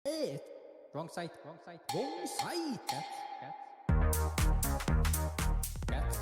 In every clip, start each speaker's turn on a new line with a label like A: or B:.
A: Wrong side. Wrong side. Wrong side. Cats. Cats.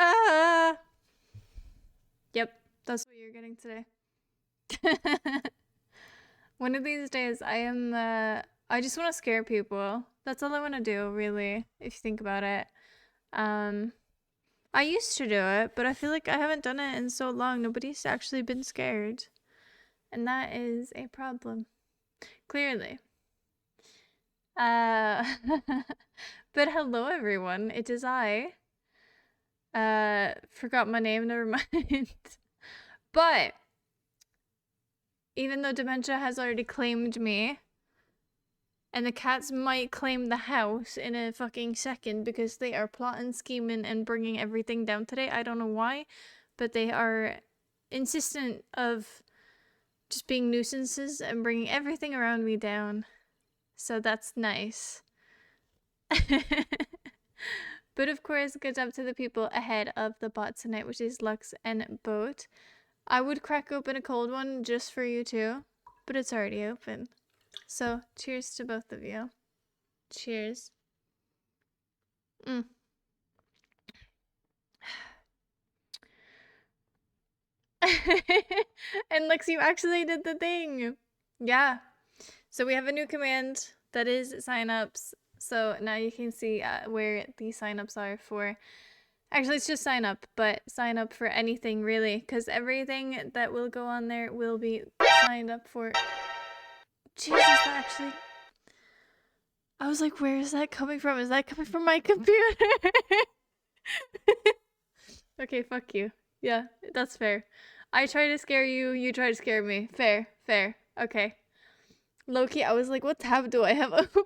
B: Ah! Yep, that's what you're getting today. One of these days, I just want to scare people. That's all I want to do, really, if you think about it. I used to do it, but I feel like I haven't done it in so long. Nobody's actually been scared. And that is a problem. Clearly. Uh, but hello, everyone. It is I. Forgot my name, never mind. But even though dementia has already claimed me, and the cats might claim the house in a fucking second because they are plotting, scheming, and bringing everything down today. I don't know why, but they are insistent of just being nuisances and bringing everything around me down. So that's nice. But of course, good job to the people ahead of the bot tonight, which is Lux and Boat. I would crack open a cold one just for you too, but it's already open. So cheers to both of you. Cheers. And Lux, you actually did the thing. Yeah. So we have a new command that is signups. So now you can see where the signups are for. Actually, it's just sign up, but sign up for anything really, because everything that will go on there will be signed up for. Jesus, that actually. I was like, where is that coming from? Is that coming from my computer? Okay, fuck you. Yeah, that's fair. I try to scare you, you try to scare me. Fair, fair. Okay. Loki, I was like, what tab do I have open?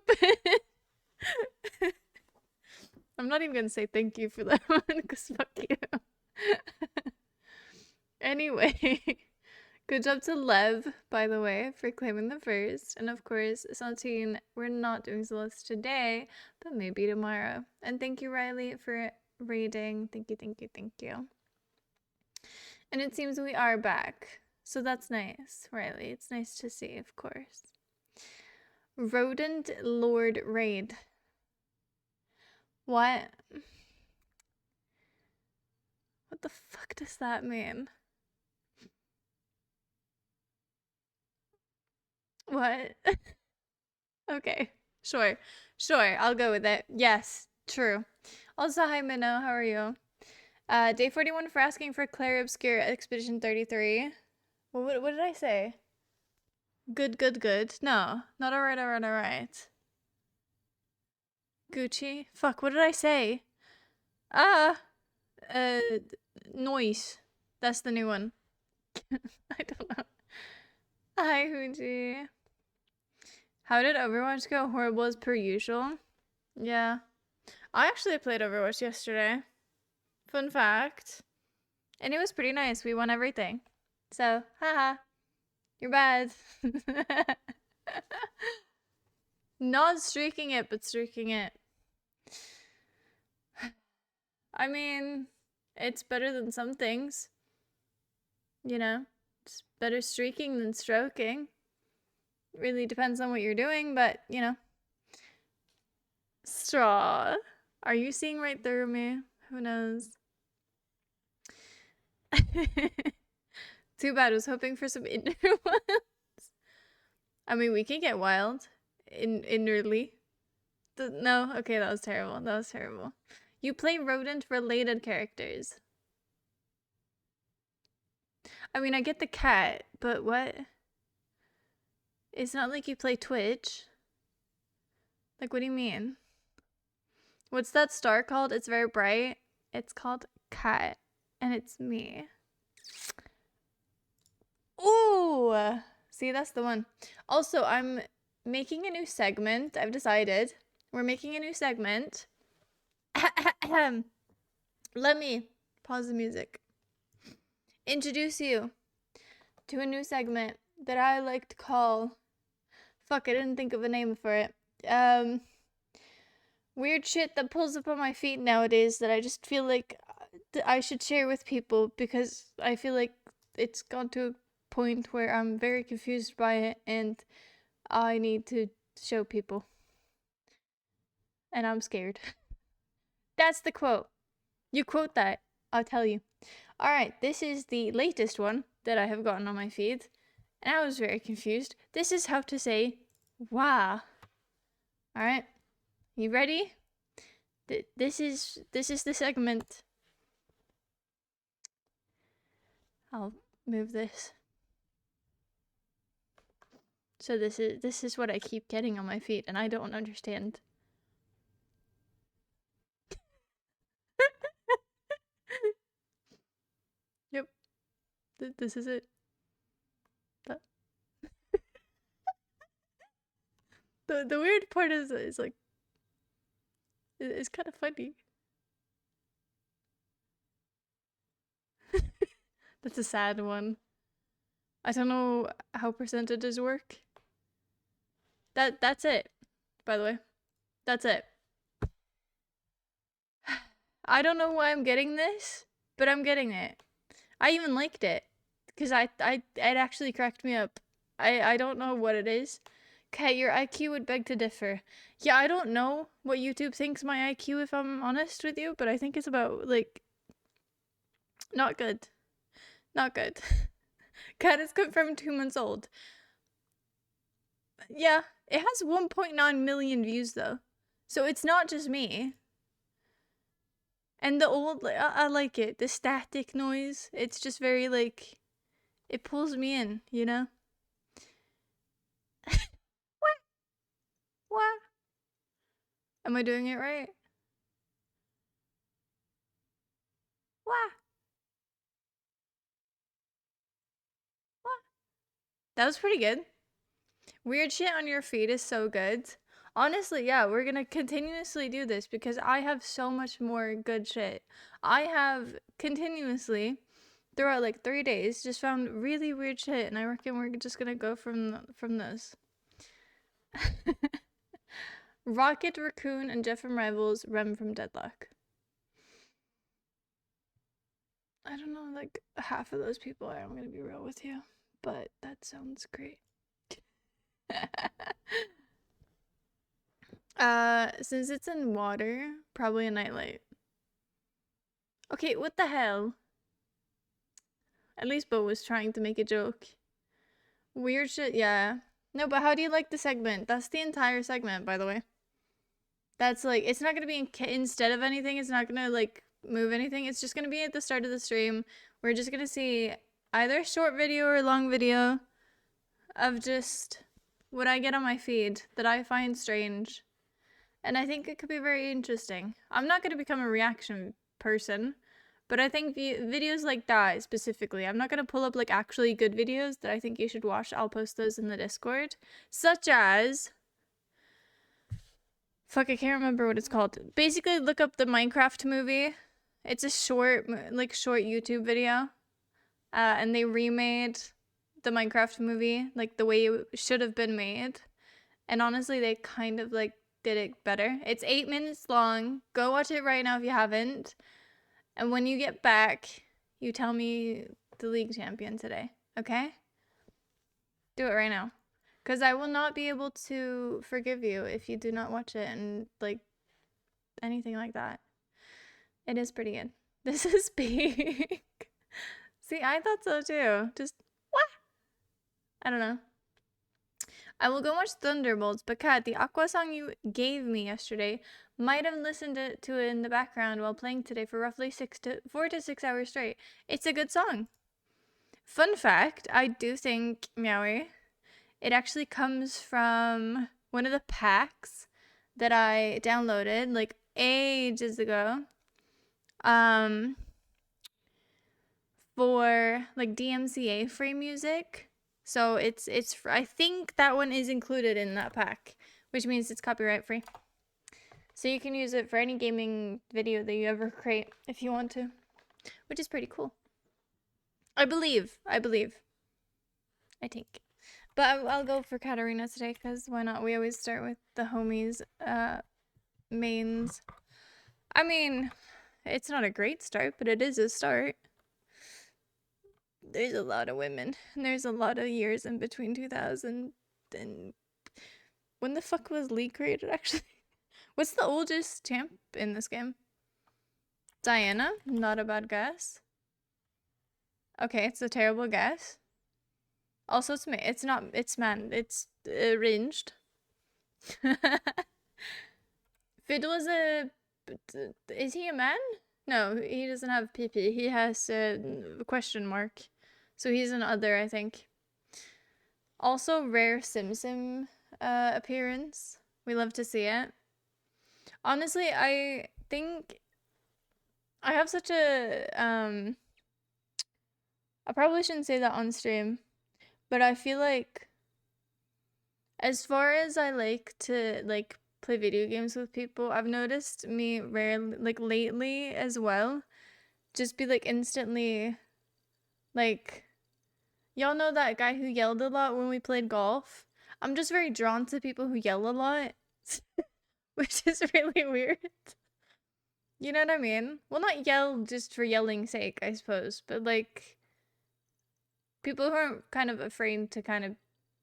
B: I'm not even gonna say thank you for that one, because fuck you. Anyway, good job to Lev, by the way, for claiming the first. And of course, Santine, we're not doing Celeste today, but maybe tomorrow. And thank you, Riley, for raiding. Thank you, thank you, thank you. And it seems we are back. So that's nice, Riley. It's nice to see, of course. Rodent Lord Raid. What? What the fuck does that mean? What? Okay, sure. Sure, I'll go with it. Yes, true. Also, hi Minnow, how are you? Day 41 for asking for Claire Obscure Expedition 33. Well, what did I say? Good, good, good. No, not alright, alright, alright. Gucci? Fuck, what did I say? Ah, uh, Noise. That's the new one. I don't know. Hi, Hooji. How did Overwatch go? Horrible as per usual. Yeah. I actually played Overwatch yesterday. Fun fact. And it was pretty nice. We won everything. So, haha. You're bad. Not streaking it, but streaking it. I mean, it's better than some things. You know? It's better streaking than stroking. It really depends on what you're doing, but, you know. Straw. Are you seeing right through me? Who knows? Too bad. I was hoping for some inner ones. I mean, we can get wild. Inwardly. No? Okay, that was terrible. That was terrible. You play rodent-related characters. I mean, I get the cat, but what? It's not like you play Twitch. Like, what do you mean? What's that star called? It's very bright. It's called Cat, and it's me. Ooh! See, that's the one. Also, I'm making a new segment. I've decided. We're making a new segment. Let me pause the music. Introduce you to a new segment that I like to call... Fuck, I didn't think of a name for it. Weird shit that pulls up on my feet nowadays that I just feel like I should share with people because I feel like it's gone to a point where I'm very confused by it and I need to show people. And I'm scared. That's the quote. You quote that, I'll tell you. Alright, this is the latest one that I have gotten on my feed. And I was very confused. This is how to say, wow. Alright, you ready? This is the segment. I'll move this. So this is what I keep getting on my feet, and I don't understand. Yep, this is it. The weird part is like, it's kind of funny. That's a sad one. I don't know how percentages work. That's it, by the way. That's it. I don't know why I'm getting this, but I'm getting it. I even liked it because it actually cracked me up. I don't know what it is. Okay, your IQ would beg to differ. Yeah, I don't know what YouTube thinks my IQ, if I'm honest with you, but I think it's about, like, not good. Not good. Cat is confirmed 2 months old. Yeah, it has 1.9 million views, though. So it's not just me. And the old, I like it. The static noise. It's just very, like, it pulls me in, you know? What? What? Am I doing it right? What? What? That was pretty good. Weird shit on your feed is so good. Honestly, yeah, we're gonna continuously do this because I have so much more good shit. I have continuously, throughout like 3 days, just found really weird shit, and I reckon we're just gonna go from this. Rocket, Raccoon, and Jeff from Rivals, Rem from Deadlock. I don't know, like half of those people are, I'm gonna be real with you, but that sounds great. Since it's in water, probably a nightlight. Okay, what the hell? At least Bo was trying to make a joke. Weird shit, yeah. No, but how do you like the segment? That's the entire segment, by the way. That's like, it's not gonna be instead of anything, it's not gonna like move anything. It's just gonna be at the start of the stream. We're just gonna see either a short video or a long video of just what I get on my feed that I find strange. And I think it could be very interesting. I'm not gonna become a reaction person, But I think videos like that specifically, I'm not going to pull up like actually good videos that I think you should watch. I'll post those in the Discord. Such as... Fuck, I can't remember what it's called. Basically, look up the Minecraft movie. It's a short YouTube video. And they remade the Minecraft movie like the way it should have been made. And honestly, they kind of like did it better. It's 8 minutes long. Go watch it right now if you haven't. And when you get back, you tell me the league champion today, okay? Do it right now. Because I will not be able to forgive you if you do not watch it and, like, anything like that. It is pretty good. This is big. See, I thought so too. Just, what? I don't know. I will go watch Thunderbolts, but Kat, the Aqua song you gave me yesterday, might have listened to it in the background while playing today for roughly 4 to 6 hours straight. It's a good song. Fun fact, I do think, Meowie, it actually comes from one of the packs that I downloaded like ages ago. For like DMCA free music. So it's I think that one is included in that pack, which means it's copyright free. So you can use it for any gaming video that you ever create if you want to, which is pretty cool. I believe. I think. But I'll go for Katarina today, because why not? We always start with the homies mains. I mean, it's not a great start, but it is a start. There's a lot of women, and there's a lot of years in between 2000 and... When the fuck was League created, actually? What's the oldest champ in this game? Diana? Not a bad guess. Okay, it's a terrible guess. Also, it's not, it's ranged. Fiddle is is he a man? No, he doesn't have PP. He has a question mark. So he's an other, I think. Also, rare Sim appearance. We love to see it. Honestly, I think I have such a, I probably shouldn't say that on stream, but I feel like as far as I like to, like, play video games with people, I've noticed me rarely, like, lately as well, just be, like, instantly, like, y'all know that guy who yelled a lot when we played golf? I'm just very drawn to people who yell a lot, which is really weird. You know what I mean? Well, not yell just for yelling's sake, I suppose, but, like, people who are kind of afraid to kind of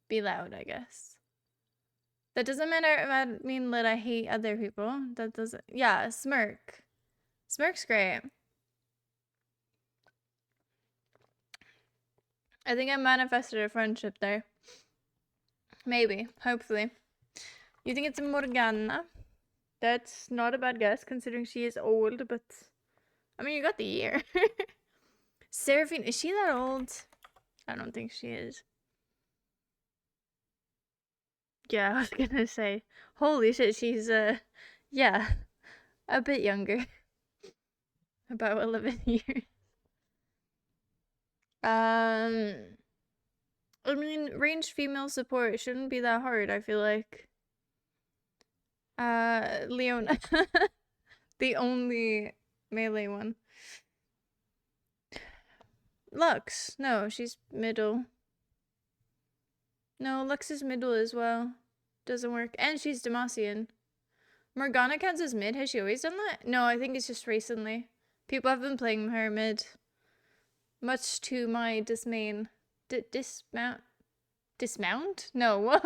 B: be loud, I guess. That doesn't mean that I hate other people. That doesn't... Yeah, Smirk. Smirk's great. I think I manifested a friendship there. Maybe. Hopefully. You think it's Morgana? That's not a bad guess, considering she is old, but... I mean, you got the year. Seraphine, is she that old? I don't think she is. Yeah, I was gonna say. Holy shit, she's, yeah, a bit younger. About 11 years. I mean, ranged female support shouldn't be that hard, I feel like. Leona. The only melee one. Lux. No, she's middle. No, Lux is middle as well. Doesn't work. And she's Demacian. Morgana counts as mid. Has she always done that? No, I think it's just recently. People have been playing her mid. Much to my dismay. Dismount? Dismount? No.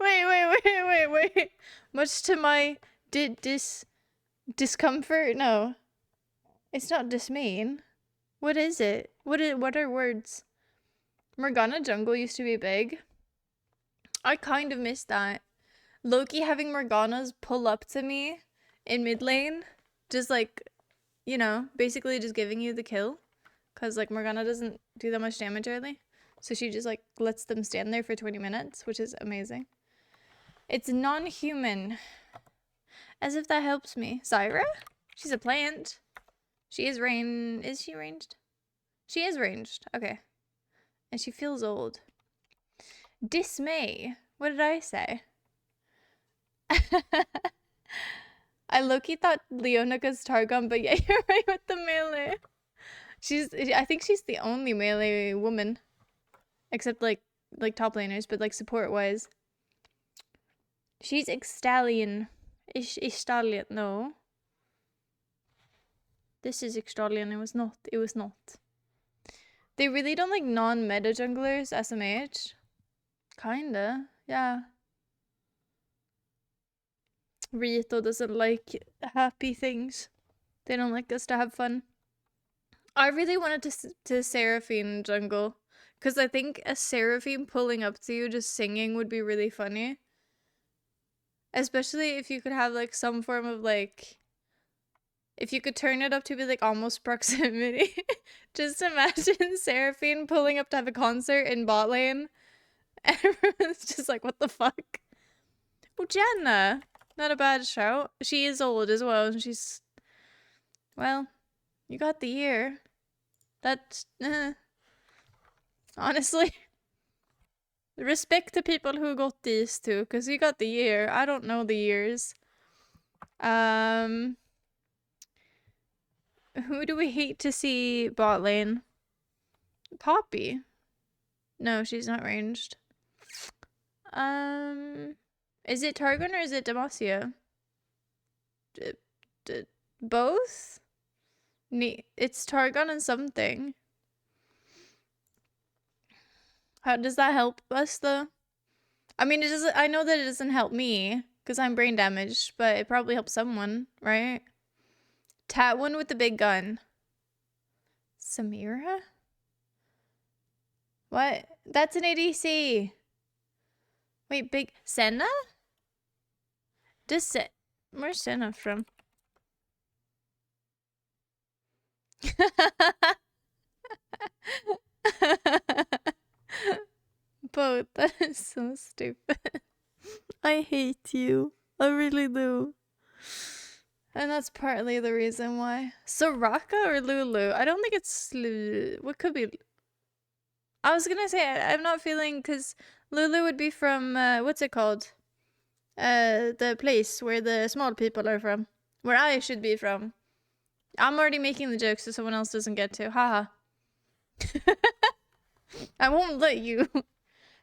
B: wait. Much to my discomfort? No. It's not dismaying. What is it? What are words? Morgana jungle used to be big. I kind of missed that. Loki having Morganas pull up to me in mid lane. Just like, you know, basically just giving you the kill. Because like Morgana doesn't do that much damage early. So she just like lets them stand there for 20 minutes, which is amazing. It's non-human. As if that helps me. Zyra? She's a plant. She is ranged. Is she ranged? She is ranged. Okay. And she feels old. Dismay. What did I say? I low-key thought Leonica's Targon, but yeah, you're right with the melee. I think she's the only melee woman. Except like top laners, but like support-wise. She's Ixtalion. Ixtalion, no. This is Ixtalion, it was not. It was not. They really don't like non-meta junglers, SMH. Kinda, yeah. Rito doesn't like happy things. They don't like us to have fun. I really wanted to Seraphine jungle. Because I think a Seraphine pulling up to you just singing would be really funny. Especially if you could have like some form of like... If you could turn it up to be like almost proximity. Just imagine Seraphine pulling up to have a concert in bot lane. Everyone's just like, what the fuck? Oh, Jenna. Not a bad shout. She is old as well. And she's... Well, you got the year. That's... Honestly. Respect to people who got these two. Because you got the year. I don't know the years. Who do we hate to see bot lane? Poppy. No, she's not ranged. Is it Targon or is it Demacia? Both? It's Targon and something. How does that help us though? I mean, it doesn't. I know that it doesn't help me because I'm brain damaged, but it probably helps someone, right? Tat one with the big gun. Samira? What? That's an ADC. Wait, big Senna? Where's Senna from? Both. That is so stupid. I hate you. I really do. And that's partly the reason why. Soraka or Lulu? I don't think it's Lulu. What could be? I was gonna say, I'm not feeling, because Lulu would be from, what's it called? The place where the small people are from. Where I should be from. I'm already making the joke so someone else doesn't get to. Haha. I won't let you.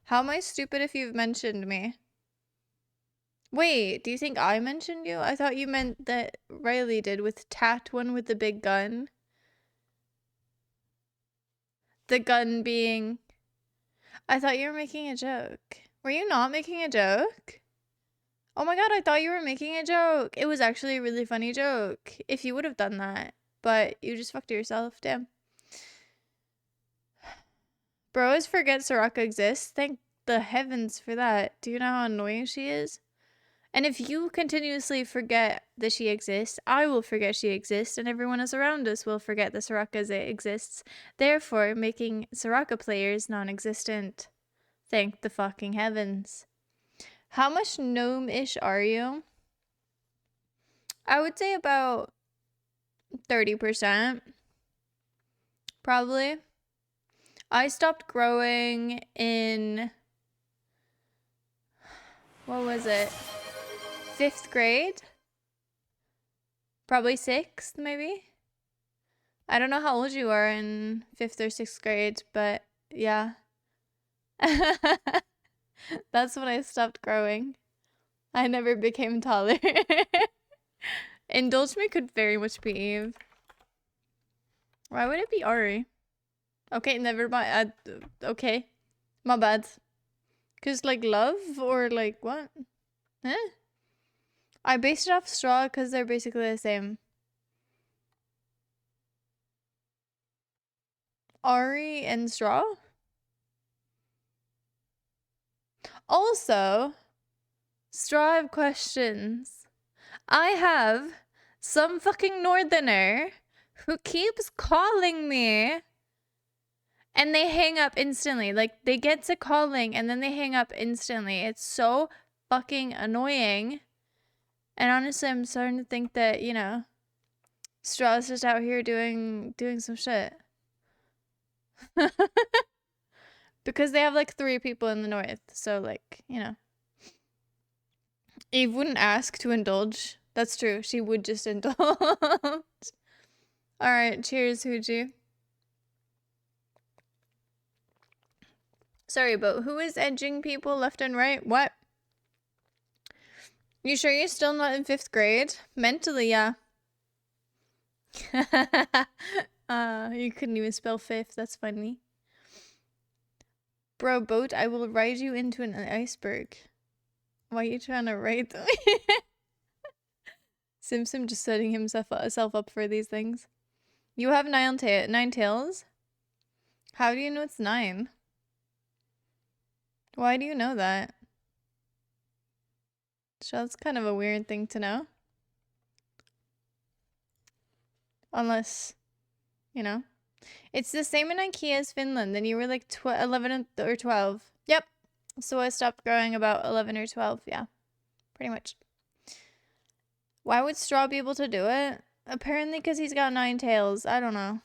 B: How am I stupid if you've mentioned me? Wait, do you think I mentioned you? I thought you meant that Riley did with Tat one with the big gun. The gun being... I thought you were making a joke. Were you not making a joke? Oh my god, I thought you were making a joke. It was actually a really funny joke. If you would have done that. But you just fucked yourself. Damn. Bros forget Soraka exists. Thank the heavens for that. Do you know how annoying she is? And if you continuously forget that she exists, I will forget she exists, and everyone else around us will forget that Soraka exists, therefore making Soraka players non-existent. Thank the fucking heavens. How much gnome-ish are you? I would say about 30%. Probably. I stopped growing in... What was it? 5th grade? Probably 6th, maybe? I don't know how old you are in 5th or 6th grade, but yeah. That's when I stopped growing. I never became taller. Indulge Me could very much be Eve. Why would it be Ari? Okay, never mind. Okay. My bad. Cause like love or like what? Huh? I based it off Straw because they're basically the same. Ari and Straw? Also, Straw, I have questions. I have some fucking northerner who keeps calling me and they hang up instantly. Like, they get to calling and then they hang up instantly. It's so fucking annoying. And honestly, I'm starting to think that, you know, Straw's just out here doing some shit. Because they have like 3 people in the north, so like, you know. Eve wouldn't ask to indulge. That's true. She would just indulge. Alright, cheers, Huji. Sorry, but who is edging people left and right? What? You sure you're still not in 5th grade? Mentally, yeah. You couldn't even spell 5th. That's funny. Bro, boat, I will ride you into an iceberg. Why are you trying to ride them? Sim just setting himself up for these things. You have 9 tails? How do you know it's 9? Why do you know that? So that's kind of a weird thing to know. Unless, you know. It's the same in IKEA as Finland. Then you were like 11 or 12. Yep. So I stopped growing about 11 or 12. Yeah. Pretty much. Why would Straw be able to do it? Apparently because he's got 9 tails. I don't know.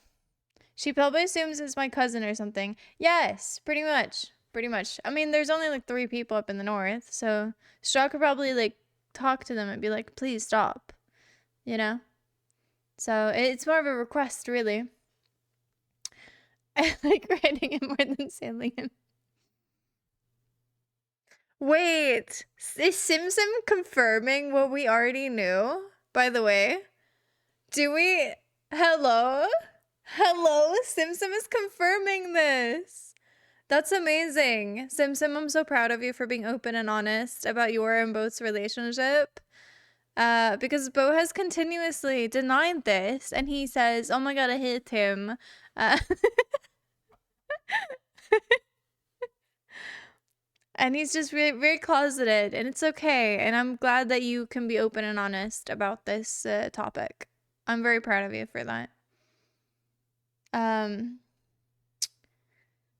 B: She probably assumes it's my cousin or something. Yes, pretty much. Pretty much. I mean, there's only like 3 people up in the north. So Straw could probably like talk to them and be like, please stop. You know? So it's more of a request, really. I like riding him more than sailing him. Wait, is Simsim confirming what we already knew? By the way, do we? Hello? Hello? Simsim is confirming this. That's amazing. Simsim, I'm so proud of you for being open and honest about your and Bo's relationship. Because Bo has continuously denied this, and he says, oh my god, I hate him. And he's just very closeted, and it's okay. And I'm glad that you can be open and honest about this topic. I'm very proud of you for that.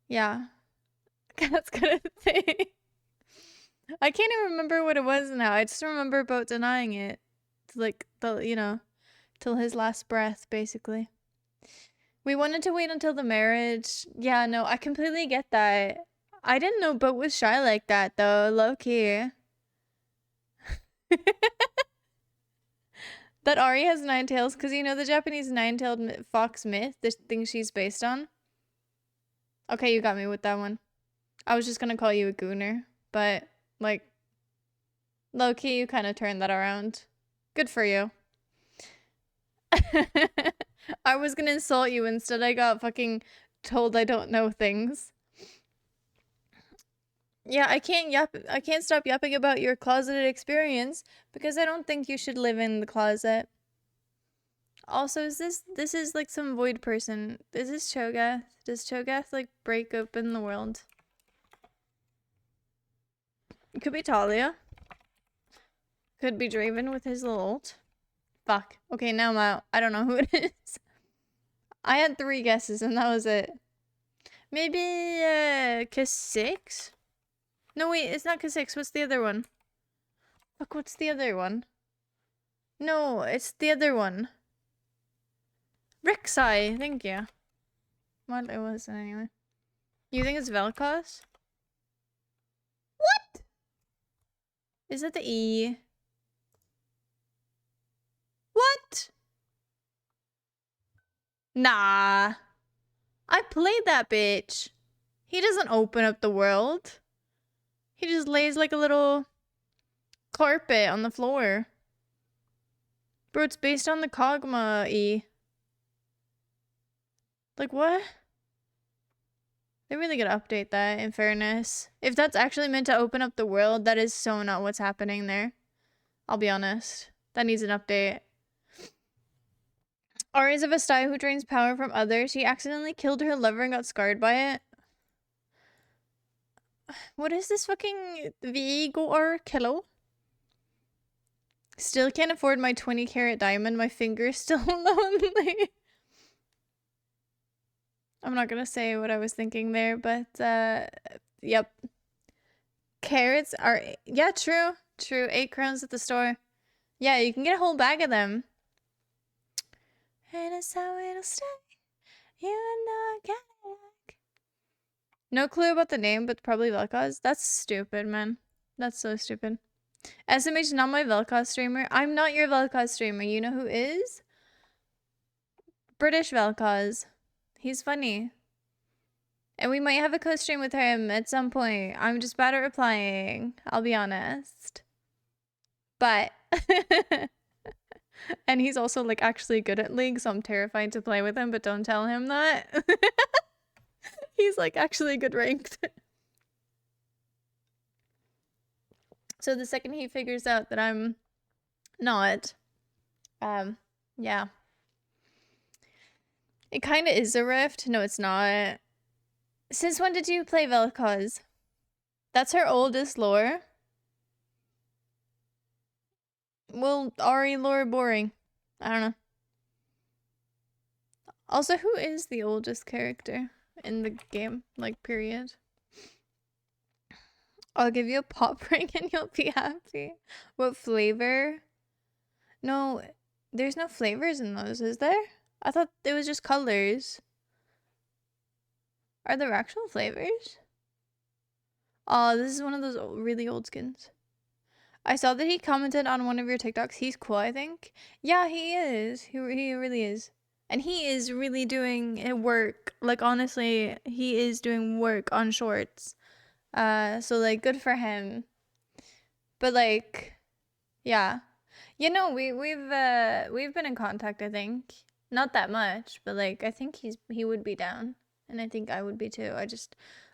B: Yeah. That's kind of thing. I can't even remember what it was now. I just remember about denying it. Like, you know, till his last breath, basically. We wanted to wait until the marriage. Yeah, no, I completely get that. I didn't know Boat was shy like that, though. Low-key. That Ari has 9 tails, because you know the Japanese 9-tailed fox myth? The thing she's based on? Okay, you got me with that one. I was just gonna call you a gooner, but, like, low-key, you kind of turned that around. Good for you. I was gonna insult you, instead I got fucking told I don't know things. Yeah, I can't stop yapping about your closeted experience because I don't think you should live in the closet. Also, this is like some void person. Is this Cho'Gath? Does Cho'Gath like break open the world? It could be Talia. Could be Draven with his little ult. Fuck. Okay, now I'm out. I don't know who it is. I had 3 guesses and that was it. Maybe K6? No, wait, it's not K6. What's the other one? Fuck, what's the other one? No, it's the other one. Rek'Sai, thank you. What it was anyway. You think it's Vel'Koz? What? Is it the E? What? Nah. I played that bitch. He doesn't open up the world. He just lays like a little carpet on the floor. Bro, it's based on the Kog'Maw E. Like, what? They really gotta update that, in fairness. If that's actually meant to open up the world, that is so not what's happening there. I'll be honest. That needs an update. Ari is a Vestaya who drains power from others. She accidentally killed her lover and got scarred by it. What is this fucking Vigor? Hello? Still can't afford my 20-carat diamond. My finger's still lonely. I'm not gonna say what I was thinking there, but yep. Carrots are, yeah, true. 8 crowns at the store. Yeah, you can get a whole bag of them. And it's how it'll stay. You and I got it like. No clue about the name, but probably Vel'Koz. That's stupid, man. That's so stupid. SMH not my Vel'Koz streamer. I'm not your Vel'Koz streamer. You know who is? British Vel'Koz. He's funny. And we might have a co-stream with him at some point. I'm just bad at replying. I'll be honest. But... and he's also, like, actually good at League, so I'm terrified to play with him, but don't tell him that. He's, like, actually good ranked. So the second he figures out that I'm not, yeah. It kind of is a rift. No, it's not. Since when did you play Vel'Koz? That's her oldest lore. Well, Ari lore boring. I don't know. Also, who is the oldest character in the game? Like, period. I'll give you a pop ring and you'll be happy. What flavor? No, there's no flavors in those, is there? I thought it was just colors. Are there actual flavors? Oh, this is one of those really old skins. I saw that he commented on one of your TikToks. He's cool, I think. Yeah, he is. He really is. And he is really doing work. Like, honestly, he is doing work on shorts. So, like, good for him. But, like, yeah. You know, we've been in contact, I think. Not that much, but, like, I think he would be down. And I think I would be too.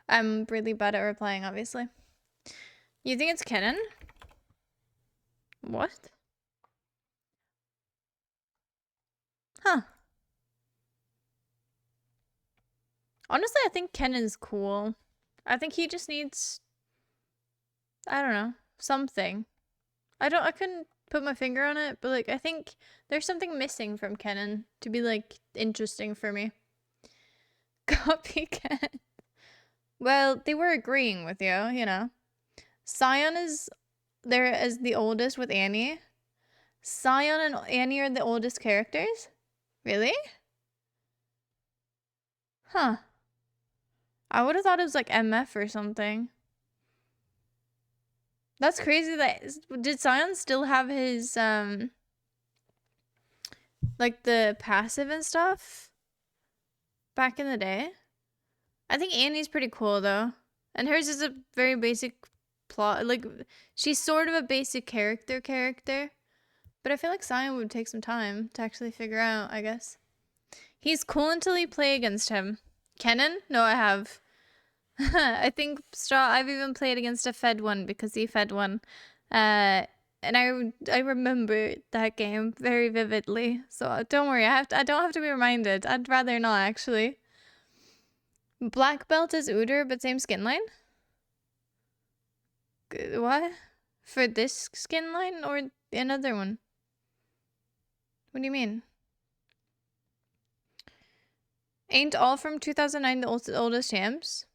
B: I'm really bad at replying, obviously. You think it's Kennen? What? Huh. Honestly, I think Kennen's cool. I think he just needs, I don't know, something. I couldn't put my finger on it, but, like, I think there's something missing from Kennen to be, like, interesting for me. Copycat. Well, they were agreeing with you, you know. Sion is there as the oldest with Annie. Sion and Annie are the oldest characters? Really? Huh. I would have thought it was like MF or something. That's crazy that... Did Sion still have his, like, the passive and stuff? Back in the day? I think Annie's pretty cool, though. And hers is a very basic plot. Like, she's sort of a basic character. But I feel like Sion would take some time to actually figure out, I guess. He's cool until you play against him. Kennen? No, I have. I think I've even played against a Fed one because he Fed one. And I remember that game very vividly. So don't worry, I don't have to be reminded. I'd rather not, actually. Black belt is Udyr, but same skin line? What? For this skin line or another one? What do you mean? Ain't all from 2009 the oldest champs?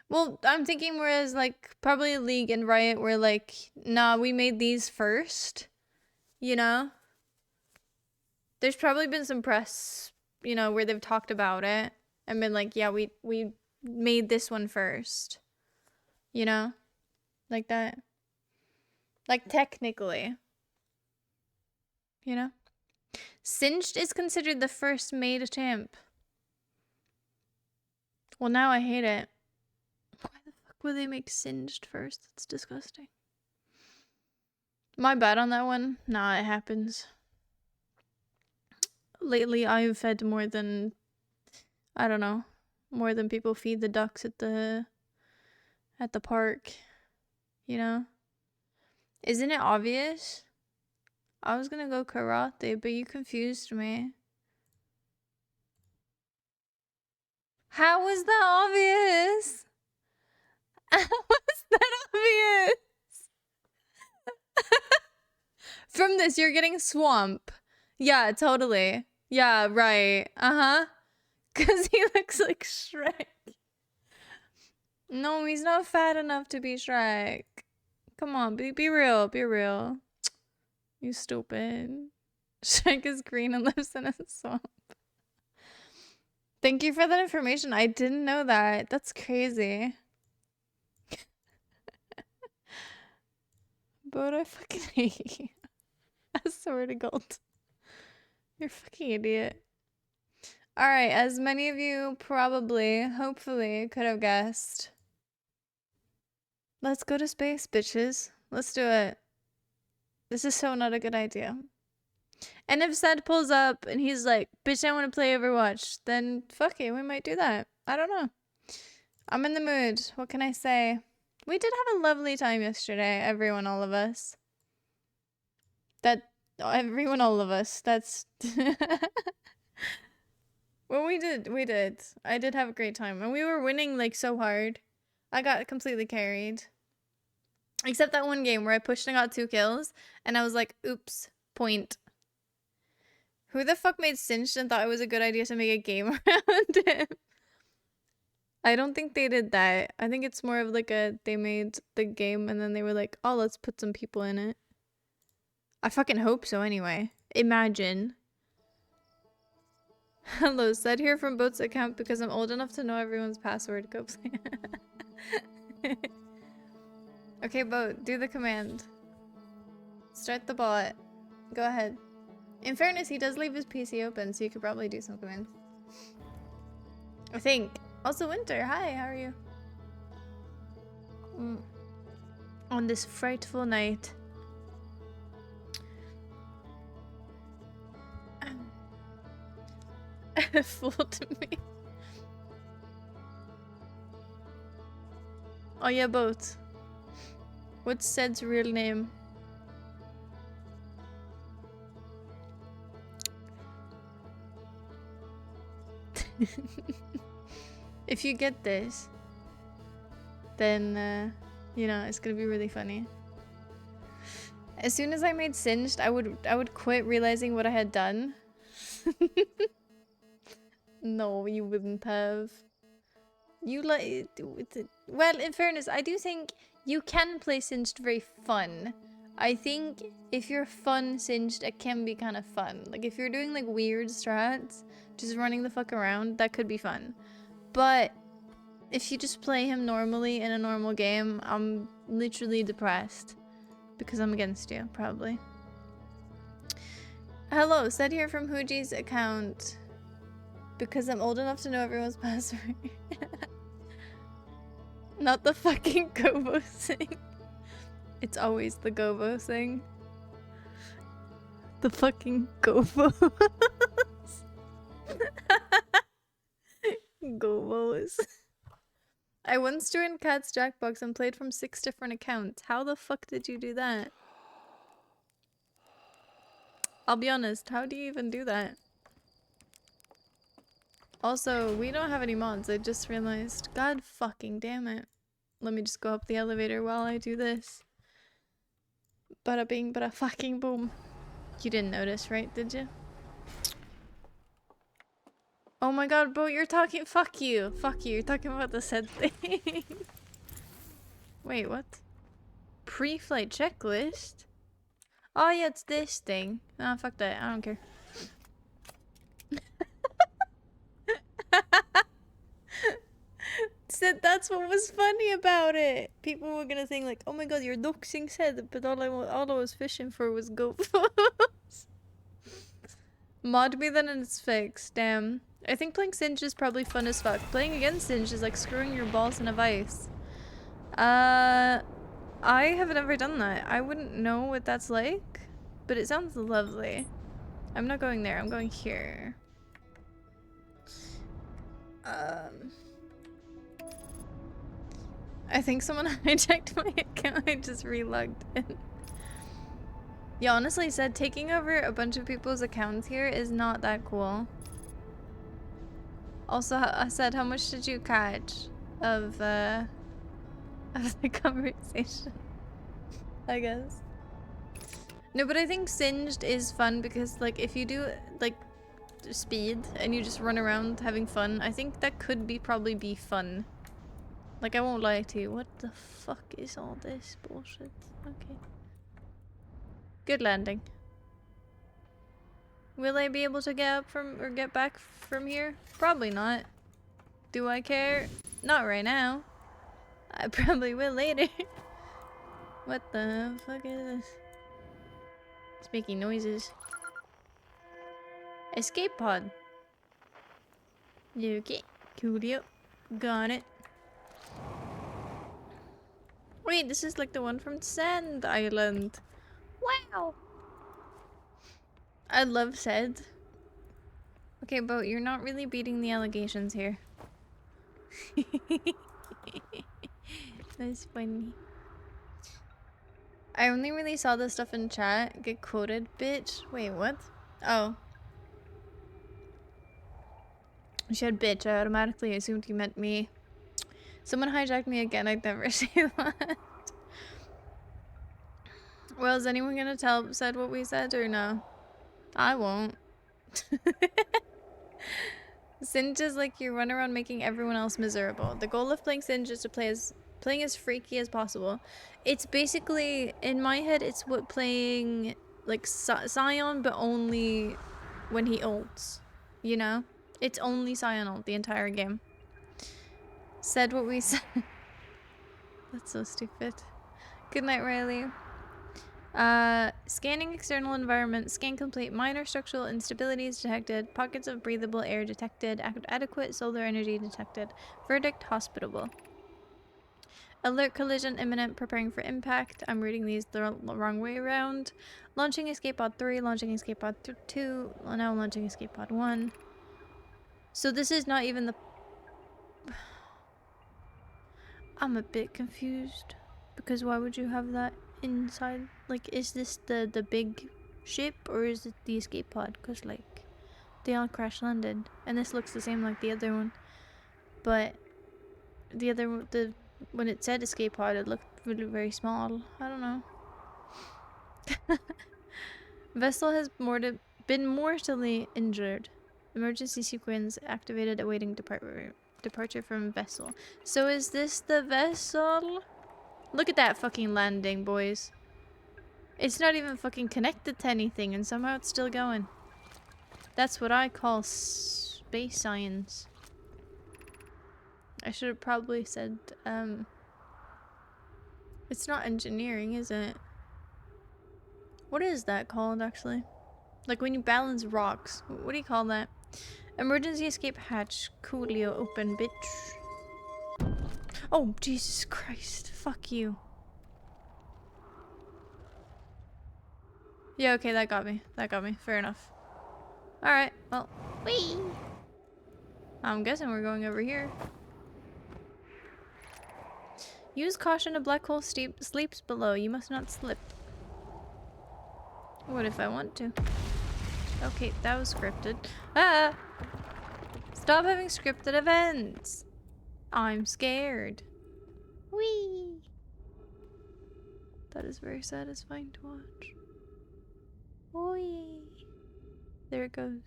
B: Well, I'm thinking whereas, like, probably League and Riot were like, nah, we made these first. You know? There's probably been some press, you know, where they've talked about it and been like, yeah, we made this one first. You know? Like that. Like, technically. You know? Singed is considered the first made champ. Well, now I hate it. Why the fuck would they make Singed first? That's disgusting. My bad on that one. Nah, it happens. Lately, I've fed more than, I don't know, more than people feed the ducks at the park. You know? Isn't it obvious? I was gonna go karate, but you confused me. How was that obvious? How was that obvious? From this, you're getting swamp. Yeah, totally. Yeah, right. Uh-huh. Because he looks like Shrek. No, he's not fat enough to be Shrek. Come on, be real. Be real. You stupid. Shrek is green and lives in a swamp. Thank you for that information. I didn't know that. That's crazy. But I fucking hate you. I swear to God. You're a fucking idiot. Alright, as many of you probably, hopefully, could have guessed. Let's go to space, bitches. Let's do it. This is so not a good idea. And if Seth pulls up and he's like, bitch, I want to play Overwatch, then fuck it, we might do that. I don't know. I'm in the mood. What can I say? We did have a lovely time yesterday, everyone, all of us. Everyone, all of us. That's... Well, we did. I did have a great time. And we were winning, like, so hard. I got completely carried. Except that one game where I pushed and got 2 kills, and I was like, oops, point. Who the fuck made Singed and thought it was a good idea to make a game around him? I don't think they did that. I think it's more of like they made the game and then they were like, oh, let's put some people in it. I fucking hope so anyway. Imagine. Hello, said here from Boat's account because I'm old enough to know everyone's password. Go play. Okay, Boat, do the command. Start the bot. Go ahead. In fairness, he does leave his PC open, so you could probably do some commands. I think. Also, Winter, hi, how are you? On this frightful night. Fooled me. Oh yeah, Boat. What's Sed's real name? If you get this, then, you know, it's gonna be really funny. As soon as I made Singed, I would quit realizing what I had done. No, you wouldn't have. You like... Well, in fairness, I do think you can play Singed very fun. I think if you're fun Singed, it can be kind of fun. Like, if you're doing, like, weird strats, just running the fuck around, that could be fun. But if you just play him normally in a normal game, I'm literally depressed. Because I'm against you, probably. Hello, said here from Hooji's account. Because I'm old enough to know everyone's password. Not the fucking Gobo thing. It's always the Gobo thing. The fucking Gobos. Gobos. I once joined Cat's Jackbox and played from 6 different accounts. How the fuck did you do that? I'll be honest, how do you even do that? Also, we don't have any mods, I just realized. God fucking damn it. Let me just go up the elevator while I do this. Bada bing, bada fucking boom. You didn't notice, right? Did you? Oh my god, Bo, you're talking- fuck you. Fuck you, you're talking about the said thing. Wait, what? Pre-flight checklist? Oh yeah, it's this thing. Nah, fuck that, I don't care. Said that's what was funny about it. People were gonna think like, oh my god, you're doxing said, but all I was fishing for was GoPros. Mod me then and it's fixed. Damn. I think playing Singe is probably fun as fuck. Playing against Singe is like screwing your balls in a vice. I have never done that. I wouldn't know what that's like, but it sounds lovely. I'm not going there, I'm going here. I think someone hijacked my account. I just relogged in. Yeah, honestly said taking over a bunch of people's accounts here is not that cool. Also, I said, how much did you catch of the conversation? I guess. No, but I think Singed is fun because, like, if you do, like, speed and you just run around having fun, I think that could probably be fun. Like, I won't lie to you. What the fuck is all this bullshit? Okay. Good landing. Will I be able to get up from or get back from here? Probably not. Do I care? Not right now. I probably will later. What the fuck is this? It's making noises. Escape pod. Okay, coolio. Got it. Wait, this is like the one from Sand Island. Wow. I love Sand. Okay, but you're not really beating the allegations here. That's funny. I only really saw this stuff in chat. Get quoted, bitch. Wait, what? Oh. You said bitch. I automatically assumed you meant me. Someone hijacked me again. I'd never say that. Well, is anyone gonna said what we said or no? I won't. Singe is like you run around making everyone else miserable. The goal of playing Singe is to playing as freaky as possible. It's basically, in my head, it's what playing like Scion, but only when he ults. You know? It's only Scion ult the entire game. Said what we said. That's so stupid. Good night, Riley. Scanning external environment. Scan complete. Minor structural instabilities detected. Pockets of breathable air detected. Adequate solar energy detected. Verdict hospitable. Alert collision imminent. Preparing for impact. I'm reading these the wrong way around. Launching escape pod 3. Launching escape pod 2. Now launching escape pod 1. So this is not even the... I'm a bit confused. Because why would you have that inside? Like, is this the big ship or is it the escape pod? Because like they all crash landed and this looks the same like the other one, but when it said escape pod it looked really very small. I don't know. Vessel has been mortally injured. Emergency sequence activated awaiting departure from vessel. So is this the vessel? Look at that fucking landing, boys. It's not even fucking connected to anything and somehow it's still going. That's what I call space science. I should have probably said, it's not engineering, is it? What is that called, actually? Like when you balance rocks. What do you call that? Emergency escape hatch. Coolio open, bitch. Oh, Jesus Christ. Fuck you. Yeah, okay, that got me. That got me. Fair enough. Alright, well. Whee! I'm guessing we're going over here. Use caution, a black hole sleeps below. You must not slip. What if I want to? Okay, that was scripted. Ah! Stop having scripted events! I'm scared. Whee! That is very satisfying to watch. Whee! There it goes.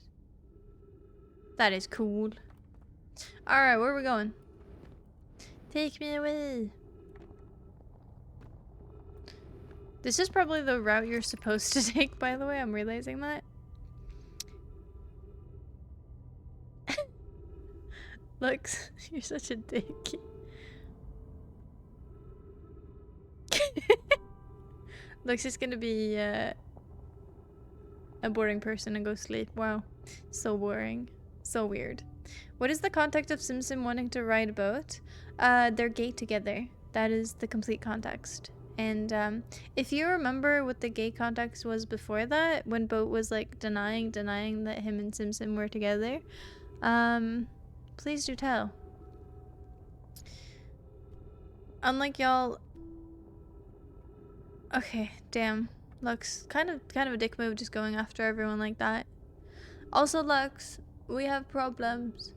B: That is cool. Alright, where are we going? Take me away. This is probably the route you're supposed to take, by the way. I'm realizing that. Lux, you're such a dick. Lux is gonna be a boring person and go sleep. Wow. So boring. So weird. What is the context of Sim wanting to ride a boat? They're gay together. That is the complete context. And if you remember what the gay context was before that, when Boat was like denying that him and Sim were together, please do tell. Unlike y'all. Okay, damn. Lux, kind of a dick move just going after everyone like that. Also, Lux, we have problems.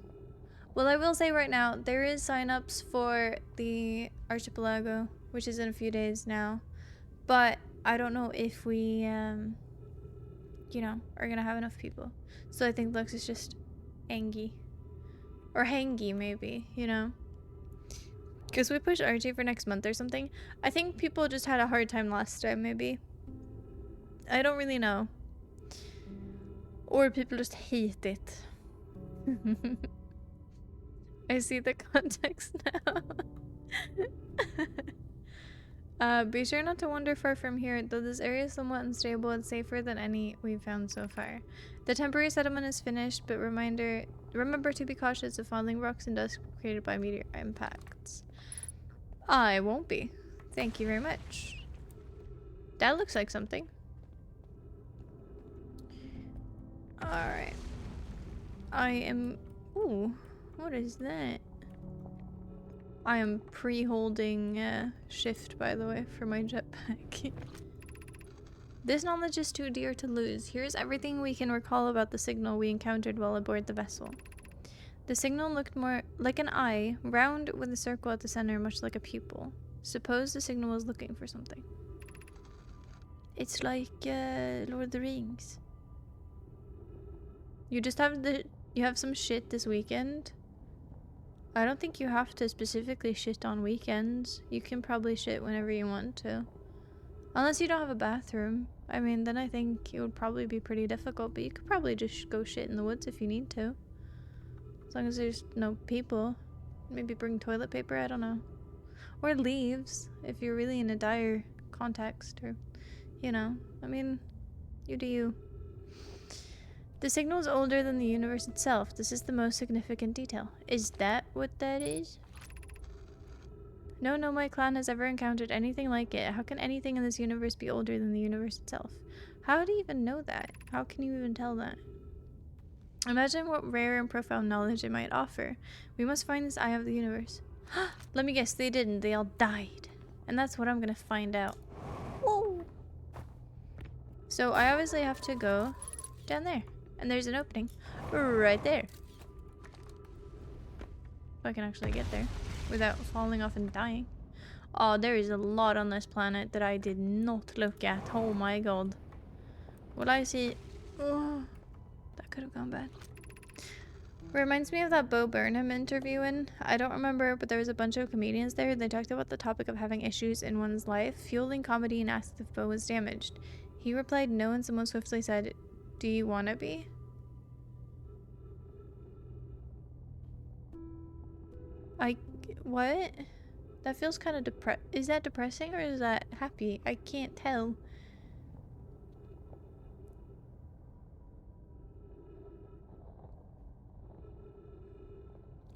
B: Well, I will say right now, there is signups for the archipelago, which is in a few days now. But I don't know if we, you know, are gonna have enough people. So I think Lux is just angy. Or hangy, maybe, you know? Because we push RG for next month or something. I think people just had a hard time last time, maybe. I don't really know. Or people just hate it. I see the context now. Be sure not to wander far from here, though this area is somewhat unstable and safer than any we've found so far. The temporary settlement is finished, but remember to be cautious of falling rocks and dust created by meteor impacts. I won't be. Thank you very much. That looks like something. Alright. I am... Ooh, what is that? I am pre-holding shift, by the way, for my jetpack. This knowledge is too dear to lose. Here's everything we can recall about the signal we encountered while aboard the vessel. The signal looked more like an eye, round with a circle at the center, much like a pupil. Suppose the signal was looking for something. It's like Lord of the Rings. You just have you have some shit this weekend. I don't think you have to specifically shit on weekends. You can probably shit whenever you want to. Unless you don't have a bathroom. I mean, then I think it would probably be pretty difficult, but you could probably just go shit in the woods if you need to. As long as there's no people. Maybe bring toilet paper, I don't know. Or leaves, if you're really in a dire context, or, you know. I mean, you do you. The signal is older than the universe itself. This is the most significant detail. Is that what that is? No Nomai clan has ever encountered anything like it. How can anything in this universe be older than the universe itself? How do you even know that? How can you even tell that? Imagine what rare and profound knowledge it might offer. We must find this eye of the universe. Let me guess, they didn't. They all died. And that's what I'm gonna find out. Whoa! So I obviously have to go down there. And there's an opening right there. If I can actually get there without falling off and dying. Oh, there is a lot on this planet that I did not look at. Oh my god. What I see... Oh, that could have gone bad. Reminds me of that Bo Burnham interview I don't remember, but there was a bunch of comedians there. They talked about the topic of having issues in one's life, fueling comedy, and asked if Bo was damaged. He replied no, and someone swiftly said, "Do you want to be?" What? That feels kind of is that depressing or is that happy? I can't tell.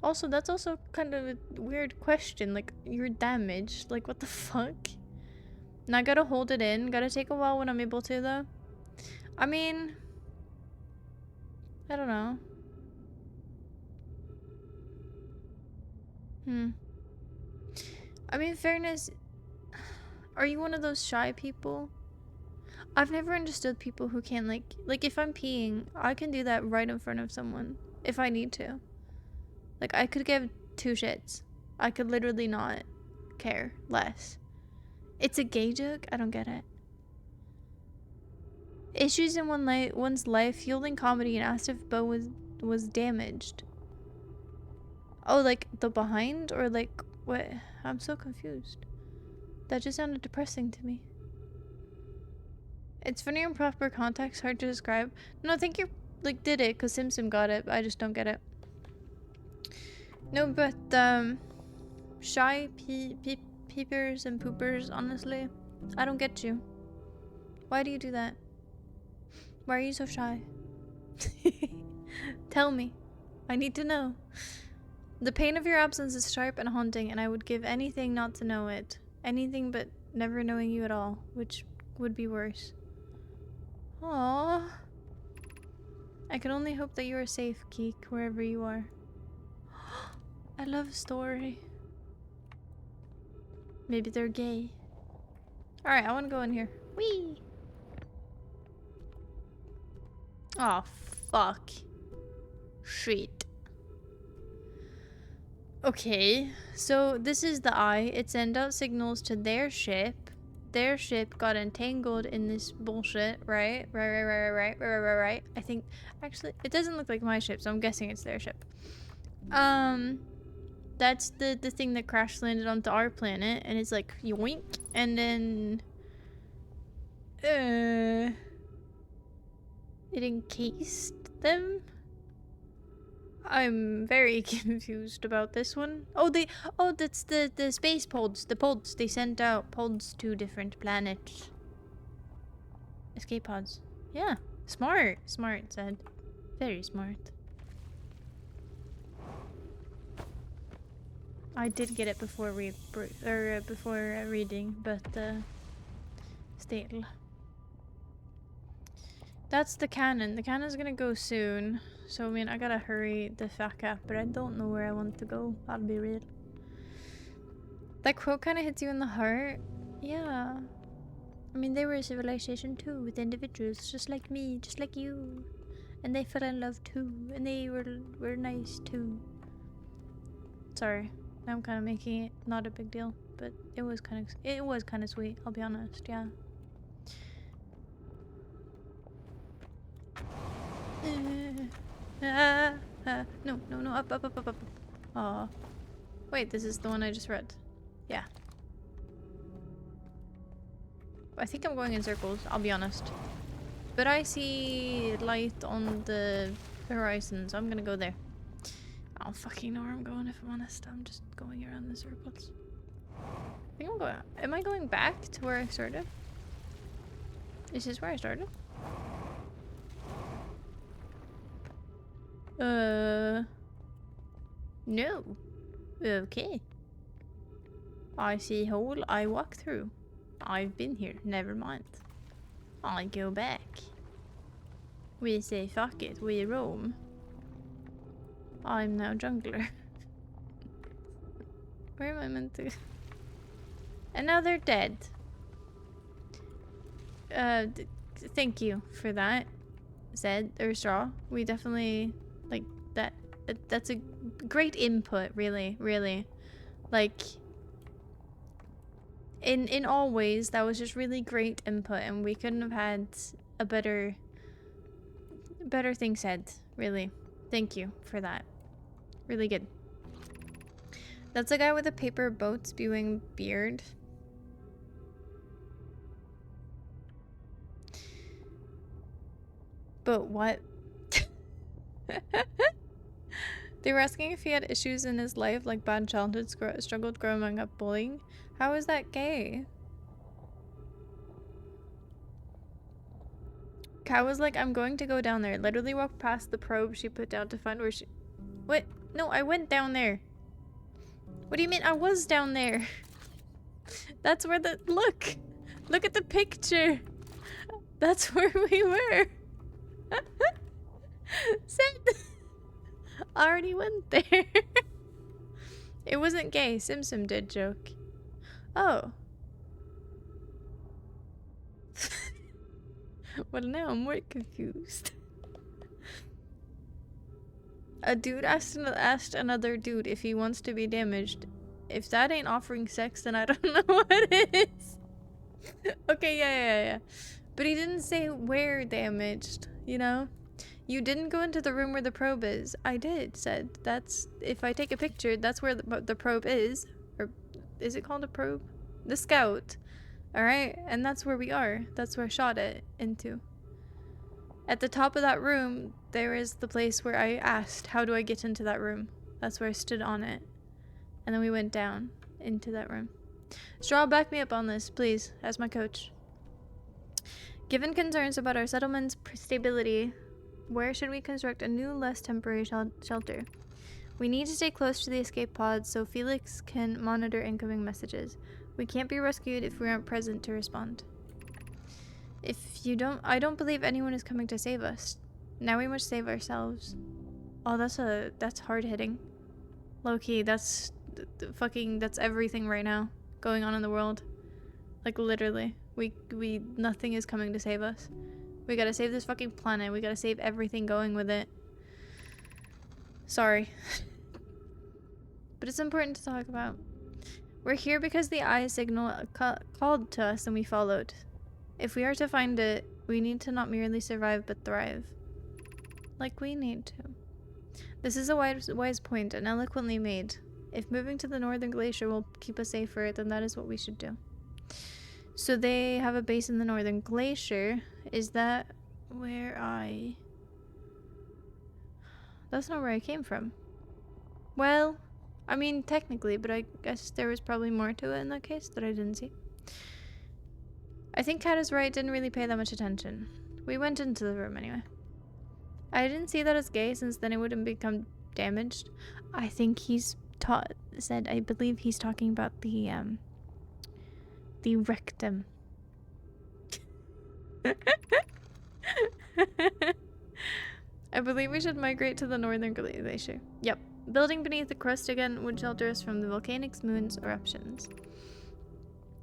B: Also, that's also kind of a weird question. Like, you're damaged. Like, what the fuck? And I gotta hold it in. Gotta take a while when I'm able to, though. I mean... I don't know. I mean, fairness... Are you one of those shy people? I've never understood people who can't, like, if I'm peeing, I can do that right in front of someone. If I need to. Like, I could give 2 shits. I could literally not care less. It's a gay joke? I don't get it. Issues in one's life, fueling comedy, and asked if Bo was damaged. Oh, like, the behind? Or, like, what? I'm so confused. That just sounded depressing to me. It's funny in proper context, hard to describe. No, I think you, like, did it, because Sim got it, but I just don't get it. No, but, shy peepers and poopers, honestly, I don't get you. Why do you do that? Why are you so shy? Tell me. I need to know. The pain of your absence is sharp and haunting, and I would give anything not to know it. Anything but never knowing you at all, which would be worse. Aww. I can only hope that you are safe, Geek, wherever you are. I love a story. Maybe they're gay. Alright, I want to go in here. Whee! Oh, fuck. Shit. Okay, so this is the eye. It sent out signals to their ship. Their ship got entangled in this bullshit, right? Right. I think, actually, it doesn't look like my ship, so I'm guessing it's their ship. That's the thing that crash landed onto our planet, and it's like, yoink, and then... It encased them? I'm very confused about this one. Oh, that's the space pods. The pods. They sent out pods to different planets. Escape pods. Yeah. Smart. Smart, said. Very smart. I did get it before before reading, but still. That's the cannon. The cannon's gonna go soon. So I mean I gotta hurry the fuck up, but I don't know where I want to go. I'll be real. That quote kinda hits you in the heart. Yeah. I mean they were a civilization too, with individuals just like me, just like you. And they fell in love too. And they were nice too. Sorry. I'm kind of making it not a big deal, but it was kind of sweet. I'll be honest, yeah. No, up. Aw. Wait, this is the one I just read. Yeah. I think I'm going in circles. I'll be honest, but I see light on the horizon, so I'm gonna go there. I don't fucking know where I'm going, if I'm honest. I'm just going around the circles. I think I'm going... Am I going back to where I started? Is this where I started? No. Okay. I see hole I walk through. I've been here. Never mind. I go back. We say fuck it. We roam. I'm now jungler. Where am I meant to? And now they're dead. Thank you for that, Zed or Straw. We definitely like that. That's a great input, really. Like, in all ways, that was just really great input, and we couldn't have had a better thing said. Really, thank you for that. Really good. That's a guy with a paper boat spewing beard. But what? They were asking if he had issues in his life, like bad childhood, struggled growing up, bullying. How is that gay? Kat was like, I'm going to go down there. Literally walked past the probe she put down to find where she... What? No, I went down there. What do you mean I was down there? That's where the... Look! Look at the picture! That's where we were! Sid! I already went there. It wasn't gay. Sim did joke. Oh. Well, now I'm more confused. A dude asked another dude if he wants to be damaged. If that ain't offering sex, then I don't know what it is. Okay, yeah. But he didn't say where damaged, you know? You didn't go into the room where the probe is. I did, said. That's... If I take a picture, that's where the probe is. Or is it called a probe? The scout. Alright? And that's where we are. That's where I shot it into. At the top of that room, there is the place where I asked, how do I get into that room? That's where I stood on it. And then we went down into that room. Straw, back me up on this, please, as my coach. Given concerns about our settlement's stability, where should we construct a new, less temporary shelter? We need to stay close to the escape pods so Felix can monitor incoming messages. We can't be rescued if we aren't present to respond. I don't believe anyone is coming to save us. Now we must save ourselves. Oh, that's hard hitting. Low key, that's that's everything right now going on in the world. Like literally, nothing is coming to save us. We gotta save this fucking planet. We gotta save everything going with it. Sorry. But it's important to talk about. We're here because the eye signal called to us and we followed. If we are to find it, we need to not merely survive but thrive. Like we need to. This is a wise point and eloquently made. If moving to the northern glacier will keep us safer, then that is what we should do. So they have a base in the northern glacier. Is that where I... That's not where I came from. Well, I mean, technically, but I guess there was probably more to it in that case that I didn't see. I think Kat is right, didn't really pay that much attention. We went into the room anyway. I didn't see that as gay since then it wouldn't become damaged. I think he's I believe he's talking about the rectum. I believe we should migrate to the northern glacier. Yep. Building beneath the crust again would shelter us from the volcanic moon's eruptions.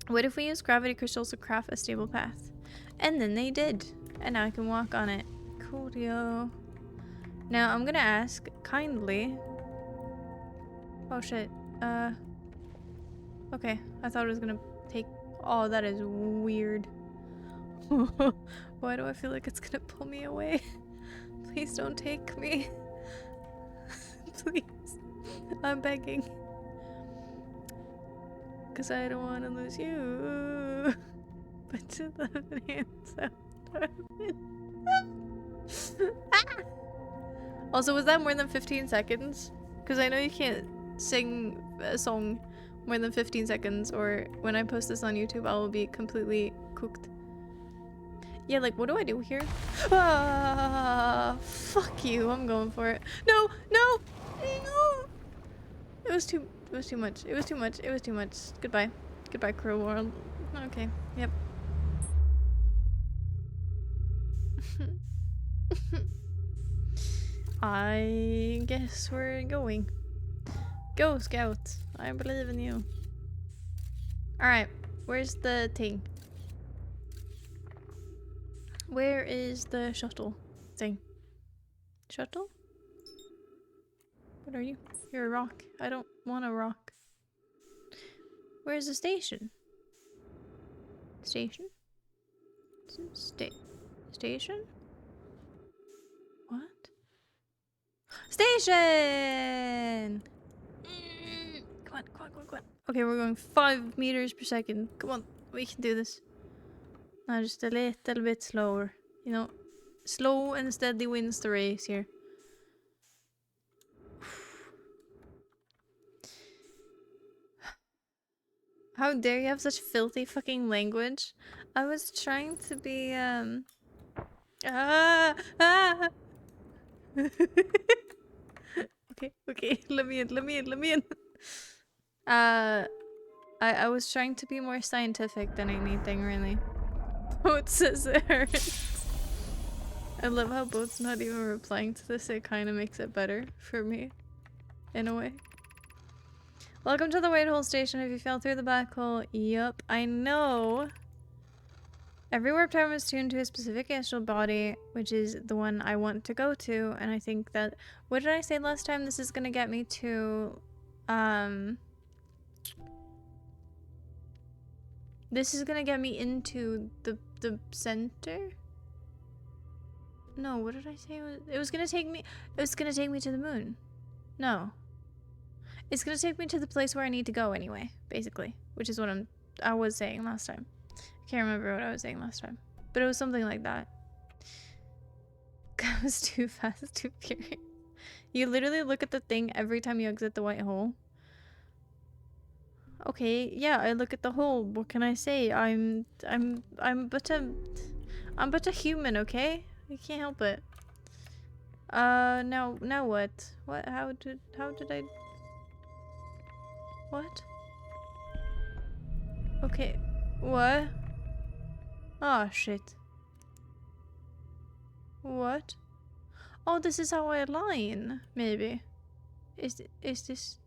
B: What if we use gravity crystals to craft a stable path? And then they did. And now I can walk on it. Coolio. Now I'm gonna ask kindly. Oh shit. Okay. I thought it was gonna take... Oh, that is weird. Why do I feel like it's gonna pull me away? Please don't take me. Please. I'm begging. Because I don't want to lose you. But to love and hands out. Also, was that more than 15 seconds? Because I know you can't sing a song more than 15 seconds, or when I post this on YouTube, I will be completely cooked. Yeah, like, what do I do here? Ah, fuck you. I'm going for it. No, no, no. It was too much. It was too much. It was too much. Goodbye. Goodbye, cruel world. Okay. Yep. I guess we're going. Go, Scout. I believe in you. Alright. Where's the thing? Where is the shuttle thing? Shuttle? What are you? You're a rock. I don't want a rock. Where's the station? Station? Station? What? Station! Come on, come on, come on, come on. Okay, we're going 5 meters per second. Come on, we can do this. Now just a little bit slower. You know, slow and steady wins the race here. How dare you have such filthy fucking language? I was trying to be, Okay, let me in. I was trying to be more scientific than anything, really. Boat says it hurts. I love how Boat's not even replying to this. It kind of makes it better for me, in a way. Welcome to the White Hole Station. If you fell through the black hole, yup, I know. Every warp time is tuned to a specific astral body, which is the one I want to go to, and I think that... What did I say last time? This is gonna get me to... This is gonna get me into the center? No, what did I say? It was gonna take me... It was gonna take me to the moon. No. It's gonna take me to the place where I need to go anyway, basically. Which is what I was saying last time. I can't remember what I was saying last time. But it was something like that. That was too fast, too furious. You literally look at the thing every time you exit the white hole. Okay, yeah, I look at the hole. What can I say? I'm but a human, okay? I can't help it. Now what? What? How did I? What? Okay. What? Oh, shit. What? Oh, this is how I align, maybe. Is this...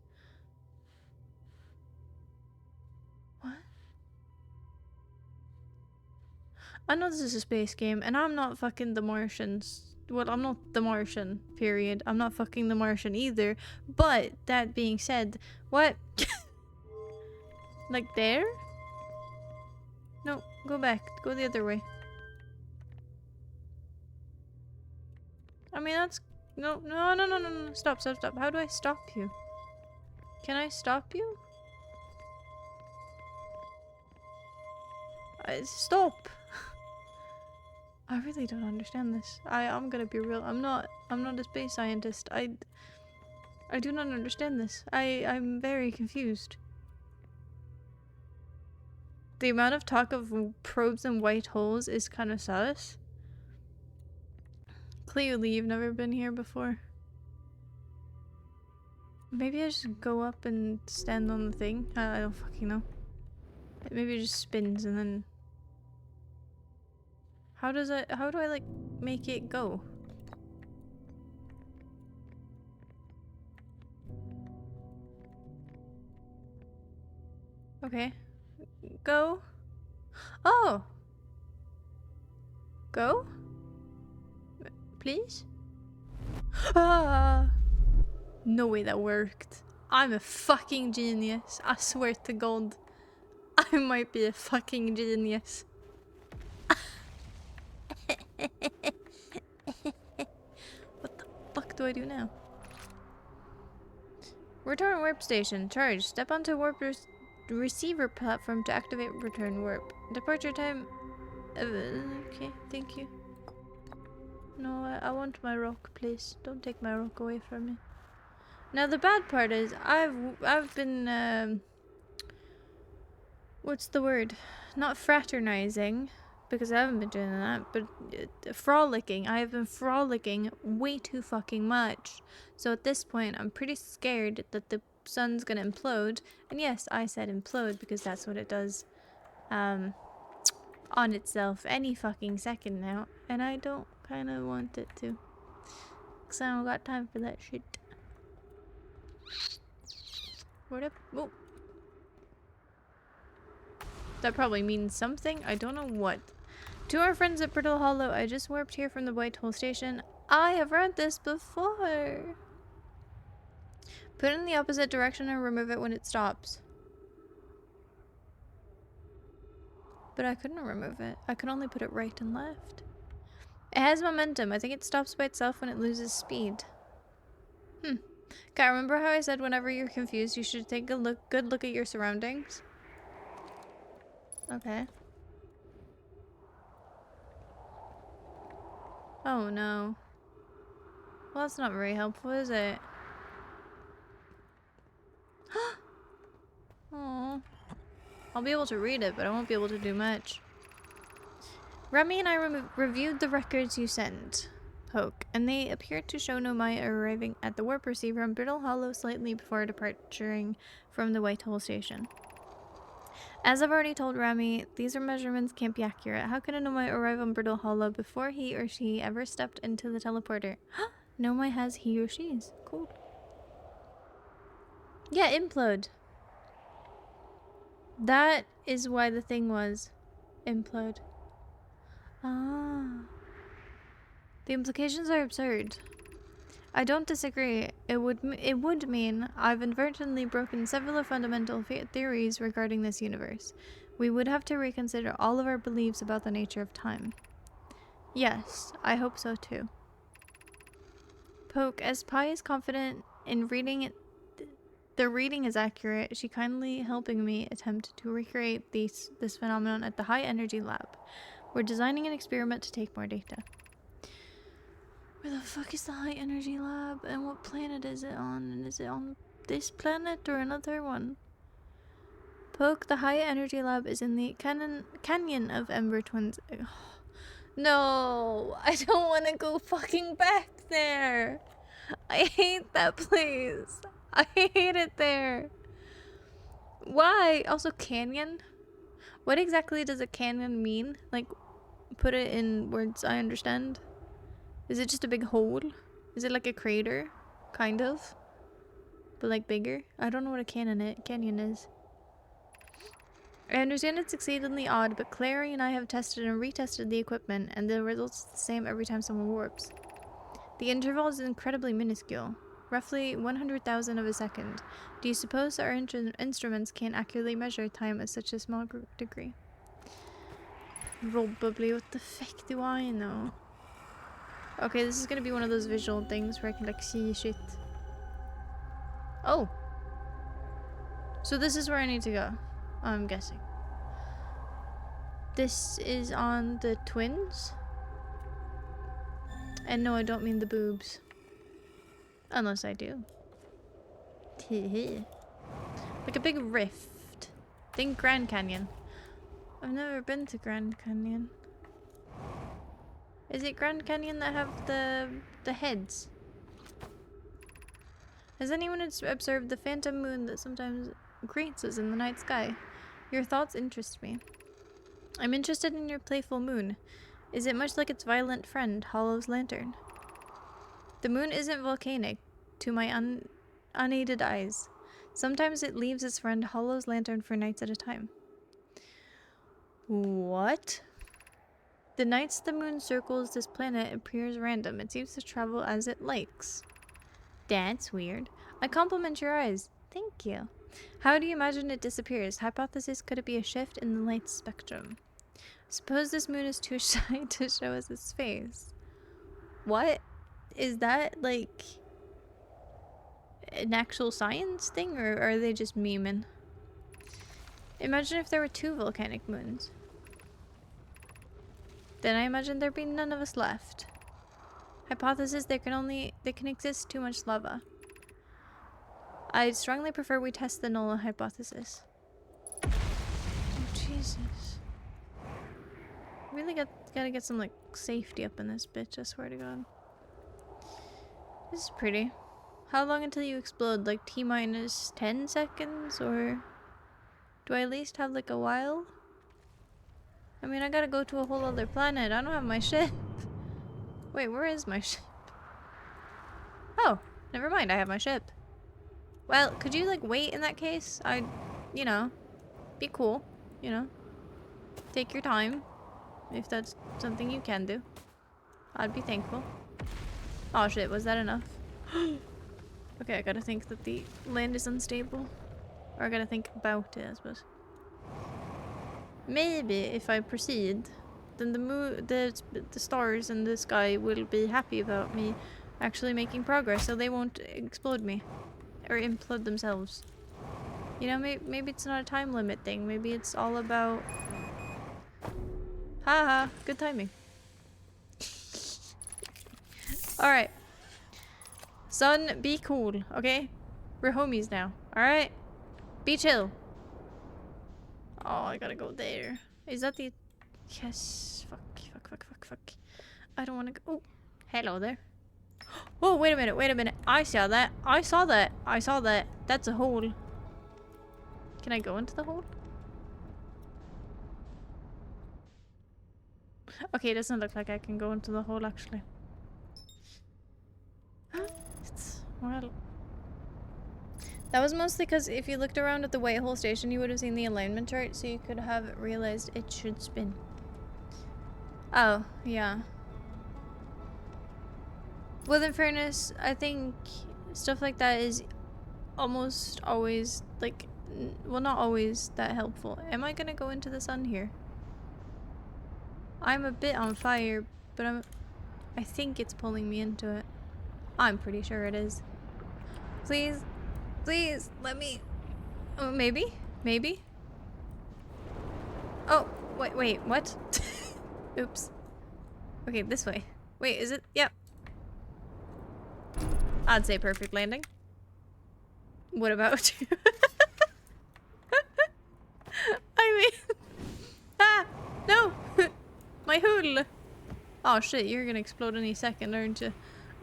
B: What? I know this is a space game, and I'm not fucking the Martians. Well, I'm not the Martian, period. I'm not fucking the Martian either. But, that being said, what? Like there? No, go back. Go the other way. I mean, that's... No. Stop. How do I stop you? Can I stop you? Stop! I really don't understand this. I'm gonna be real. I'm not a space scientist. I do not understand this. I'm very confused. The amount of talk of probes and white holes is kind of sus. Clearly, you've never been here before. Maybe I should go up and stand on the thing. I don't fucking know. Maybe it just spins and then... How do I like make it go? Okay. Go. Oh! Go? Please? Ah! No way that worked. I'm a fucking genius. I swear to God. I might be a fucking genius. What the fuck do I do now? Return warp station. Charge. Step onto warp receiver platform to activate return warp. Departure time. Okay, thank you. No, I want my rock, please. Don't take my rock away from me. Now the bad part is I've been what's the word? Not fraternizing, because I haven't been doing that, but frolicking. I have been frolicking way too fucking much. So at this point, I'm pretty scared that the sun's gonna implode. And yes, I said implode because that's what it does on itself any fucking second now. And I don't kind of want it to. Because I don't got time for that shit. What up? Oh. That probably means something. I don't know what. To our friends at Brittle Hollow, I just warped here from the White Hole Station. I have read this before. Put it in the opposite direction and remove it when it stops. But I couldn't remove it. I could only put it right and left. It has momentum. I think it stops by itself when it loses speed. Okay, remember how I said whenever you're confused, you should take a good look at your surroundings? Okay. Oh no. Well, that's not very helpful, is it? Aww. I'll be able to read it, but I won't be able to do much. Remy and I reviewed the records you sent, Poke, and they appear to show Nomai arriving at the warp receiver on Brittle Hollow slightly before departing from the White Hole Station. As I've already told Remy, these measurements can't be accurate. How can a Nomai arrive on Brittle Hollow before he or she ever stepped into the teleporter? Nomai has he or she's. Cool. Yeah, implode. That is why the thing was implode. Ah. The implications are absurd. I don't disagree. It would mean I've inadvertently broken several fundamental theories regarding this universe. We would have to reconsider all of our beliefs about the nature of time. Yes, I hope so too. Poke, as Pi is confident in reading it, the reading is accurate, she kindly helping me attempt to recreate this phenomenon at the high energy lab. We're designing an experiment to take more data. Where the fuck is the high energy lab and what planet is it on? And is it on this planet or another one? Poke, the high energy lab is in the canyon of Ember Twins. Ugh. No, I don't want to go fucking back there. I hate that place. I hate it there. Why? Also, canyon? What exactly does a canyon mean? Like, put it in words I understand. Is it just a big hole? Is it like a crater? Kind of. But like bigger? I don't know what a canyon is. I understand it's exceedingly odd, but Clary and I have tested and retested the equipment, and the results are the same every time someone warps. The interval is incredibly minuscule. Roughly 100,000 of a second. Do you suppose our instruments can't accurately measure time at such a small degree? Probably. What the fuck do I know? Okay, this is gonna be one of those visual things where I can like see shit. Oh! So this is where I need to go, I'm guessing. This is on the twins? And no, I don't mean the boobs. Unless I do. Like a big rift. Think Grand Canyon. I've never been to Grand Canyon. Is it Grand Canyon that have the heads? Has anyone observed the phantom moon that sometimes greets us in the night sky? Your thoughts interest me. I'm interested in your playful moon. Is it much like its violent friend, Hollow's lantern? The moon isn't volcanic, to my unaided eyes. Sometimes it leaves its friend Hollow's lantern for nights at a time. What? The nights the moon circles this planet appears random. It seems to travel as it likes. That's weird. I compliment your eyes. Thank you. How do you imagine it disappears? Hypothesis, could it be a shift in the light spectrum? Suppose this moon is too shy to show us its face. What? Is that like an actual science thing, or are they just memeing? Imagine if there were 2 volcanic moons. Then I imagine there'd be none of us left. Hypothesis, there can exist too much lava. I strongly prefer we test the null hypothesis. Oh, Jesus. Really gotta get some like safety up in this bitch, I swear to God. This is pretty. How long until you explode? Like T-minus 10 seconds, or do I at least have like a while? I mean, I gotta go to a whole other planet. I don't have my ship. Wait, where is my ship? Oh, never mind, I have my ship. Well, could you like wait in that case? You know, be cool, you know. Take your time, if that's something you can do. I'd be thankful. Oh shit, was that enough? Okay, I gotta think that the land is unstable. Or I gotta think about it, I suppose. Maybe if I proceed, then the stars in the sky will be happy about me actually making progress, so they won't explode me. Or implode themselves. You know, maybe it's not a time limit thing. Maybe it's all about... Haha, good timing. Alright. Son, be cool, okay? We're homies now, alright? Be chill. Oh, I gotta go there. Is that the... Yes. Fuck. I don't wanna go... Oh, hello there. Oh, wait a minute. I saw that. That's a hole. Can I go into the hole? Okay, it doesn't look like I can go into the hole, actually. Well... That was mostly because if you looked around at the white hole station, you would have seen the alignment chart, so you could have realized it should spin. Oh, yeah. Well, in fairness, I think stuff like that is almost always, like, well, not always that helpful. Am I gonna go into the sun here? I'm a bit on fire, but I think it's pulling me into it. I'm pretty sure it is. Please, let me... Oh, maybe? Oh, wait, what? Oops. Okay, this way. Wait, is it? Yep. I'd say perfect landing. What about you? I mean... Ah! No! My hoodle! Oh shit, you're gonna explode any second, aren't you?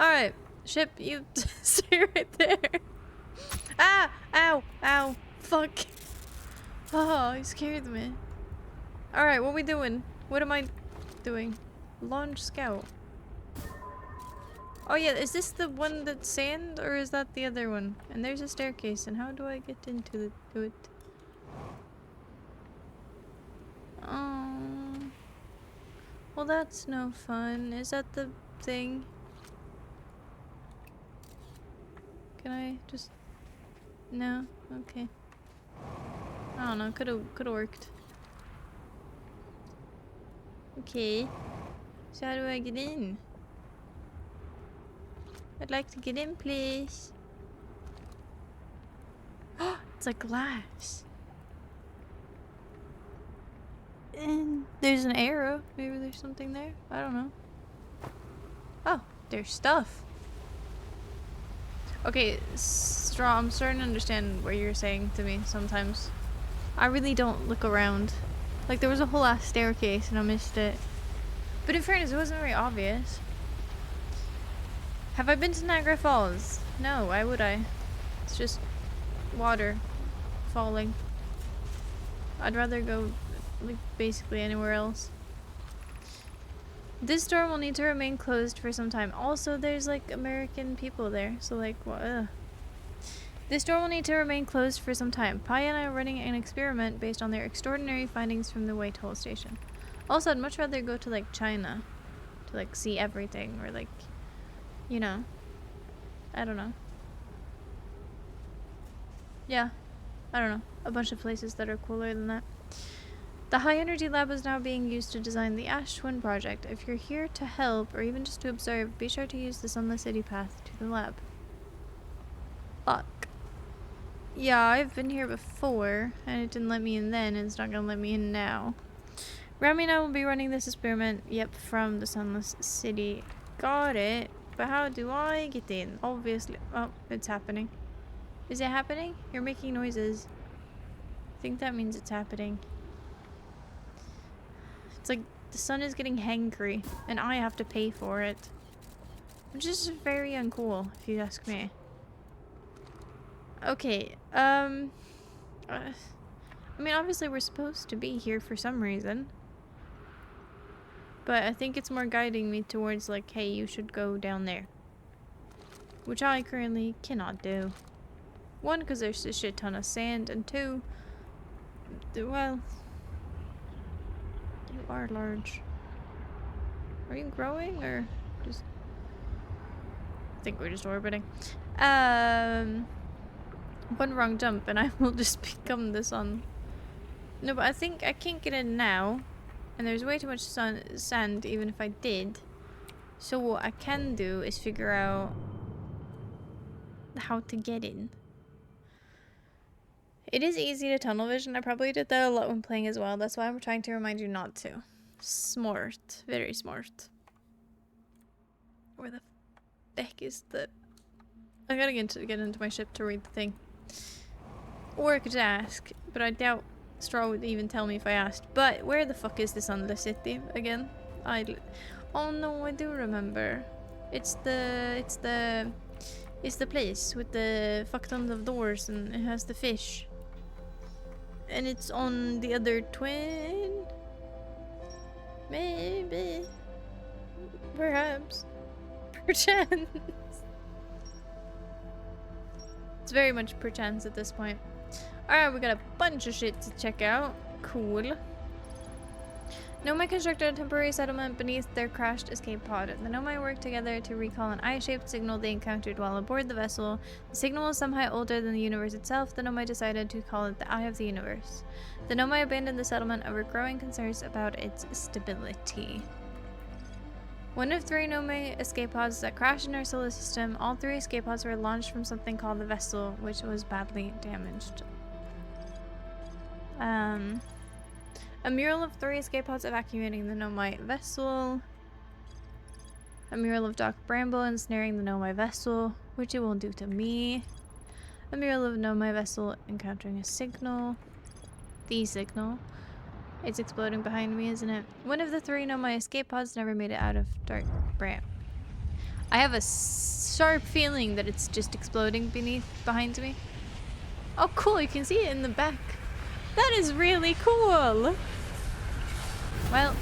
B: Alright, ship, you stay right there. Ah! Ow! Fuck. Oh, you scared me. Alright, what we doing? What am I doing? Launch scout. Oh yeah, is this the one that's sand, or is that the other one? And there's a staircase, and how do I get into it? Oh. Well, that's no fun. Is that the thing? Can I just... No? Okay. I don't know, could've worked. Okay. So how do I get in? I'd like to get in, please. Oh, it's like glass. And there's an arrow. Maybe there's something there. I don't know. Oh, their stuff. Okay, Straw, I'm starting to understand what you're saying to me sometimes. I really don't look around. Like, there was a whole ass staircase and I missed it. But in fairness, it wasn't very obvious. Have I been to Niagara Falls? No, why would I? It's just water falling. I'd rather go, like, basically anywhere else. This door will need to remain closed for some time. Also, there's, like, American people there. So, like, ugh. This door will need to remain closed for some time. Pi and I are running an experiment based on their extraordinary findings from the Whitehall station. Also, I'd much rather go to, like, China. To, like, see everything. Or, like, you know. I don't know. Yeah. I don't know. A bunch of places that are cooler than that. The high energy lab is now being used to design the Ash Twin project. If you're here to help, or even just to observe, be sure to use the Sunless City path to the lab. Fuck. Yeah, I've been here before, and it didn't let me in then, and it's not gonna let me in now. Rami and I will be running this experiment, yep, from the Sunless City. Got it. But how do I get in? Obviously. Oh, it's happening. Is it happening? You're making noises. I think that means it's happening. It's like the sun is getting hangry, and I have to pay for it. Which is very uncool, if you ask me. Okay, I mean, obviously we're supposed to be here for some reason. But I think it's more guiding me towards, like, hey, you should go down there. Which I currently cannot do. One, because there's a shit ton of sand, and two, well, you are large. Are you growing, or just... I think we're just orbiting. One wrong jump and I will just become the sun. No, but I think I can't get in now. And there's way too much sand even if I did. So what I can do is figure out how to get in. It is easy to tunnel vision. I probably did that a lot when playing as well. That's why I'm trying to remind you not to. Smart. Very smart. Where the heck is the... I gotta get into my ship to read the thing. Or I could ask, but I doubt Straw would even tell me if I asked. But where the fuck is the Sunless City again? Oh no, I do remember. It's the place with the fuck tons of doors and it has the fish. And it's on the other twin? Maybe. Perhaps. Perchance. It's very much perchance at this point. Alright, we got a bunch of shit to check out. Cool. Nomai constructed a temporary settlement beneath their crashed escape pod. The Nomai worked together to recall an eye-shaped signal they encountered while aboard the vessel. The signal was somehow older than the universe itself. The Nomai decided to call it the Eye of the Universe. The Nomai abandoned the settlement over growing concerns about its stability. One of 3 Nomai escape pods that crashed in our solar system. All 3 escape pods were launched from something called the vessel, which was badly damaged. A mural of 3 escape pods evacuating the Nomai vessel. A mural of Doc Bramble ensnaring the Nomai vessel, which it won't do to me. A mural of Nomai vessel encountering a signal. The signal. It's exploding behind me, isn't it? One of the 3 Nomai escape pods never made it out of Dark Bram. I have a sharp feeling that it's just exploding behind me. Oh cool, you can see it in the back. That is really cool! Well,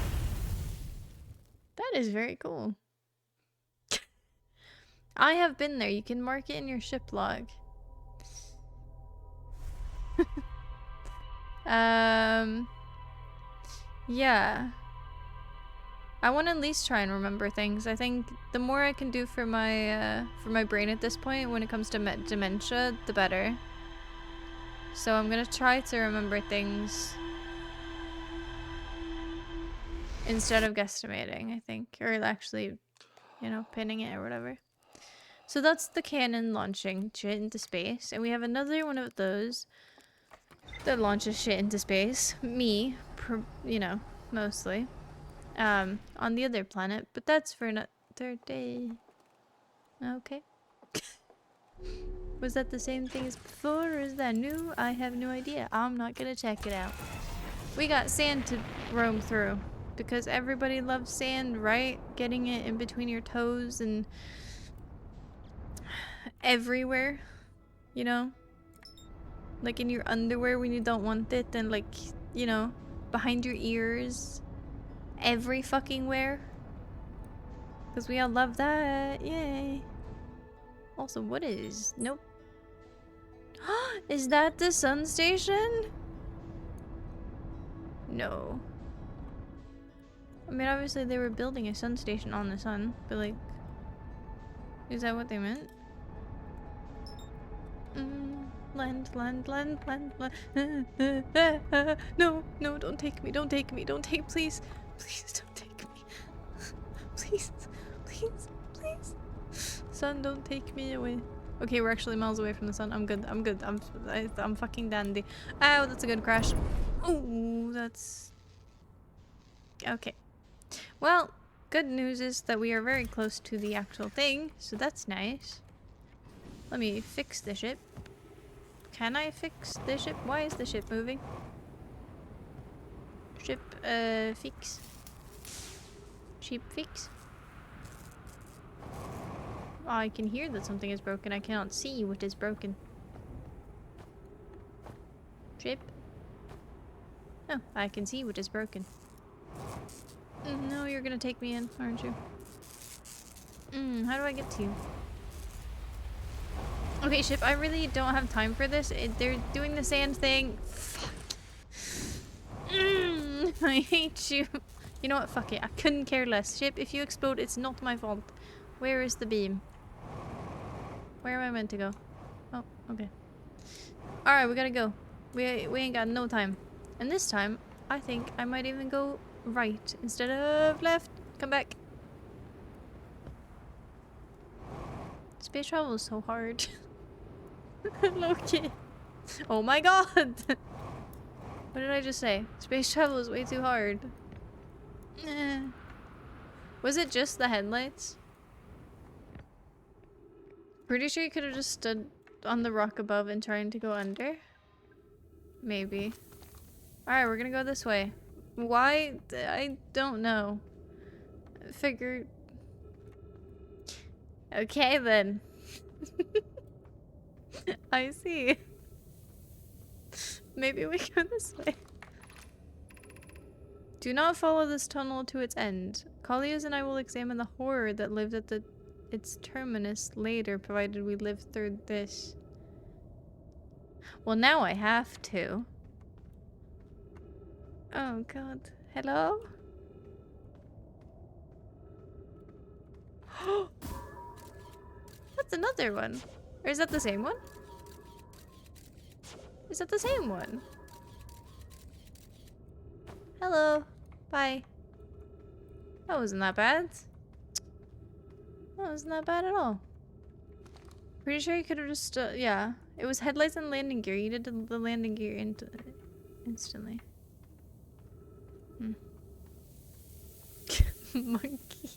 B: that is very cool. I have been there. You can mark it in your ship log. Yeah. I want to at least try and remember things. I think the more I can do for my brain at this point when it comes to dementia, the better. So I'm gonna try to remember things instead of guesstimating, I think, or actually, you know, pinning it or whatever. So that's the cannon launching shit into space, and we have another one of those that launches shit into space. Me, you know, mostly, on the other planet, but that's for another day. Okay. Was that the same thing as before, or is that new? I have no idea. I'm not gonna check it out. We got sand to roam through. Because everybody loves sand, right? Getting it in between your toes and everywhere. You know? Like in your underwear when you don't want it, and like, you know, behind your ears. Every fucking where. Because we all love that. Yay. Also, what is... Nope. Is that the sun station? No. I mean, obviously they were building a sun station on the sun, but like... Is that what they meant? Land. No, no, don't take me, don't take me, don't take, please. Please don't take me. Please, please, please. Sun, don't take me away. Okay, we're actually miles away from the sun. I'm good, I'm good. I'm fucking dandy. Ow, that's a good crash. Oh, that's... Okay. Well, good news is that we are very close to the actual thing, so that's nice. Let me fix the ship. Can I fix the ship? Why is the ship moving? Ship, fix. Ship fix. Oh, I can hear that something is broken. I cannot see what is broken. Ship. Oh, I can see what is broken. No, you're gonna take me in, aren't you? How do I get to you? Okay, ship, I really don't have time for this. They're doing the sand thing. Fuck. I hate you. You know what? Fuck it. I couldn't care less. Ship, if you explode, it's not my fault. Where is the beam? Where am I meant to go? Oh, okay. Alright, we gotta go. We ain't got no time. And this time, I think I might even go right instead of left. Come back. Space travel is so hard. Loki. Oh my god! What did I just say? Space travel is way too hard. Was it just the headlights? Pretty sure you could have just stood on the rock above and trying to go under. Maybe. Alright, we're gonna go this way. Why? I don't know. Figure... Okay then. I see. Maybe we go this way. Do not follow this tunnel to its end. Kalius and I will examine the horror that lived at its terminus later, provided we live through this. Well, now I have to. Oh god. Hello? That's another one. Or is that the same one? Is that the same one? Hello. Bye. That wasn't that bad. That wasn't that bad at all. Pretty sure you could have just, yeah. It was headlights and landing gear. You did the landing gear instantly. Monkey.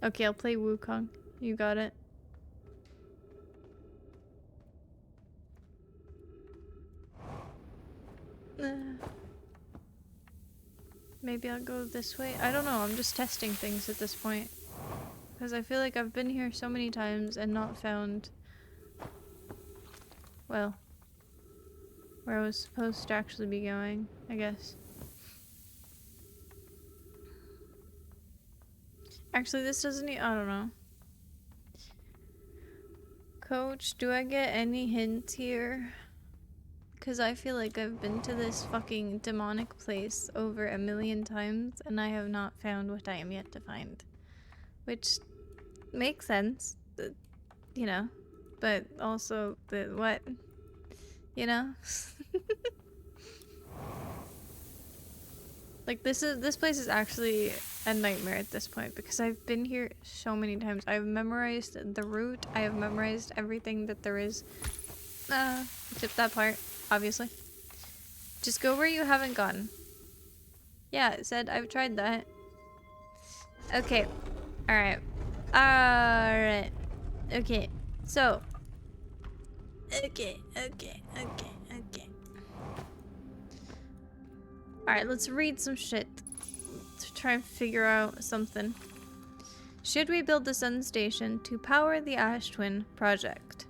B: Okay, I'll play Wukong. You got it. Maybe I'll go this way. I don't know. I'm just testing things at this point. Because I feel like I've been here so many times and not found... Well... where I was supposed to actually be going, I guess. Actually, this doesn't I don't know. Coach, do I get any hints here? Because I feel like I've been to this fucking demonic place over 1,000,000 times and I have not found what I am yet to find. Which makes sense, you know, but also what, you know? Like this place is actually a nightmare at this point because I've been here so many times. I've memorized the route. I have memorized everything that there is. Except that part, obviously. Just go where you haven't gone. Yeah, it said I've tried that. Okay. Alright. Alright. Okay, so. Okay. Alright, let's read some shit to try and figure out something. Should we build the sun station to power the Ash Twin project?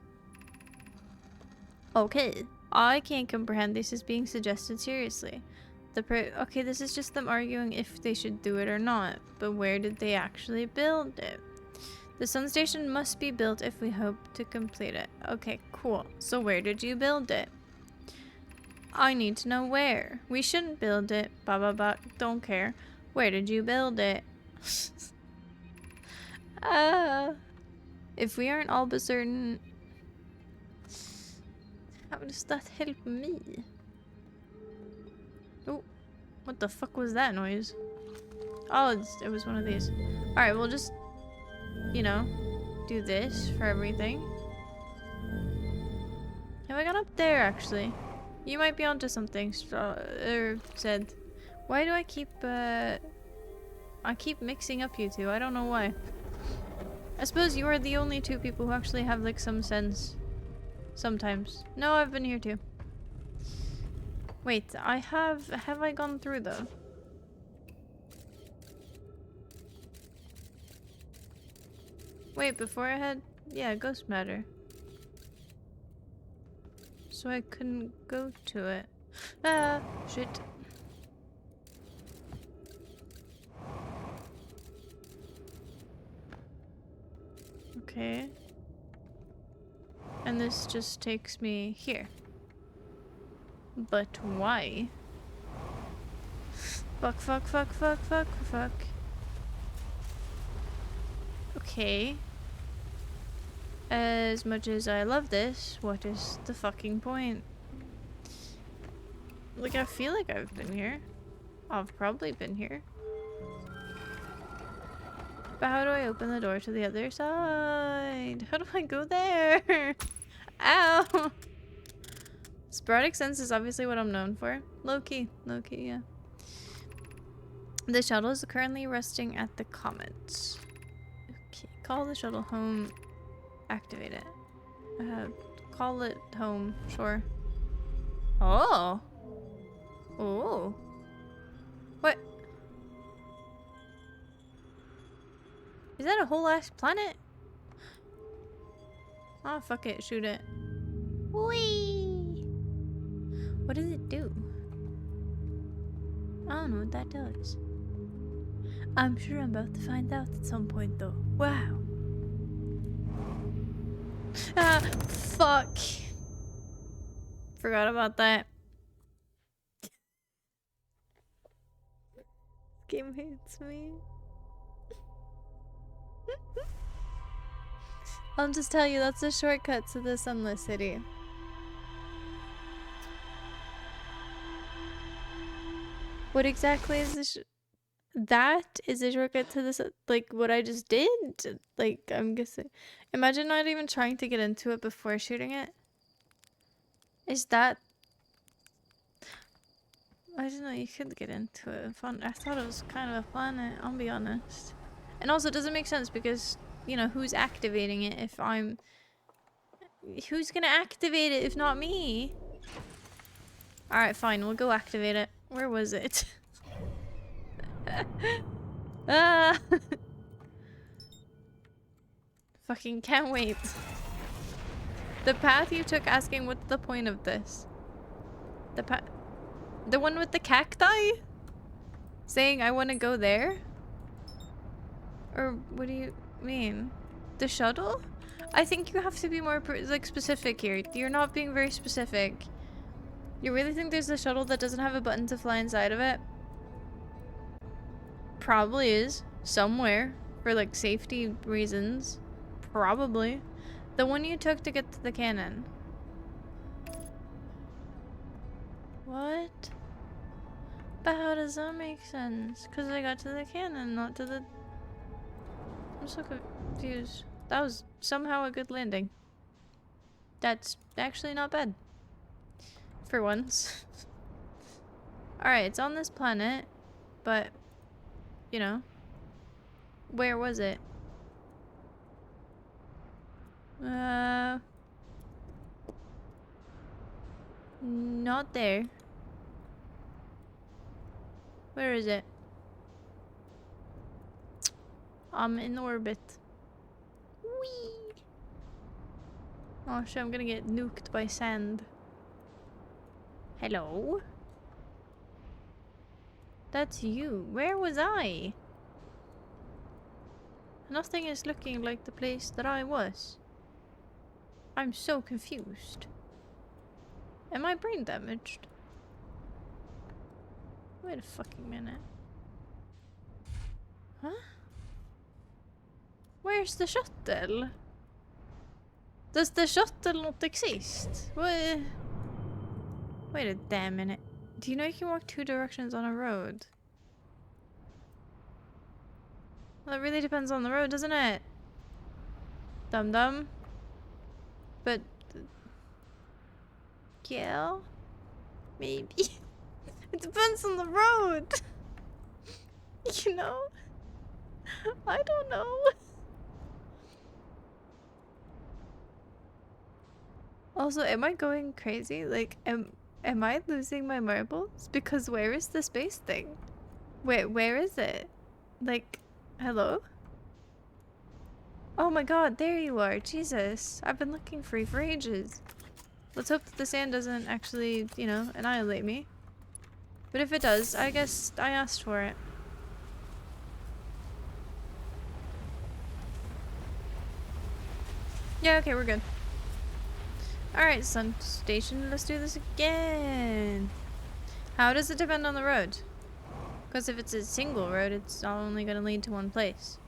B: Okay, I can't comprehend this is being suggested seriously. Okay, this is just them arguing if they should do it or not, but where did they actually build it? The sun station must be built if we hope to complete it. Okay, cool. So where did you build it? I need to know where. We shouldn't build it. Blah, blah, blah. Don't care. Where did you build it? If we aren't all but certain... How does that help me? Oh, what the fuck was that noise? Oh, it was one of these. Alright, we'll just, you know, do this for everything. Have I gone up there, actually? You might be onto something, said. Why do I keep mixing up you two? I don't know why. I suppose you are the only two people who actually have, like, some sense. Sometimes. No, I've been here too. Wait, have I gone through though? Wait, before I had, yeah, ghost matter. So I couldn't go to it. Ah, shit. Okay. And this just takes me here. But why? Fuck. Okay. As much as I love this, what is the fucking point? Like, I feel like I've been here. I've probably been here. But how do I open the door to the other side? How do I go there? Ow! Sporadic sense is obviously what I'm known for. Low-key, yeah. The shuttle is currently resting at the Comet. Okay, call the shuttle home. Activate it. Call it home, sure. Oh! Oh. What? Is that a whole ass planet? Oh, fuck it. Shoot it. Whee! What does it do? I don't know what that does. I'm sure I'm about to find out at some point, though. Wow. Ah, fuck. Forgot about that. Game hates me. I'll just tell you, that's a shortcut to the Sunless City. What exactly is this? That is a shortcut to this, like, what I just did? Like, I'm guessing. Imagine not even trying to get into it before shooting it. Is that... I didn't know you could get into it. Fun. I thought it was kind of a planet, I'll be honest. And also, it doesn't make sense because, you know, who's activating it if I'm... Who's gonna activate it if not me? Alright, fine. We'll go activate it. Where was it? Ah! Fucking can't wait. The path you took asking what's the point of this? The one with the cacti? Saying I want to go there? Or what do you mean? The shuttle? I think you have to be more like specific here. You're not being very specific. You really think there's a shuttle that doesn't have a button to fly inside of it? Probably is. Somewhere. For like safety reasons. Probably. The one you took to get to the cannon. What? But how does that make sense? Because I got to the cannon, not to the... I'm so confused. That was somehow a good landing. That's actually not bad. For once. Alright, it's on this planet. But, you know. Where was it? Not there. Where is it? I'm in orbit. Whee! Oh shit, I'm gonna get nuked by sand. Hello? That's you. Where was I? Nothing is looking like the place that I was. I'm so confused. Am I brain damaged? Wait a fucking minute. Huh? Where's the shuttle? Does the shuttle not exist? What? Wait a damn minute. Do you know you can walk 2 directions on a road? Well, it really depends on the road, doesn't it? Dum-dum. But... yeah? Maybe. It depends on the road. You know? I don't know. Also, am I going crazy? Like, am I losing my marbles? Because where is the space thing? Where is it? Like, hello? Oh my god, there you are. Jesus. I've been looking for you for ages. Let's hope that the sand doesn't actually, you know, annihilate me. But if it does, I guess I asked for it. Yeah, okay, we're good. Alright, Sun Station, let's do this again. How does it depend on the road? Because if it's a single road, it's only going to lead to one place.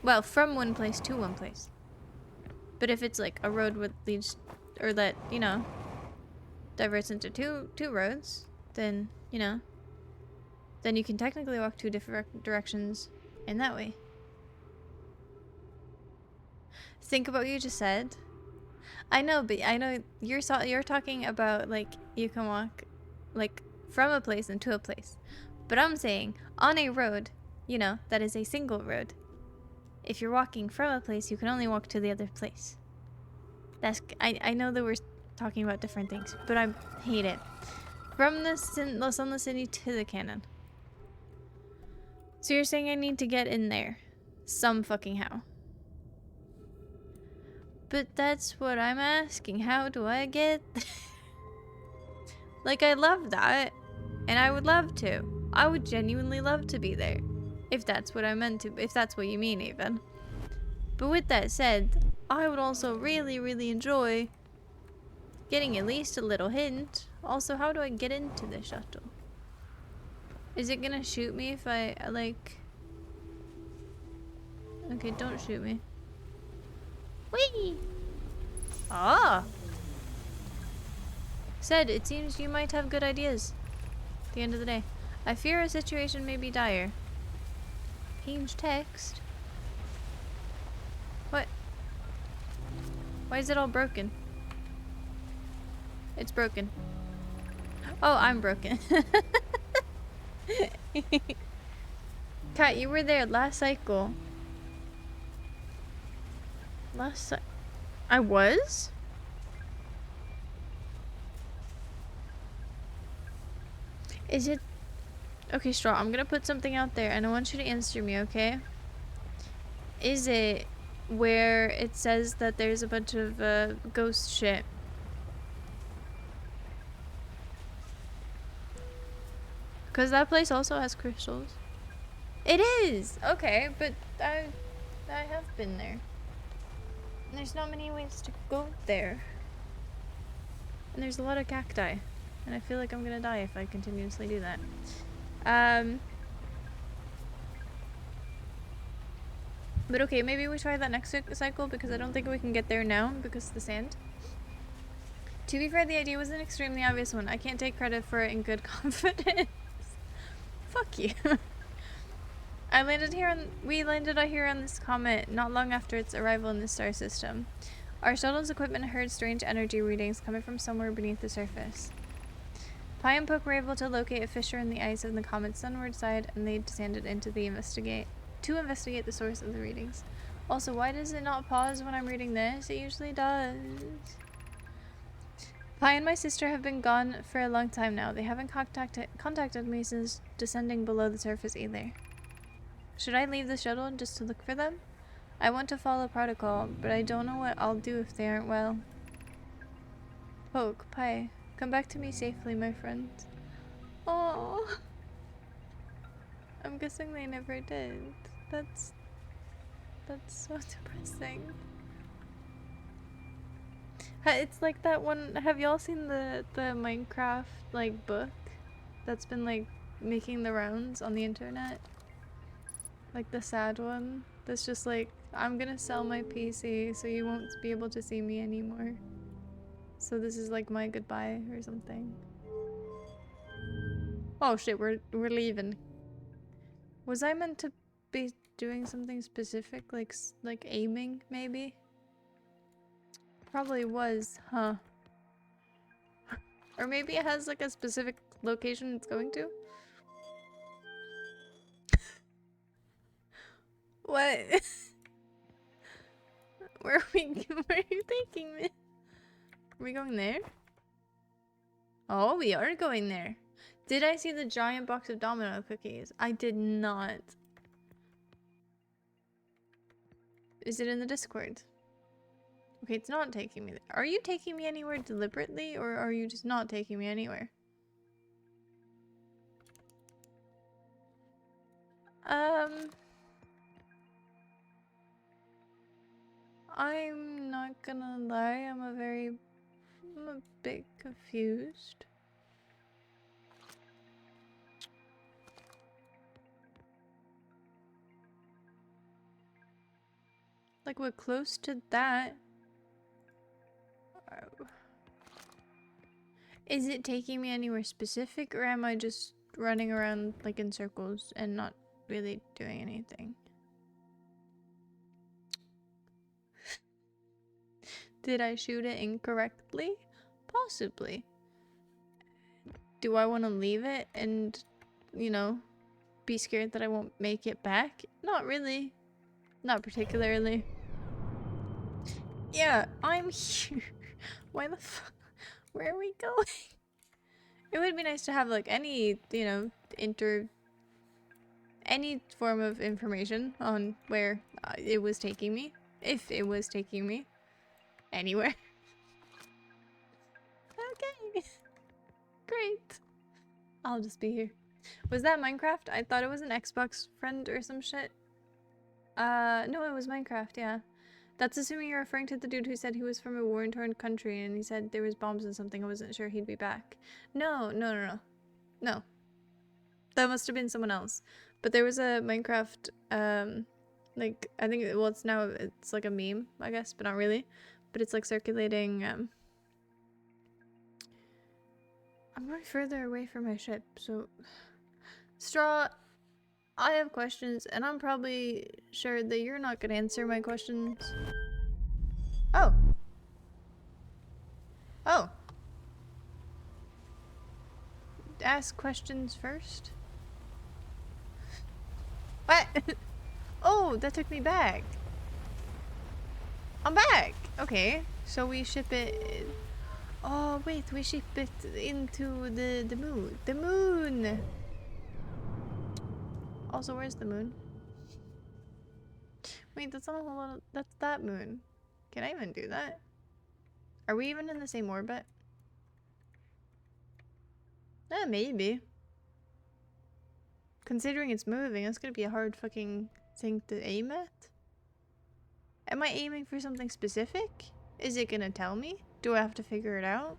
B: Well, from one place to one place. But if it's like a road that leads, or that, you know, diverts into two roads, then, you know, then you can technically walk 2 different directions in that way. Think about what you just said. I know, but I know you're talking about like you can walk like from a place and to a place. But I'm saying on a road, you know, that is a single road. If you're walking from a place, you can only walk to the other place. That's I know that we're talking about different things, but I hate it. From the Sunless City to the cannon. So you're saying I need to get in there some fucking how. But that's what I'm asking. How do I get like, I love that. And I would love to. I would genuinely love to be there. If that's what I meant to. If that's what you mean, even. But with that said, I would also really, really enjoy getting at least a little hint. Also, how do I get into the shuttle? Is it gonna shoot me if I, like... Okay, don't shoot me. Whee! Ah! Said, it seems you might have good ideas. At the end of the day. I fear a situation may be dire. Page text? What? Why is it all broken? It's broken. Oh, I'm broken. Kat, you were there last cycle. I was? Is it... Okay, Straw, I'm gonna put something out there and I want you to answer me, okay? Is it where it says that there's a bunch of ghost shit? Because that place also has crystals. It is! Okay, but I have been there. And there's not many ways to go there. And there's a lot of cacti. And I feel like I'm gonna die if I continuously do that. But okay, maybe we try that next cycle because I don't think we can get there now because of the sand. To be fair, the idea was an extremely obvious one. I can't take credit for it in good confidence. Fuck you. We landed out here on this comet not long after its arrival in the star system. Our shuttle's equipment heard strange energy readings coming from somewhere beneath the surface. Pi and Poke were able to locate a fissure in the ice on the comet's sunward side, and they descended into to investigate the source of the readings. Also, why does it not pause when I'm reading this? It usually does. Pi and my sister have been gone for a long time now. They haven't contacted me since descending below the surface either. Should I leave the shuttle just to look for them? I want to follow protocol, but I don't know what I'll do if they aren't well. Poke, Pi, come back to me safely, my friend. Oh, I'm guessing they never did. That's so depressing. It's like that one. Have y'all seen the Minecraft like book that's been like making the rounds on the internet? Like the sad one that's just like, I'm gonna sell my PC so you won't be able to see me anymore. So this is like my goodbye or something. Oh shit, we're leaving. Was I meant to be doing something specific, like aiming maybe? Probably was, huh? Or maybe it has like a specific location it's going to? What? Where are you taking me? Are we going there? Oh, we are going there. Did I see the giant box of domino cookies? I did not. Is it in the Discord? Okay, it's not taking me there. Are you taking me anywhere deliberately, or are you just not taking me anywhere? I'm not gonna lie, I'm a bit confused. Like, we're close to that. Is it taking me anywhere specific, or am I just running around like in circles and not really doing anything? Did I shoot it incorrectly? Possibly. Do I want to leave it and, you know, be scared that I won't make it back? Not really. Not particularly. Yeah, I'm here. Why the fuck? Where are we going? It would be nice to have like any, you know, any form of information on where it was taking me. If it was taking me. Anywhere. Okay. Great. I'll just be here. Was that Minecraft? I thought it was an Xbox friend or some shit. No, it was Minecraft, yeah. That's assuming you're referring to the dude who said he was from a war-torn country and he said there was bombs and something. I wasn't sure he'd be back. No. No. That must have been someone else. But there was a Minecraft, like, I think, well, it's like a meme, I guess, but not really. But it's like circulating, I'm going further away from my ship, so... Straw, I have questions, and I'm probably sure that you're not gonna answer my questions. Oh. Oh. Ask questions first? What? Oh, that took me back. I'm back! Okay, so we ship it... Oh, wait, we ship it into the moon. The moon! Also, where's the moon? Wait, that's not a whole lot of... That's that moon. Can I even do that? Are we even in the same orbit? Maybe. Considering it's moving, that's gonna be a hard fucking thing to aim at. Am I aiming for something specific? Is it gonna tell me? Do I have to figure it out?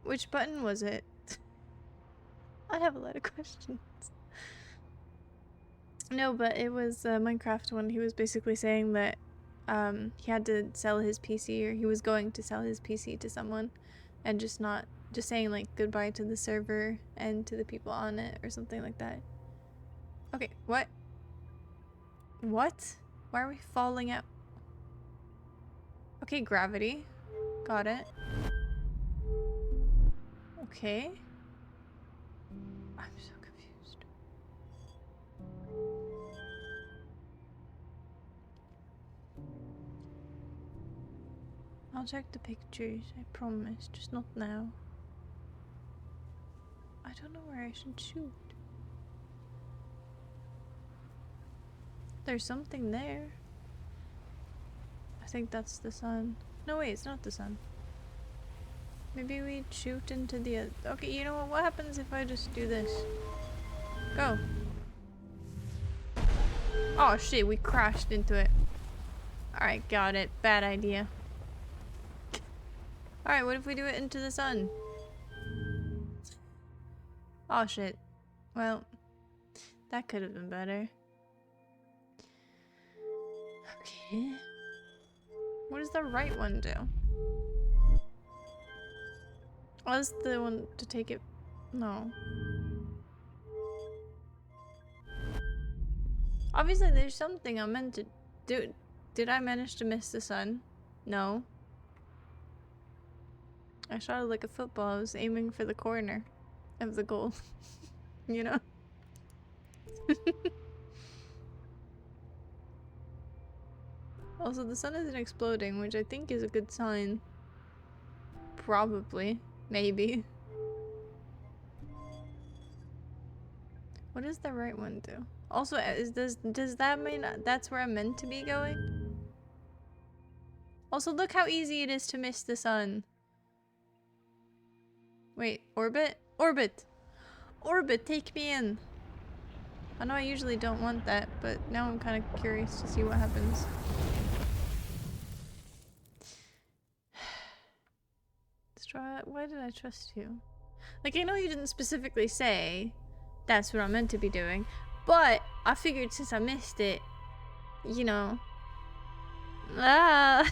B: Which button was it? I have a lot of questions. No, but it was a Minecraft one. He was basically saying that he had to sell his PC, or he was going to sell his PC to someone, and just saying like goodbye to the server and to the people on it or something like that. Okay, what? What? Why are we falling out? Okay, gravity. Got it. Okay. I'm so confused. I'll check the pictures, I promise. Just not now. I don't know where I should shoot. There's something there. I think that's the sun. No, wait, it's not the sun. Maybe we shoot into the... Okay, you know what? What happens if I just do this? Go. Oh shit, we crashed into it. Alright, got it. Bad idea. Alright, what if we do it into the sun? Oh shit. Well, that could have been better. Okay. What does the right one do? Oh, that's the one to take it. No. Obviously, there's something I'm meant to do. Did I manage to miss the sun? No. I shot it like a football. I was aiming for the corner of the goal. You know? Also, the sun isn't exploding, which I think is a good sign. Probably. Maybe. What does the right one do? Also, does that mean that's where I'm meant to be going? Also, look how easy it is to miss the sun. Wait, orbit? Orbit! Orbit, take me in! I know I usually don't want that, but now I'm kind of curious to see what happens. Why did I trust you? Like, I know you didn't specifically say that's what I'm meant to be doing, but I figured since I missed it, you know. Ah!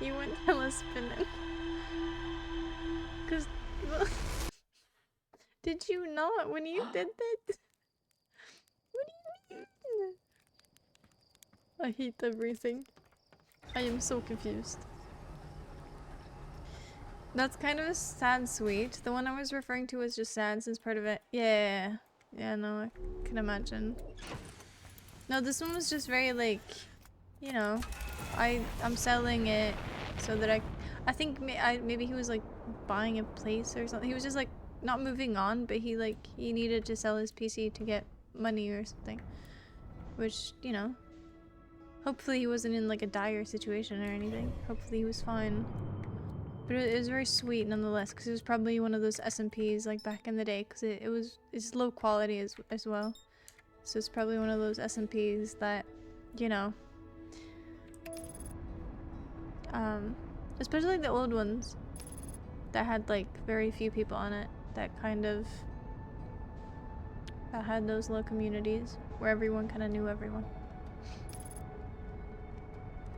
B: You went hella spinning. Cause did you not when you did that? What do you mean? I hate everything. I am so confused. That's kind of a sad sweet. The one I was referring to was just sad since part of it. Yeah. Yeah, no, I can imagine. No, this one was just very like, you know, I'm selling it so that I think maybe he was like buying a place or something. He was just like not moving on, but he needed to sell his PC to get money or something. Which, you know, hopefully he wasn't in like a dire situation or anything. Hopefully he was fine. But it was very sweet nonetheless, because it was probably one of those SMPs like back in the day, because it's low quality as well. So it's probably one of those SMPs that, you know, especially the old ones that had like very few people on it, that had those low communities where everyone kind of knew everyone.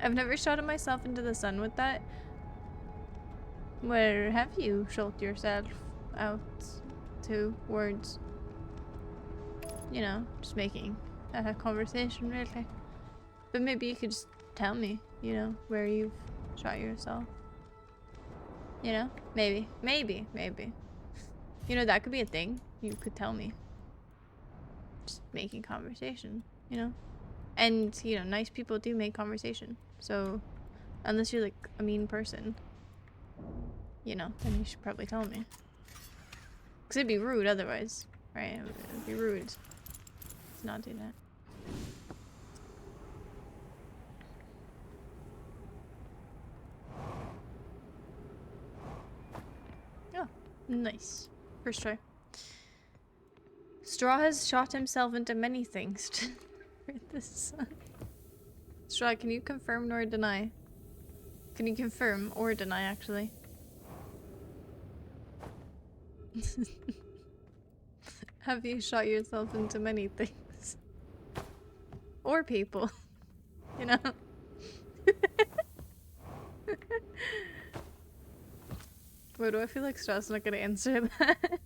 B: I've never shot myself into the sun with that. Where have you shot yourself out towards? You know, just making a conversation really. But maybe you could just tell me, you know, where you've shot yourself. You know? Maybe. You know, that could be a thing. You could tell me. Just making conversation, you know? And, you know, nice people do make conversation. So, unless you're like a mean person, you know, then you should probably tell me. Because it'd be rude otherwise, right? It'd be rude to not do that. Oh, nice. First try. Straw has shot himself into many things. Straw, can you confirm nor deny? Can you confirm or deny, actually? Have you shot yourself into many things? Or people? You know? Why do I feel like Straw's not gonna answer that?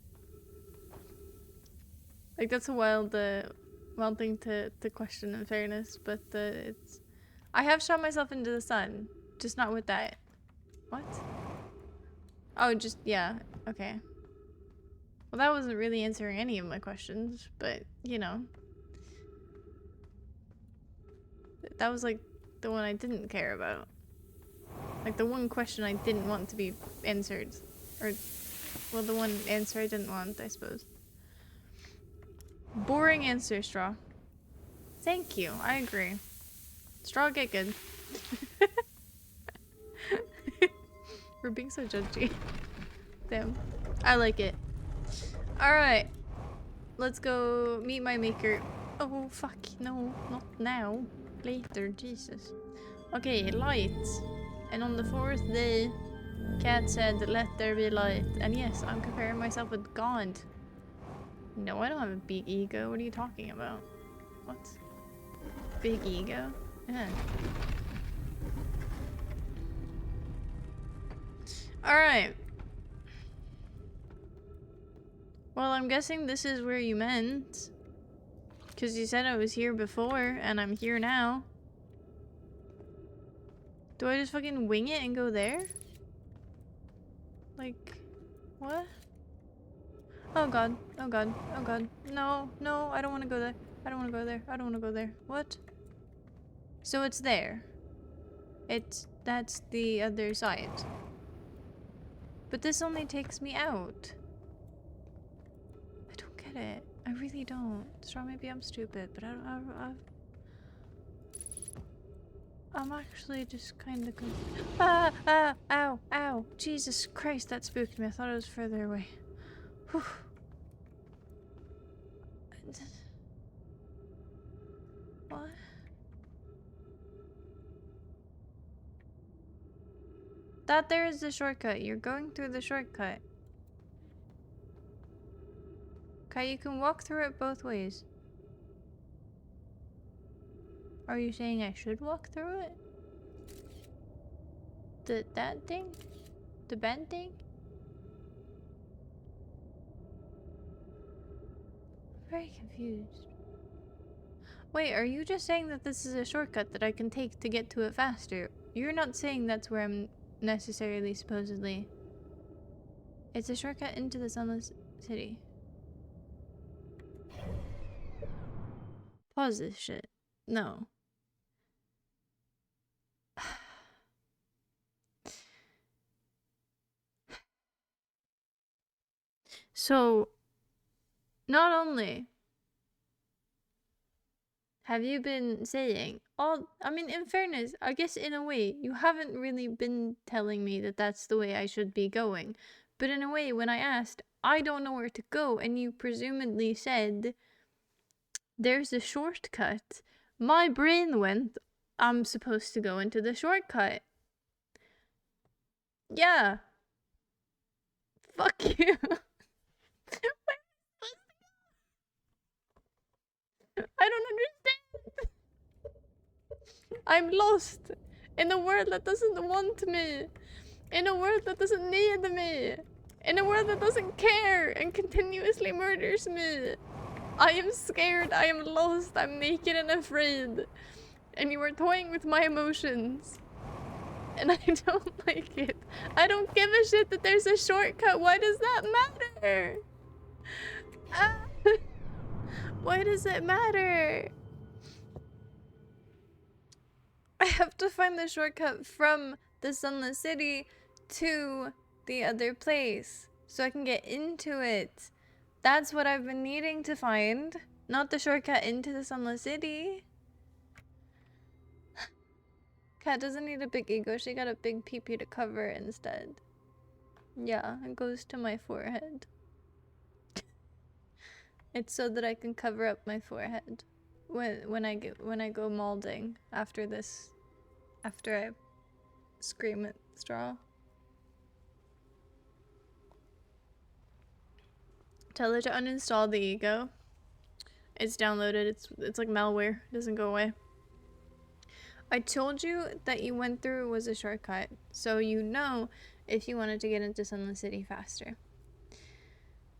B: Like, that's a wild thing to question, in fairness, but it's... I have shot myself into the sun, just not with that. What? Oh, just, yeah, okay. Well, that wasn't really answering any of my questions, but, you know. That was, like, the one I didn't care about. Like the one question I didn't want to be answered. Or, well, the one answer I didn't want, I suppose. Boring answer, Straw. Thank you, I agree. Straw, get good. We're being so judgy. Damn. I like it. Alright. Let's go meet my maker. Oh, fuck. No, not now. Later, Jesus. Okay, light. And on the 4th day, Cat said, let there be light. And yes, I'm comparing myself with God. No, I don't have a big ego. What are you talking about? What? Big ego? Yeah. Alright. Well, I'm guessing this is where you meant. Because you said I was here before, and I'm here now. Do I just fucking wing it and go there? Like, what? Oh god, oh god, oh god. No, no, I don't want to go there. I don't want to go there. I don't want to go there. What? So it's there. That's the other side. But this only takes me out. I don't get it. I really don't. Straw, maybe I'm stupid, but I'm actually just kind of confused. Ah! Ah! Ow! Ow! Jesus Christ, that spooked me. I thought it was further away. Whew. What? That there is the shortcut. You're going through the shortcut. Okay, you can walk through it both ways. Are you saying I should walk through it? That thing? The bent thing? I'm very confused. Wait, are you just saying that this is a shortcut that I can take to get to it faster? You're not saying that's where I'm necessarily supposedly. It's a shortcut into the Sunless City. Pause this shit. No. So, not only have you been saying all, I mean, in fairness, I guess in a way, you haven't really been telling me that that's the way I should be going. But in a way, when I asked, I don't know where to go, and you presumably said, there's a shortcut, my brain went, I'm supposed to go into the shortcut. Yeah. Fuck you. I don't understand. I'm lost in a world that doesn't want me. In a world that doesn't need me. In a world that doesn't care and continuously murders me. I am scared, I am lost, I'm naked and afraid. And you are toying with my emotions. And I don't like it. I don't give a shit that there's a shortcut. Why does that matter? Why does it matter? I have to find the shortcut from the Sunless City to the other place so I can get into it. That's what I've been needing to find, not the shortcut into the Sunless City. Cat doesn't need a big ego, she got a big pee-pee to cover it instead. Yeah, it goes to my forehead. It's so that I can cover up my forehead when I go molding after this, after I scream at Straw. Tell her to uninstall the ego. It's downloaded. It's like malware. It doesn't go away. I told you that you went through was a shortcut, so you know if you wanted to get into Sunless City faster.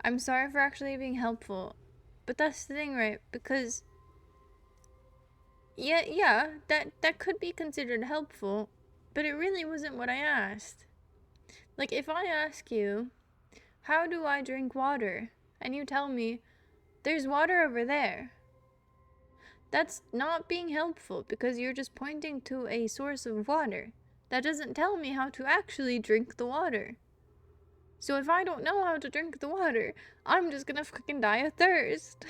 B: I'm sorry for actually being helpful, but that's the thing, right? Because yeah, that could be considered helpful, but it really wasn't what I asked. Like, if I ask you, how do I drink water? And you tell me, there's water over there. That's not being helpful because you're just pointing to a source of water. that doesn't tell me how to actually drink the water. So if I don't know how to drink the water, I'm just gonna fucking die of thirst.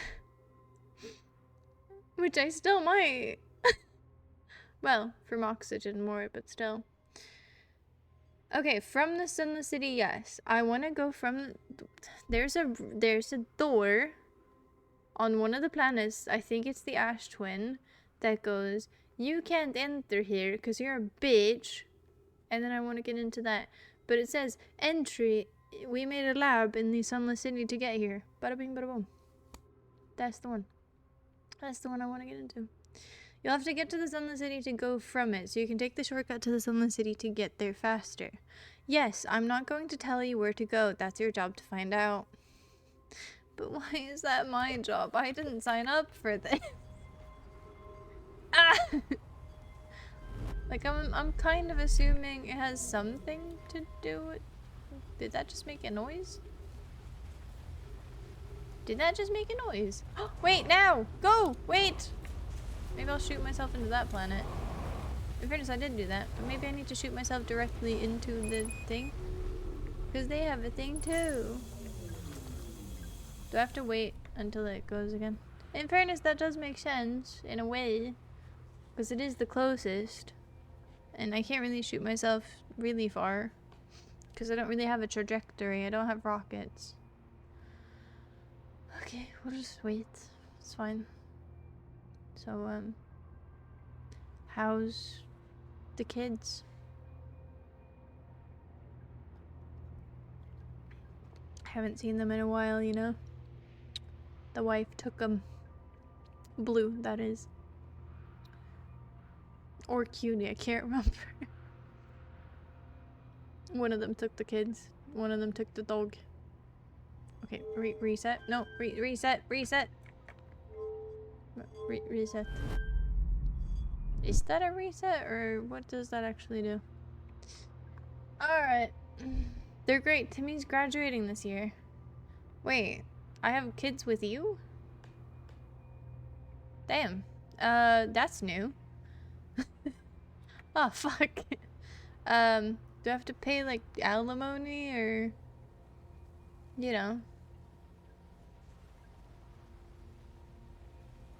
B: Which I still might. Well, from oxygen more, but still. Okay, from the Sunless City, yes. I want to go from... There's a door on one of the planets, I think it's the Ash Twin, that goes, you can't enter here because you're a bitch. And then I want to get into that. But it says, entry, we made a lab in the Sunless City to get here. Bada bing, bada boom. That's the one. That's the one I want to get into. You'll have to get to the Sunless City to go from it, so you can take the shortcut to the Sunless City to get there faster. Yes, I'm not going to tell you where to go. That's your job to find out. But why is that my job? I didn't sign up for this. Ah! Like, I'm kind of assuming it has something to do with... Did that just make a noise? Did that just make a noise? Wait, now! Go! Wait! Maybe I'll shoot myself into that planet. In fairness, I did do that, but maybe I need to shoot myself directly into the thing. Because they have a thing too. Do I have to wait until it goes again? In fairness, that does make sense, in a way. Because it is the closest. And I can't really shoot myself really far. Because I don't really have a trajectory. I don't have rockets. Okay, we'll just wait. It's fine. So, how's the kids? I haven't seen them in a while, you know? The wife took them. Blue, that is. Or Cutie, I can't remember. One of them took the kids. One of them took the dog. Okay, reset. No, reset. Reset. Is that a reset, or what does that actually do? Alright. They're great. Timmy's graduating this year. Wait, I have kids with you? Damn. That's new. Oh, fuck. Do I have to pay, like, alimony, or... You know.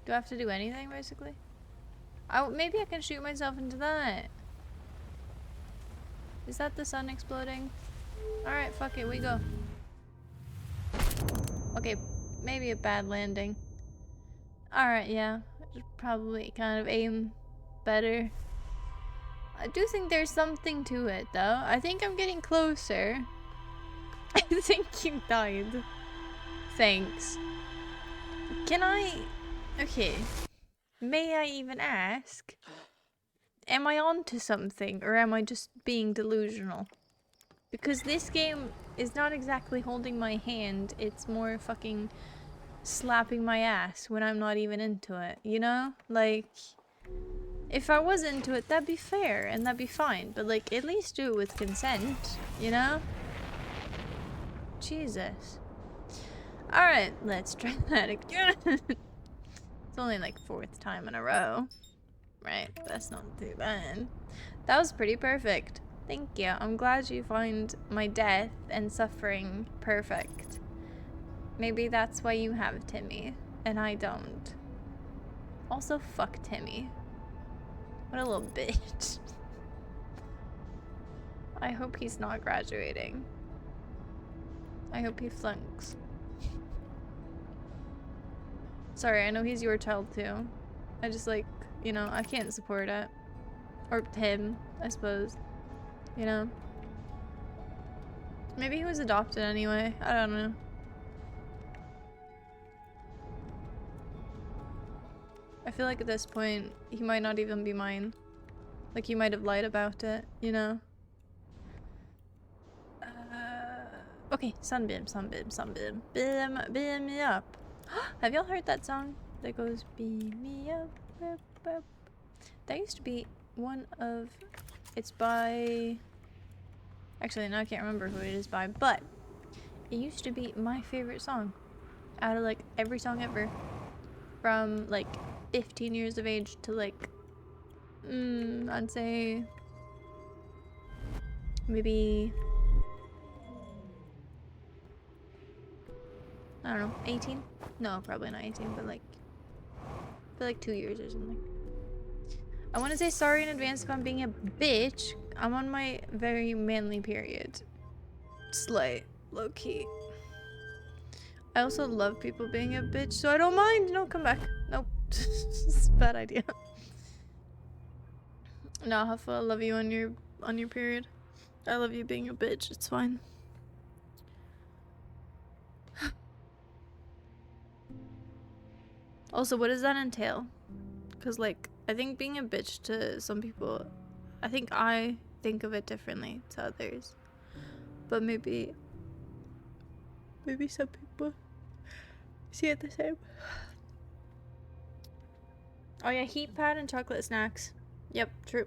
B: Do I have to do anything, basically? Maybe I can shoot myself into that. Is that the sun exploding? Alright, fuck it, we go. Okay, maybe a bad landing. Alright, yeah. I should probably kind of aim better. I do think there's something to it, though. I think I'm getting closer. I think you died. Thanks. Can I... Okay. May I even ask? Am I onto something, or am I just being delusional? Because this game is not exactly holding my hand, it's more fucking slapping my ass when I'm not even into it, you know? Like, if I was into it, that'd be fair, and that'd be fine, but like, at least do it with consent, you know? Jesus. Alright, let's try that again. It's only like 4th time in a row. Right, that's not too bad. That was pretty perfect. Thank you. I'm glad you find my death and suffering perfect. Maybe that's why you have Timmy, and I don't. Also, fuck Timmy. What a little bitch. I hope he's not graduating. I hope he flunks. Sorry, I know he's your child too. I just like, you know, I can't support it. Or him, I suppose. You know? Maybe he was adopted anyway. I don't know. I feel like at this point, he might not even be mine. Like, he might have lied about it, you know? Okay, sunbeam, sunbeam, sunbeam. Beam me up. Have y'all heard that song that goes beam me up, up, up? That used to be one of... It's by... Actually, now I can't remember who it is by, but it used to be my favorite song out of like every song ever. From like 15 years of age to like, I'd say maybe, I don't know, 18? No, probably not 18, but like, for like 2 years or something. I want to say sorry in advance if I'm being a bitch. I'm on my very manly period. Slay. Low-key. I also love people being a bitch, so I don't mind. No, come back. Nope. It's a bad idea. No, Huffa, I love you on your period. I love you being a bitch. It's fine. Also, what does that entail? Because, like, I think being a bitch to some people, I think of it differently to others. But maybe some people see it the same. Oh yeah, heat pad and chocolate snacks. Yep, true.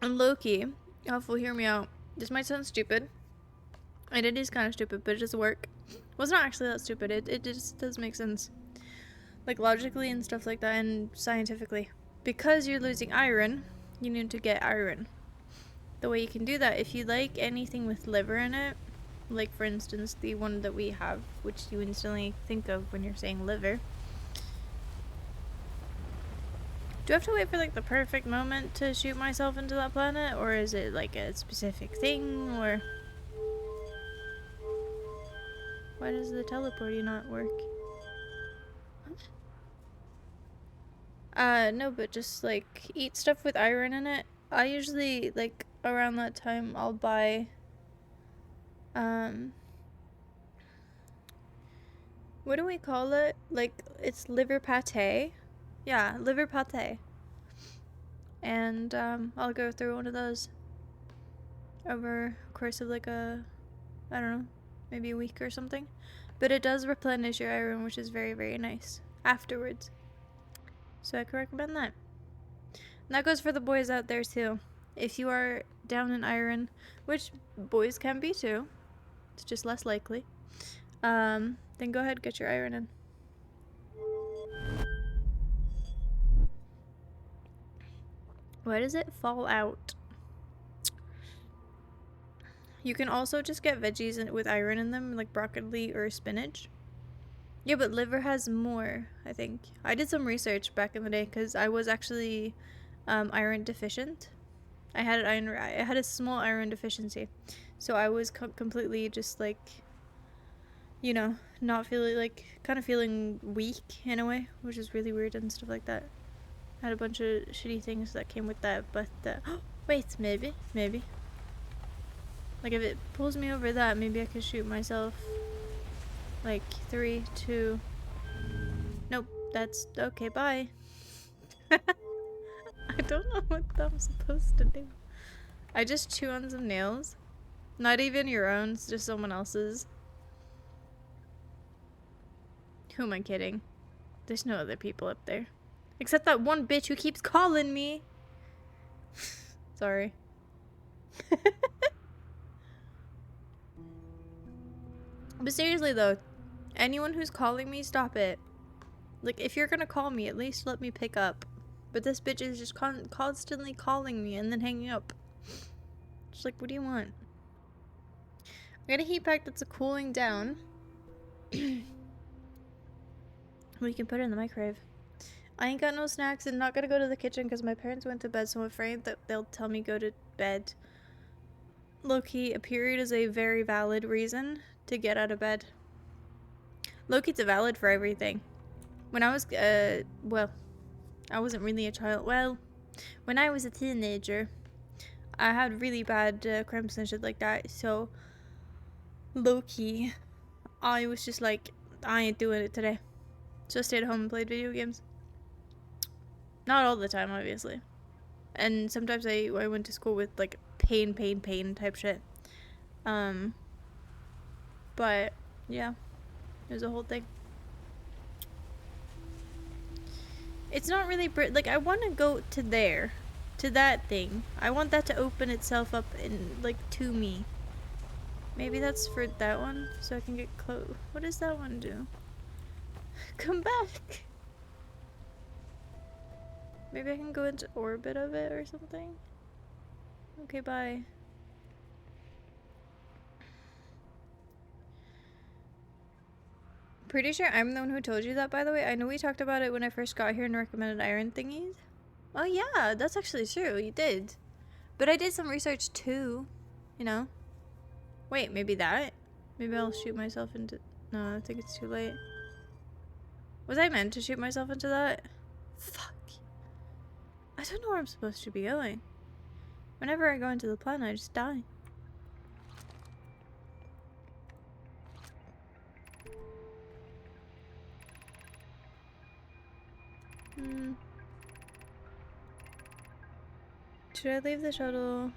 B: And low-key, Huffle, hear me out. This might sound stupid. And it is kind of stupid, but it does work. Well, it's not actually that stupid. It just does make sense. Like, logically and stuff like that, and scientifically. Because you're losing iron, you need to get iron. The way you can do that, if you like anything with liver in it, like, for instance, the one that we have, which you instantly think of when you're saying liver. Do I have to wait for, like, the perfect moment to shoot myself into that planet? Or is it, like, a specific thing? Or... why does the teleporting not work? No, but just, like, eat stuff with iron in it. I usually, like, around that time, I'll buy, what do we call it? Like, it's liver pate. Yeah, liver pate. And, I'll go through one of those over the course of, like, I don't know, maybe a week or something. But it does replenish your iron, which is very, very nice afterwards. So I can recommend that. And that goes for the boys out there too. If you are down in iron, which boys can be too, it's just less likely, then go ahead and get your iron in. Why does it fall out? You can also just get veggies with iron in them, like broccoli or spinach. Yeah, but liver has more, I think. I did some research back in the day because I was actually iron deficient. I had a small iron deficiency, so I was completely just like, you know, not feeling like, kind of feeling weak in a way, which is really weird and stuff like that. I had a bunch of shitty things that came with that, but wait, maybe. Like, if it pulls me over that, maybe I could shoot myself. Like, 3, 2... Nope, that's... okay, bye. I don't know what I'm supposed to do. I just chew on some nails. Not even your own, it's just someone else's. Who am I kidding? There's no other people up there. Except that one bitch who keeps calling me. Sorry. But seriously though, anyone who's calling me, stop it. Like, if you're gonna call me, at least let me pick up. But this bitch is just constantly calling me and then hanging up. Just like, what do you want? I got a heat pack that's a cooling down. We can put it in the microwave. I ain't got no snacks and not gonna go to the kitchen because my parents went to bed, so I'm afraid that they'll tell me go to bed. Low-key, a period is a very valid reason to get out of bed. Low-key, it's valid for everything. When I was, well, I wasn't really a child. Well, when I was a teenager, I had really bad cramps and shit like that, so low-key, I was just like, I ain't doing it today. So I stayed home and played video games. Not all the time, obviously. And sometimes I went to school with, like, pain type shit. But, yeah. It was a whole thing. It's not really... like, I want to go to there. To that thing. I want that to open itself up in, like, to me. Maybe that's for that one, so I can get close. What does that one do? Come back! Maybe I can go into orbit of it or something. Okay, bye. Pretty sure I'm the one who told you that, by the way. I know we talked about it when I first got here and recommended iron thingies. Oh yeah, that's actually true. You did. But I did some research too, you know. Wait, maybe that? Maybe I'll shoot myself into... No, I think it's too late. Was I meant to shoot myself into that? Fuck. I don't know where I'm supposed to be going. Whenever I go into the planet, I just die. Should I leave the shuttle?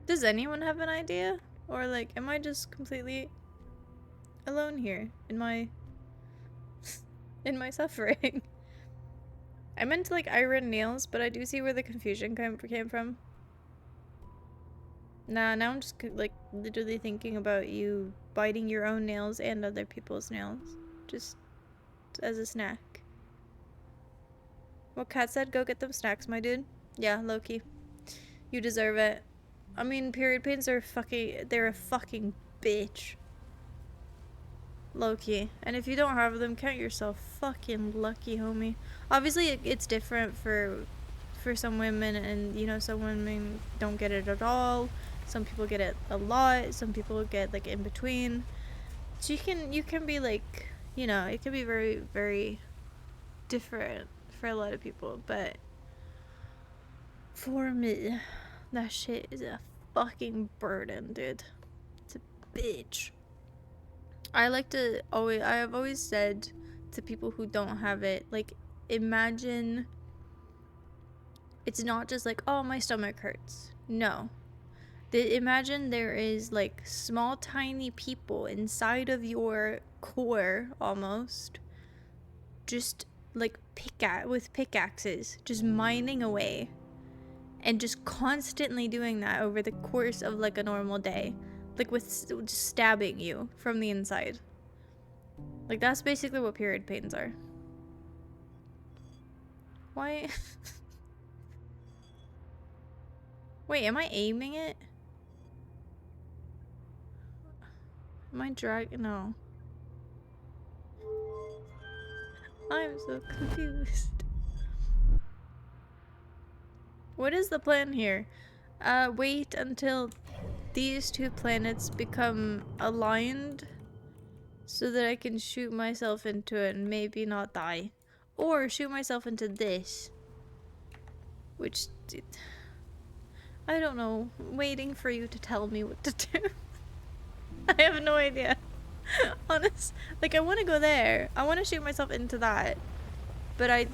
B: Does anyone have an idea? Or like, am I just completely alone here in my in my suffering? I meant like iron nails, but I do see where the confusion came from. Nah, now I'm just like literally thinking about you biting your own nails and other people's nails, just as a snack. Well, Kat said, go get them snacks, my dude. Yeah, Loki. You deserve it. I mean, period pains are they're a fucking bitch. Loki. And if you don't have them, count yourself fucking lucky, homie. Obviously, it's different for some women, and you know, some women don't get it at all. Some people get it a lot. Some people get like in between. So you can be like, you know, it can be very, very different for a lot of people, but for me, that shit is a fucking burden, dude. It's a bitch. I have always said to people who don't have it, like, imagine it's not just like, oh, my stomach hurts. No. Imagine there is like small, tiny people inside of your core almost, just like with pickaxes, just mining away. And just constantly doing that over the course of like a normal day. Like with just stabbing you from the inside. Like that's basically what period pains are. Why? Wait, am I aiming it? Am I dragging? No. I'm so confused. What is the plan here? Wait until these two planets become aligned so that I can shoot myself into it and maybe not die. Or shoot myself into this. Which... I don't know. I'm waiting for you to tell me what to do. I have no idea. Honest. Like, I want to go there. I want to shoot myself into that. But I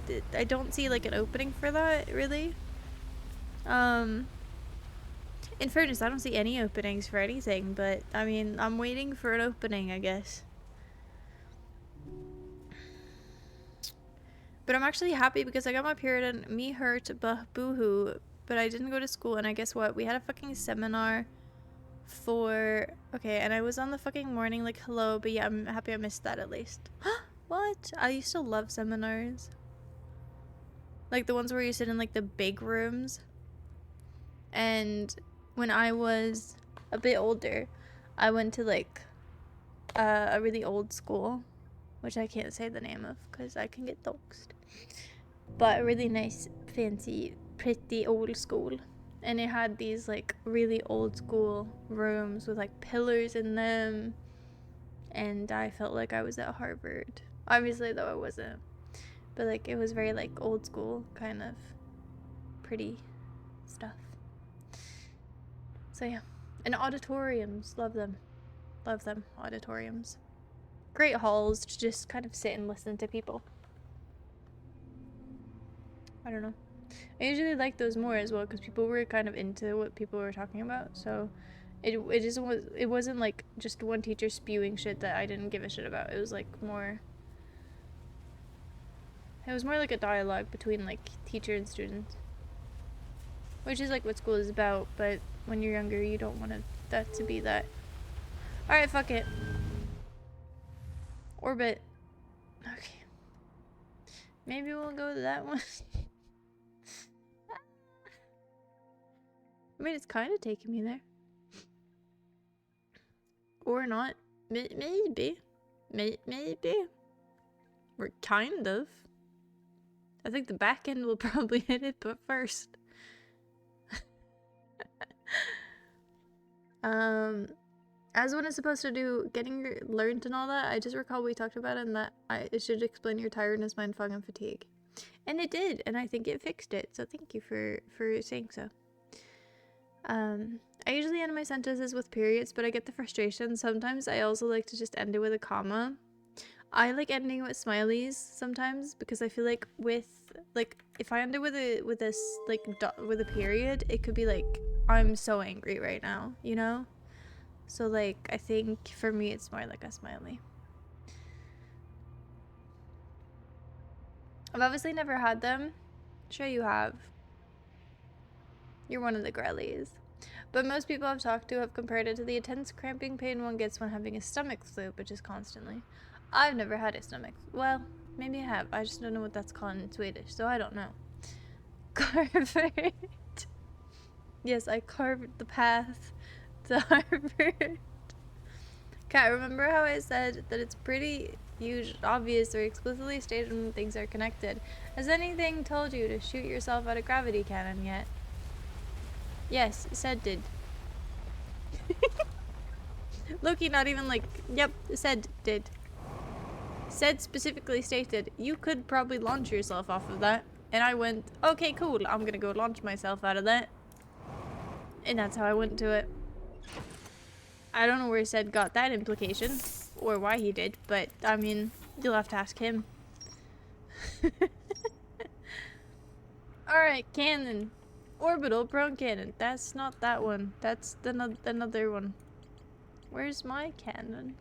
B: don't see, like, an opening for that, really. In fairness, I don't see any openings for anything, but, I mean, I'm waiting for an opening, I guess. But I'm actually happy because I got my period and me hurt, boo-hoo, but I didn't go to school, and I guess what? We had a fucking seminar for... Okay, and I was on the fucking morning, like, hello, but yeah, I'm happy I missed that at least. What? I used to love seminars. Like, the ones where you sit in, like, the big rooms. And when I was a bit older, I went to, like, a really old school, which I can't say the name of because I can get doxxed. But a really nice, fancy, pretty old school. And it had these like really old school rooms with like pillars in them. And I felt like I was at Harvard. Obviously, though, I wasn't. But like it was very like old school kind of pretty stuff. So yeah. And auditoriums, love them. Love them, auditoriums. Great halls to just kind of sit and listen to people. I don't know. I usually like those more as well because people were kind of into what people were talking about. So it wasn't like just one teacher spewing shit that I didn't give a shit about. It was like more. It was more like a dialogue between like teacher and student, which is like what school is about. But when you're younger, you don't want that to be that. All right, fuck it. Orbit. Okay. Maybe we'll go to that one. I mean, it's kind of taking me there. Or not. Maybe. Maybe. We're kind of. I think the back end will probably hit it, but first. As one is supposed to do, getting learned and all that, I just recall we talked about it and that it should explain your tiredness, mind fog, and fatigue. And it did, and I think it fixed it, so thank you for saying so. I usually end my sentences with periods, but I get the frustration. Sometimes I also like to just end it with a comma. I like ending with smileys sometimes because I feel like if I end it with a period, it could be like I'm so angry right now, you know? So like I think for me it's more like a smiley. I've obviously never had them. Sure you have. You're one of the girlies. But most people I've talked to have compared it to the intense cramping pain one gets when having a stomach flu, which is constantly. I've never had a stomach. Well, maybe I have. I just don't know what that's called in Swedish, so I don't know. Harvard. Yes, I carved the path to Harvard. Kat, remember how I said that it's pretty obvious or explicitly stated when things are connected? Has anything told you to shoot yourself out of gravity cannon yet? Yes, said did. Loki not even like, yep, said did. Said specifically stated, you could probably launch yourself off of that. And I went, okay, cool, I'm gonna go launch myself out of that. And that's how I went to it. I don't know where said got that implication, or why he did, but, I mean, you'll have to ask him. Alright, cannon. Orbital prone cannon. That's not that one. That's another one. Where's my cannon?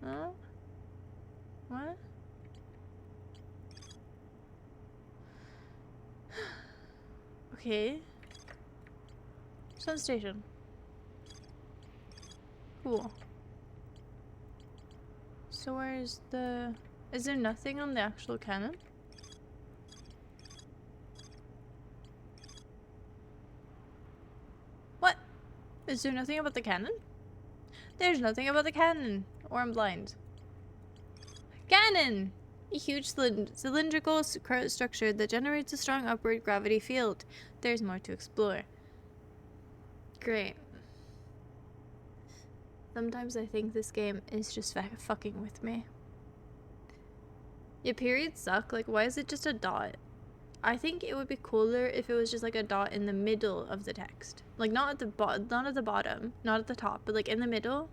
B: Huh? What? Okay. Sun station. Cool. So where's the... Is there nothing on the actual cannon? What? Is there nothing about the cannon? There's nothing about the cannon. Or I'm blind. Cannon! A huge cylindrical structure that generates a strong upward gravity field. There's more to explore. Great. Sometimes I think this game is just fucking with me. Your periods suck. Like, why is it just a dot? I think it would be cooler if it was just like a dot in the middle of the text. Like, not at the bottom, not at the top, but like in the middle.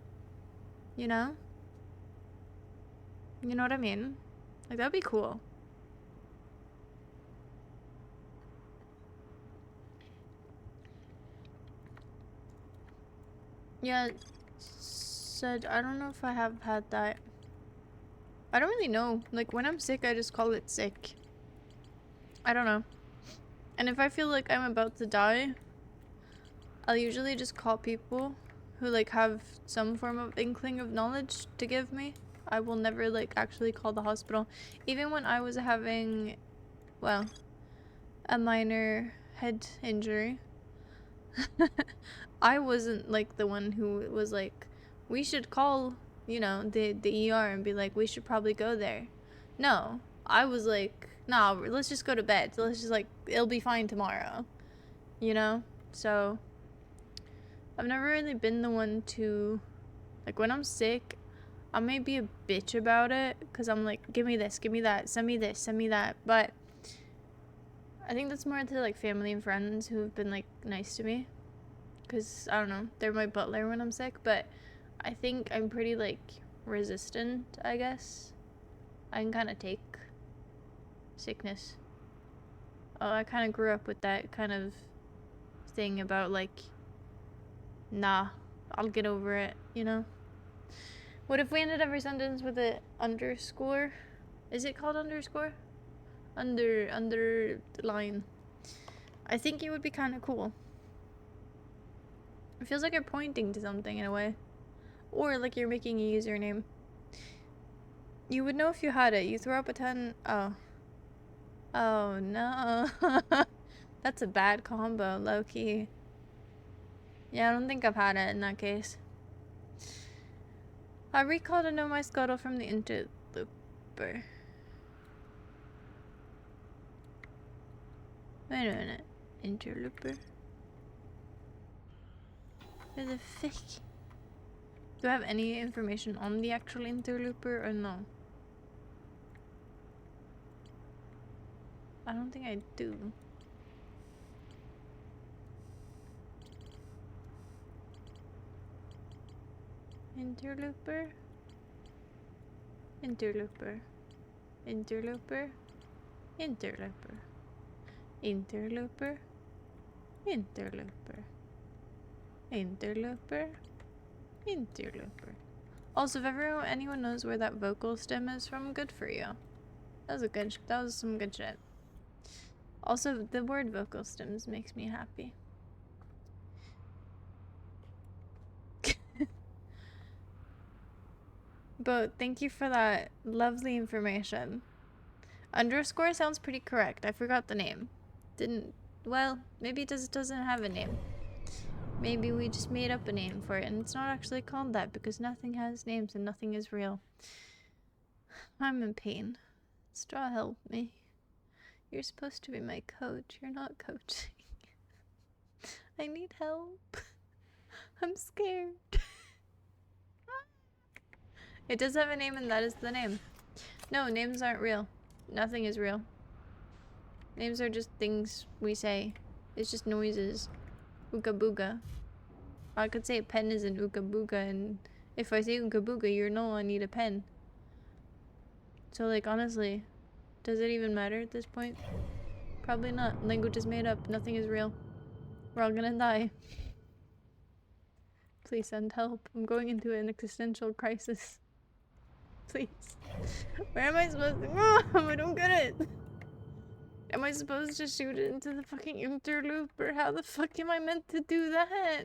B: You know? You know what I mean? Like, that'd be cool. Yeah, said, I don't know if I have had that. I don't really know. Like, when I'm sick, I just call it sick. I don't know. And if I feel like I'm about to die, I'll usually just call people who, like, have some form of inkling of knowledge to give me. I will never, like, actually call the hospital. Even when I was having, well, a minor head injury, I wasn't, like, the one who was like, we should call, you know, the ER and be like, we should probably go there. No. I was like, nah, let's just go to bed. Let's just, like, it'll be fine tomorrow. You know? So, I've never really been the one to, like, when I'm sick, I may be a bitch about it, because I'm like, give me this, give me that, send me this, send me that, but I think that's more to, like, family and friends who have been, like, nice to me, because, I don't know, they're my butler when I'm sick, but I think I'm pretty, like, resistant, I guess. I can kind of take sickness. Oh, I kind of grew up with that kind of thing about, like, nah, I'll get over it, you know? What if we ended every sentence with an underscore? Is it called underscore? Underline. I think it would be kind of cool. It feels like you're pointing to something in a way. Or like you're making a username. You would know if you had it. You throw up a ton. Oh. Oh no. That's a bad combo, low key. Yeah, I don't think I've had it in that case. I recall to know my scuttle from the interlooper. Wait a minute. Interlooper? Where the fuck? Do I have any information on the actual interlooper or no? I don't think I do. Interlooper? Interlooper. Interlooper. Interlooper. Interlooper. Interlooper. Interlooper. Interlooper. Also, if anyone knows where that vocal stem is from, good for you. That was some good shit. Also, the word vocal stems makes me happy. But thank you for that lovely information. Underscore sounds pretty correct. I forgot the name. Well, maybe it just doesn't have a name. Maybe we just made up a name for it and it's not actually called that because nothing has names and nothing is real. I'm in pain. Straw, help me. You're supposed to be my coach. You're not coaching. I need help. I'm scared. It does have a name and that is the name. No, names aren't real. Nothing is real. Names are just things we say. It's just noises. Ooga booga. I could say a pen is an ooga booga, and if I say ooga booga, you know I need a pen. So, like, honestly, does it even matter at this point? Probably not. Language is made up. Nothing is real. We're all gonna die. Please send help. I'm going into an existential crisis. Please. Where am I supposed to go? I don't get it. Am I supposed to shoot it into the fucking interloop? Or how the fuck am I meant to do that?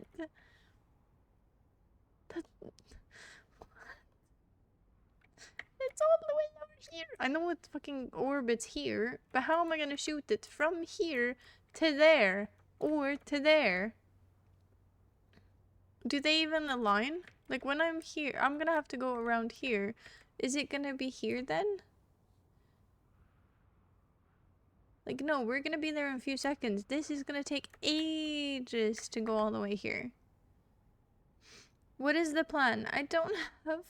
B: It's all the way over here. I know it fucking orbits here, but how am I gonna shoot it from here to there? Or to there? Do they even align? Like when I'm here, I'm gonna have to go around here. Is it gonna be here then? Like, no, we're gonna be there in a few seconds. This is gonna take ages to go all the way here. What is the plan? I don't have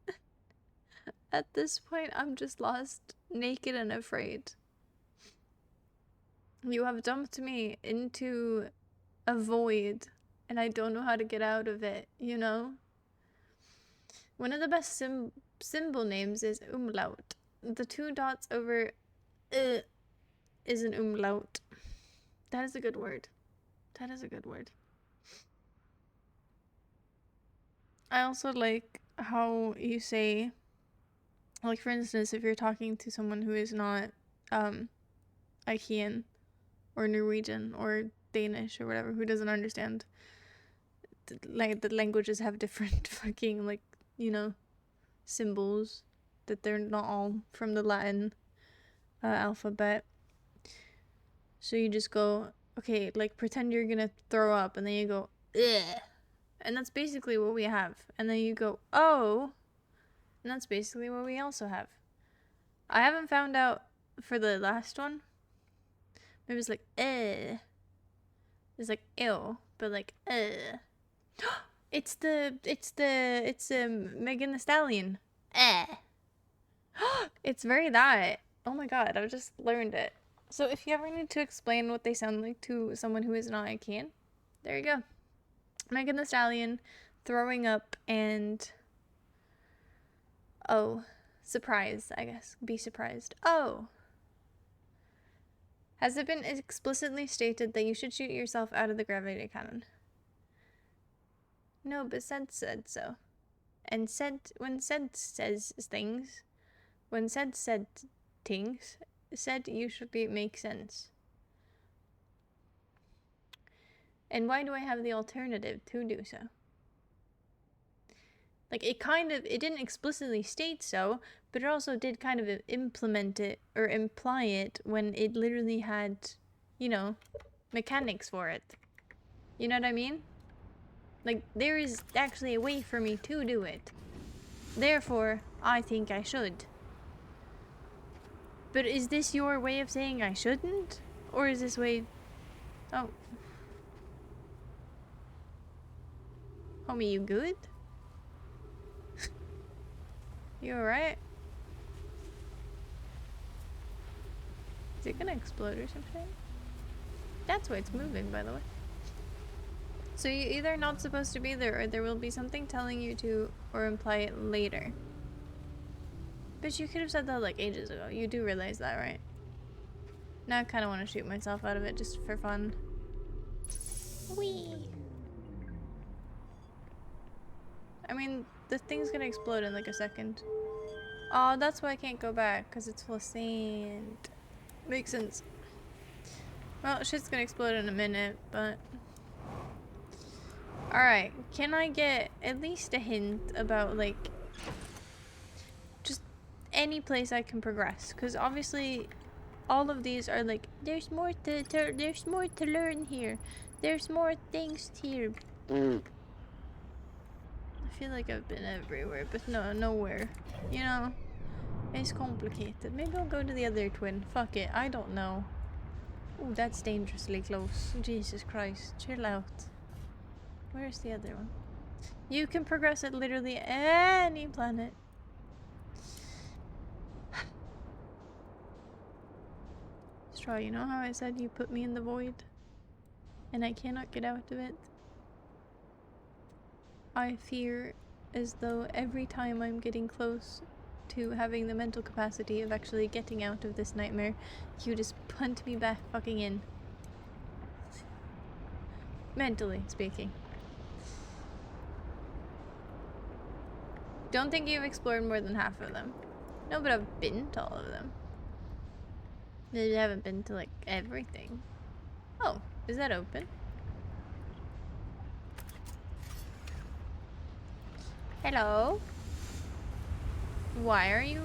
B: one. At this point, I'm just lost, naked and afraid. You have dumped me into a void, and I don't know how to get out of it, you know? One of the best symbol names is umlaut. The 2 dots over is an umlaut. That is a good word. That is a good word. I also like how you say, like, for instance, if you're talking to someone who is not Ikean or Norwegian or Danish or whatever, who doesn't understand, like, the languages have different fucking, like, you know, symbols, that they're not all from the Latin alphabet. So you just go, okay, like, pretend you're gonna throw up, and then you go, ugh. And that's basically what we have. And then you go, oh, and that's basically what we also have. I haven't found out for the last one. Maybe it's like, eh. It's like, ew, but like, It's Megan Thee Stallion. It's very that. Oh my god, I just learned it. So if you ever need to explain what they sound like to someone who is not, I can. There you go. Megan Thee Stallion, throwing up, and oh, surprise, I guess. Be surprised. Oh. Has it been explicitly stated that you should shoot yourself out of the gravity cannon? No, but said so. And when said says things, said usually make sense. And why do I have the alternative to do so? Like, it didn't explicitly state so, but it also did kind of implement it or imply it when it literally had, you know, mechanics for it. You know what I mean? Like, there is actually a way for me to do it. Therefore, I think I should. But is this your way of saying I shouldn't? Or is this way... Oh. Homie, you good? You alright? Is it gonna explode or something? That's why it's moving, by the way. So you're either not supposed to be there, or there will be something telling you to, or imply it later. But you could have said that like ages ago. You do realize that, right? Now I kind of want to shoot myself out of it just for fun. Whee! I mean, the thing's gonna explode in like a second. Oh, that's why I can't go back, because it's full of sand. Makes sense. Well, shit's gonna explode in a minute, but... Alright, can I get at least a hint about, like... just any place I can progress? Because obviously, all of these are like, there's more to learn here. There's more things here. I feel like I've been everywhere, but no, nowhere. You know? It's complicated. Maybe I'll go to the other twin. Fuck it, I don't know. Ooh, that's dangerously close. Jesus Christ, chill out. Where's the other one? You can progress at literally any planet. Straw, you know how I said you put me in the void? And I cannot get out of it? I fear as though every time I'm getting close to having the mental capacity of actually getting out of this nightmare, you just punt me back fucking in. Mentally speaking. Don't think you've explored more than half of them. No, but I've been to all of them. Maybe I haven't been to like everything. Oh, is that open? Hello? Why are you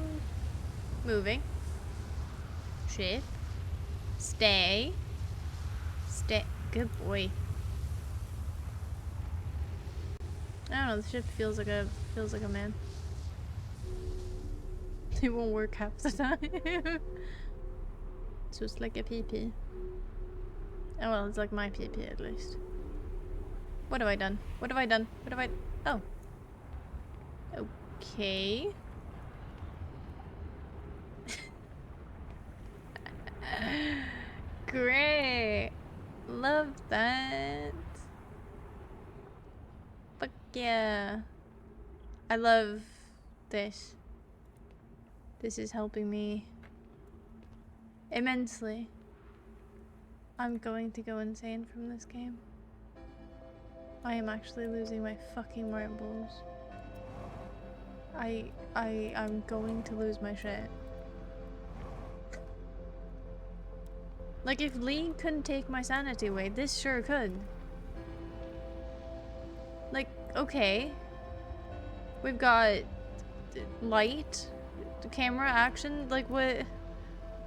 B: moving? Ship? Stay? Stay. Good boy. I don't know, the ship feels like a man. It won't work half the time. It's just like a PP. Oh well, it's like my PP at least. What have I done? What have I done? What have I... Oh. Okay. Great. Love that. Fuck yeah. I love this. This is helping me immensely. I'm going to go insane from this game. I am actually losing my fucking marbles. I'm going to lose my shit. Like, if League couldn't take my sanity away, this sure could. Like, okay. We've got light, camera, action, like what?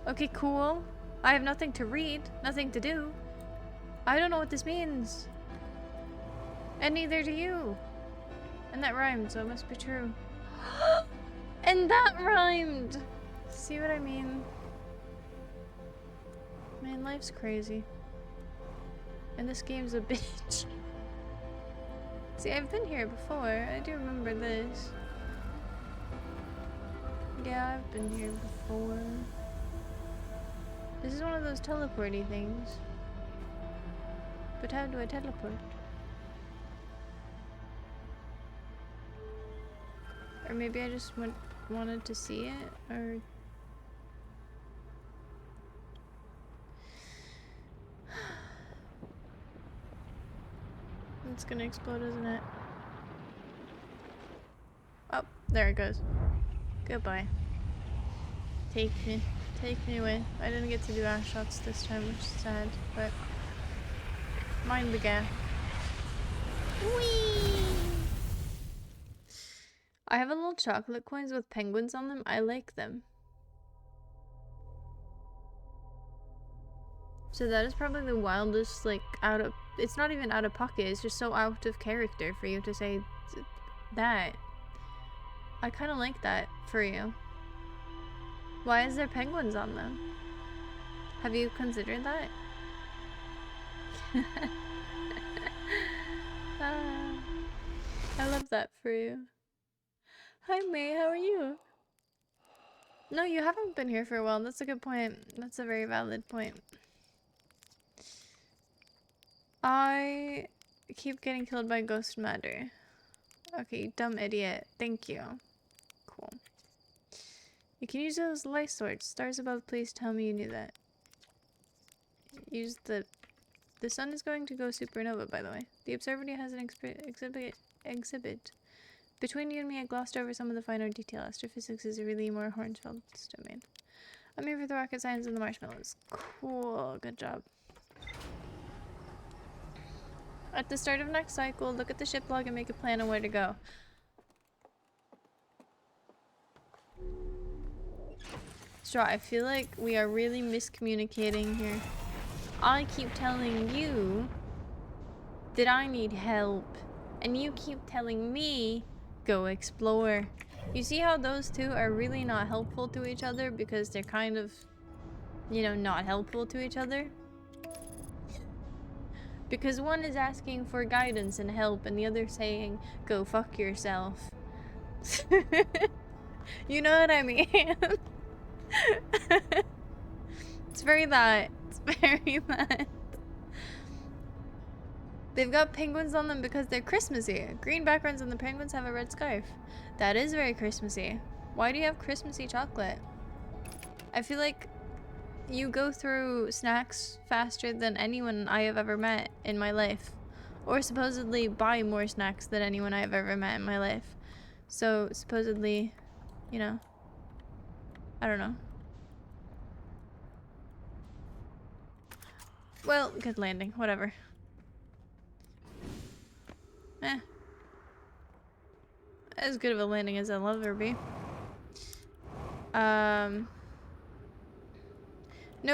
B: Okay, cool. I have nothing to read, nothing to do. I don't know what this means. And neither do you. And that rhymed, so it must be true. And that rhymed! See what I mean? Man, life's crazy. And this game's a bitch. See, I've been here before. I do remember this. Yeah, I've been here before. This is one of those teleporty things. But how do I teleport? Or maybe I just wanted to see it, or... It's gonna explode, isn't it? Oh, there it goes. Goodbye. Take me away. I didn't get to do ash shots this time, which is sad, but... Mind the gap. Whee! I have a little chocolate coins with penguins on them. I like them. So that is probably the wildest, like, it's not even out of pocket, it's just so out of character for you to say that. I kind of like that for you. Why is there penguins on them? Have you considered that? I love that for you. Hi May, how are you? No, you haven't been here for a while. That's a good point. That's a very valid point. I keep getting killed by ghost matter. Okay, you dumb idiot. Thank you. Cool. You can use those light swords. Stars above, please tell me you knew that. Use the sun is going to go supernova, by the way. The observatory has an exhibit. Between you and me, I glossed over some of the finer detail. Astrophysics is really more Hornsfeld's domain. I'm here for the rocket science and the marshmallows. Cool, good job. At the start of next cycle, look at the ship log and make a plan on where to go. Straw, I feel like we are really miscommunicating here. I keep telling you that I need help, and you keep telling me go explore. You see how those two are really not helpful to each other because they're kind of, you know, not helpful to each other? Because one is asking for guidance and help, and the other saying, go fuck yourself. You know what I mean? It's very that. It's very that. They've got penguins on them because they're Christmassy. Green backgrounds and the penguins have a red scarf. That is very Christmassy. Why do you have Christmassy chocolate? I feel like you go through snacks faster than anyone I have ever met in my life. Or supposedly buy more snacks than anyone I have ever met in my life. So supposedly, you know, I don't know. Well, good landing, whatever. As good of a landing as I'll ever be. No,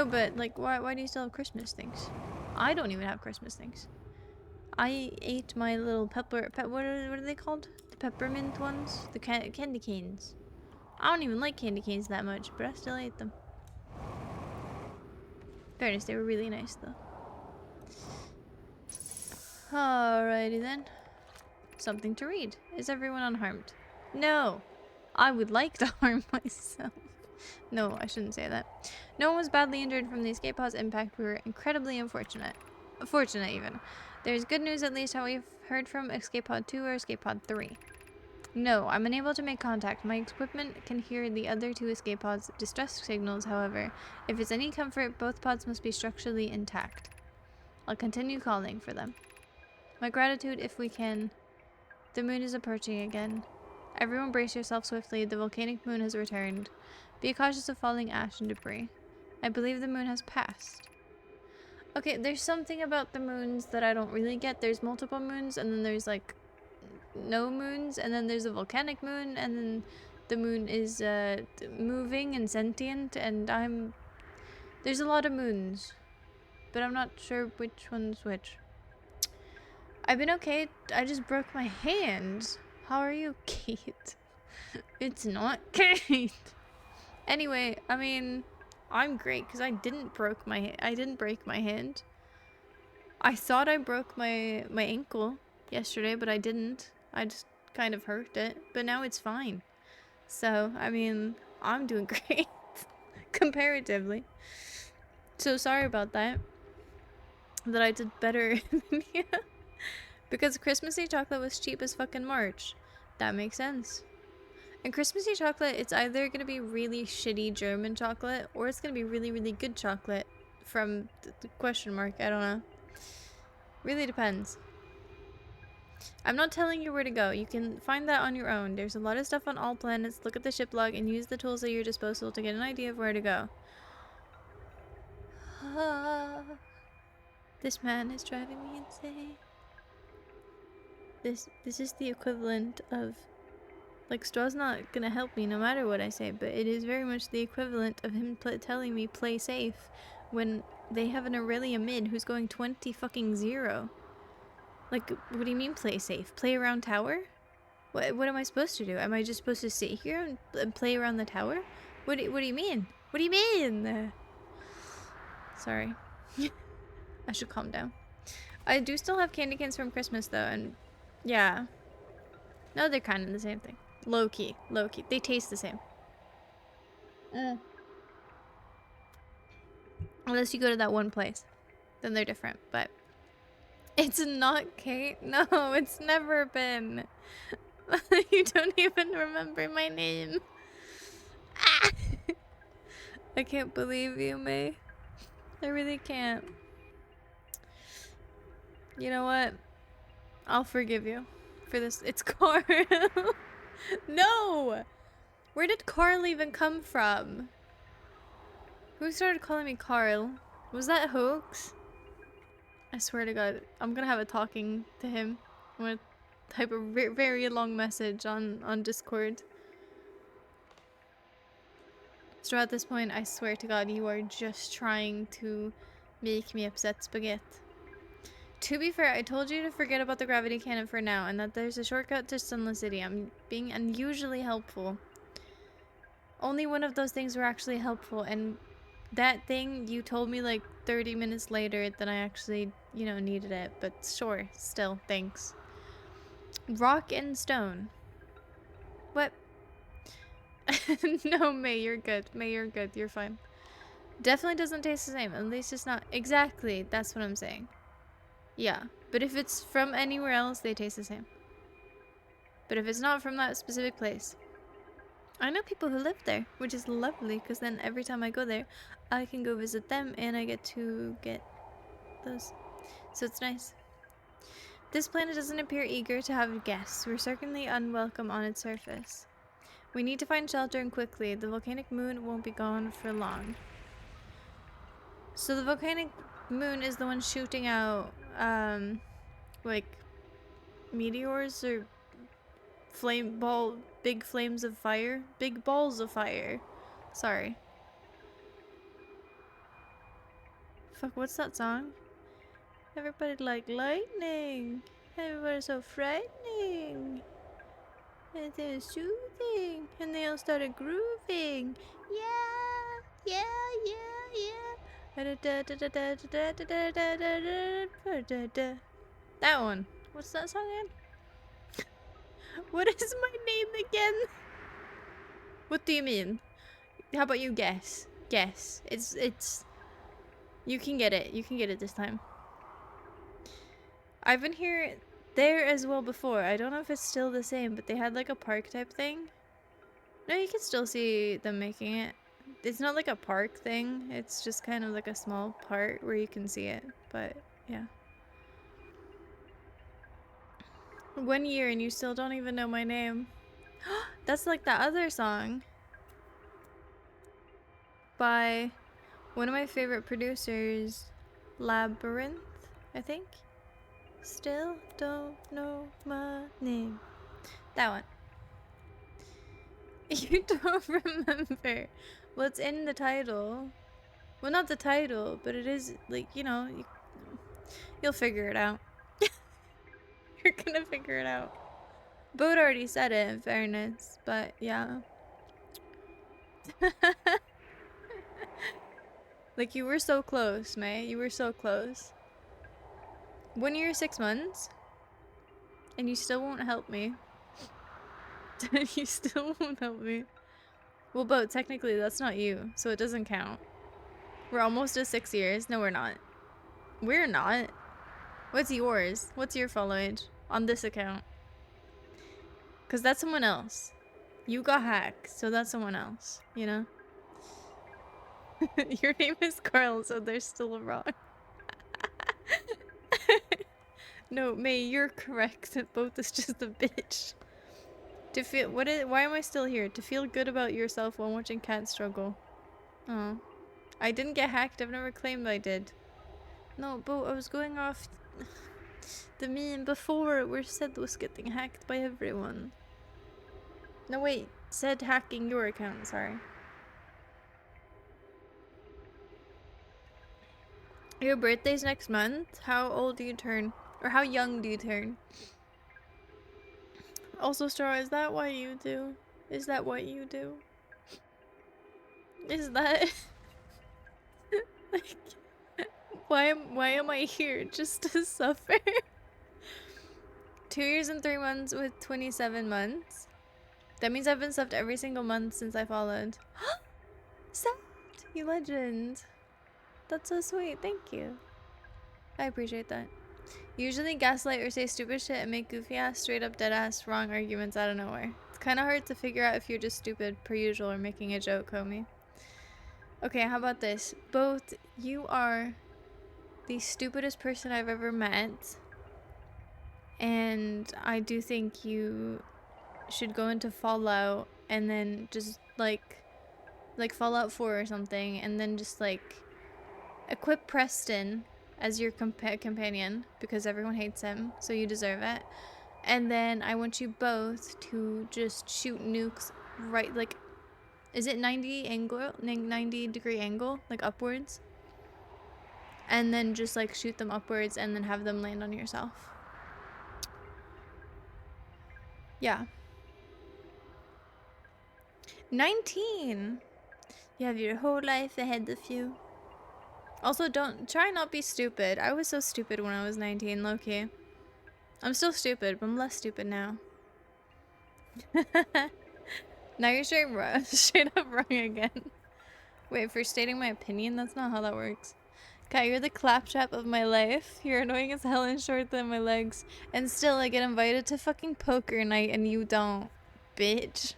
B: but like, why do you still have Christmas things? I don't even have Christmas things. I ate my little what are they called? The peppermint ones? The candy canes. I don't even like candy canes that much, but I still ate them. Fairness, they were really nice though. Alrighty then. Something to read. Is everyone unharmed? No. I would like to harm myself. No, I shouldn't say that. No one was badly injured from the escape pod's impact. We were incredibly unfortunate. Fortunate, even. There's good news, at least, how we've heard from escape pod 2 or escape pod 3. No, I'm unable to make contact. My equipment can hear the other two escape pods' distress signals, however. If it's any comfort, both pods must be structurally intact. I'll continue calling for them. My gratitude if we can. The moon is approaching again. Everyone brace yourself swiftly. The volcanic moon has returned. Be cautious of falling ash and debris. I believe the moon has passed. Okay, there's something about the moons that I don't really get. There's multiple moons, and then there's like no moons, and then there's a volcanic moon, and then the moon is moving and sentient, and there's a lot of moons, but I'm not sure which one's which. I've been okay. I just broke my hand. How are you, Kate? It's not Kate. Anyway, I mean, I'm great because I didn't break my hand. I thought I broke my ankle yesterday, but I didn't. I just kind of hurt it, but now it's fine. So, I mean, I'm doing great comparatively. So sorry about that. That I did better than you. Because Christmassy chocolate was cheap as fucking March. That makes sense. And Christmassy chocolate, it's either going to be really shitty German chocolate, or it's going to be really, really good chocolate from the question mark. I don't know. Really depends. I'm not telling you where to go. You can find that on your own. There's a lot of stuff on all planets. Look at the ship log and use the tools at your disposal to get an idea of where to go. This man is driving me insane. This is the equivalent of Like, Straw's not gonna help me no matter what I say, but it is very much the equivalent of him telling me play safe when they have an Aurelia mid who's going 20 fucking 0. Like, what do you mean play safe? Play around tower? What am I supposed to do? Am I just supposed to sit here and play around the tower? What do you mean? What do you mean? Sorry. I should calm down. I do still have candy canes from Christmas though, and yeah. No, they're kind of the same thing. Low key. Low key. They taste the same. Unless you go to that one place. Then they're different, but it's not Kate. No, it's never been. You don't even remember my name. Ah! I can't believe you, May. I really can't. You know what? I'll forgive you for this. It's Carl. No! Where did Carl even come from? Who started calling me Carl? Was that hoax? I swear to God, I'm gonna have a talking to him. I'm gonna type a very long message on Discord. So at this point, I swear to God, you are just trying to make me upset, Spaghetti. To be fair, I told you to forget about the gravity cannon for now, and that there's a shortcut to Sunless City. I'm being unusually helpful. Only one of those things were actually helpful, and that thing you told me like 30 minutes later that I actually, you know, needed it. But sure, still, thanks. Rock and stone. What? No, May, you're good. May, you're good. You're fine. Definitely doesn't taste the same. At least it's not. Exactly. That's what I'm saying. Yeah. But if it's from anywhere else, they taste the same. But if it's not from that specific place. I know people who live there, which is lovely, because then every time I go there, I can go visit them and I get to get those. So it's nice. This planet doesn't appear eager to have guests. We're certainly unwelcome on its surface. We need to find shelter and quickly. The volcanic moon won't be gone for long. So the volcanic moon is the one shooting out, like, meteors or big flames of fire? Big balls of fire. Sorry. Fuck, what's that song? Everybody like lightning. Everybody's so frightening. And they're soothing. And they all started grooving. Yeah, yeah, yeah, yeah. That one. What's that song again? What is my name again? What do you mean? How about you guess? Guess. It's... You can get it. You can get it this time. I've been there as well before. I don't know if it's still the same, but they had like a park type thing. No, you can still see them making it. It's not like a park thing. It's just kind of like a small part where you can see it. But yeah. 1 year and you still don't even know my name. That's like the other song by one of my favorite producers, Labyrinth, I think. Still don't know my name. That one. You don't remember. Well, it's in the title. Well, not the title, but it is, like, you know, you'll figure it out. You're gonna figure it out. Boat already said it, in fairness, but yeah. Like, you were so close, May. You were so close. 1 year, 6 months. And you still won't help me. You still won't help me. Well, Boat, technically that's not you, so it doesn't count. We're almost at 6 years. No, we're not. We're not. What's yours? What's your follow age on this account? Because that's someone else. You got hacked, so that's someone else, you know? Your name is Carl, so they're still wrong. No, May, you're correct. Both is just a bitch. To feel why am I still here? To feel good about yourself while watching cats struggle. Oh. I didn't get hacked. I've never claimed I did. No, but I was going off the meme before where Seth was getting hacked by everyone. No, wait. Said hacking your account, sorry. Your birthday's next month? How old do you turn? Or how young do you turn? Also, Star, is that what you do? Is that what you do? Is that... like... why am I here? Just to suffer? 2 years and 3 months with 27 months. That means I've been subbed every single month since I followed. Sad! You legend. That's so sweet. Thank you. I appreciate that. Usually gaslight or say stupid shit and make goofy ass, straight up dead ass wrong arguments out of nowhere. It's kind of hard to figure out if you're just stupid per usual or making a joke, homie. Okay, how about this? Both you are the stupidest person I've ever met, and I do think you should go into Fallout and then just like Fallout 4 or something, and then just like equip Preston as your companion because everyone hates him, so you deserve it. And then I want you both to just shoot nukes right, like, is it 90-degree angle, like upwards? And then just like shoot them upwards and then have them land on yourself. Yeah. 19! You have your whole life ahead of you. Also, don't try not be stupid. I was so stupid when I was 19, low-key. I'm still stupid, but I'm less stupid now. Now you're straight up wrong again. Wait, for stating my opinion? That's not how that works. Kat, you're the claptrap of my life. You're annoying as hell and shorter than my legs. And still I get invited to fucking poker night and you don't. Bitch.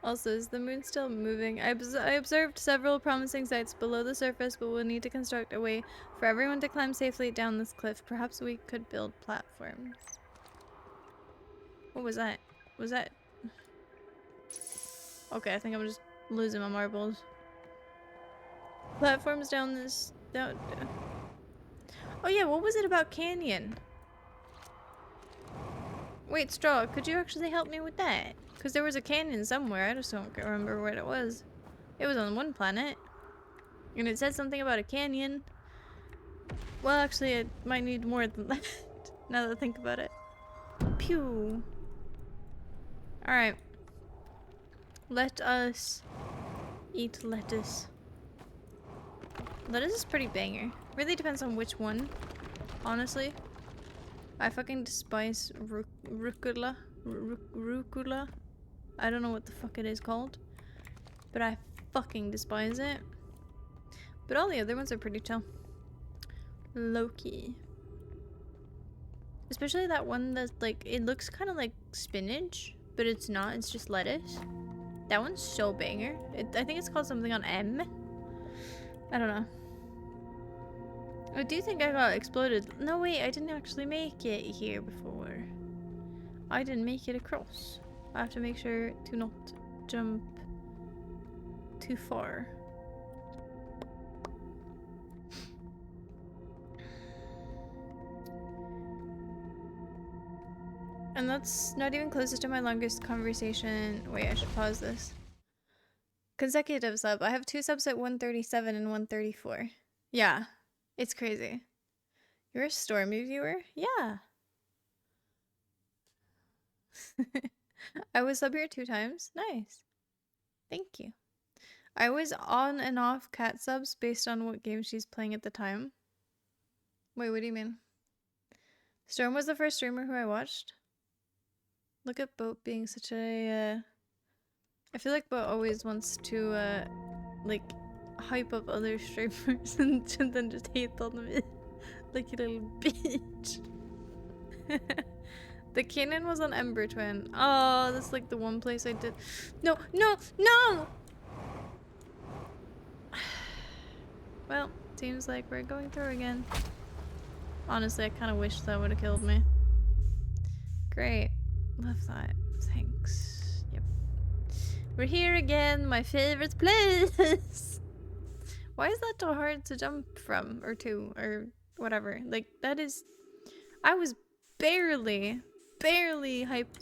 B: Also, is the moon still moving? I observed several promising sites below the surface, but we'll need to construct a way for everyone to climb safely down this cliff. Perhaps we could build platforms. What was that? Was that... Okay, I think I'm just losing my marbles. Platforms down this... down... Oh yeah, what was it about Canyon? Wait, Straw, could you actually help me with that? Because there was a canyon somewhere, I just don't remember where it was. It was on one planet. And it said something about a canyon. Well, actually, it might need more than that, now that I think about it. Pew. Alright. Let us eat lettuce. Lettuce is pretty banger. Really depends on which one, honestly. I fucking despise rucola. Rucola. I don't know what the fuck it is called, but I fucking despise it. But all the other ones are pretty chill. Loki. Especially that one that's like, it looks kind of like spinach, but it's not, it's just lettuce. That one's so banger. I think it's called something on M. I don't know. I do think I got exploded. No, wait, I didn't actually make it here before. I didn't make it across. I have to make sure to not jump too far. And that's not even closest to my longest conversation. Wait, I should pause this. Consecutive sub. I have 2 subs at 137 and 134. Yeah, it's crazy. You're a Stormy viewer? Yeah. I was sub here 2 times. Nice. Thank you. I was on and off cat subs based on what game she's playing at the time. Wait, what do you mean? Storm was the first streamer who I watched. Look at Boat being such a, I feel like Boat always wants to, like, hype up other streamers and then just hate on me. Like a little bitch. The cannon was on Ember Twin. Oh, that's like the one place I did. No, no, no! Well, seems like we're going through again. Honestly, I kind of wish that would have killed me. Great. Love that. Thanks. Yep. We're here again, my favorite place! Why is that so hard to jump from, or to, or whatever? Like, that is... I was barely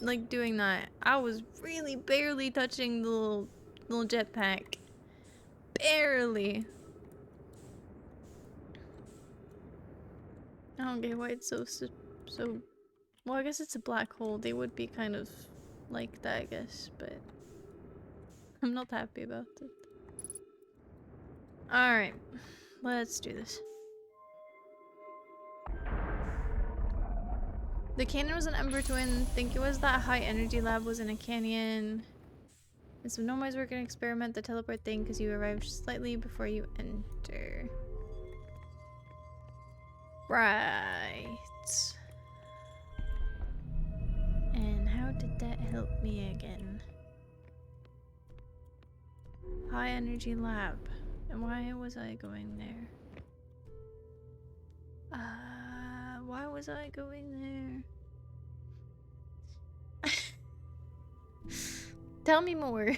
B: like doing that. I was really barely touching the little jetpack. Barely. I don't get why it's so well, I guess it's a black hole. They would be kind of like that, I guess, but I'm not happy about it. Alright, let's do this. The canyon was an Ember Twin. Think it was that high energy lab was in a canyon. And some nomads work an experiment, the teleport thing, because you arrived slightly before you enter. Right. And how did that help me again? High energy lab. And why was I going there? Why was I going there? Tell me more.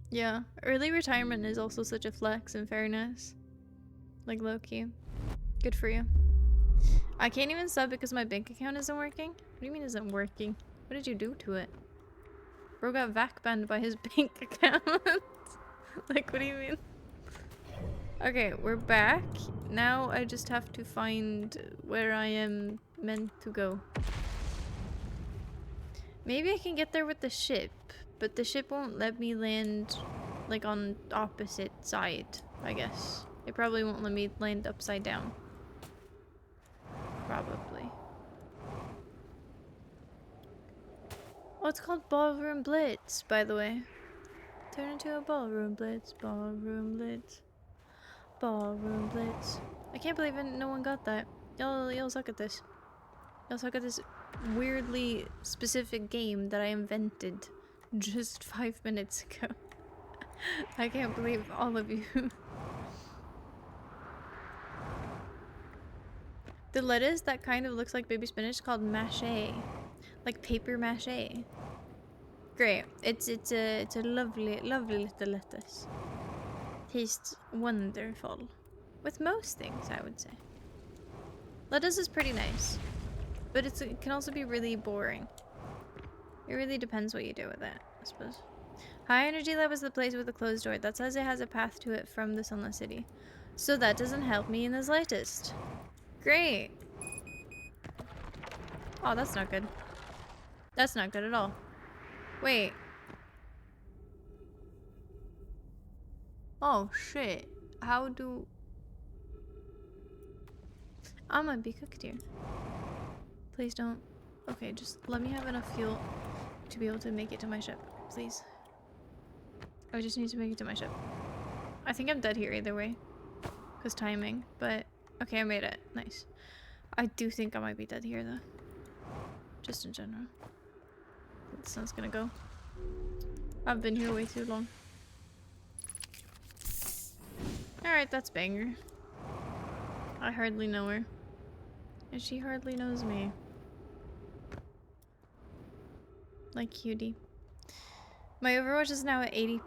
B: Yeah, early retirement is also such a flex in fairness. Like low-key. Good for you. I can't even sub because my bank account isn't working? What do you mean isn't working? What did you do to it? Bro got vac banned by his bank account. Like, what do you mean? Okay, we're back. Now I just have to find where I am meant to go. Maybe I can get there with the ship, but the ship won't let me land like on opposite side, I guess. It probably won't let me land upside down. Probably. Oh, it's called Ballroom Blitz, by the way. Turn into a Ballroom Blitz, Ballroom Blitz, Ballroom Blitz. I can't believe no one got that. Y'all suck at this. Y'all suck at this weirdly specific game that I invented just 5 minutes ago. I can't believe all of you. The lettuce that kind of looks like baby spinach is called mache. Like paper mache. Great. It's a lovely little lettuce. Tastes wonderful. With most things, I would say. Lettuce is pretty nice. But it can also be really boring. It really depends what you do with it, I suppose. High energy lab is the place with the closed door. That says it has a path to it from the Sunless City. So that doesn't help me in the slightest. Great. Oh, that's not good. That's not good at all. Wait. Oh, shit. How do... I might be cooked here. Please don't. Okay, just let me have enough fuel to be able to make it to my ship. Please. I just need to make it to my ship. I think I'm dead here either way. Because timing. But, okay, I made it. Nice. I do think I might be dead here, though. Just in general. The sun's gonna go. I've been here way too long. Alright, that's banger. I hardly know her. And she hardly knows me. Like cutie. My Overwatch is now at 80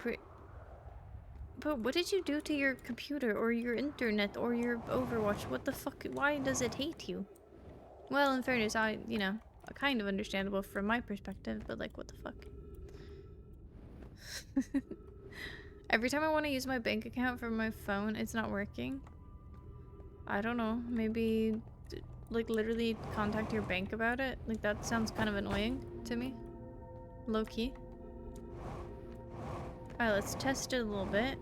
B: But what did you do to your computer or your internet or your Overwatch? What the fuck? Why does it hate you? Well, in fairness, you know, kind of understandable from my perspective, but like, what the fuck? Every time I want to use my bank account from my phone, it's not working. I don't know. Maybe, like, literally contact your bank about it? Like, that sounds kind of annoying to me. Low-key. Alright, let's test it a little bit.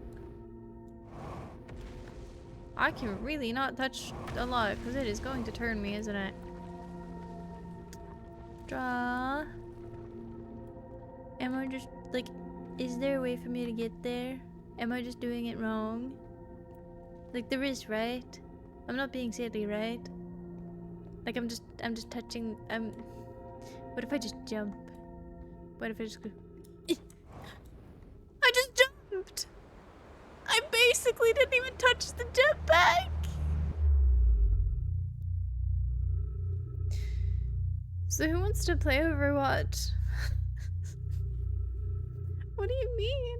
B: I can really not touch a lot, because it is going to turn me, isn't it? Draw. Am I just, like, is there a way for me to get there? Am I just doing it wrong? Like, there is, right? I'm not being silly, right? Like, I'm just touching, what if I just jump? What if I just go... I just jumped! I basically didn't even touch the jetpack! So who wants to play Overwatch? What do you mean?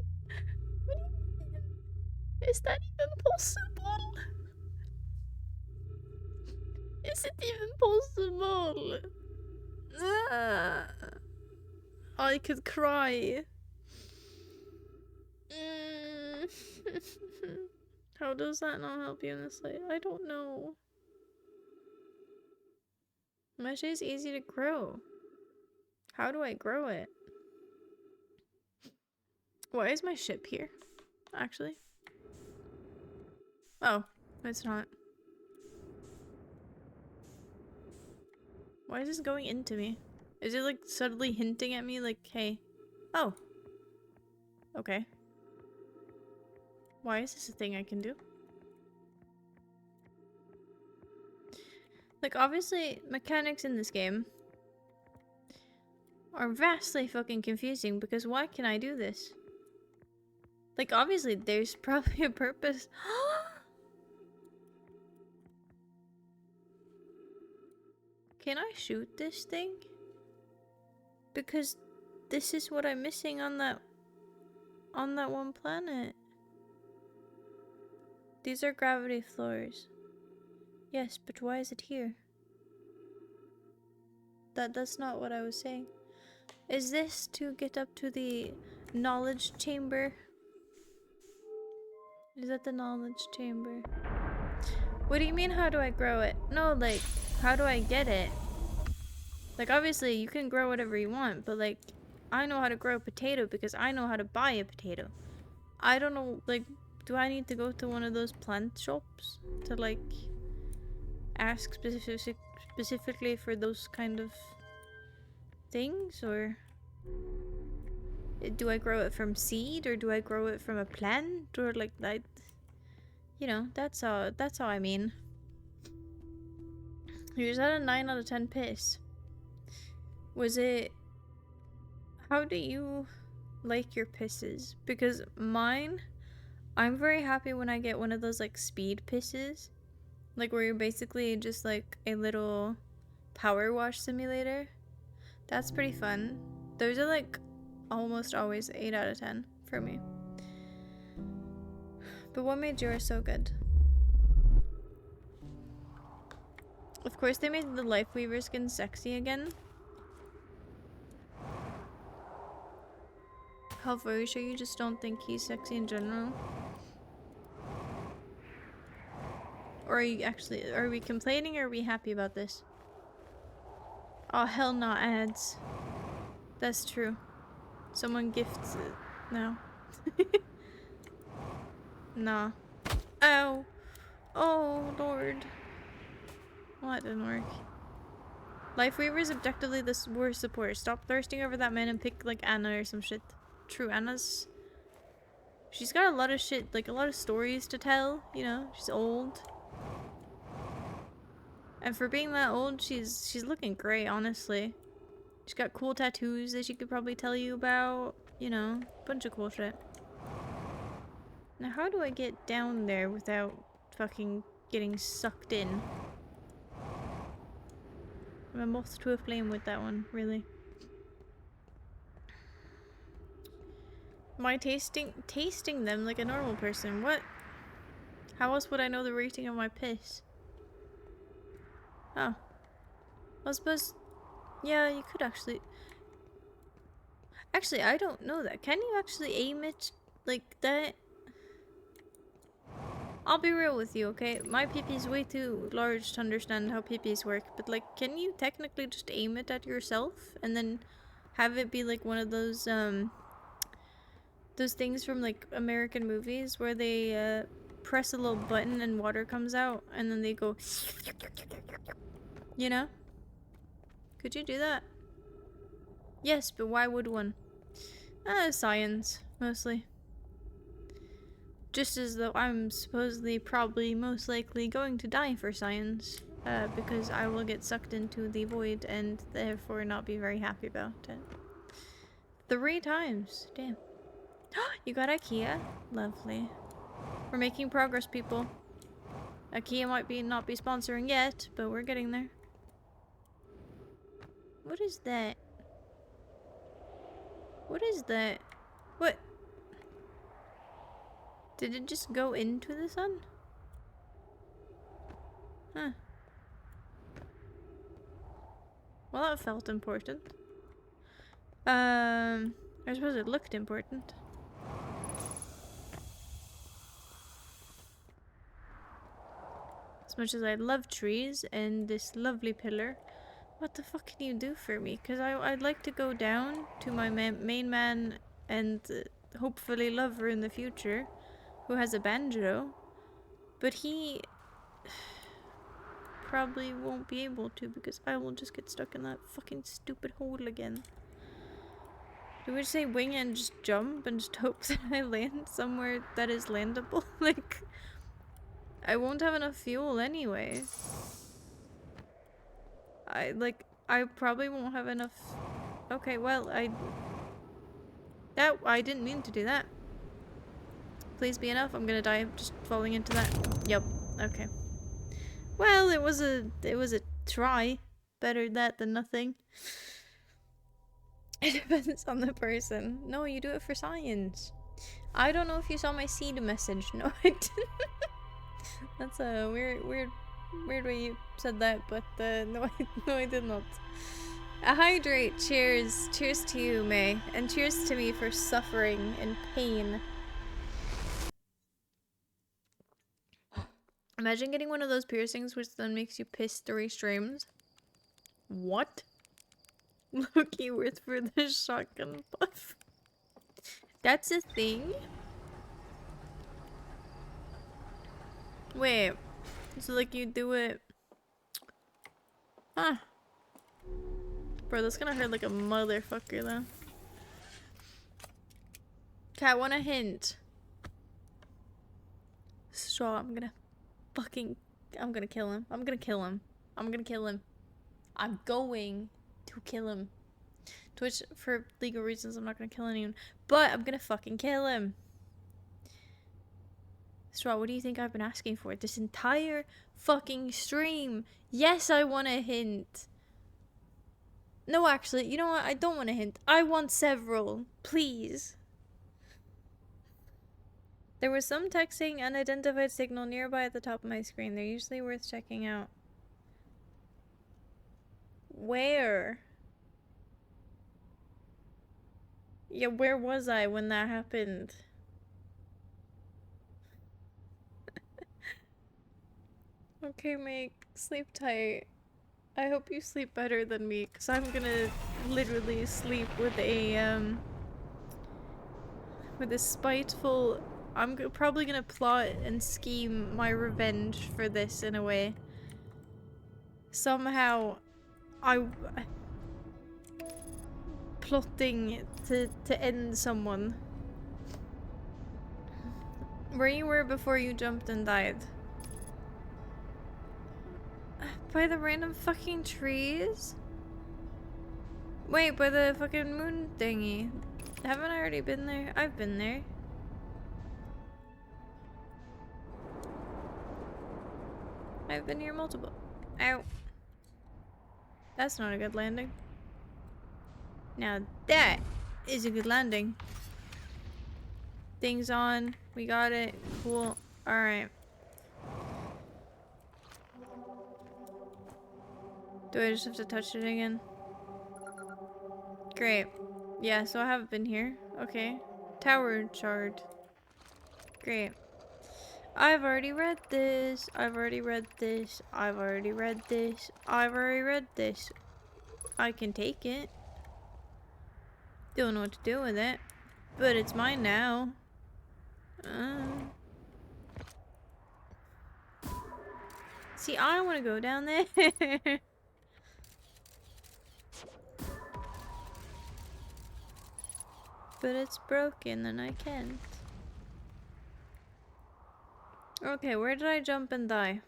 B: What do you mean? Is that even possible? Is it even possible? Ah, I could cry. How does that not help you in this light? I don't know. Mesh is easy to grow. How do I grow it? Why is my ship here? Actually. Oh, it's not. Why is this going into me? Is it like subtly hinting at me like, hey. Oh. Okay. Why is this a thing I can do? Like, obviously, mechanics in this game are vastly fucking confusing because why can I do this? Like, obviously, there's probably a purpose. Can I shoot this thing? Because this is what I'm missing on that one planet. These are gravity floors. Yes, but why is it here? That's not what I was saying. Is this to get up to the knowledge chamber? Is that the knowledge chamber? What do you mean, how do I grow it? No, like, how do I get it? Like, obviously, you can grow whatever you want, but, like, I know how to grow a potato because I know how to buy a potato. I don't know, like, do I need to go to one of those plant shops to, like, ask specifically for those kind of things, or do I grow it from seed, or do I grow it from a plant, or like that? You know, that's how I mean. Here's at a 9 out of 10 piss. Was it? How do you like your pisses? Because mine, I'm very happy when I get one of those like speed pisses, like where you're basically just like a little power wash simulator. That's pretty fun. Those are like almost always 8 out of 10 for me. But what made yours so good? Of course they made the Life Weaver skin sexy again. How very sure you just don't think he's sexy in general? Or are we complaining or are we happy about this? Oh hell no, ads. That's true. Someone gifts it now. Nah. Ow. Oh lord. Well, that didn't work. Life Weaver is objectively the worst support. Stop thirsting over that man and pick like Anna or some shit. True, Anna's... She's got a lot of shit, like a lot of stories to tell, you know? She's old. And for being that old, she's looking great, honestly. She's got cool tattoos that she could probably tell you about. You know, bunch of cool shit. Now how do I get down there without fucking getting sucked in? I'm a moth to a flame with that one, really. Am I tasting them like a normal person? What? How else would I know the rating of my piss? Oh. I suppose... Yeah, you could actually... Actually, I don't know that. Can you actually aim it like that? I'll be real with you, okay? My pee-pee is way too large to understand how pee-pees work, but like, can you technically just aim it at yourself and then have it be like one of those things from like American movies where they press a little button and water comes out and then they go, you know? Could you do that? Yes, but why would one? Science, mostly. Just as though I'm supposedly probably most likely going to die for science, because I will get sucked into the void and therefore not be very happy about it. 3 times, damn. You got IKEA? Lovely. We're making progress, people. IKEA might not be sponsoring yet, but we're getting there. What is that? What is that? What? Did it just go into the sun? Huh. Well, that felt important. I suppose it looked important. As much as I love trees and this lovely pillar, what the fuck can you do for me? Because I'd like to go down to my main man and hopefully lover in the future, who has a banjo, but he probably won't be able to because I will just get stuck in that fucking stupid hole again. Do we just say wing and just jump and just hope that I land somewhere that is landable? Like, I won't have enough fuel anyway. I probably won't have enough. Okay, well, I didn't mean to do that. Please be enough. I'm gonna die just falling into that. Yep. Okay. Well, it was a try. Better that than nothing. It depends on the person. No, you do it for science. I don't know if you saw my seed message. No, I didn't. That's a weird way you said that, but no, I did not. A hydrate. Cheers. Cheers to you, May, and cheers to me for suffering and pain. Imagine getting one of those piercings which then makes you piss 3 streams. What? Look, you worth for the shotgun buff. That's a thing? Wait. So like you do it... Huh. Bro, that's gonna hurt like a motherfucker though. Cat, want a hint? Straw, I'm gonna kill him. I'm gonna kill him. I'm going to kill him. Twitch, for legal reasons, I'm not gonna kill anyone. But I'm gonna fucking kill him. Straw, what do you think I've been asking for this entire fucking stream? Yes, I want a hint. No, actually, you know what? I don't want a hint. I want several. Please. There was some texting unidentified signal nearby at the top of my screen. They're usually worth checking out. Where? Yeah, where was I when that happened? Okay, Meg, sleep tight. I hope you sleep better than me, because I'm gonna literally sleep with a spiteful... I'm probably gonna plot and scheme my revenge for this in a way. Somehow, plotting to end someone. Where you were before you jumped and died? By the random fucking trees? Wait, by the fucking moon thingy. Haven't I already been there? I've been there. I've been here multiple. Ow. That's not a good landing. Now that is a good landing. Things on. We got it. Cool. Alright. Do I just have to touch it again? Great. Yeah, so I haven't been here. Okay. Tower shard. Great. I've already read this. I've already read this. I've already read this. I've already read this. I can take it. Don't know what to do with it. But it's mine now. See, I don't want to go down there. But it's broken and I can't. Okay, where did I jump and die?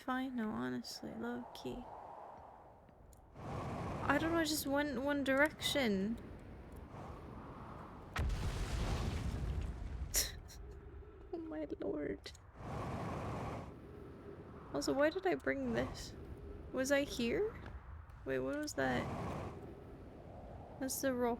B: Fine, no, honestly, low key. I don't know, I just went one direction. Oh my lord. Also, why did I bring this? Was I here? Wait, what was that? That's the rock.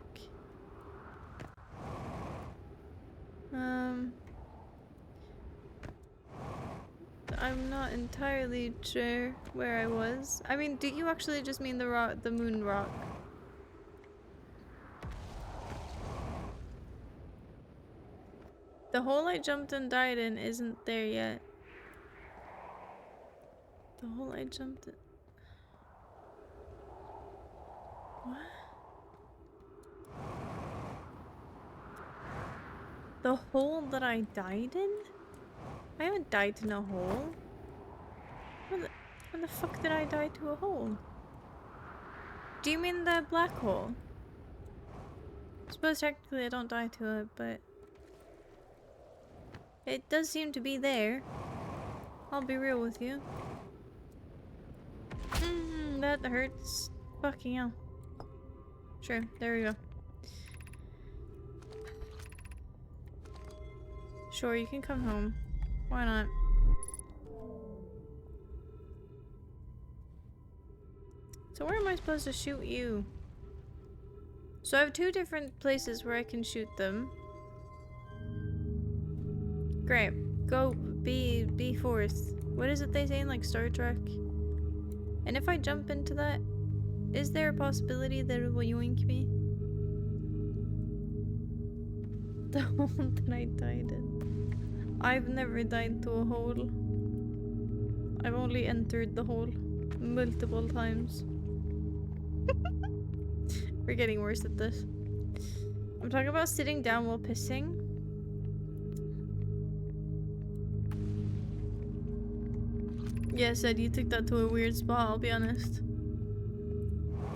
B: I'm not entirely sure where I was. I mean, do you actually just mean the rock, the moon rock? The hole I jumped and died in isn't there yet. The hole I jumped in. What? The hole that I died in? I haven't died in a hole. When the fuck did I die to a hole? Do you mean the black hole? I suppose technically I don't die to it, but it does seem to be there. I'll be real with you. That hurts. Fucking hell. Sure, there we go. Sure, you can come home. Why not? So where am I supposed to shoot you? So I have two different places where I can shoot them. Great. Go be forth. What is it they say in like Star Trek? And if I jump into that, is there a possibility that it will yoink me? The hole that I died in. I've never died to a hole. I've only entered the hole multiple times. We're getting worse at this. I'm talking about sitting down while pissing. Yeah, Ed, you took that to a weird spot, I'll be honest.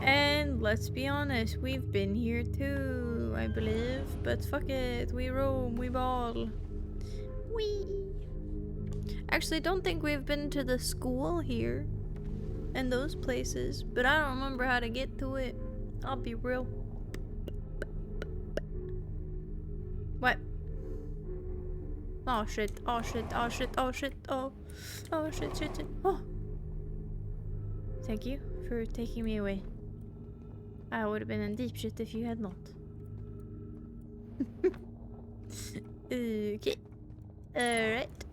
B: And let's be honest, we've been here too, I believe. But fuck it, we roam, we ball. Wee. Actually, I don't think we've been to the school here. And those places. But I don't remember how to get to it. I'll be real. What? Oh shit, oh shit, oh shit, oh shit, oh. Oh shit, shit, shit. Oh. Thank you for taking me away. I would have been in deep shit if you had not. Okay. Alright.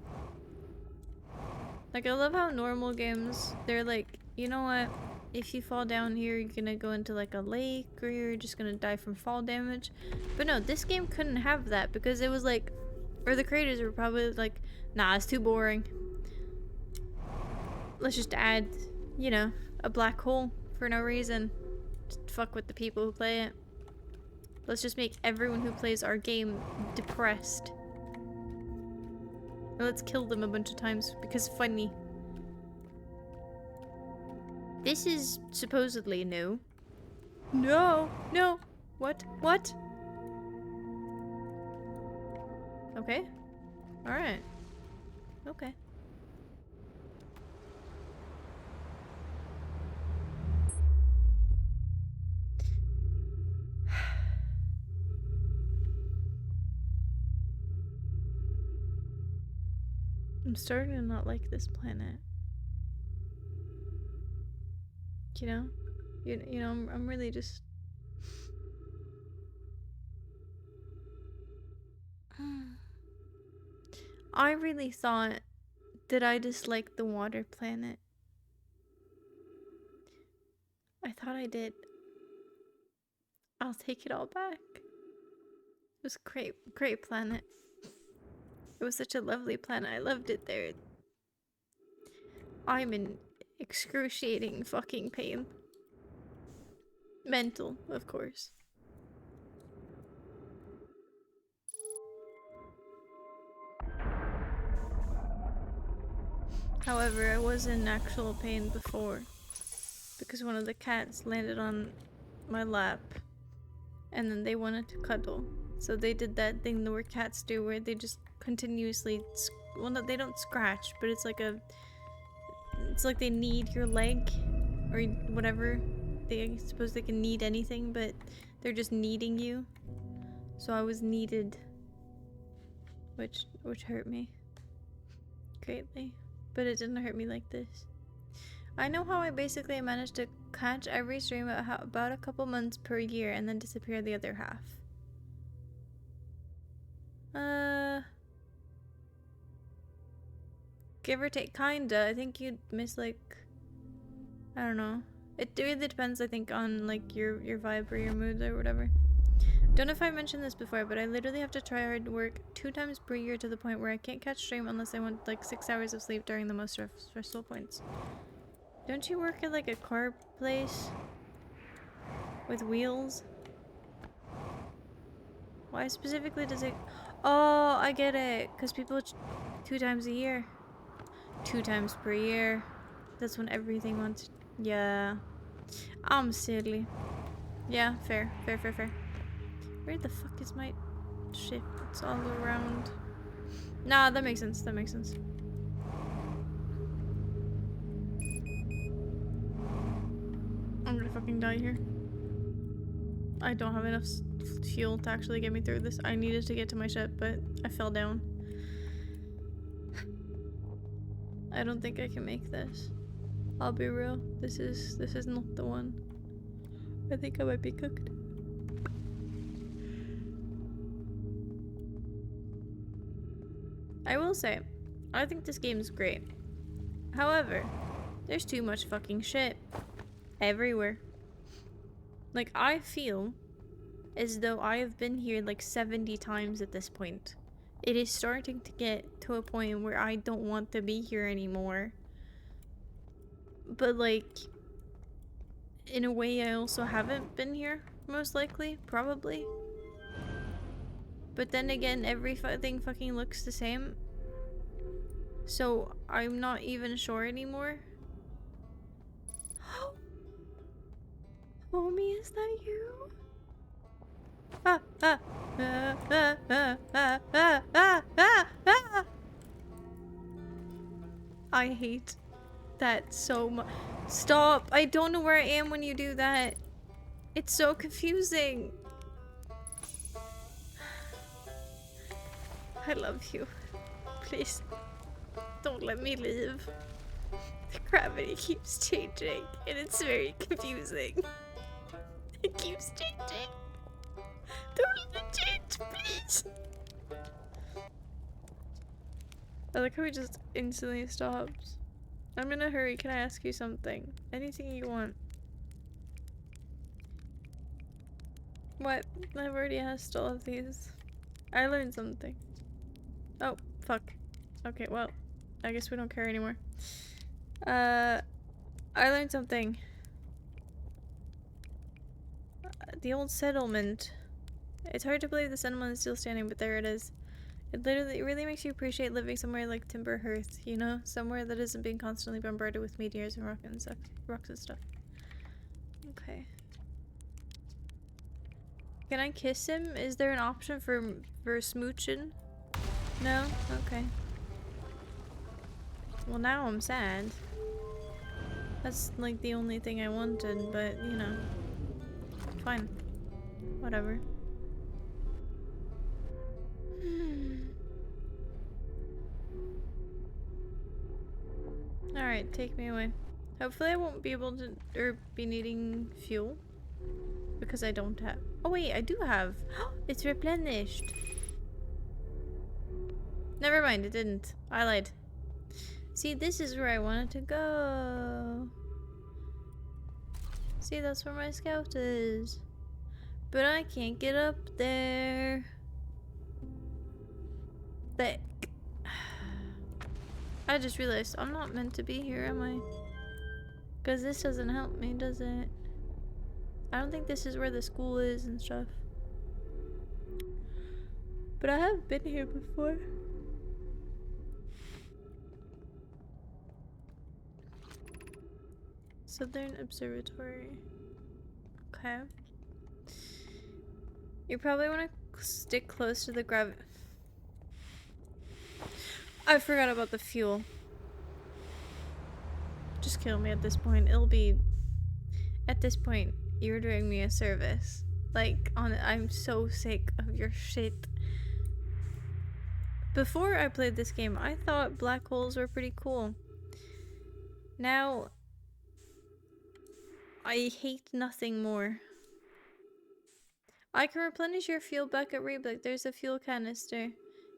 B: Like, I love how normal games, they're like, you know what? If you fall down here, you're gonna go into like a lake, or you're just gonna die from fall damage. But no, this game couldn't have that because it was like, or the creators were probably like, nah, it's too boring. Let's just add, you know, a black hole for no reason. Just fuck with the people who play it. Let's just make everyone who plays our game depressed. And let's kill them a bunch of times because funny. This is supposedly new. No! No! What? What? Okay. Alright. Okay. I'm starting to not like this planet. You know? You know, I'm really just... I really thought that I disliked the water planet. I thought I did. I'll take it all back. It was a great planet. It was such a lovely planet. I loved it there. I'm in excruciating fucking pain. Mental, of course. However, I was in actual pain before because one of the cats landed on my lap and then they wanted to cuddle. So they did that thing where cats do where they just continuously, well, no, they don't scratch, but it's like they need your leg or whatever. I suppose they can knead anything, but they're just kneading you. So I was kneaded, which hurt me greatly, but it didn't hurt me like this. I know how I basically managed to catch every stream about a couple months per year and then disappear the other half. Give or take, kinda. I think you'd miss like, I don't know. It really depends, I think, on like your vibe or your mood or whatever. Don't know if I mentioned this before, but I literally have to try hard work 2 times per year to the point where I can't catch stream unless I want like 6 hours of sleep during the most stressful points. Don't you work at like a car place with wheels? Why specifically does it? Oh, I get it. Because people 2 times a year. 2 times per year. That's when everything wants. Yeah. I'm silly. Yeah, fair. Fair, fair, fair. Where the fuck is my shit? It's all around. Nah, that makes sense. That makes sense. I'm gonna fucking die here. I don't have enough fuel to actually get me through this. I needed to get to my ship, but I fell down. I don't think I can make this. I'll be real. This is not the one. I think I might be cooked. I will say, I think this game is great. However, there's too much fucking shit everywhere. Like, I feel as though I have been here like 70 times at this point. It is starting to get to a point where I don't want to be here anymore. But like, in a way I also haven't been here, most likely, probably. But then again, everything fucking looks the same. So I'm not even sure anymore. Homie, is that you? Ah, ah, ah, ah, ah, ah, ah, ah, ah, ah. I hate that so much. Stop! I don't know where I am when you do that. It's so confusing. I love you. Please, don't let me leave. The gravity keeps changing, and it's very confusing. It keeps changing. Don't let it change, please. I like how it just instantly stops. I'm in a hurry. Can I ask you something? Anything you want. What? I've already asked all of these. I learned something. Oh, fuck. Okay, well, I guess we don't care anymore. I learned something. The old settlement. It's hard to believe the settlement is still standing, but there it is. It really makes you appreciate living somewhere like Timber Hearth, you know? Somewhere that isn't being constantly bombarded with meteors and rocks and stuff. Okay. Can I kiss him? Is there an option for smooching? No? Okay. Well, now I'm sad. That's like the only thing I wanted, but you know. Fine. Whatever. Alright, take me away. Hopefully I won't be able to, or be needing fuel. Because I don't have. Oh wait, I do have. It's replenished. Never mind, it didn't. I lied. See, this is where I wanted to go. See, that's where my scout is. But I can't get up there. Thick. I just realized I'm not meant to be here, am I? Because this doesn't help me, does it? I don't think this is where the school is and stuff. But I have been here before. Southern Observatory. Okay. You probably want to stick close to the gravity. I forgot about the fuel. Just kill me at this point. It'll be... At this point, you're doing me a service. Like, I'm so sick of your shit. Before I played this game, I thought black holes were pretty cool. Now, I hate nothing more. I can replenish your fuel back at Reblick. There's a fuel canister.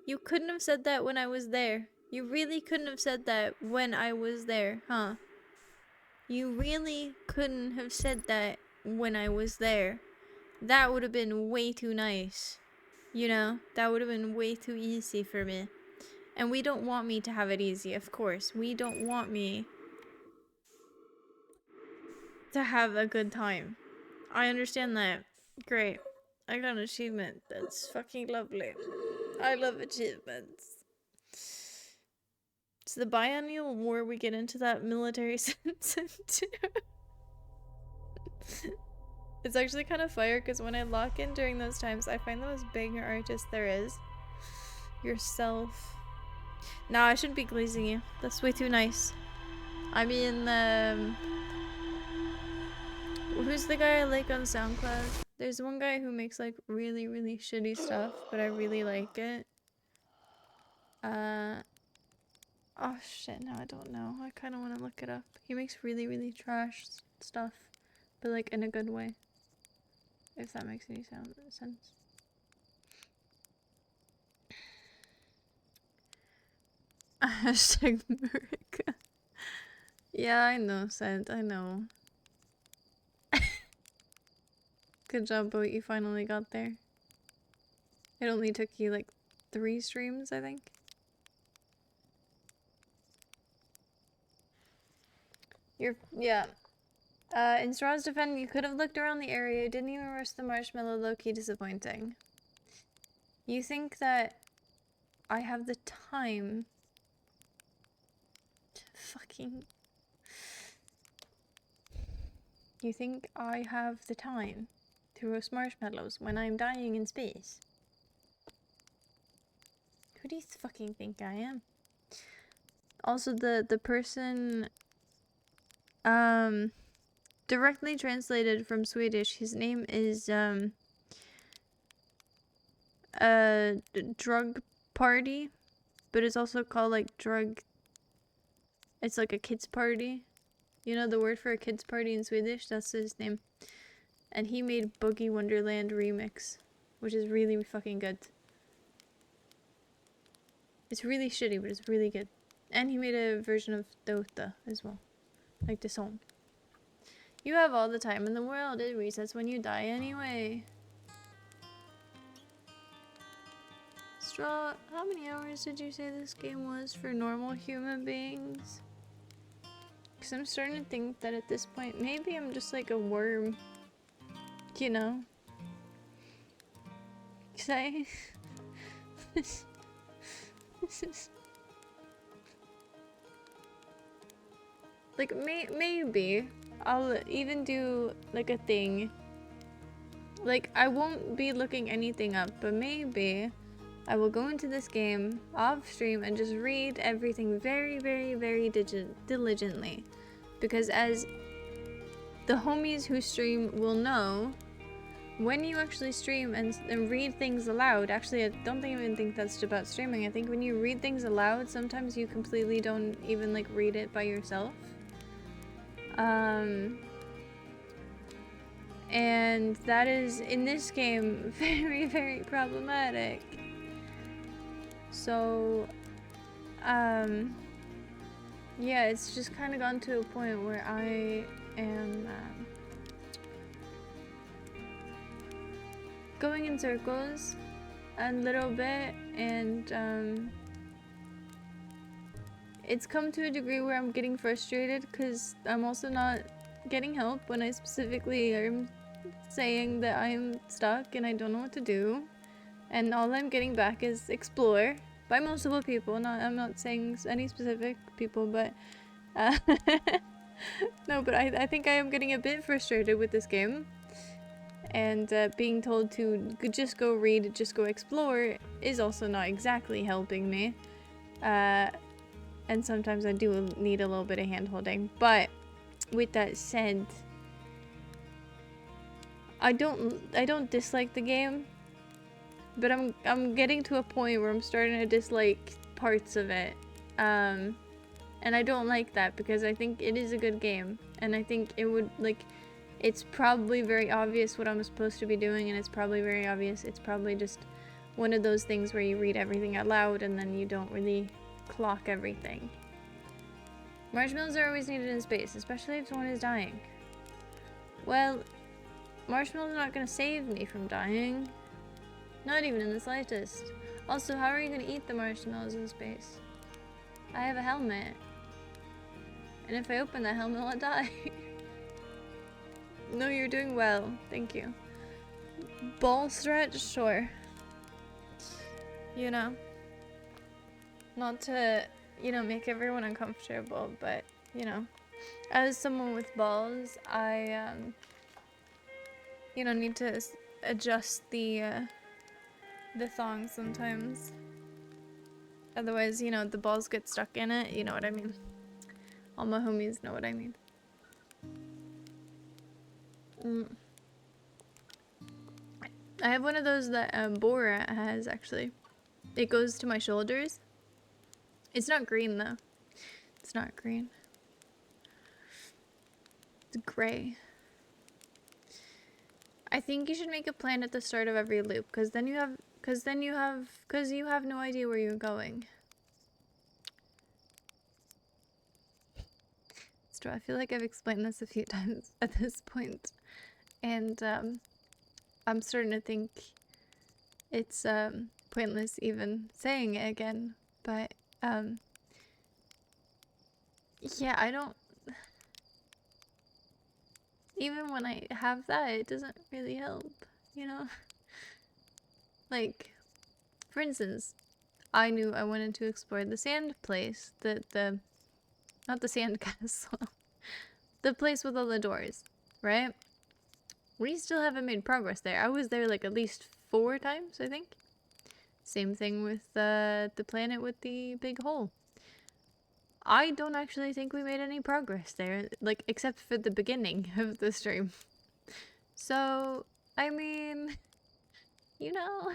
B: You couldn't have said that when I was there. You really couldn't have said that when I was there, huh? You really couldn't have said that when I was there. That would have been way too nice. You know, that would have been way too easy for me. And we don't want me to have it easy, of course. We don't want me to have a good time. I understand that. Great. I got an achievement. That's fucking lovely. I love achievements. It's the biennial war we get into that military sense into. It's actually kind of fire because when I lock in during those times, I find the most banger artist there is. Yourself. Nah, I shouldn't be glazing you. That's way too nice. I mean, who's the guy I like on SoundCloud? There's one guy who makes like really, really shitty stuff, but I really like it. Oh shit, no, I don't know. I kind of want to look it up. He makes really, really trash stuff, but like in a good way. If that makes any sense. Hashtag America. Yeah, I know, Sent. I know. Good job, Boat. You finally got there. It only took you like 3 streams, I think. Yeah. In Straw's defense, you could have looked around the area. You didn't even rush the marshmallow. Low-key disappointing. You think that I have the time to fucking... You think I have the time to roast marshmallows when I'm dying in space? Who do you fucking think I am? Also, the person... Directly translated from Swedish, his name is, Drug Party, but it's also called, like, drug... It's like a kid's party. You know the word for a kid's party in Swedish? That's his name. And he made Boogie Wonderland Remix, which is really fucking good. It's really shitty, but it's really good. And he made a version of Dota as well. Like the song. You have all the time in the world. It resets when you die anyway. Straw, how many hours did you say this game was for normal human beings? Because I'm starting to think that at this point, maybe I'm just like a worm. You know? Because I... like, maybe I'll even do like a thing. Like, I won't be looking anything up, but maybe I will go into this game off stream and just read everything very, very, very diligently. Because as the homies who stream will know, when you actually stream and read things aloud, actually I don't even think that's about streaming. I think when you read things aloud, sometimes you completely don't even like read it by yourself. And that is, in this game, very, very problematic. So, yeah, it's just kind of gone to a point where I am going in circles a little bit, and it's come to a degree where I'm getting frustrated because I'm also not getting help when I specifically am saying that I'm stuck and I don't know what to do, and all I'm getting back is explore by multiple people. I'm not saying any specific people, but no, but I think I am getting a bit frustrated with this game, and being told to just go read, just go explore is also not exactly helping me, and sometimes I do need a little bit of hand-holding. But with that said, I don't dislike the game, but I'm getting to a point where I'm starting to dislike parts of it, and I don't like that because I think it is a good game, and I think it would, like, it's probably very obvious what I'm supposed to be doing, and it's probably very obvious. It's probably just one of those things where you read everything out loud and then you don't really clock everything. Marshmallows are always needed in space, especially if someone is dying. Well, marshmallows are not gonna save me from dying. Not even in the slightest. Also, how are you gonna eat the marshmallows in space? I have a helmet. And if I open that helmet, I'll die. No, you're doing well. Thank you. Ball stretch? Sure. You know. Not to, you know, make everyone uncomfortable, but, you know. As someone with balls, I, you know, need to adjust the thong sometimes. Otherwise, you know, the balls get stuck in it. You know what I mean. All my homies know what I mean. I have one of those that Borat has, actually. It goes to my shoulders. It's not green, though. It's not green. It's gray. I think you should make a plan at the start of every loop, because you have no idea where you're going. So I feel like I've explained this a few times at this point, and I'm starting to think it's pointless even saying it again. But yeah, I don't. Even when I have that, it doesn't really help, you know? Like, for instance, I knew I wanted to explore the sand place, not the sand castle, the place with all the doors, right? We still haven't made progress there. I was there like at least 4 times, I think. Same thing with the planet with the big hole. I don't actually think we made any progress there, like, except for the beginning of the stream. So, I mean, you know,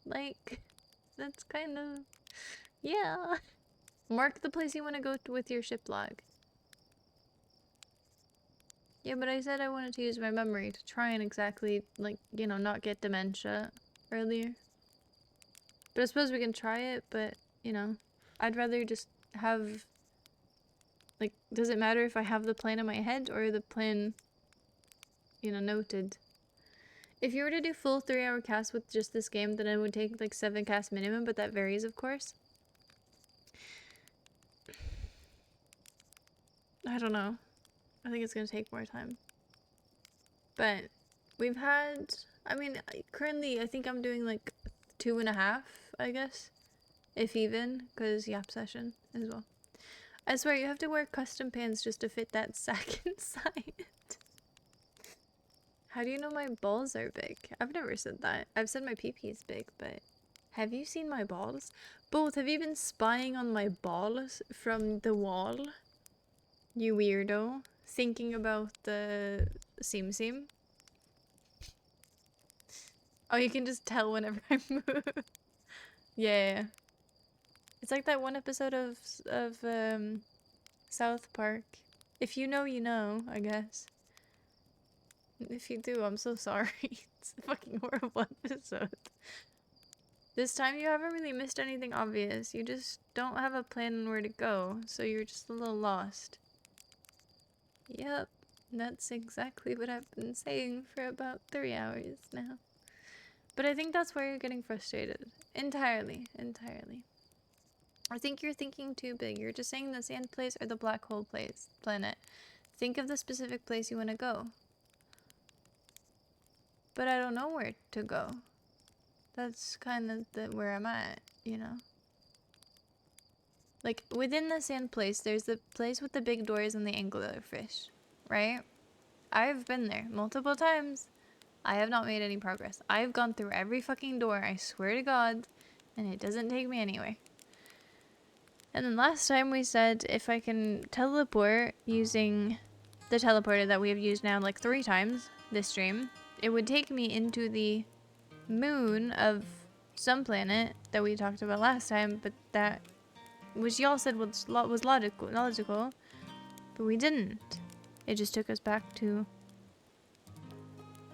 B: like, that's kind of, yeah. Mark the place you want to go to with your ship log. Yeah, but I said I wanted to use my memory to try and exactly, like, you know, not get dementia earlier. But I suppose we can try it, but, you know, I'd rather just have, like, does it matter if I have the plan in my head or the plan, you know, noted? If you were to do full 3-hour casts with just this game, then it would take like 7 casts minimum, but that varies, of course. I don't know. I think it's gonna take more time. But we've had, I mean, currently I think I'm doing like 2.5, I guess. If even, because Yap session as well. I swear, you have to wear custom pants just to fit that sack inside. How do you know my balls are big? I've never said that. I've said my pee-pee is big, but have you seen my balls? Both, have you been spying on my balls from the wall? You weirdo. Thinking about the Sim Sim? Oh, you can just tell whenever I move. Yeah. It's like that one episode of South Park. If you know, you know, I guess. If you do, I'm so sorry. It's a fucking horrible episode. This time you haven't really missed anything obvious. You just don't have a plan on where to go, so you're just a little lost. Yep, that's exactly what I've been saying for about 3 hours now. But I think that's where you're getting frustrated. Entirely. I think you're thinking too big. You're just saying the sand place or the black hole planet. Think of the specific place you want to go. But I don't know where to go. That's kind of where I'm at, you know? Like, within the sand place, there's the place with the big doors and the anglerfish, right? I've been there multiple times. I have not made any progress. I've gone through every fucking door, I swear to God, and it doesn't take me anywhere. And then last time we said if I can teleport using the teleporter that we have used now like 3 times this stream, it would take me into the moon of some planet that we talked about last time, but that, which y'all said was logical, but we didn't. It just took us back to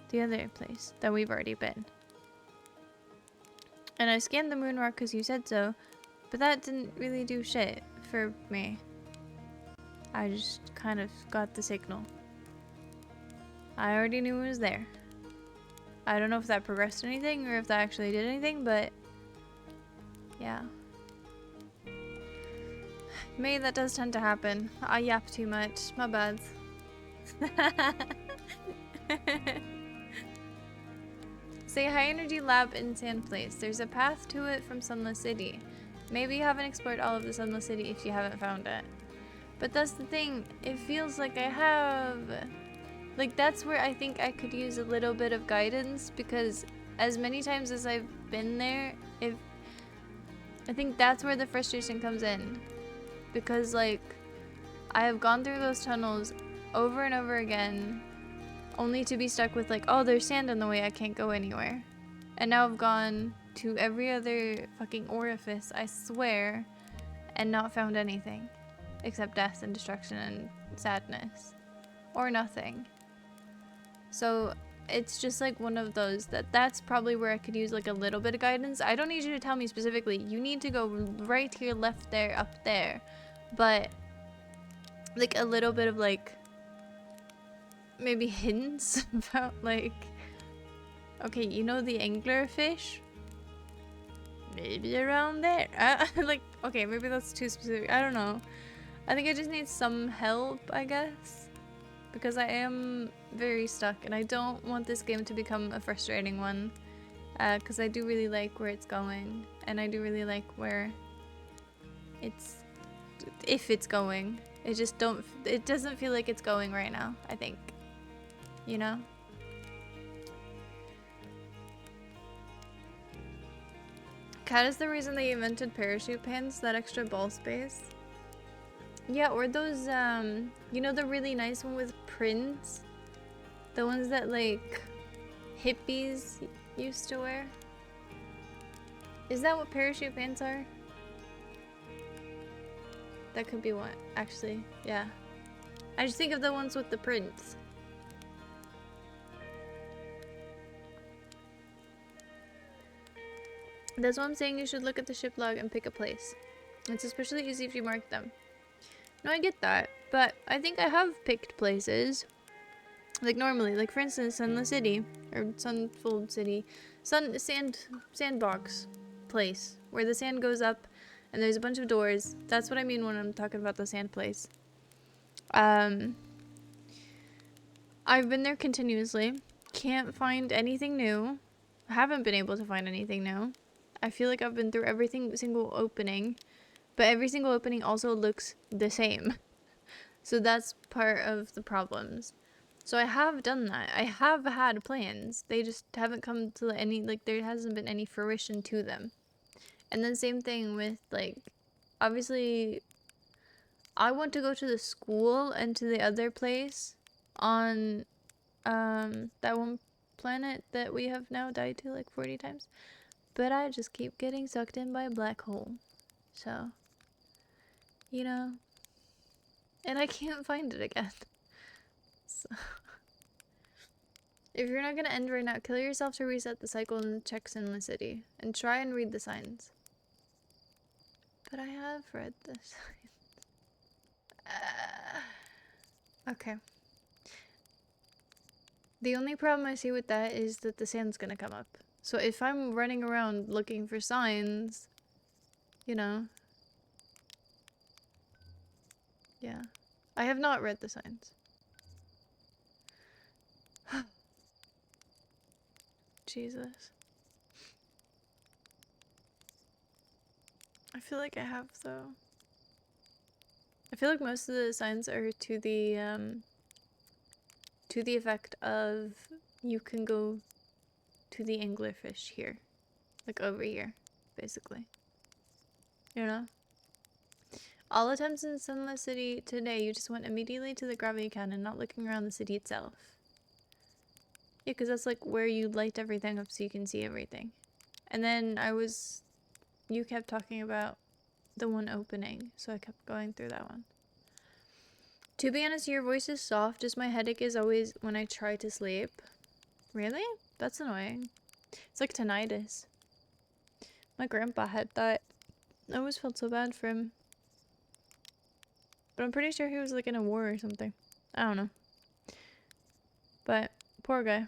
B: the other place that we've already been. And I scanned the moon rock because you said so, But that didn't really do shit for me. I just kind of got the signal. I already knew it was there. I don't know if that progressed anything or if that actually did anything, but yeah. Me, that does tend to happen. I yap too much. My bad. Say high energy lab in Sand Place. There's a path to it from Sunless City. Maybe you haven't explored all of the Sunless City if you haven't found it. But that's the thing. It feels like I have. Like, that's where I think I could use a little bit of guidance, because as many times as I've been there, I think that's where the frustration comes in. Because, like, I have gone through those tunnels over and over again, only to be stuck with, like, oh, there's sand in the way, I can't go anywhere. And now I've gone to every other fucking orifice, I swear, and not found anything. Except death and destruction and sadness. Or nothing. So it's just like one of those that's probably where I could use like a little bit of guidance. I don't need you to tell me specifically, you need to go right here, left there, up there. But like a little bit of like maybe hints about like, okay, you know the anglerfish? Maybe around there. Like, okay, maybe that's too specific. I don't know. I think I just need some help, I guess. Because I am very stuck and I don't want this game to become a frustrating one. Because I do really like where it's going. And I do really like where it's... if it's going. It doesn't feel like it's going right now, I think. You know? Cat is the reason they invented parachute pants, that extra ball space. Yeah, or those, you know the really nice one with prints? The ones that, like, hippies used to wear? Is that what parachute pants are? That could be one, actually, yeah. I just think of the ones with the prints. That's why I'm saying you should look at the ship log and pick a place. It's especially easy if you mark them. No, I get that, but I think I have picked places. Like normally, like for instance, Sunless City, or Sunfold City, sandbox place, where the sand goes up and there's a bunch of doors. That's what I mean when I'm talking about the sand place. I've been there continuously. Can't find anything new. Haven't been able to find anything new. I feel like I've been through every single opening, but every single opening also looks the same. So that's part of the problems. So I have done that. I have had plans. They just haven't come to any, like, there hasn't been any fruition to them. And then same thing with, like, obviously, I want to go to the school and to the other place on, that one planet that we have now died to, like, 40 times. But I just keep getting sucked in by a black hole. So, you know. And I can't find it again. So. If you're not gonna end right now, kill yourself to reset the cycle and check Sunless City. And try and read the signs. But I have read the signs. Okay. The only problem I see with that is that the sand's gonna come up. So if I'm running around looking for signs, you know. Yeah. I have not read the signs. Jesus. I feel like I have, though. I feel like most of the signs are to the effect of you can go to the anglerfish here. Like over here, basically. You know? All attempts in Sunless City today, you just went immediately to the gravity cannon, not looking around the city itself. Yeah, because that's like where you light everything up so you can see everything. And then you kept talking about the one opening, so I kept going through that one. To be honest, your voice is soft, just my headache is always when I try to sleep. Really? That's annoying. It's like tinnitus. My grandpa had that. I always felt so bad for him. But I'm pretty sure he was like in a war or something. I don't know. But poor guy.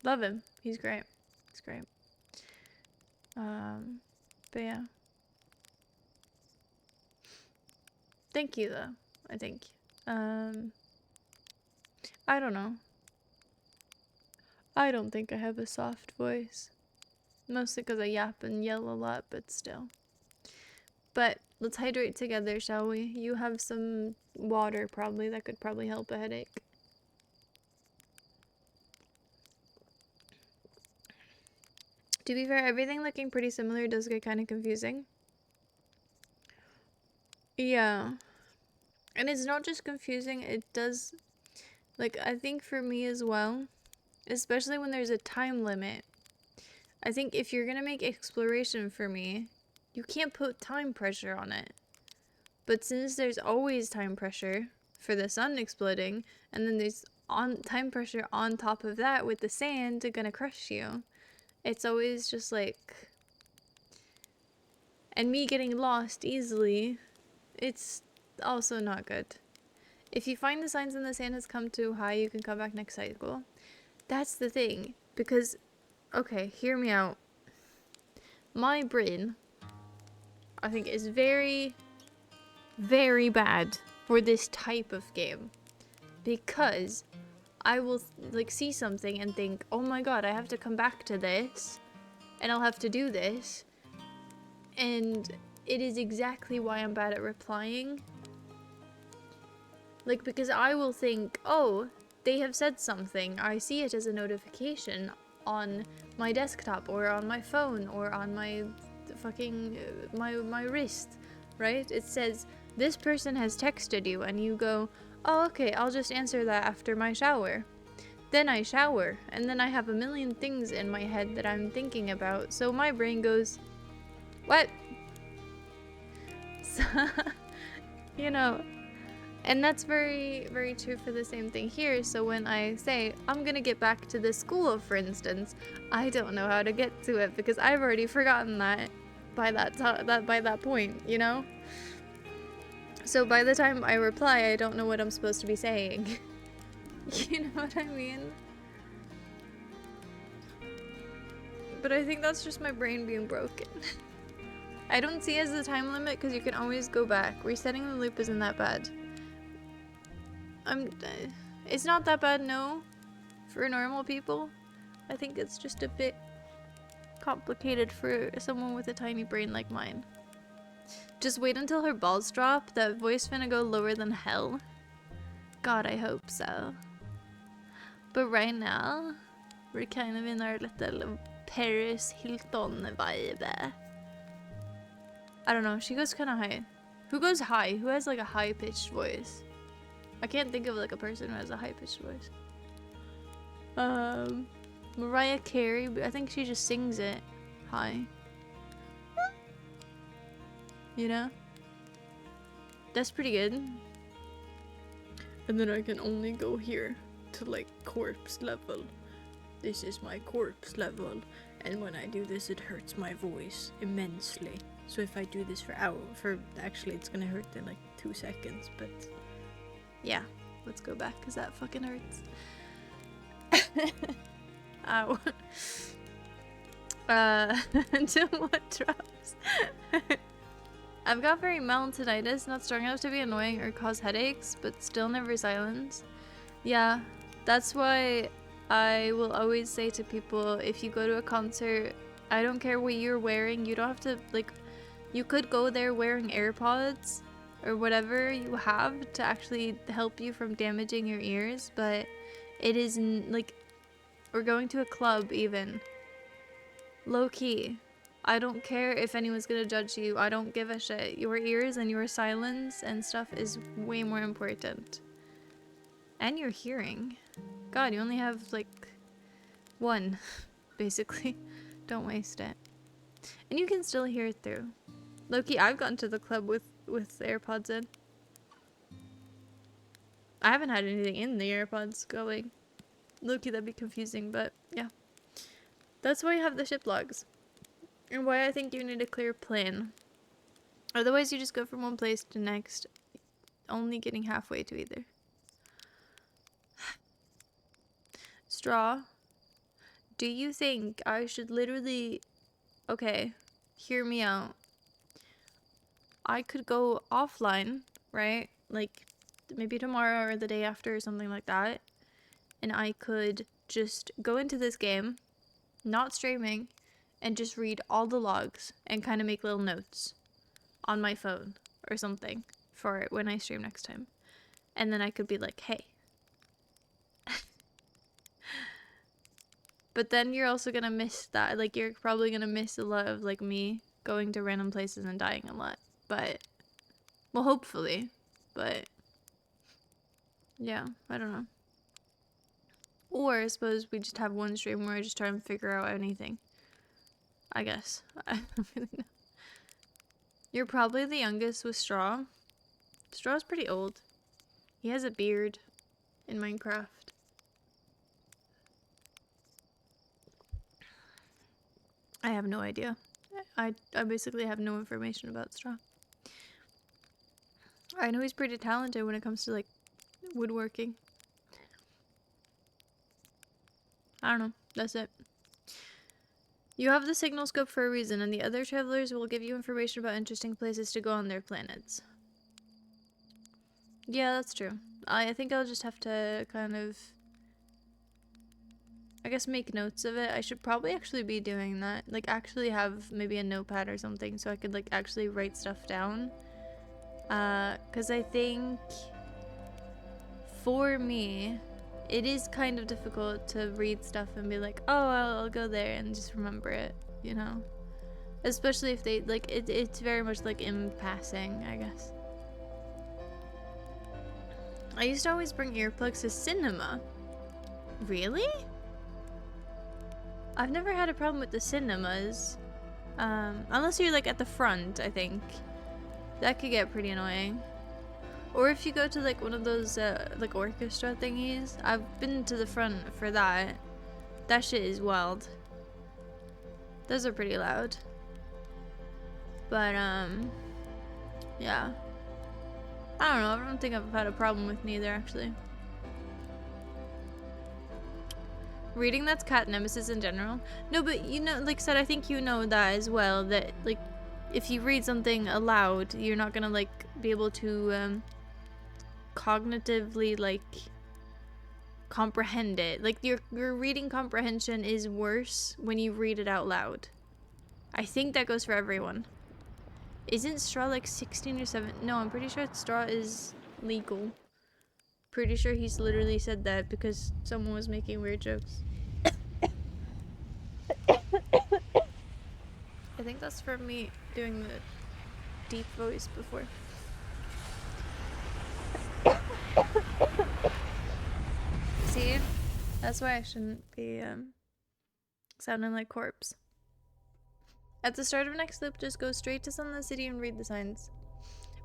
B: Love him. He's great. He's great. But yeah. Thank you though, I think. I don't know. I don't think I have a soft voice. Mostly because I yap and yell a lot, but still. But let's hydrate together, shall we? You have some water probably. That could probably help a headache. To be fair, everything looking pretty similar does get kind of confusing. Yeah. And it's not just confusing, it does, like, I think for me as well, especially when there's a time limit, I think if you're gonna make exploration for me, you can't put time pressure on it. But since there's always time pressure for the sun exploding, and then there's time pressure on top of that with the sand gonna crush you, it's always just like, and me getting lost easily, it's also not good. If you find the signs and the sand has come too high, you can come back next cycle. That's the thing. Because, okay, hear me out. My brain, I think, is very, very bad for this type of game. Because I will, like, see something and think, oh my god, I have to come back to this. And I'll have to do this. And it is exactly why I'm bad at replying. Like, because I will think, oh, they have said something. I see it as a notification on my desktop or on my phone or on my fucking, my wrist, right? It says, this person has texted you, and you go, oh, okay, I'll just answer that after my shower. Then I shower, and then I have a million things in my head that I'm thinking about, so my brain goes, what? So, you know, and that's very, very true for the same thing here. So when I say, I'm gonna get back to the school, for instance, I don't know how to get to it because I've already forgotten that by that point, you know? So by the time I reply, I don't know what I'm supposed to be saying. You know what I mean? But I think that's just my brain being broken. I don't see it as a time limit because you can always go back. Resetting the loop isn't that bad. It's not that bad, no, for normal people. I think it's just a bit complicated for someone with a tiny brain like mine. Just wait until her balls drop. That voice finna go lower than hell. God, I hope so. But right now, we're kind of in our little Paris Hilton vibe. I don't know, she goes kind of high. Who goes high? Who has like a high-pitched voice? I can't think of like a person who has a high-pitched voice. Mariah Carey, but I think she just sings it high. You know? That's pretty good. And then I can only go here to like corpse level. This is my corpse level. And when I do this, it hurts my voice immensely. So if I do this for actually it's gonna hurt in like 2 seconds, but yeah, let's go back because that fucking hurts. Ow. Until what drops. I've got very mild tinnitus, not strong enough to be annoying or cause headaches, but still never silence. Yeah, that's why I will always say to people, if you go to a concert, I don't care what you're wearing, you don't have to, like, you could go there wearing AirPods or whatever you have to actually help you from damaging your ears, but it is, like, or going to a club even. Low key. I don't care if anyone's gonna judge you. I don't give a shit. Your ears and your silence and stuff is way more important. And your hearing. God, you only have like one, basically. Don't waste it. And you can still hear it through. Low-key, I've gotten to the club with AirPods in. I haven't had anything in the AirPods going. Low-key, that'd be confusing, but yeah. That's why you have the ship logs. And why I think you need a clear plan. Otherwise, you just go from one place to next, only getting halfway to either. Straw, do you think I should literally... Okay, hear me out. I could go offline, right? Like, maybe tomorrow or the day after or something like that. And I could just go into this game, not streaming, and just read all the logs and kind of make little notes on my phone or something for it when I stream next time. And then I could be like, hey. But then you're also gonna miss that. Like, you're probably gonna miss a lot of, like, me going to random places and dying a lot. But, well, hopefully. But, yeah, I don't know. Or I suppose we just have one stream where I just try and figure out anything. I guess. I don't really know. You're probably the youngest with Straw. Straw's pretty old. He has a beard in Minecraft. I have no idea. I basically have no information about Straw. I know he's pretty talented when it comes to, like, woodworking. I don't know. That's it. You have the signal scope for a reason, and the other travelers will give you information about interesting places to go on their planets. Yeah, that's true. I think I'll just have to kind of, I guess, make notes of it. I should probably actually be doing that. Like, actually have maybe a notepad or something so I could, like, actually write stuff down. Because I think for me, it is kind of difficult to read stuff and be like, oh, I'll go there and just remember it, you know? Especially if they, like, it's very much, like, in passing, I guess. I used to always bring earplugs to cinema. Really? I've never had a problem with the cinemas. Unless you're, like, at the front, I think. That could get pretty annoying. Or if you go to, like, one of those, like, orchestra thingies. I've been to the front for that. That shit is wild. Those are pretty loud. But, yeah. I don't know. I don't think I've had a problem with neither, actually. Reading, that's cat nemesis in general. No, but you know, like I said, I think you know that as well, that, like, if you read something aloud, you're not gonna, like, be able to, cognitively, like, comprehend it. Like, your reading comprehension is worse when you read it out loud. I think that goes for everyone. Isn't Straw, like, 16 or 7? No, I'm pretty sure Straw is legal. Pretty sure he's literally said that because someone was making weird jokes. I think that's from me doing the deep voice before. See? That's why I shouldn't be sounding like corpse. At the start of next loop, just go straight to Sunless City and read the signs.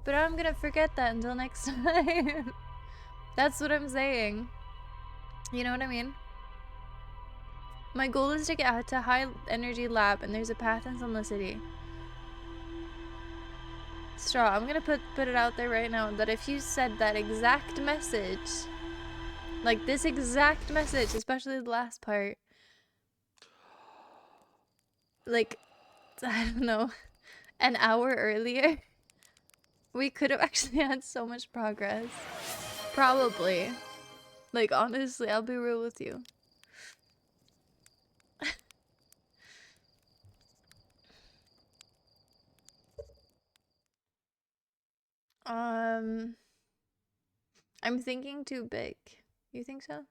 B: But I'm gonna forget that until next time. That's what I'm saying. You know what I mean? My goal is to get to High Energy Lab, and there's a path in Sunless City. Straw, I'm gonna put it out there right now that if you said that exact message, like this exact message, especially the last part, like, I don't know, an hour earlier, we could have actually had so much progress. Probably. Like, honestly, I'll be real with you. I'm thinking too big. You think so?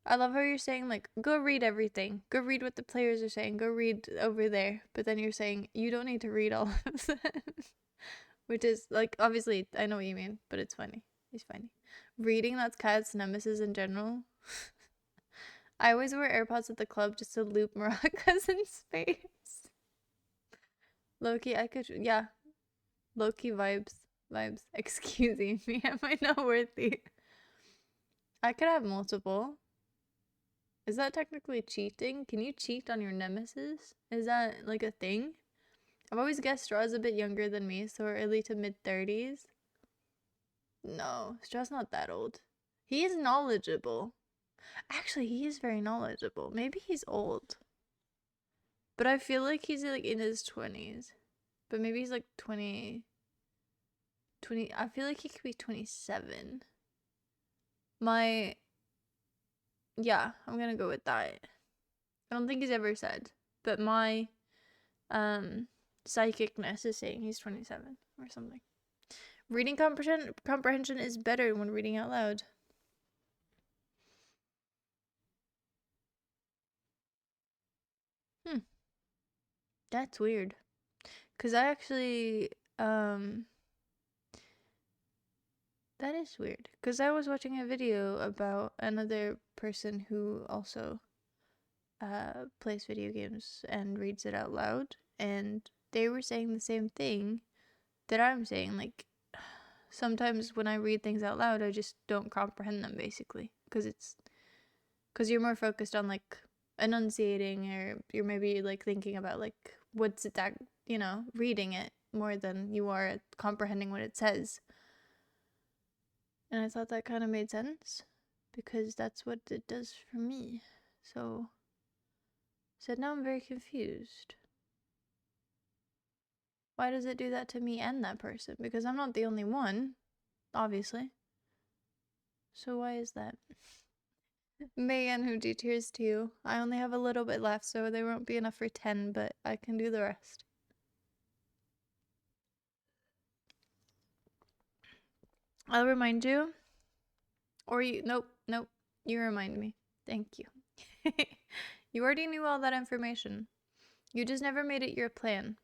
B: I love how you're saying, like, go read everything. Go read what the players are saying. Go read over there. But then you're saying, you don't need to read all of that. Which is, like, obviously, I know what you mean, but it's funny. It's funny. Reading, that's cat's nemesis in general. I always wear AirPods at the club just to loop maracas in space. Loki, I could, yeah. Loki vibes. Excusing me, am I not worthy? I could have multiple. Is that technically cheating? Can you cheat on your nemesis? Is that like a thing? I've always guessed Straw's a bit younger than me, so early to mid-30s. No, Straw's not that old. He is knowledgeable. Actually, he is very knowledgeable. Maybe he's old. But I feel like he's like in his 20s. But maybe he's like 20. I feel like he could be 27. Yeah, I'm gonna go with that. I don't think he's ever said, but my psychicness is saying he's 27 or something. Reading comprehension is better when reading out loud. That's weird. Cause I actually that is weird. Cause I was watching a video about another person who also plays video games and reads it out loud, and they were saying the same thing that I'm saying. Like, sometimes when I read things out loud, I just don't comprehend them, basically, because you're more focused on like enunciating, or you're maybe like thinking about like what's it that, reading it more than you are at comprehending what it says. And I thought that kind of made sense because that's what it does for me. So now I'm very confused. Why does it do that to me and that person? Because I'm not the only one, obviously. So why is that? Megan, who cheers to you. I only have a little bit left, so there won't be enough for 10, but I can do the rest. I'll remind you. Or you, nope, you remind me. Thank you. You already knew all that information. You just never made it your plan.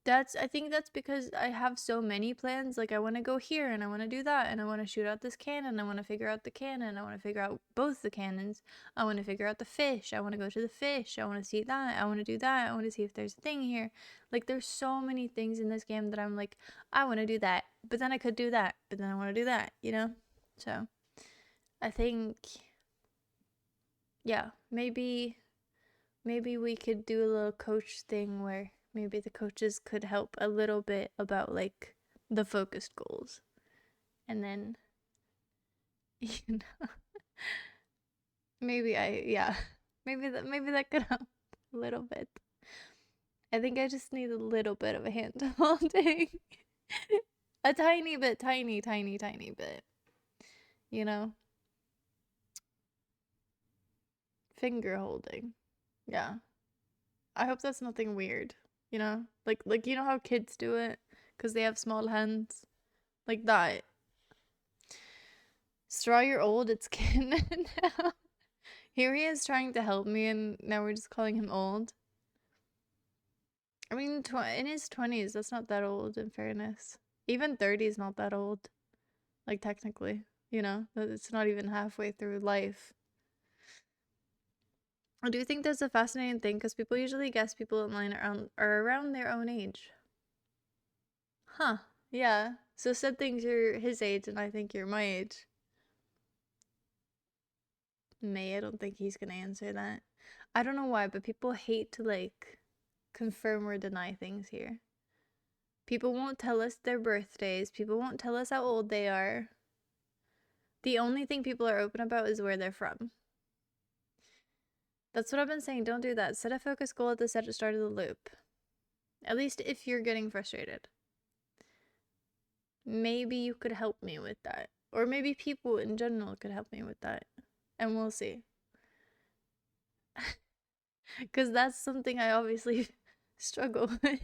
B: I think that's because I have so many plans. Like, I want to go here and I want to do that, and I want to shoot out this cannon. I want to figure out the cannon. I want to figure out both the cannons. I want to figure out the fish. I want to go to the fish. I want to see that. I want to do that. I want to see if there's a thing here. Like, there's so many things in this game that I'm like, I want to do that, but then I could do that, but then I want to do that, So, I think, yeah, maybe we could do a little coach thing where maybe the coaches could help a little bit about like the focused goals. And then maybe that could help a little bit. I think I just need a little bit of a hand holding. A tiny bit, tiny bit. Finger holding. Yeah. I hope that's nothing weird, Like you know how kids do it because they have small hands? Like that. Straw, you're old, it's canon now. Here he is trying to help me, and now we're just calling him old. I mean, in his 20s, that's not that old, in fairness. Even 30 is not that old. Like, technically, it's not even halfway through life. I do think that's a fascinating thing because people usually guess people in line are around their own age. Huh. Yeah. So Sid thinks you're his age, and I think you're my age. I don't think he's gonna answer that. I don't know why, but people hate to like confirm or deny things here. People won't tell us their birthdays. People won't tell us how old they are. The only thing people are open about is where they're from. That's what I've been saying. Don't do that. Set a focus goal at the start of the loop. At least if you're getting frustrated. Maybe you could help me with that. Or maybe people in general could help me with that. And we'll see. Because that's something I obviously struggle with.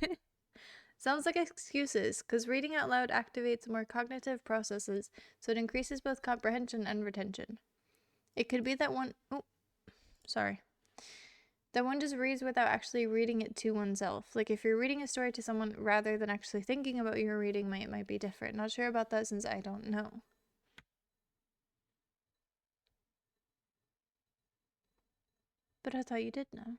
B: Sounds like excuses, because reading out loud activates more cognitive processes, so it increases both comprehension and retention. It could be that that one just reads without actually reading it to oneself. Like, if you're reading a story to someone rather than actually thinking about your reading, it might be different. Not sure about that since I don't know. But I thought you did know.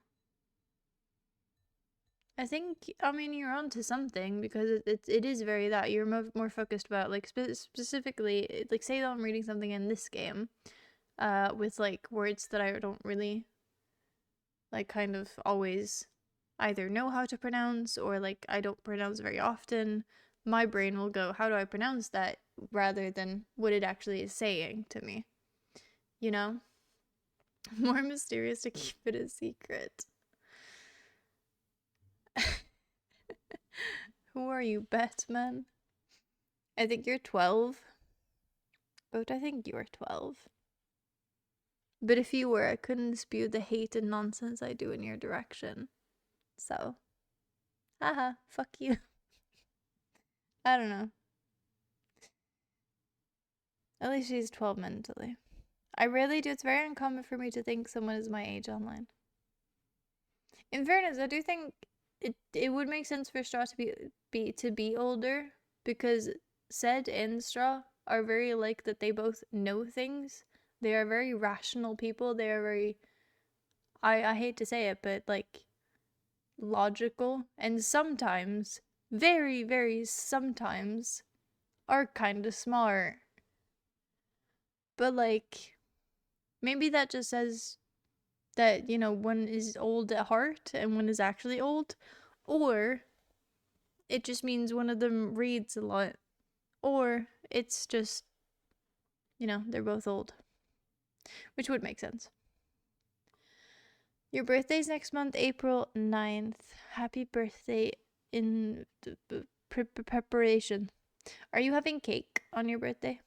B: I think, you're onto something because it is very that. You're more focused about, like, specifically, like, say that I'm reading something in this game. with like words that I don't really like kind of always either know how to pronounce or like I don't pronounce very often, my brain will go, how do I pronounce that? Rather than what it actually is saying to me. You know? More mysterious to keep it a secret. Who are you, Batman? I think you're 12. But I think you are 12. But if you were, I couldn't spew the hate and nonsense I do in your direction. So, haha, fuck you. I don't know. At least she's 12 mentally. I rarely do. It's very uncommon for me to think someone is my age online. In fairness, I do think it would make sense for Straw to be older because Zed and Straw are very like that. They both know things. They are very rational people. They are very, I hate to say it, but like logical, and sometimes, very, very sometimes, are kind of smart. But like, maybe that just says that, you know, one is old at heart and one is actually old, or it just means one of them reads a lot, or it's just, you know, they're both old, which would make sense. Your birthday's next month, April 9th. Happy birthday in preparation. Are you having cake on your birthday?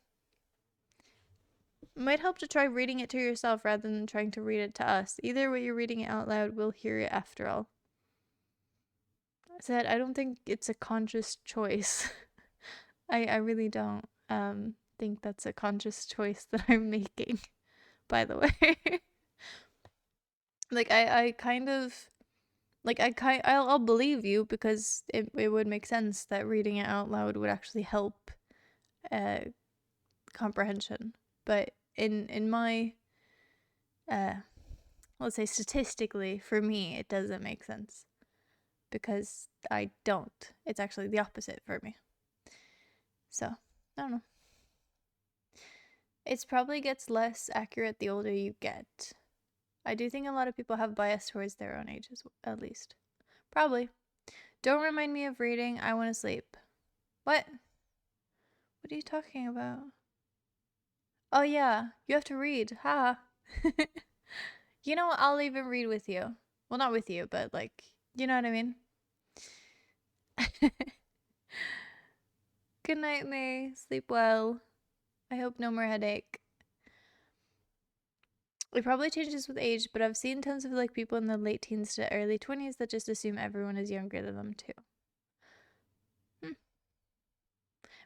B: Might help to try reading it to yourself rather than trying to read it to us. Either way, you're reading it out loud, we'll hear it after all. I said, I don't think it's a conscious choice. I really don't think that's a conscious choice that I'm making, by the way. Like, I kind of, like, I'll believe you because it would make sense that reading it out loud would actually help comprehension. But in my let's say statistically, for me, it doesn't make sense because I don't. It's actually the opposite for me. So, I don't know. It probably gets less accurate the older you get. I do think a lot of people have bias towards their own ages, at least. Probably. Don't remind me of reading. I want to sleep. What? What are you talking about? Oh, yeah. You have to read. Ha. You know, I'll even read with you. Well, not with you, but like, you know what I mean? Good night, May. Sleep well. I hope no more headache. It probably changes with age, but I've seen tons of like people in the late teens to early 20s that just assume everyone is younger than them too.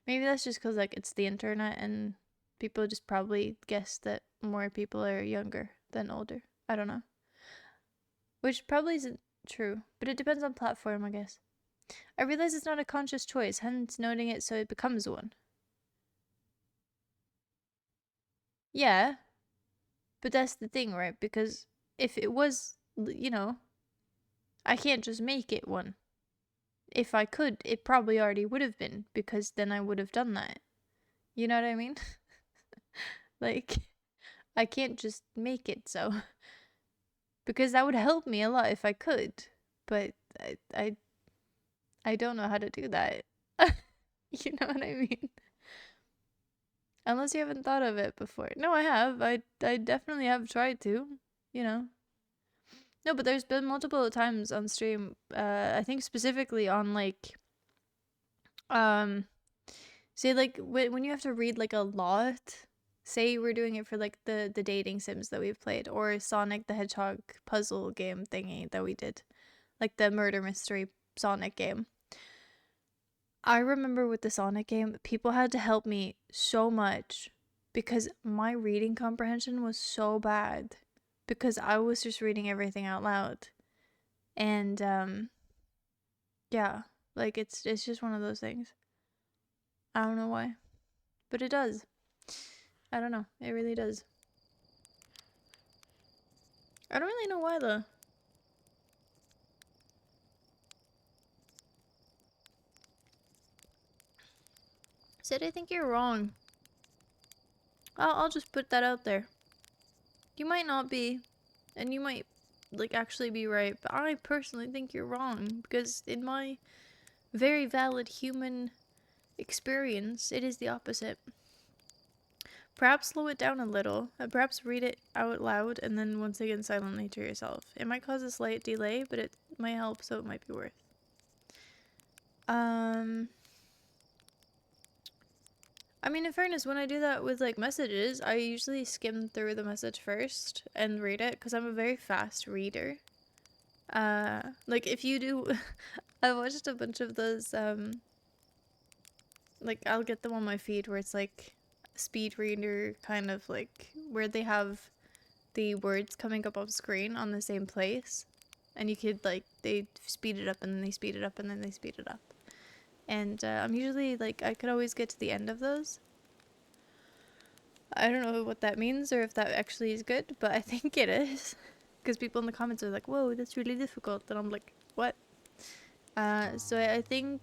B: Maybe that's just because like it's the internet and people just probably guess that more people are younger than older. I don't know. Which probably isn't true, but it depends on platform, I guess. I realize it's not a conscious choice, hence noting it so it becomes one. Yeah, but that's the thing, right? Because if it was, you know, I can't just make it one. If I could, it probably already would have been, because then I would have done that. You know what I mean? Like, I can't just make it so. Because that would help me a lot if I could. But I don't know how to do that. You know what I mean? Unless you haven't thought of it before. No, I have. I definitely have tried to, you know. No, but there's been multiple times on stream, I think specifically on like say like when you have to read like a lot, say we're doing it for like the dating sims that we've played, or Sonic the Hedgehog puzzle game thingy that we did, like the murder mystery Sonic game. I remember with the Sonic game, people had to help me so much because my reading comprehension was so bad because I was just reading everything out loud. And yeah, like it's just one of those things. I don't know why, but it does. I don't know. It really does. I don't really know why though. Said I think you're wrong. I'll just put that out there. You might not be, and you might like actually be right, but I personally think you're wrong because in my very valid human experience, it is the opposite. Perhaps slow it down a little, and perhaps read it out loud and then once again silently to yourself. It might cause a slight delay, but it might help, so it might be worth. I mean, in fairness, when I do that with like messages, I usually skim through the message first and read it because I'm a very fast reader. Like if you do, I watched a bunch of those, like I'll get them on my feed where it's like speed reader kind of like where they have the words coming up on screen on the same place, and you could like they speed it up and then they speed it up and then they speed it up. And I'm usually like, I could always get to the end of those. I don't know what that means or if that actually is good, but I think it is. Because people in the comments are like, whoa, that's really difficult. And I'm like, what? So I think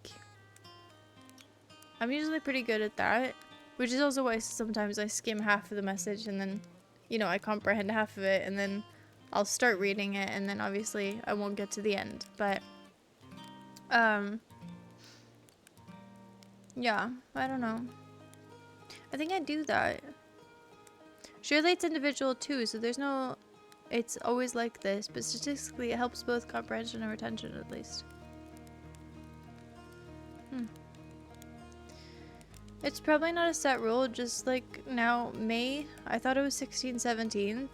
B: I'm usually pretty good at that. Which is also why sometimes I skim half of the message and then, you know, I comprehend half of it and then I'll start reading it and then obviously I won't get to the end. But, yeah, I don't know. I think I do that. Surely it's individual too, so there's no... It's always like this, but statistically it helps both comprehension and retention at least. It's probably not a set rule, just like now, May, I thought it was 16th, 17th.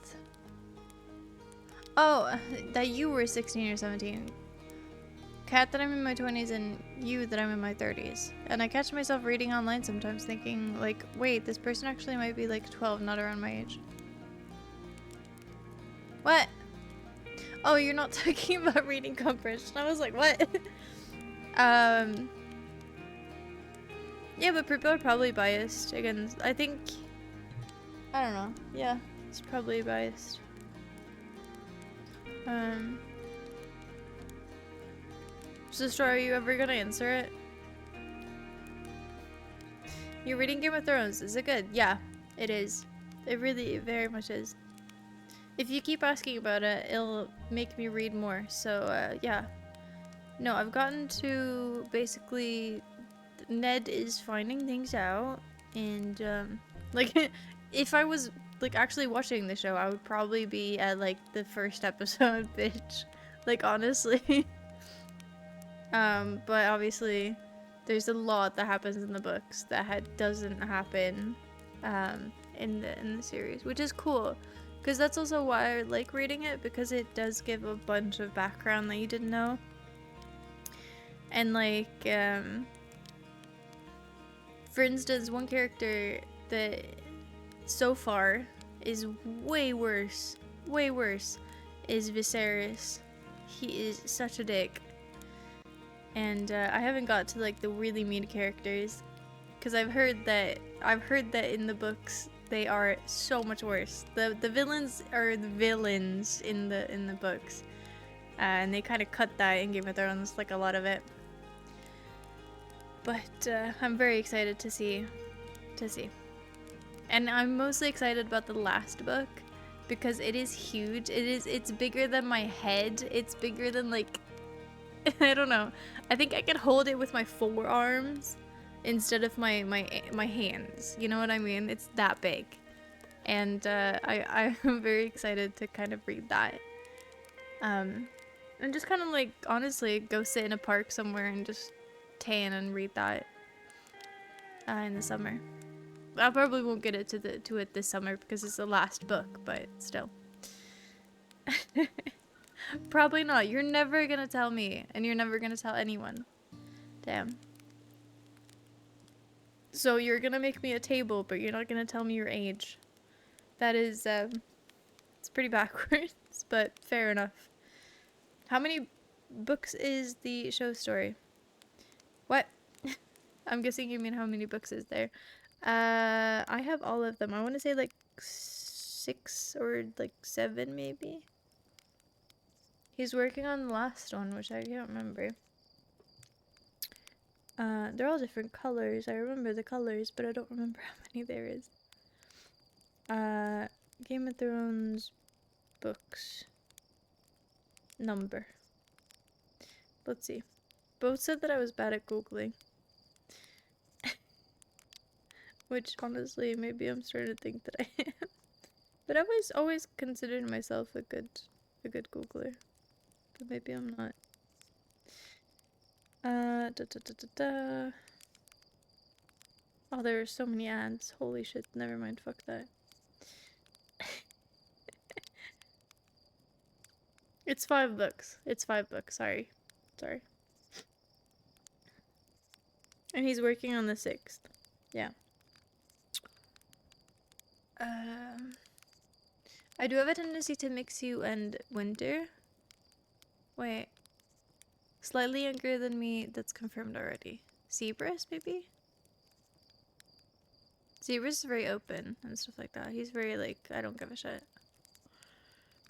B: Oh, that you were 16 or 17. Cat that I'm in my 20s and you that I'm in my 30s. And I catch myself reading online sometimes thinking like, wait, this person actually might be like 12, not around my age. What? Oh, you're not talking about reading comprehension. I was like, what? Yeah, but people are probably biased. Again, I think... I don't know. Yeah, it's probably biased. Sister, are you ever gonna answer it? You're reading Game of Thrones. Is it good? Yeah, it is. It really very much is. If you keep asking about it, it'll make me read more. So, yeah. No, I've gotten to basically... Ned is finding things out. And, like, if I was, like, actually watching the show, I would probably be at, like, the first episode, bitch. Like, honestly. But obviously, there's a lot that happens in the books that doesn't happen, in the series, which is cool. Because that's also why I like reading it, because it does give a bunch of background that you didn't know. And, like, for instance, one character that so far is way worse, is Viserys. He is such a dick. And I haven't got to like the really mean characters, because I've heard that in the books they are so much worse. The villains are the villains in the books, and they kind of cut that in Game of Thrones, like a lot of it. But I'm very excited to see, and I'm mostly excited about the last book because it is huge. It's bigger than my head. It's bigger than like. I don't know. I think I can hold it with my forearms instead of my hands. You know what I mean? It's that big. And I'm very excited to kind of read that. And just kind of like, honestly, go sit in a park somewhere and just tan and read that in the summer. I probably won't get it to it this summer because it's the last book, but still. Probably not. You're never gonna tell me, and you're never gonna tell anyone. Damn. So you're gonna make me a table, but you're not gonna tell me your age. That is, it's pretty backwards, but fair enough. How many books is the show story? What? I'm guessing you mean how many books is there. I have all of them. I want to say like 6 or like 7 maybe. He's working on the last one, which I can't remember. They're all different colors. I remember the colors, but I don't remember how many there is. Game of Thrones books number. Let's see. Both said that I was bad at Googling. Which, honestly, maybe I'm starting to think that I am. But I've always considered myself a good Googler. But maybe I'm not. Oh, there are so many ads. Holy shit, never mind, fuck that. It's 5 books. It's 5 books, sorry. And he's working on the 6th. Yeah. I do have a tendency to mix you and Winter. Wait. Slightly younger than me, that's confirmed already. Zebras, maybe? Zebras is very open and stuff like that. He's very like, I don't give a shit.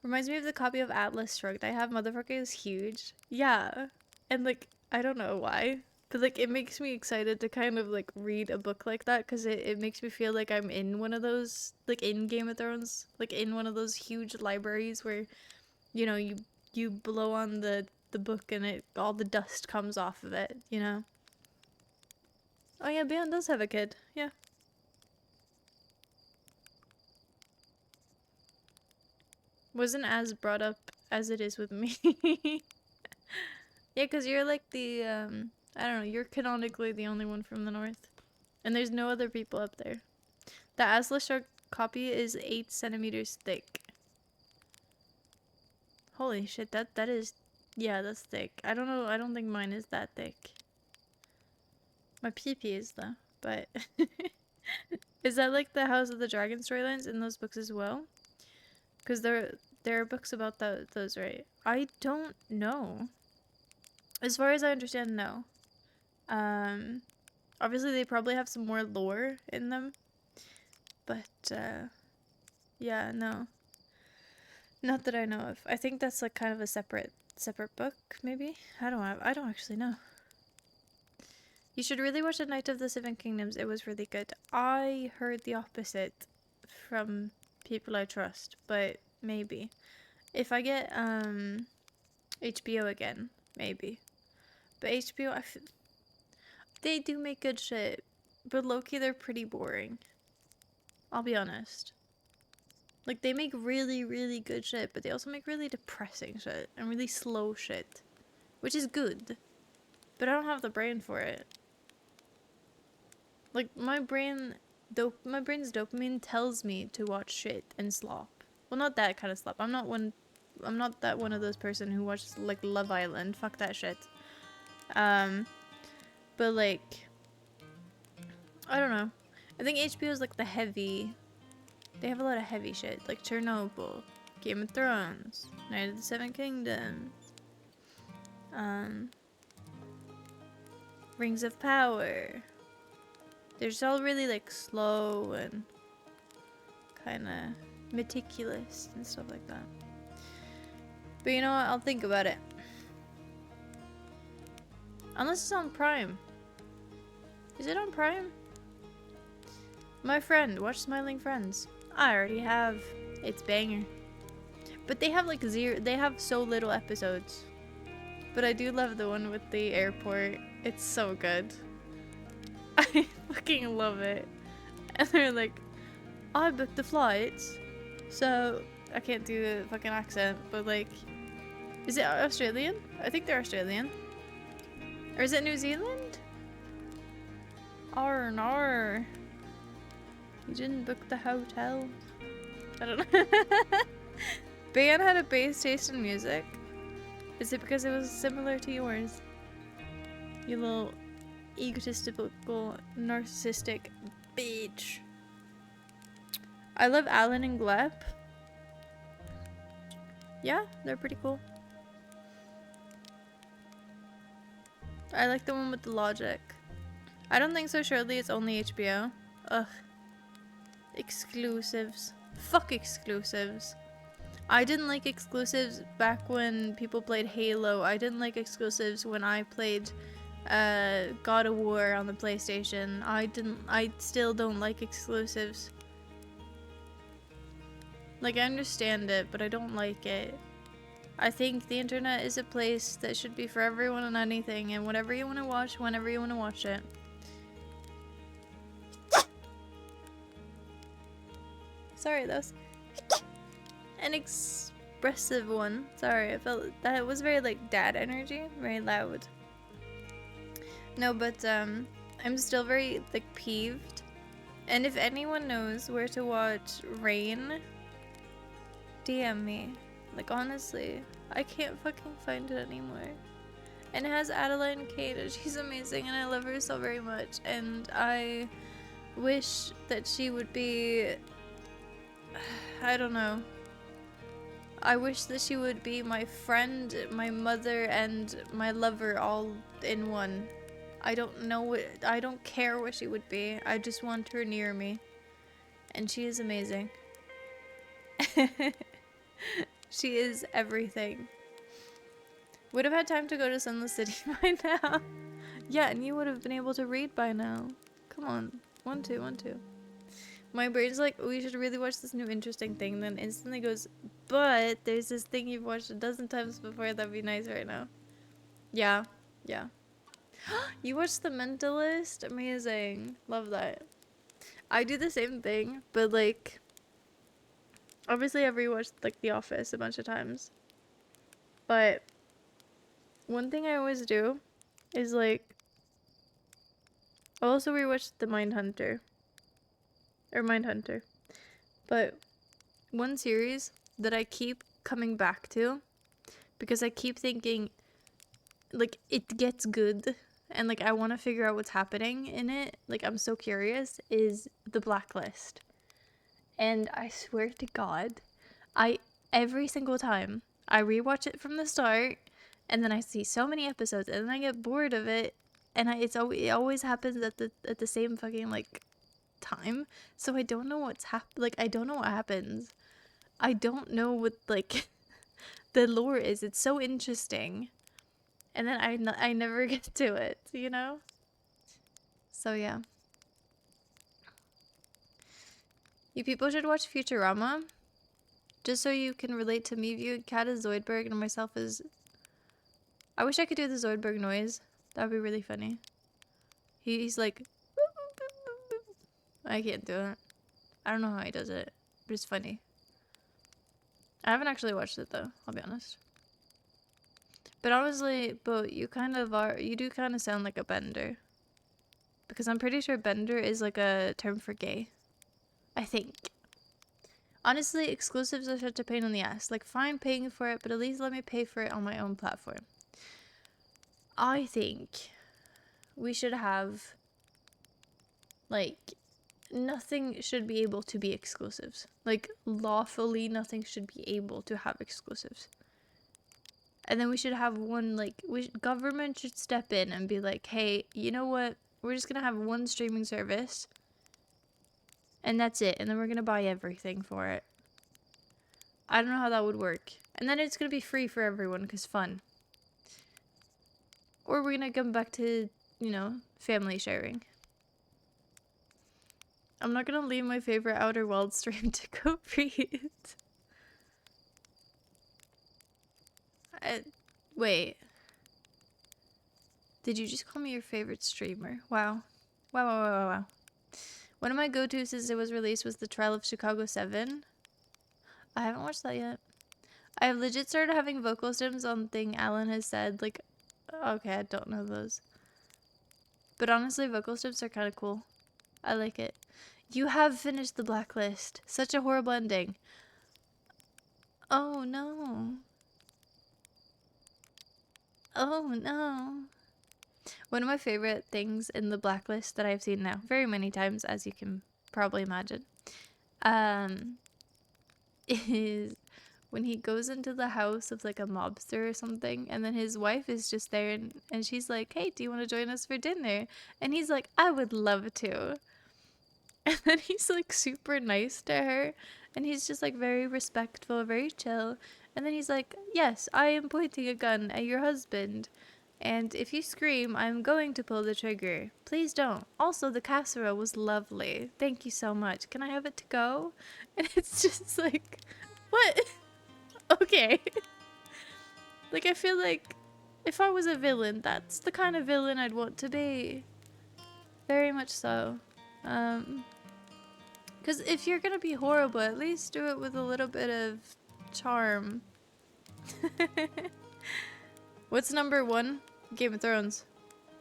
B: Reminds me of the copy of Atlas Shrugged I have. Motherfucker is huge. Yeah. And like, I don't know why. But like, it makes me excited to kind of like read a book like that. Because it makes me feel like I'm in one of those, like in Game of Thrones. Like in one of those huge libraries where, you know, you blow on the book and all the dust comes off of it, you know? Oh yeah, Beyond does have a kid. Yeah. Wasn't as brought up as it is with me. Yeah, because you're like the, I don't know, you're canonically the only one from the north. And there's no other people up there. The Atlas Shrugged copy is 8 centimeters thick. Holy shit, that is, yeah, that's thick. I don't know, I don't think mine is that thick. My PP is though, but is that like the House of the Dragon storylines in those books as well? Because there are books about those, right? I don't know. As far as I understand, no. Obviously they probably have some more lore in them, but yeah, no. Not that I know of. I think that's like kind of a separate book, maybe. I don't actually know. You should really watch The Knight of the Seven Kingdoms. It was really good. I heard the opposite from people I trust, but maybe. If I get HBO again, maybe. But HBO, they do make good shit, but low-key they're pretty boring. I'll be honest. Like, they make really, really good shit, but they also make really depressing shit and really slow shit, which is good, but I don't have the brain for it. Like, my brain's dopamine tells me to watch shit and slop. Well, not that kind of slop. I'm not that one of those person who watches like Love Island. Fuck that shit. But like, I don't know. I think HBO is like the heavy. They have a lot of heavy shit, like Chernobyl, Game of Thrones, Knight of the Seven Kingdoms, Rings of Power. They're just all really like slow and kind of meticulous and stuff like that. But you know what? I'll think about it. Unless it's on Prime. Is it on Prime? My Friend. Watch Smiling Friends. I already have. It's banger. But they have like they have so little episodes. But I do love the one with the airport. It's so good. I fucking love it. And they're like, I booked the flights. So, I can't do the fucking accent, but like, is it Australian? I think they're Australian. Or is it New Zealand? No. You didn't book the hotel. I don't know. Ban had a base taste in music. Is it because it was similar to yours? You little egotistical, narcissistic bitch. I love Alan and Gleb. Yeah, they're pretty cool. I like the one with the logic. I don't think so, surely it's only HBO. Ugh. Exclusives. Fuck exclusives. I didn't like exclusives back when people played Halo. I didn't like exclusives when I played God of War on the PlayStation. I still don't like exclusives. Like, I understand it, but I don't like it. I think the internet is a place that should be for everyone and anything, and whatever you want to watch, whenever you want to watch it. Sorry, that was an expressive one. Sorry, I felt that it was very, like, dad energy. Very loud. No, but, I'm still very, like, peeved. And if anyone knows where to watch Rain, DM me. Like, honestly, I can't fucking find it anymore. And it has Adeline Kate, and she's amazing, and I love her so very much. And I wish that she would be... I don't know. I wish that she would be my friend, my mother, and my lover all in one. I don't know what... I don't care what she would be. I just want her near me. And she is amazing. She is everything. Would have had time to go to Sunless City by now. Yeah, and you would have been able to read by now. Come on. 1, 2, 1, 2. My brain's like, oh, you should really watch this new interesting thing. Then instantly goes, but there's this thing you've watched a dozen times before that'd be nice right now. Yeah. Yeah. You watched The Mentalist? Amazing. Love that. I do the same thing, but like... Obviously, I've rewatched, like, The Office a bunch of times. But one thing I always do is, like... I also rewatched The Mindhunter. Or Mindhunter. But one series that I keep coming back to, because I keep thinking, like, it gets good, and, like, I want to figure out what's happening in it. Like, I'm so curious, is The Blacklist. And I swear to God, every single time, I rewatch it from the start, and then I see so many episodes, and then I get bored of it, and it always happens at the same fucking, like, time. So I don't know what's I don't know what happens. I don't know what, like, the lore is. It's so interesting. And then I never get to it, you know? So yeah. You people should watch Futurama. Just so you can relate to me viewing Kat as Zoidberg and myself as... I wish I could do the Zoidberg noise. That would be really funny. He's like... I can't do it. I don't know how he does it, but it's funny. I haven't actually watched it though, I'll be honest. But honestly, Bo, you kind of are... You do kind of sound like a bender. Because I'm pretty sure bender is like a term for gay. I think. Honestly, exclusives are such a pain in the ass. Like, fine paying for it, but at least let me pay for it on my own platform. I think we should have, like, nothing should be able to be exclusives. Like, lawfully, nothing should be able to have exclusives. And then we should have one, like, government should step in and be like, hey, you know what? We're just gonna have one streaming service. And that's it. And then we're gonna buy everything for it. I don't know how that would work. And then it's gonna be free for everyone, because fun. Or we're gonna come back to, you know, family sharing. I'm not gonna leave my favorite Outer World stream to go read. Wait. Did you just call me your favorite streamer? Wow. Wow. One of my go-tos since it was released was The Trial of Chicago 7. I haven't watched that yet. I have legit started having vocal stems on thing Alan has said. Like, okay, I don't know those. But honestly, vocal stems are kind of cool. I like it. You have finished The Blacklist. Such a horrible ending. Oh no. Oh no. One of my favorite things in The Blacklist that I've seen now, very many times, as you can probably imagine, is when he goes into the house of like a mobster or something, and then his wife is just there, and she's like, hey, do you want to join us for dinner? And he's like, I would love to. And then he's like super nice to her, and he's just like very respectful, very chill. And then he's like, yes, I am pointing a gun at your husband. And if you scream, I'm going to pull the trigger. Please don't. Also, the casserole was lovely. Thank you so much. Can I have it to go? And it's just like, what? Okay. Like, I feel like if I was a villain, that's the kind of villain I'd want to be. Very much so. Because if you're gonna be horrible, at least do it with a little bit of charm. What's number 1? Game of Thrones.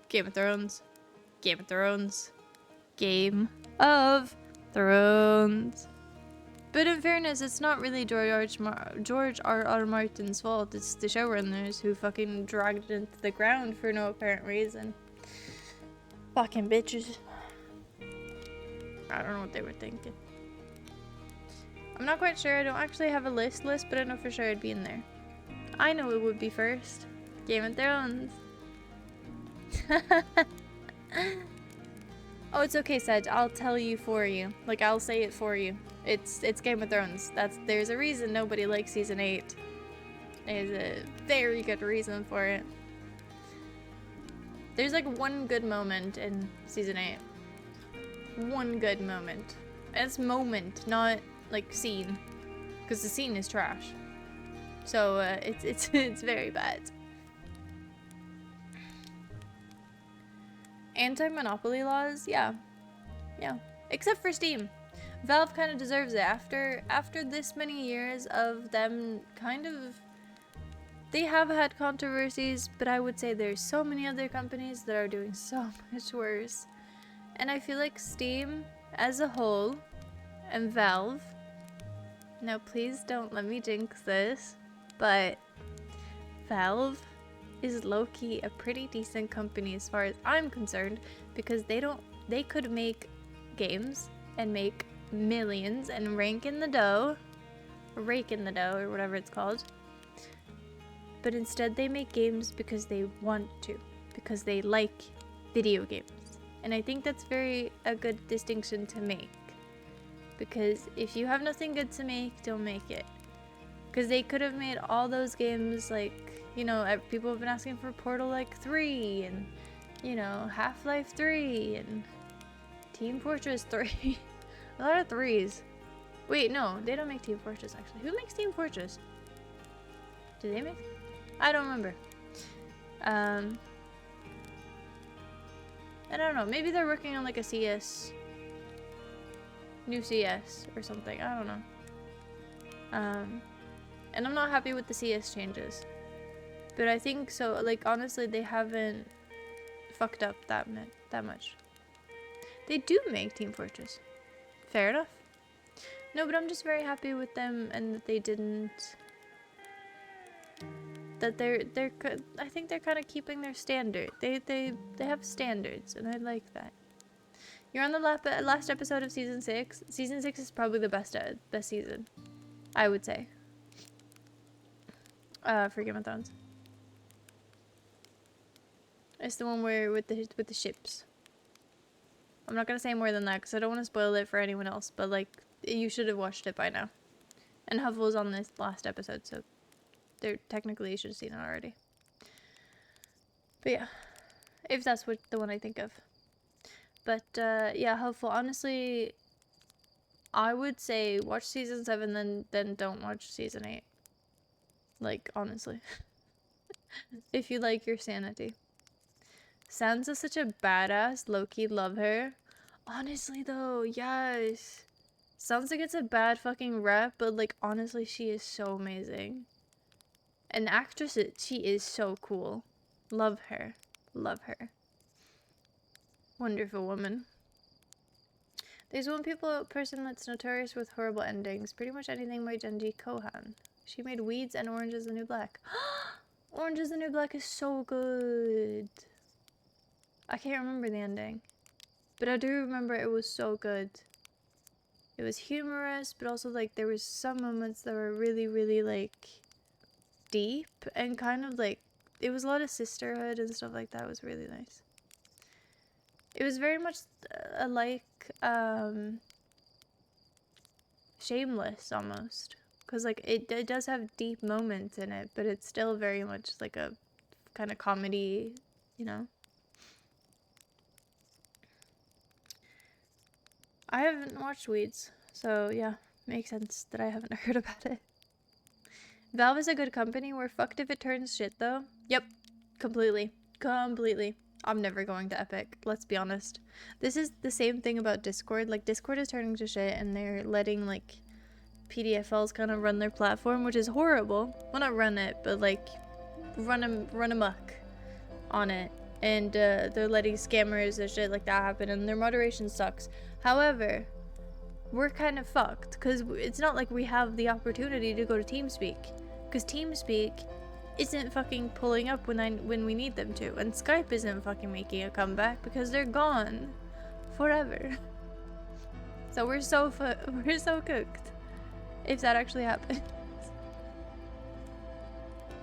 B: Game of Thrones. Game of Thrones. Game of Thrones. But in fairness, it's not really George R.R. Martin's fault. It's the showrunners who fucking dragged it into the ground for no apparent reason. Fucking bitches. I don't know what they were thinking. I'm not quite sure. I don't actually have a list, but I know for sure it'd be in there. I know it would be first. Game of Thrones. Oh, it's okay, Sedge. I'll tell you for you. Like, I'll say it for you. It's Game of Thrones. There's a reason nobody likes season 8. There's a very good reason for it. There's like one good moment in season 8. One good moment. It's moment, not like scene, because the scene is trash. So it's very bad. Anti-monopoly laws, yeah. Except for Steam. Valve kind of deserves it after this many years of them kind of. They have had controversies, but I would say there's so many other companies that are doing so much worse. And I feel like Steam as a whole and Valve. Now please don't let me jinx this, but Valve is low-key a pretty decent company as far as I'm concerned, because they could make games and make millions and rake in the dough or whatever it's called. But instead they make games because they want to, because they like video games. And I think that's a good distinction to make. Because if you have nothing good to make, don't make it. Because they could have made all those games like, you know, people have been asking for Portal like 3 and, you know, Half-Life 3 and Team Fortress 3. A lot of 3s. Wait, no, they don't make Team Fortress actually. Who makes Team Fortress? Do they make? I don't remember. I don't know. Maybe they're working on like a CS. New CS or something. I don't know. And I'm not happy with the CS changes. But I think so, like, honestly, they haven't fucked up that much. They do make Team Fortress. Fair enough. No, but I'm just very happy with them and that they didn't. That I think they're kind of keeping their standard. They have standards, and I like that. You're on the last episode of season 6. Season 6 is probably the best season, I would say. For Game of Thrones. It's the one where with the ships. I'm not gonna say more than that because I don't want to spoil it for anyone else. But like, you should have watched it by now. And Huff was on this last episode, so technically you should have seen it already. But yeah, if that's the one I think of. But yeah, Hopeful. Honestly, I would say watch season 7, then don't watch season 8. Like, honestly. If you like your sanity. Sansa's such a badass. Low-key love her. Honestly though, yes. Sansa gets a bad fucking rep, but like honestly she is so amazing. An actress, she is so cool. Love her. Love her. Wonderful woman. There's one person that's notorious with horrible endings. Pretty much anything by Genji Kohan. She made Weeds and Orange is the New Black. Orange is the New Black is so good. I can't remember the ending. But I do remember it was so good. It was humorous, but also like there was some moments that were really, really like deep and kind of like it was a lot of sisterhood and stuff like that. It was really nice. It was very much like Shameless almost, because like it does have deep moments in it, but it's still very much like a kind of comedy, you know. I haven't watched Weeds, so yeah, makes sense that I haven't heard about it. Valve is a good company. We're fucked if it turns shit, though. Yep, completely. Completely. I'm never going to Epic, let's be honest. This is the same thing about Discord. Like, Discord is turning to shit, and they're letting, like, PDFLs kind of run their platform, which is horrible. Well, not run it, but, like, run amok on it. And they're letting scammers and shit like that happen, and their moderation sucks. However, we're kind of fucked, because it's not like we have the opportunity to go to TeamSpeak. Because TeamSpeak isn't fucking pulling up when we need them to, and Skype isn't fucking making a comeback because they're gone forever. So we're so cooked if that actually happens,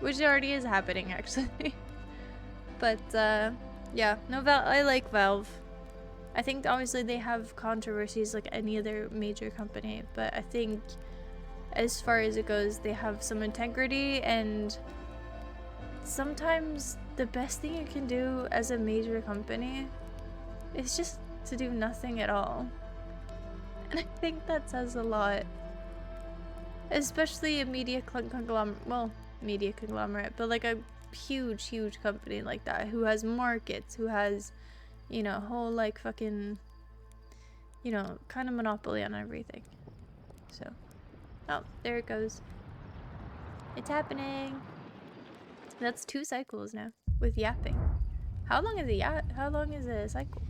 B: which already is happening actually. But yeah, no, I like Valve. I think obviously they have controversies like any other major company, but I think as far as it goes, they have some integrity, and sometimes the best thing you can do as a major company is just to do nothing at all. And I think that says a lot. Especially a media conglomerate, well, media conglomerate, but like a huge company like that, who has markets, who has, you know, whole like fucking, you know, kind of monopoly on everything. So, oh, there it goes. It's happening. That's 2 cycles now with yapping. How long is a cycle?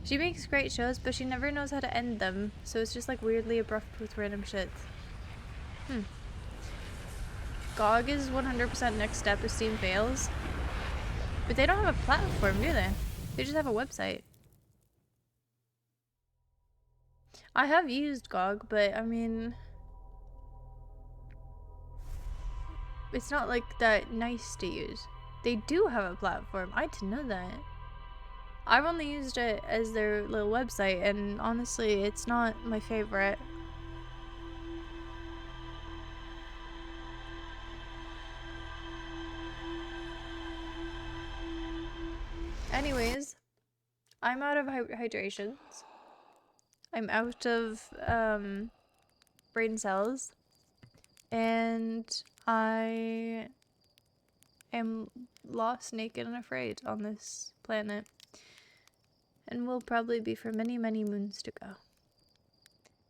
B: She makes great shows, but she never knows how to end them, so it's just like weirdly abrupt with random shit. GOG is 100% next step if Steam fails. But they don't have a platform, do they? They just have a website. I have used GOG, but I mean, it's not like that nice to use. They do have a platform. I didn't know that. I've only used it as their little website, and honestly, it's not my favorite. Anyways, I'm out of hydrations. I'm out of brain cells, and I am lost, naked, and afraid on this planet, and will probably be for many moons to go.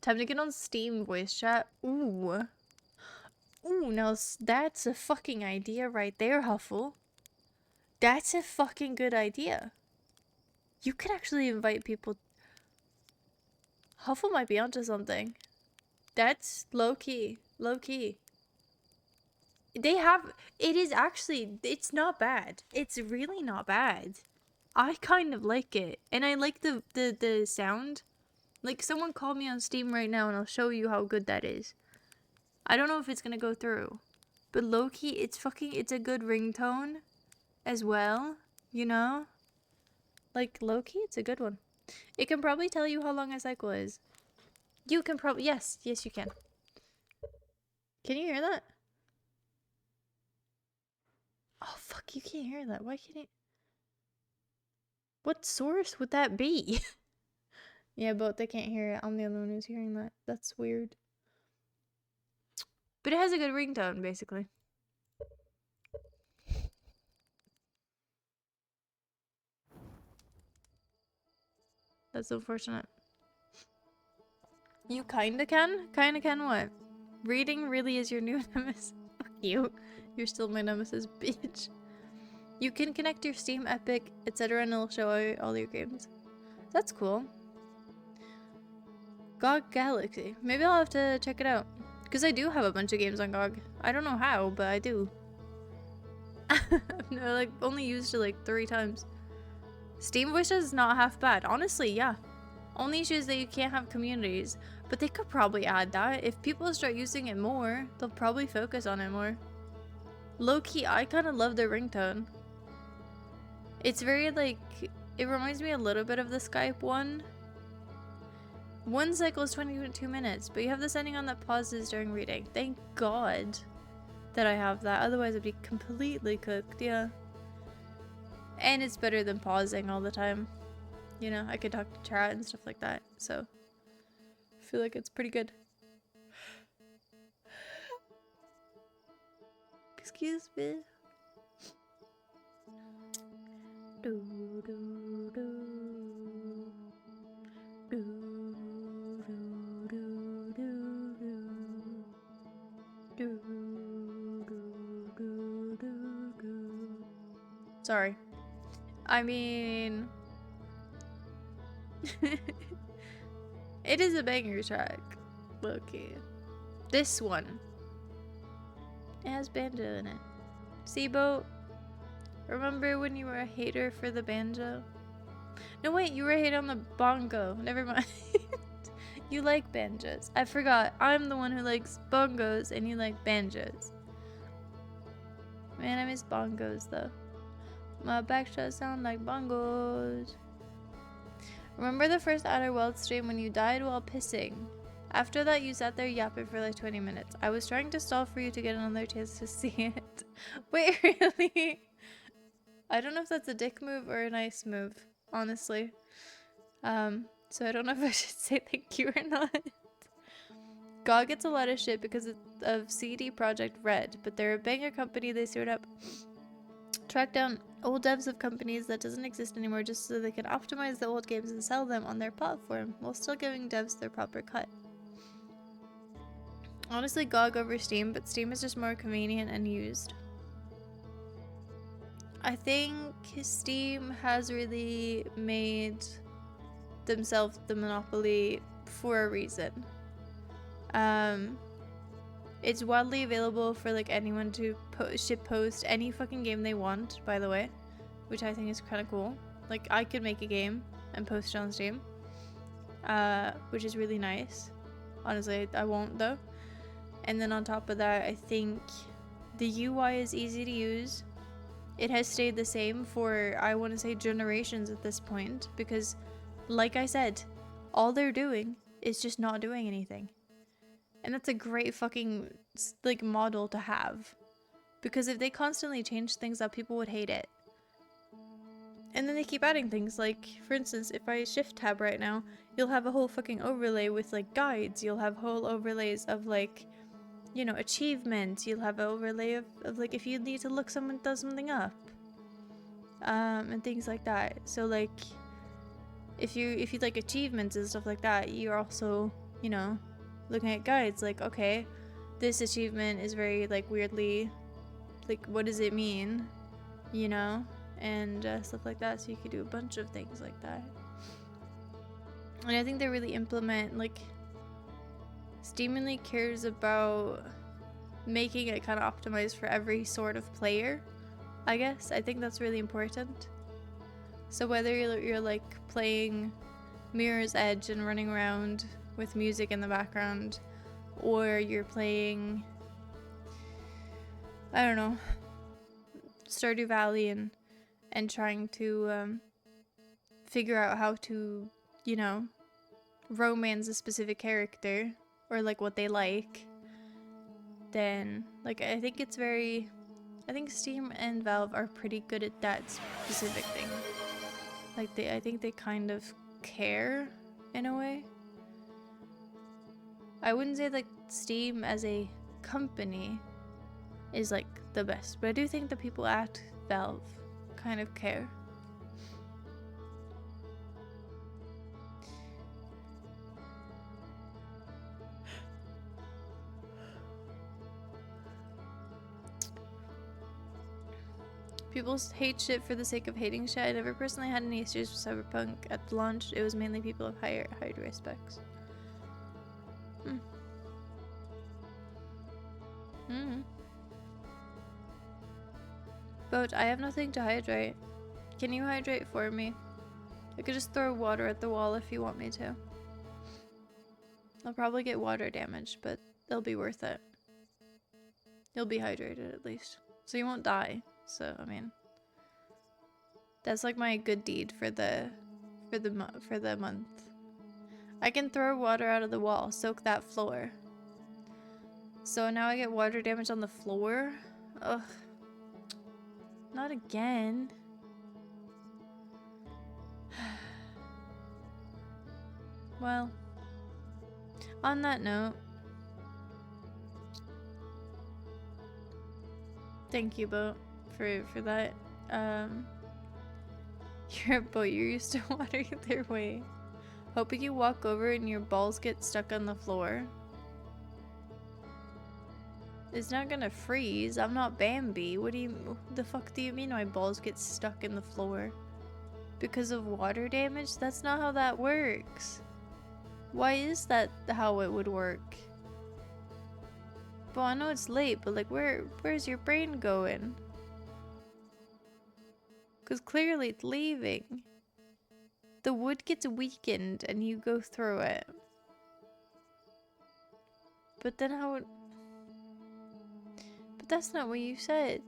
B: Time to get on Steam voice chat. Ooh, now that's a fucking idea right there, Huffle. That's a fucking good idea. You could actually invite people. Huffle might be onto something. That's low-key. They have, it is actually, it's not bad. It's really not bad. I kind of like it. And I like the sound. Like, someone called me on Steam right now, and I'll show you how good that is. I don't know if it's gonna go through. But low-key, it's a good ringtone as well, you know? Like, low-key, it's a good one. It can probably tell you how long a cycle is. You can probably, yes, you can. Can you hear that? Oh, fuck, you can't hear that. Why can't it? What source would that be? Yeah, but they can't hear it. I'm the only one who's hearing that. That's weird. But it has a good ringtone, basically. That's unfortunate. You kinda can? Kinda can what? Reading really is your new nemesis. Fuck you. You're still my nemesis, bitch. You can connect your Steam, Epic, etc. and it'll show all your games. That's cool. GOG Galaxy. Maybe I'll have to check it out. Because I do have a bunch of games on GOG. I don't know how, but I do. No, like, only used it like 3 times. Steam Voice is not half bad. Honestly, yeah. Only issue is that you can't have communities. But they could probably add that. If people start using it more, they'll probably focus on it more. Low-key, I kind of love their ringtone. It's very, like, it reminds me a little bit of the Skype one. One cycle is 22 minutes, but you have the setting on that pauses during reading. Thank God that I have that. Otherwise, I'd be completely cooked. Yeah. And it's better than pausing all the time. You know, I could talk to chat and stuff like that. So, I feel like it's pretty good. Excuse me. Do, do, do. Do, do, do, do, do. Do, do, do, do, do. Sorry. I mean... it is a banger track. Okay. This one. It has banjo in it. Seaboat. Remember when you were a hater for the banjo? No wait, you were a hater on the bongo. Never mind. You like banjos. I forgot. I'm the one who likes bongos and you like banjos. Man, I miss bongos though. My backshots sound like bongos. Remember the first Outer Worlds stream when you died while pissing? After that, you sat there yapping for like 20 minutes. I was trying to stall for you to get another chance to see it. Wait, really? I don't know if that's a dick move or a nice move, honestly. So I don't know if I should say thank you or not. GOG gets a lot of shit because of CD Projekt Red, but they're a banger company. They sort up track down old devs of companies that doesn't exist anymore just so they can optimize the old games and sell them on their platform while still giving devs their proper cut. Honestly, GOG over Steam, but Steam is just more convenient and used. I think Steam has really made themselves the monopoly for a reason. It's widely available for like anyone to post any fucking game they want, by the way, which I think is kind of cool. Like I could make a game and post it on Steam, which is really nice. Honestly, I won't though. And then on top of that, I think the UI is easy to use. It has stayed the same for, I want to say, generations at this point, because like I said, all they're doing is just not doing anything. And that's a great fucking like model to have, because if they constantly change things up, people would hate it. And then they keep adding things, like for instance, if I shift tab right now, you'll have a whole fucking overlay with like guides, you'll have whole overlays of like, you know, achievements, you'll have an overlay of like if you need to look someone does something up, and things like that. So like if you like achievements and stuff like that, you're also, you know, looking at guides like, okay, this achievement is very like weirdly, like what does it mean, you know, and stuff like that. So you could do a bunch of things like that. And I think they really implement, like, Steam really cares about making it kind of optimized for every sort of player, I guess. I think that's really important. So whether you're like playing Mirror's Edge and running around with music in the background, or you're playing, I don't know, Stardew Valley and trying to figure out how to, you know, romance a specific character or like what they like, then like I think Steam and Valve are pretty good at that specific thing. Like I think they kind of care in a way. I wouldn't say like Steam as a company is like the best, but I do think the people at Valve kind of care. People hate shit for the sake of hating shit. I never personally had any issues with Cyberpunk at the launch. It was mainly people of higher respects. Boat, I have nothing to hydrate. Can you hydrate for me? I could just throw water at the wall if you want me to. I'll probably get water damage, but it'll be worth it. You'll be hydrated at least. So you won't die. So, I mean, that's like my good deed for the month. I can throw water out of the wall, soak that floor. So now I get water damage on the floor? Ugh. Not again. Well, on that note, thank you, boat, for that. You're a boat, you're used to water either way. Hoping you walk over and your balls get stuck on the floor. It's not gonna freeze. I'm not Bambi. The fuck do you mean my balls get stuck in the floor? Because of water damage? That's not how that works. Why is that how it would work? Well, I know it's late, but like, where's your brain going? Because clearly it's leaving. The wood gets weakened and you go through it. But then how would... But that's not what you said.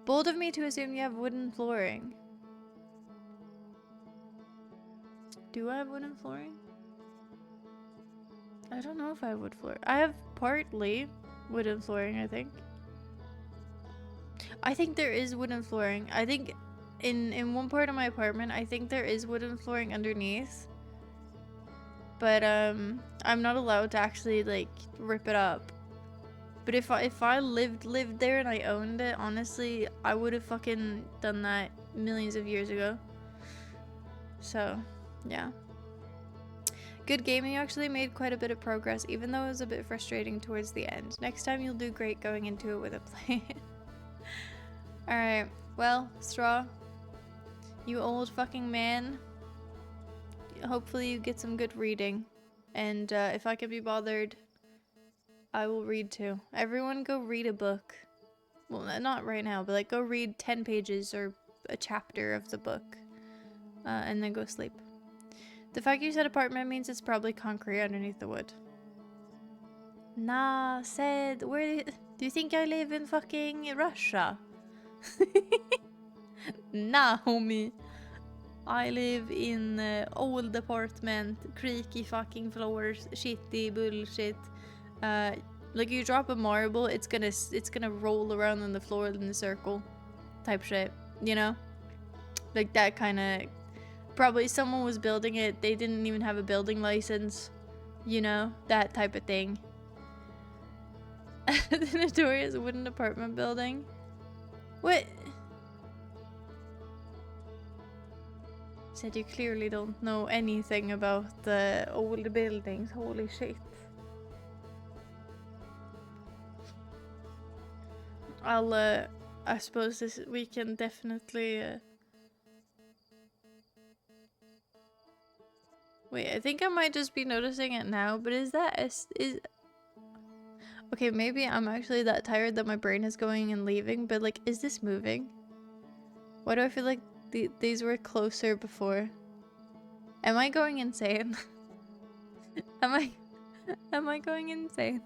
B: Bold of me to assume you have wooden flooring. Do I have wooden flooring? I don't know if I have wood floor. I have partly wooden flooring, I think. I think there is wooden flooring. I think in one part of my apartment, I think there is wooden flooring underneath. But I'm not allowed to actually like rip it up. But if I lived there and I owned it, honestly, I would have fucking done that millions of years ago. So, yeah. Good game, you actually made quite a bit of progress, even though it was a bit frustrating towards the end. Next time you'll do great going into it with a plan. Alright, well, Straw, you old fucking man. Hopefully you get some good reading. And if I can be bothered, I will read too. Everyone go read a book. Well, not right now, but like go read 10 pages or a chapter of the book. And then go sleep. The fact you said apartment means it's probably concrete underneath the wood. Nah, said, where do you think I live in fucking Russia? Nah, homie. I live in old apartment, creaky fucking floors, shitty bullshit. Like you drop a marble, it's gonna roll around on the floor in a circle, type shit. You know, like that kind of. Probably someone was building it. They didn't even have a building license. You know, that type of thing. The notorious wooden apartment building. What? Said you clearly don't know anything about the old buildings. Holy shit. I suppose we can definitely, Wait, I think I might just be noticing it now, but is okay, maybe I'm actually that tired that my brain is going and leaving, but like, is this moving? Why do I feel like these were closer before? Am I going insane? Am I going insane?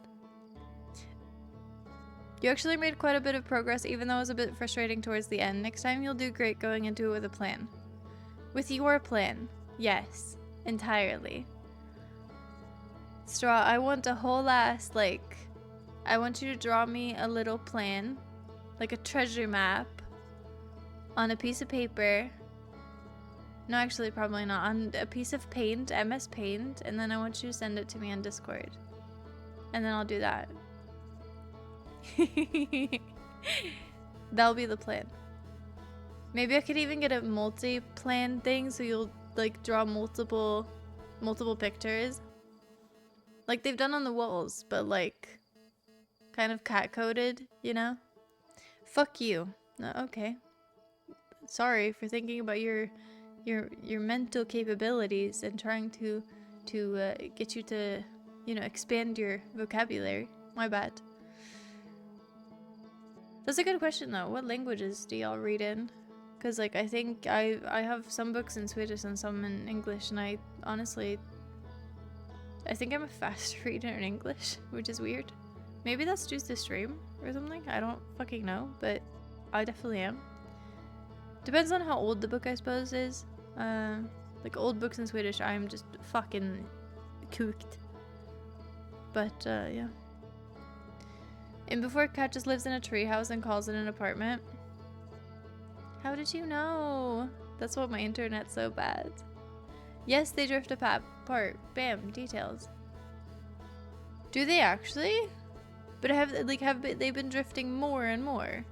B: You actually made quite a bit of progress, even though it was a bit frustrating towards the end. Next time you'll do great going into it with a plan. With your plan. Yes. Entirely. Straw, I want a whole ass, like, I want you to draw me a little plan, like a treasure map, on a piece of paper. No, actually, probably not. On a piece of paint, MS Paint, and then I want you to send it to me on Discord. And then I'll do that. That'll be the plan. Maybe I could even get a multi-plan thing, so you'll like draw multiple pictures like they've done on the walls, but like kind of cat-coded, you know? Fuck you. No, okay. Sorry for thinking about your mental capabilities and trying to get you to, you know, expand your vocabulary. My bad. That's a good question though. What languages do y'all read in? Because, like, I think I have some books in Swedish and some in English, and I honestly... I think I'm a fast reader in English, which is weird. Maybe that's due to stream or something? I don't fucking know, but I definitely am. Depends on how old the book, I suppose, is. Like, old books in Swedish, I'm just fucking cooked. But, yeah. And before Kat just lives in a treehouse and calls it an apartment. How did you know? That's what my internet's so bad. Yes, they drift apart. Bam, details. Do they actually? But have they been drifting more and more?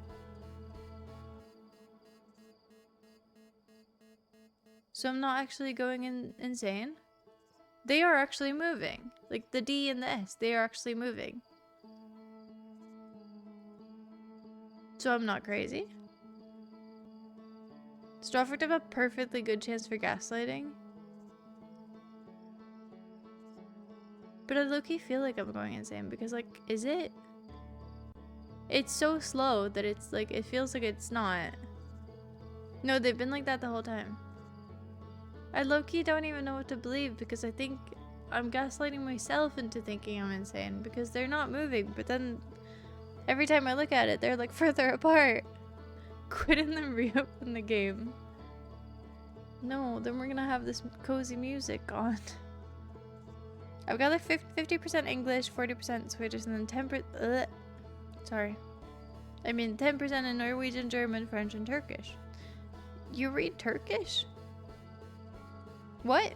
B: So I'm not actually going insane? They are actually moving. Like the D and the S, they are actually moving. So I'm not crazy? Strawford have a perfectly good chance for gaslighting. But I low-key feel like I'm going insane because, like, is it? It's so slow that it's like, it feels like it's not. No, they've been like that the whole time. I low-key don't even know what to believe because I think I'm gaslighting myself into thinking I'm insane because they're not moving, but then every time I look at it, they're like further apart. Quit and then reopen the game. No, then we're gonna have this cozy music on. I've got like 50% English, 40% Swedish, and then 10%. Sorry. I mean 10% in Norwegian, German, French, and Turkish. You read Turkish? What?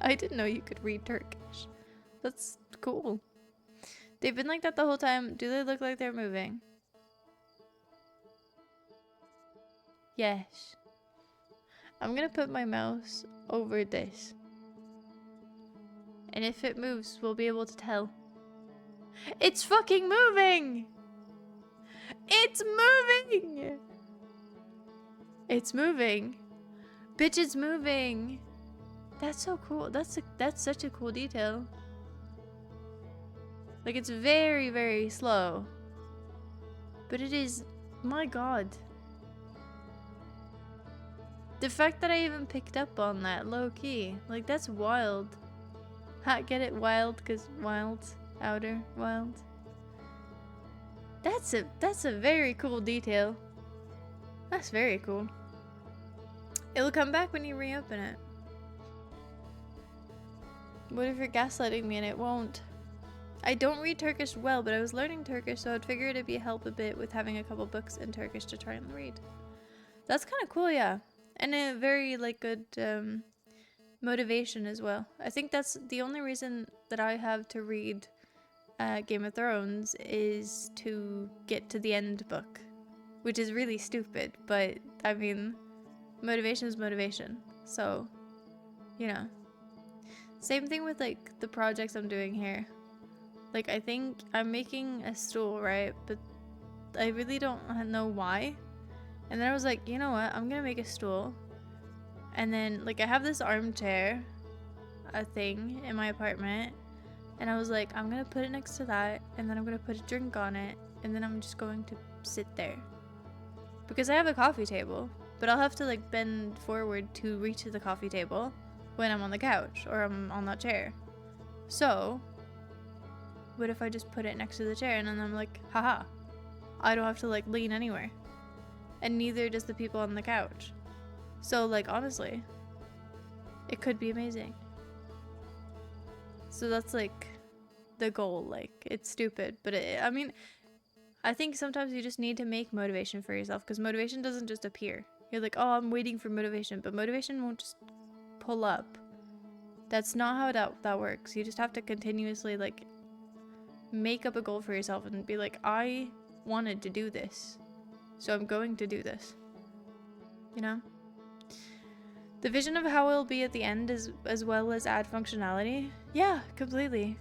B: I didn't know you could read Turkish. That's cool. They've been like that the whole time. Do they look like they're moving? Yes. I'm gonna put my mouse over this. And if it moves, we'll be able to tell. It's fucking moving! It's moving! It's moving. Bitch, it's moving. That's so cool. That's such a cool detail. Like, it's very, very slow. But it is... My god. The fact that I even picked up on that, low-key. Like, that's wild. Ha, get it? Wild, because wild. Outer, wild. That's a very cool detail. That's very cool. It'll come back when you reopen it. What if you're gaslighting me and it won't? I don't read Turkish well, but I was learning Turkish, so I'd figure it'd be help a bit with having a couple books in Turkish to try and read. That's kind of cool, yeah. And a very, like, good motivation as well. I think that's the only reason that I have to read Game of Thrones is to get to the end book. Which is really stupid, but, I mean, motivation is motivation. So, you know. Same thing with, like, the projects I'm doing here. Like, I think I'm making a stool, right? But I really don't know why. And then I was like, you know what? I'm gonna make a stool. And then, like, I have this armchair, a thing, in my apartment. And I was like, I'm gonna put it next to that. And then I'm gonna put a drink on it. And then I'm just going to sit there. Because I have a coffee table. But I'll have to, like, bend forward to reach the coffee table when I'm on the couch or I'm on that chair. So, what if I just put it next to the chair and then I'm like, haha, I don't have to, like, lean anywhere. And neither does the people on the couch. So, like, honestly, it could be amazing. So that's, like, the goal. Like, it's stupid, but I mean, I think sometimes you just need to make motivation for yourself, because motivation doesn't just appear. You're like, oh, I'm waiting for motivation, but motivation won't just pull up. That's not how that works. You just have to continuously, like, make up a goal for yourself and be like, I wanted to do this, so I'm going to do this. You know? The vision of how it'll be at the end is, as well as add functionality. Yeah, completely,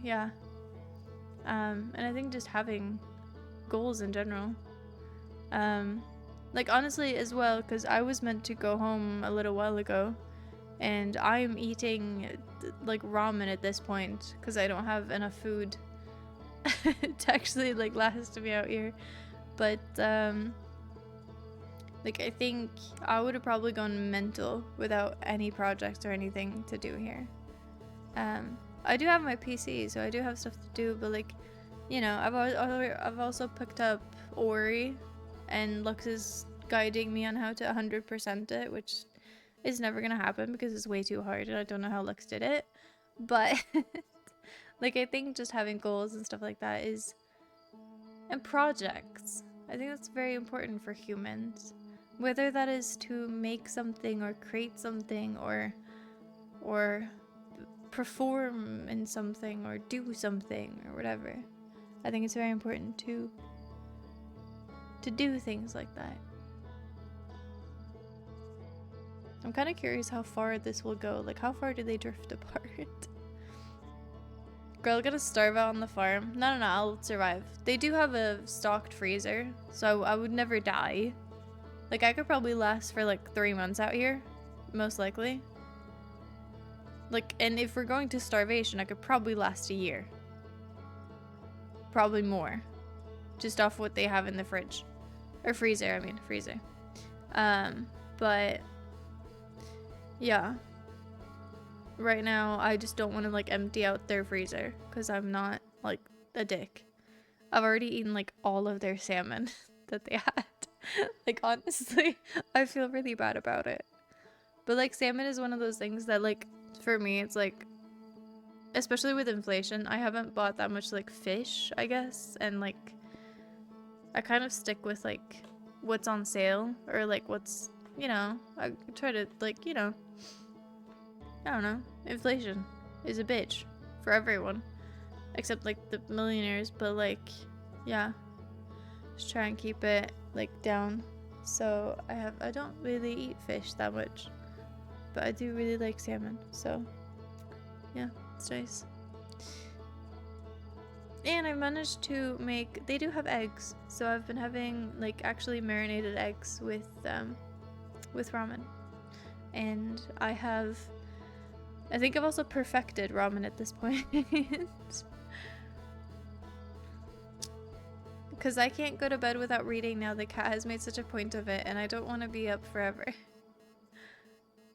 B: yeah. And I think just having goals in general. Like, honestly, as well, because I was meant to go home a little while ago, and I'm eating, like, ramen at this point, because I don't have enough food to actually, like, last me out here. But, like, I think I would have probably gone mental without any projects or anything to do here. I do have my PC, so I do have stuff to do, but, like, you know, I've also picked up Ori, and Lux is guiding me on how to 100% it, which is never gonna happen because it's way too hard, and I don't know how Lux did it. But, Like, I think just having goals and stuff like that is, and projects, I think that's very important for humans. Whether that is to make something or create something or perform in something or do something or whatever. I think it's very important to do things like that. I'm kind of curious how far this will go. Like, how far do they drift apart? Girl, gonna starve out on the farm. No, I'll survive. They do have a stocked freezer, so I would never die. Like, I could probably last for like 3 months out here, most likely. Like, and if we're going to starvation, I could probably last a year. Probably more. Just off what they have in the fridge. Or freezer, I mean, freezer. But yeah. Right now, I just don't want to like empty out their freezer because I'm not like a dick. I've already eaten like all of their salmon that they had. Like, honestly, I feel really bad about it. But like, salmon is one of those things that like, for me, it's like, especially with inflation, I haven't bought that much like fish, I guess, and like I kind of stick with like what's on sale or like what's, you know, I try to like, you know, I don't know, inflation is a bitch for everyone except like the millionaires, but like, yeah, just try and keep it like down. So I don't really eat fish that much, but I do really like salmon, so yeah, it's nice. And I managed to make, they do have eggs, so I've been having like actually marinated eggs with ramen. And I think I've also perfected ramen at this point. Because I can't go to bed without reading now. The cat has made such a point of it, and I don't want to be up forever.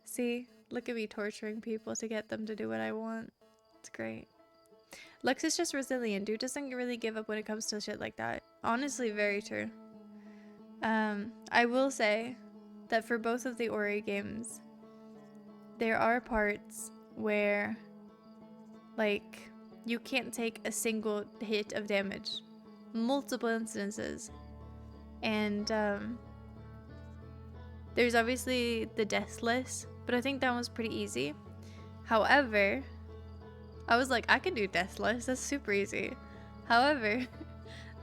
B: See? Look at me torturing people to get them to do what I want. It's great. Lex is just resilient. Dude doesn't really give up when it comes to shit like that. Honestly, very true. I will say that for both of the Ori games, there are parts where, like, you can't take a single hit of damage. Multiple instances. And, there's obviously the deathless, but I think that one's pretty easy. However, I was like, I can do deathless, that's super easy. However,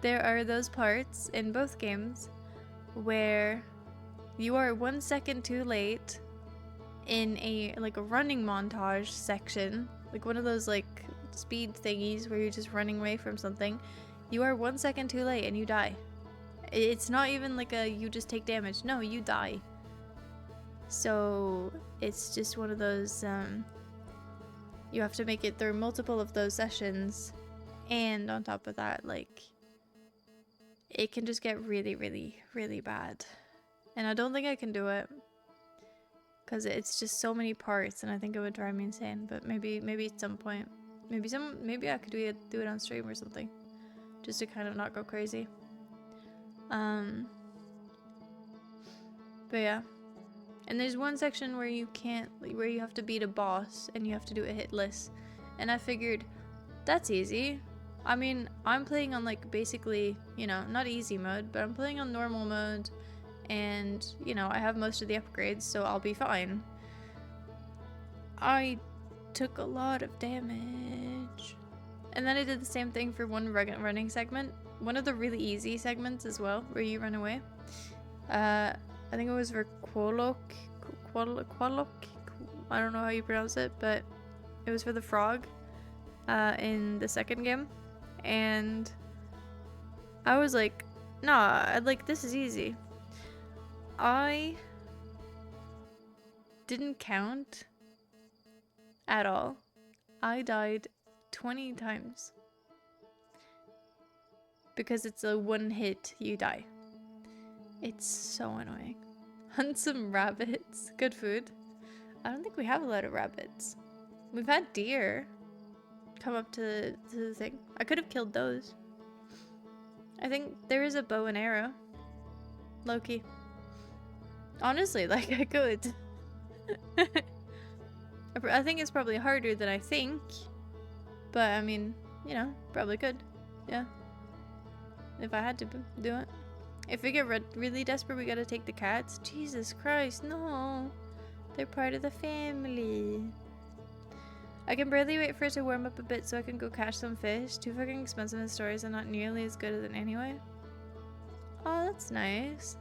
B: there are those parts in both games where you are 1 second too late in a running montage section, like one of those like speed thingies where you're just running away from something. You are 1 second too late and you die. It's not even like a you just take damage. No, you die. So it's just one of those, you have to make it through multiple of those sessions, and on top of that, like, it can just get really, really, really bad. And I don't think I can do it because it's just so many parts, and I think it would drive me insane. But maybe at some point, maybe I could do it on stream or something, just to kind of not go crazy. But yeah. And there's one section where you can't, where you have to beat a boss and you have to do it hitless. And I figured, that's easy. I mean, I'm playing on like basically, you know, not easy mode, but I'm playing on normal mode. And, you know, I have most of the upgrades, so I'll be fine. I took a lot of damage. And then I did the same thing for one running segment. One of the really easy segments as well, where you run away. I think it was for Quolok. I don't know how you pronounce it, but it was for the frog in the second game. And I was like, nah, like, this is easy. I didn't count at all. I died 20 times. Because it's a one hit, you die. It's so annoying. Hunt some rabbits. Good food. I don't think we have a lot of rabbits. We've had deer come up to the thing. I could have killed those. I think there is a bow and arrow. Loki. Honestly, like, I could. I think it's probably harder than I think. But I mean, you know, probably could. Yeah. If I had to do it. If we get really desperate, we gotta take the cats. Jesus Christ, no. They're part of the family. I can barely wait for it to warm up a bit so I can go catch some fish. Too fucking expensive in stores and not nearly as good as it anyway. Oh, that's nice.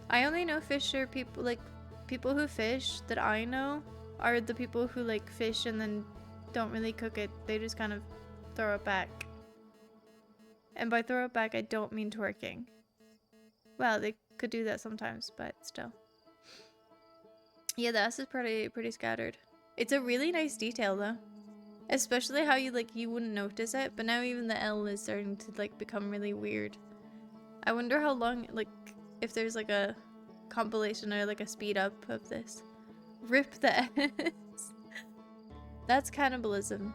B: I only know fisher people, like, people who fish that I know are the people who, like, fish and then don't really cook it. They just kind of throw it back. And by throw it back, I don't mean twerking. Well, they could do that sometimes, but still. Yeah, the S is pretty scattered. It's a really nice detail though. Especially how you wouldn't notice it, but now even the L is starting to like become really weird. I wonder how long, like, if there's like a compilation or like a speed up of this. Rip the S. That's cannibalism.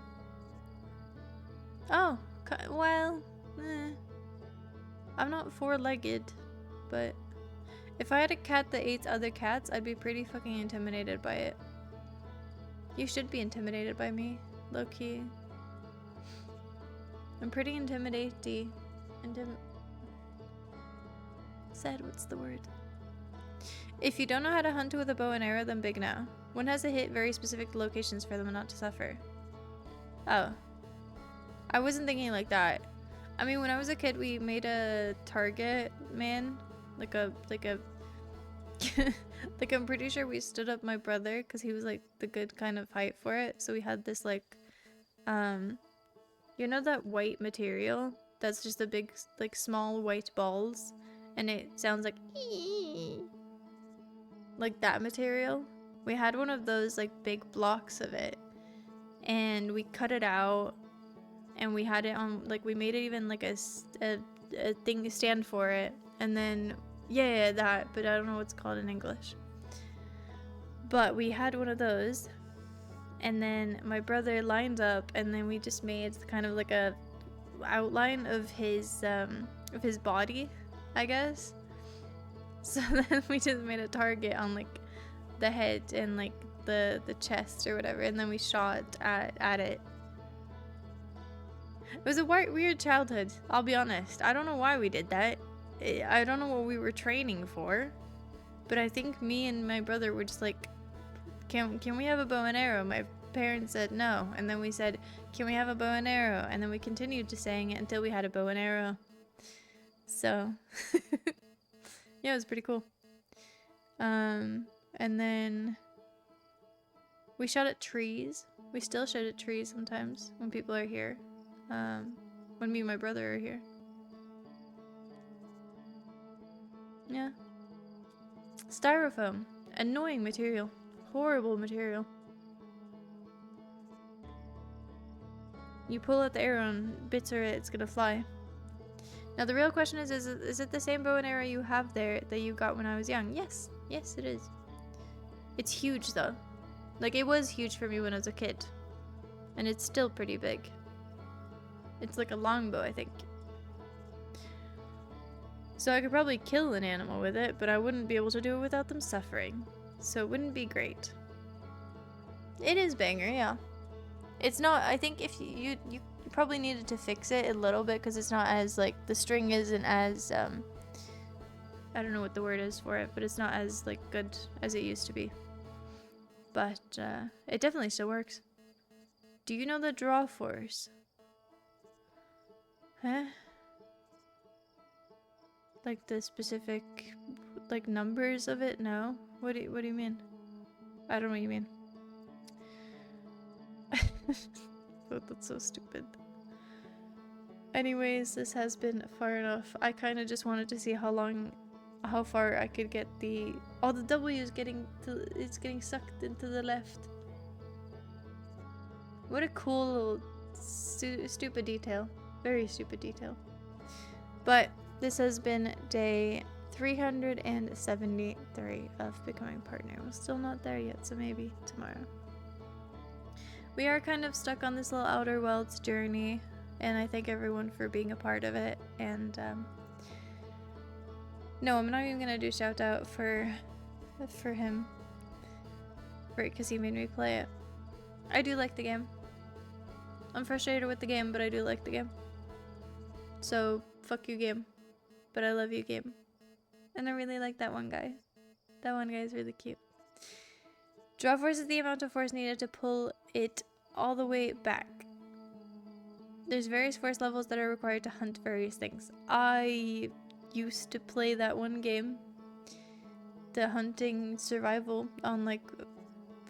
B: Oh, well, I'm not four-legged, but if I had a cat that ate other cats, I'd be pretty fucking intimidated by it. You should be intimidated by me, low-key. I'm pretty intimidatey. Said, what's the word? If you don't know how to hunt with a bow and arrow, then big no. One has to hit very specific locations for them not to suffer. Oh. I wasn't thinking like that. I mean, when I was a kid, we made a target man. Like I'm pretty sure we stood up my brother because he was like the good kind of height for it. So we had this like, you know that white material? That's just a big, like small white balls. And it sounds like, ee. Like that material. We had one of those like big blocks of it. And we cut it out. And we had it on, like we made it even like a thing to stand for it. And then, yeah, that, but I don't know what's called in English. But we had one of those. And then my brother lined up, and then we just made kind of like a outline of his body, I guess. So then we just made a target on like the head and like the chest or whatever, and then we shot at it. It was a weird childhood, I'll be honest. I don't know why we did that. I don't know what we were training for, but I think me and my brother were just like, can we have a bow and arrow? My parents said no, and then we said, can we have a bow and arrow? And then we continued to saying it until we had a bow and arrow. So yeah, it was pretty cool. And then we shot at trees. We still shoot at trees sometimes when people are here. When me and my brother are here. Yeah. Styrofoam. Annoying material. Horrible material. You pull out the arrow and bits or it's gonna fly. Now the real question is it the same bow and arrow you have there that you got when I was young? Yes. Yes, it is. It's huge though. Like, it was huge for me when I was a kid. And it's still pretty big. It's like a longbow, I think. So I could probably kill an animal with it, but I wouldn't be able to do it without them suffering. So it wouldn't be great. It is banger, yeah. It's not, I think if you probably needed to fix it a little bit because it's not as, like, the string isn't as, I don't know what the word is for it, but it's not as, like, good as it used to be. But, it definitely still works. Do you know the draw force? Huh? Like the specific, like, numbers of it? No? What do you mean? I don't know what you mean. Oh, that's so stupid. Anyways, this has been far enough. I kind of just wanted to see how far I could get the... Oh, the W is getting sucked into the left. What a cool little stupid detail. Very stupid detail. But this has been day 373 of becoming partner. We're still not there yet, so maybe tomorrow. We are kind of stuck on this little Outer Worlds journey, and I thank everyone for being a part of it. And no, I'm not even gonna do shout out for him, because he made me play it. I do like the game. I'm frustrated with the game, but I do like the game. So, fuck you, game. But I love you, game. And I really like that one guy. That one guy is really cute. Draw force is the amount of force needed to pull it all the way back. There's various force levels that are required to hunt various things. I used to play that one game, the hunting survival, on like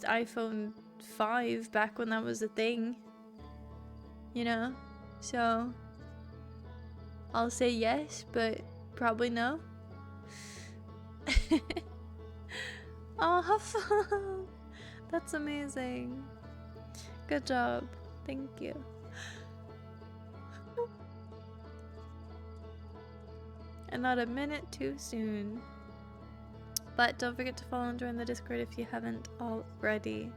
B: iPhone 5 back when that was a thing. You know? So I'll say yes, but probably no. Oh, have fun. That's amazing. Good job. Thank you. And not a minute too soon. But don't forget to follow and join the Discord if you haven't already.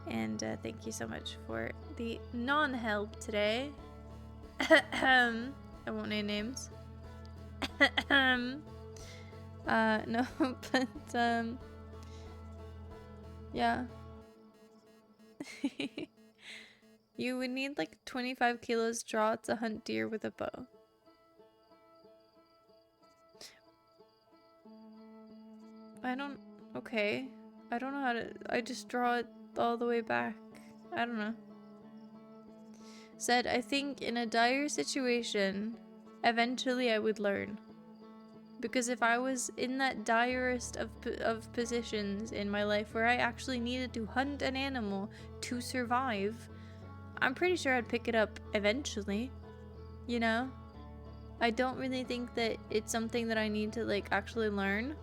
B: And thank you so much for the non-help today. I won't name names. No, but yeah. You would need like 25 kilos draw to hunt deer with a bow. Okay. I don't know how to, I just draw it all the way back. I don't know. Said, I think in a dire situation, eventually I would learn. Because if I was in that direst of positions in my life where I actually needed to hunt an animal to survive, I'm pretty sure I'd pick it up eventually, you know? I don't really think that it's something that I need to like actually learn.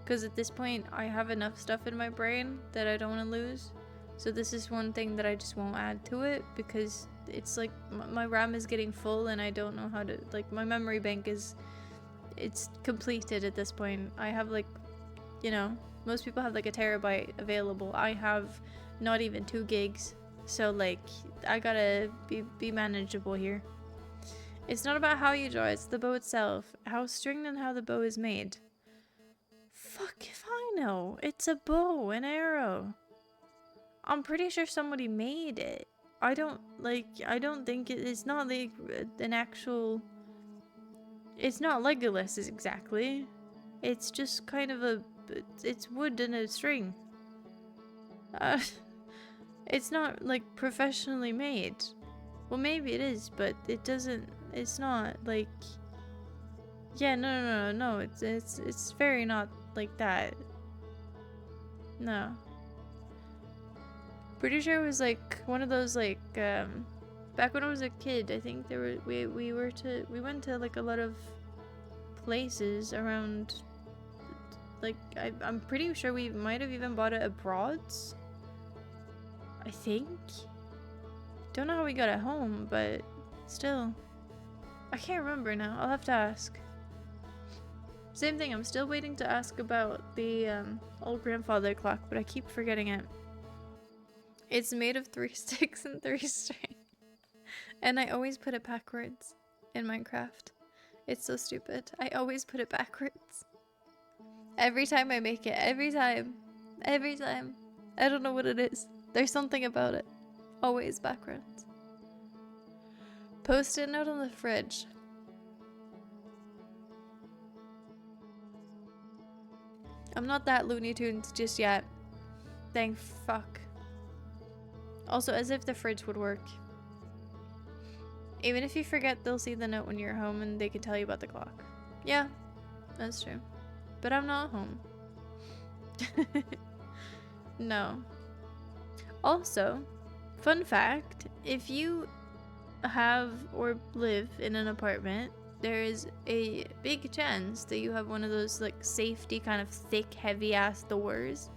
B: Because at this point, I have enough stuff in my brain that I don't want to lose. So this is one thing that I just won't add to it because it's like my RAM is getting full and I don't know how to, like my memory bank is, it's completed at this point. I have like, you know, most people have like a terabyte available. I have not even 2 gigs. So like, I gotta be manageable here. It's not about how you draw, it's the bow itself. How stringed and how the bow is made. Fuck if I know. It's a bow, an arrow. I'm pretty sure somebody made it. I don't think it's not like an actual... It's not Legolas exactly. It's just kind of a... It's wood and a string. It's not like professionally made. Well, maybe it is, but it doesn't... It's not like... Yeah, no. It's very not like that. No. Pretty sure it was like one of those like back when I was a kid. I think there were we went to like a lot of places around. Like I'm pretty sure we might have even bought it abroad. I think. Don't know how we got it home, but still, I can't remember now. I'll have to ask. Same thing. I'm still waiting to ask about the old grandfather clock, but I keep forgetting it. It's made of 3 sticks and 3 string. And I always put it backwards in Minecraft. It's so stupid. I always put it backwards. Every time I make it. Every time. Every time. I don't know what it is. There's something about it. Always backwards. Post-it note on the fridge. I'm not that Looney Tunes just yet. Thank fuck. Also, as if the fridge would work. Even if you forget, they'll see the note when you're home and they can tell you about the clock. Yeah, that's true. But I'm not home. No. Also, fun fact, if you have or live in an apartment, there is a big chance that you have one of those like safety kind of thick, heavy ass doors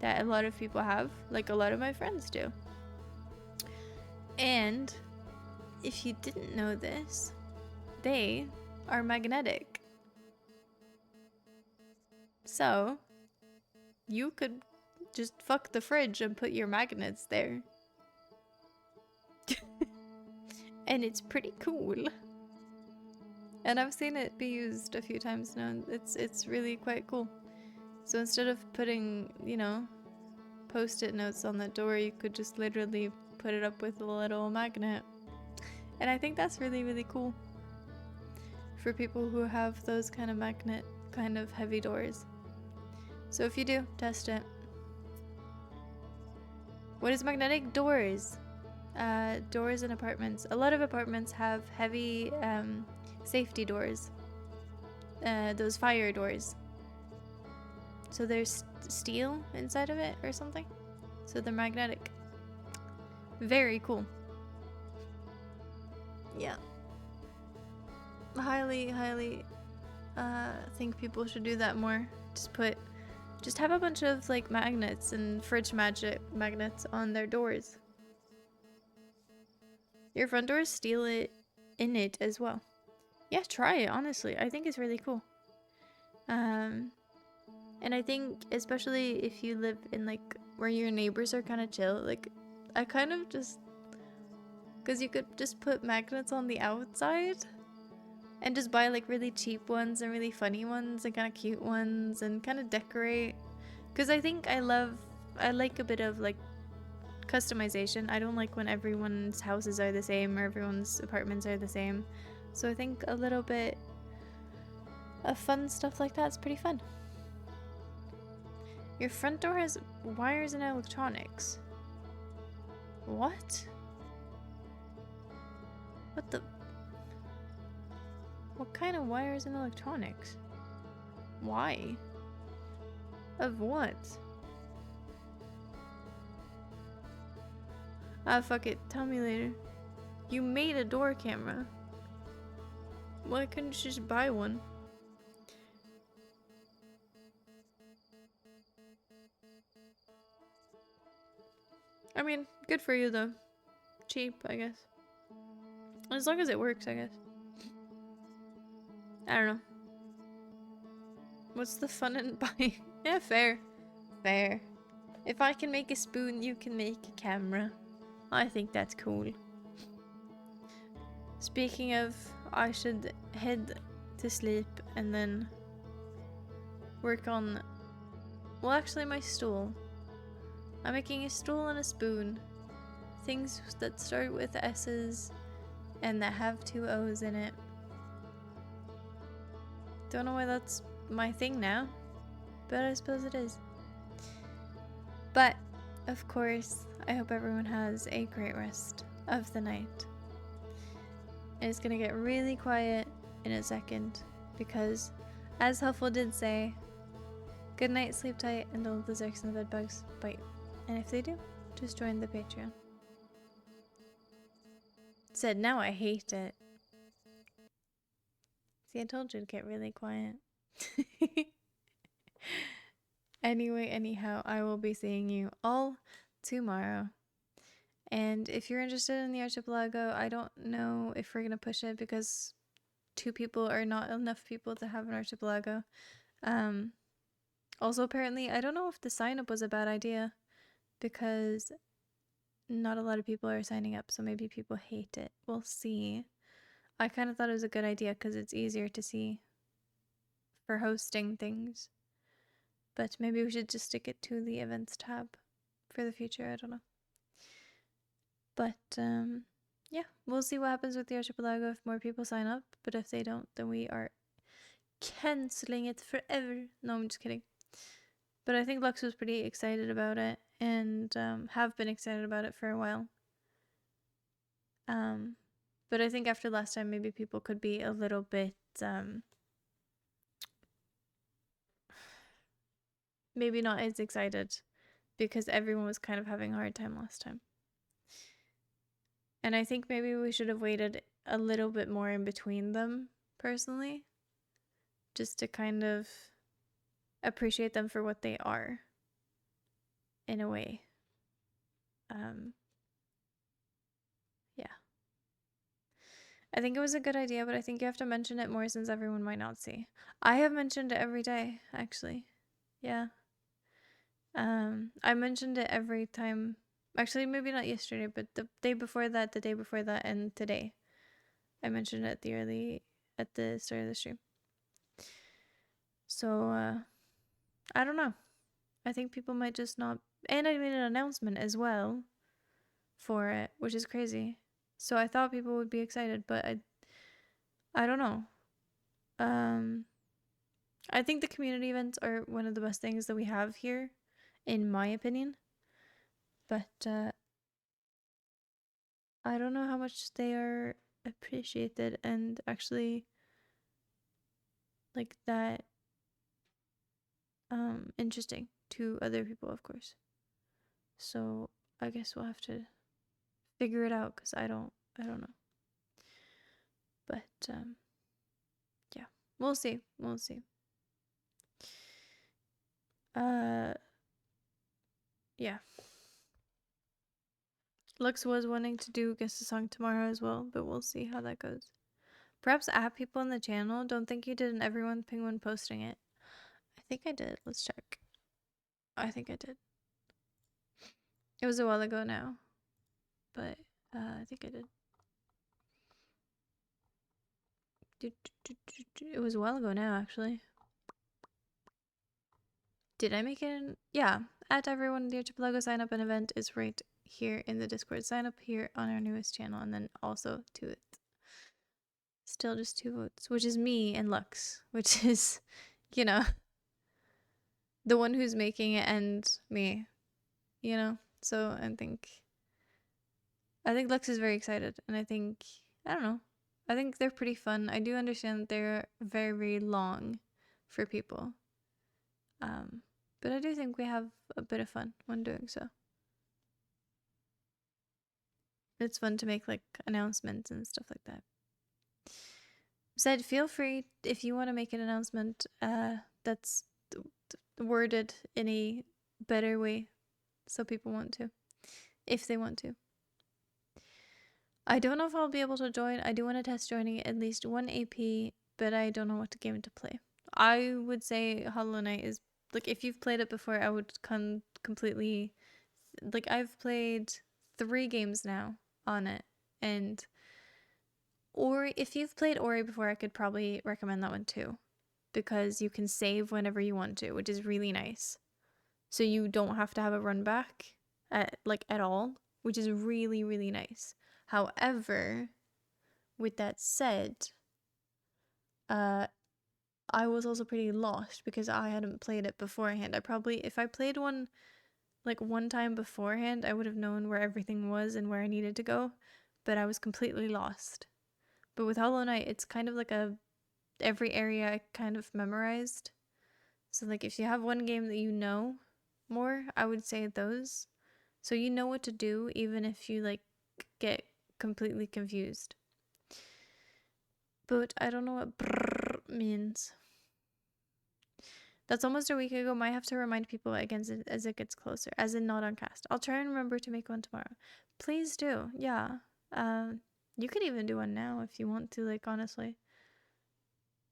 B: that a lot of people have, like a lot of my friends do. And if you didn't know this, they are magnetic. So you could just fuck the fridge and put your magnets there. And it's pretty cool. And I've seen it be used a few times now. It's really quite cool. So instead of putting, you know, post-it notes on the door, you could just literally put it up with a little magnet. And I think that's really, really cool for people who have those kind of magnet, kind of heavy doors. So if you do, test it. What is magnetic doors? Doors in apartments. A lot of apartments have heavy safety doors. Those fire doors. So there's steel inside of it or something. So they're magnetic. Very cool. Yeah. Highly think people should do that more. Just have a bunch of like magnets and fridge magic magnets on their doors. Your front doors steal it in it as well. Yeah, try it, honestly. I think it's really cool. And I think especially if you live in like where your neighbors are kind of chill, like I kind of just, because you could just put magnets on the outside and just buy like really cheap ones and really funny ones and kind of cute ones and kind of decorate. Because I think I like a bit of like customization. I don't like when everyone's houses are the same or everyone's apartments are the same. So I think a little bit of fun stuff like that's pretty fun. Your front door has wires and electronics. What? What the? What kind of wires and electronics? Why? Of what? Ah, fuck it. Tell me later. You made a door camera. Why couldn't you just buy one? I mean, good for you though. Cheap, I guess. As long as it works, I guess. I don't know. What's the fun in buying? Yeah, fair. Fair. If I can make a spoon, you can make a camera. I think that's cool. Speaking of, I should head to sleep and then work on, well, actually my stool. I'm making a stool and a spoon. Things that start with S's and that have 2 O's in it. Don't know why that's my thing now, but I suppose it is. But, of course, I hope everyone has a great rest of the night. It's gonna get really quiet in a second because, as Huffle did say, good night, sleep tight, and don't let the Zerks and the bedbugs bite. And if they do, just join the Patreon. Said, now I hate it. See, I told you to get really quiet. Anyway, anyhow, I will be seeing you all tomorrow. And if you're interested in the Archipelago, I don't know if we're going to push it because 2 people are not enough people to have an Archipelago. Also, apparently, I don't know if the sign up was a bad idea because not a lot of people are signing up, so maybe people hate it. We'll see. I kind of thought it was a good idea because it's easier to see for hosting things. But maybe we should just stick it to the events tab for the future. I don't know. But yeah, we'll see what happens with the Archipelago if more people sign up. But if they don't, then we are canceling it forever. No, I'm just kidding. But I think Lux was pretty excited about it and have been excited about it for a while. But I think after last time, maybe people could be a little bit maybe not as excited because everyone was kind of having a hard time last time. And I think maybe we should have waited a little bit more in between them, personally, just to kind of appreciate them for what they are, in a way. Yeah. I think it was a good idea, but I think you have to mention it more since everyone might not see. I have mentioned it every day, actually. Yeah. I mentioned it every time. Actually, maybe not yesterday, but the day before that, and today. I mentioned it at the start of the stream. So, I don't know. I think people might just not. And I made an announcement as well. for it, which is crazy. So I thought people would be excited, but I don't know. I think the community events are one of the best things that we have here, in my opinion. But I don't know how much they are appreciated and actually like that interesting to other people, of course. So I guess we'll have to figure it out because I don't know. But yeah, we'll see. We'll see. Yeah. Lux was wanting to do Guess the Song tomorrow as well, but we'll see how that goes. Perhaps add people in the channel. Don't think you did an everyone penguin posting it. I think I did. Let's check. I think I did. It was a while ago now, but I think I did. It was a while ago now, actually. Did I make it? Yeah. At everyone, the archipelago sign up an event is right here in the Discord. Sign up here on our newest channel, and then also to it. Still just 2 votes, which is me and Lux, which is, you know, the one who's making it and me, you know. So I think Lux is very excited, and I don't know. I think they're pretty fun. I do understand that they're very, very long for people. But I do think we have a bit of fun when doing so. It's fun to make like announcements and stuff like that. Said, feel free if you want to make an announcement that's worded in a better way so people want to, if they want to. I don't know if I'll be able to join. I do want to test joining at least one AP, but I don't know what game to play. I would say Hollow Knight is, like, if you've played it before, I would completely, like, I've played 3 games now on it, and or if you've played Ori before, I could probably recommend that one too, because you can save whenever you want to, which is really nice. So you don't have to have a run back at all, which is really, really nice. However, with that said, I was also pretty lost because I hadn't played it beforehand. If I played one like one time beforehand, I would have known where everything was and where I needed to go, but I was completely lost. But with Hollow Knight, it's kind of like every area I kind of memorized. So like if you have one game that you know more, I would say those. So you know what to do even if you like get completely confused. But I don't know what brrr means. That's almost a week ago. Might have to remind people again as it gets closer, as in not on cast. I'll try and remember to make one tomorrow. Please do. Yeah. You could even do one now if you want to, like, honestly.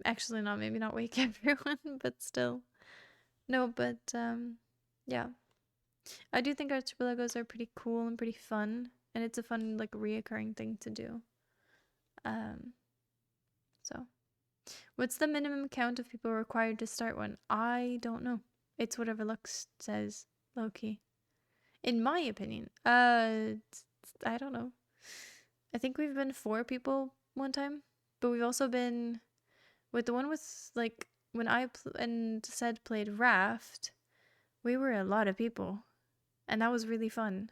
B: Actually, maybe not wake everyone, but still. No, but, yeah. I do think archipelagos are pretty cool and pretty fun, and it's a fun, like, reoccurring thing to do. So. What's the minimum count of people required to start one? I don't know. It's whatever Lux says, low-key. In my opinion. I don't know. I think we've been 4 people one time, but we've also been with the one with, like, when I and said played Raft, we were a lot of people, and that was really fun.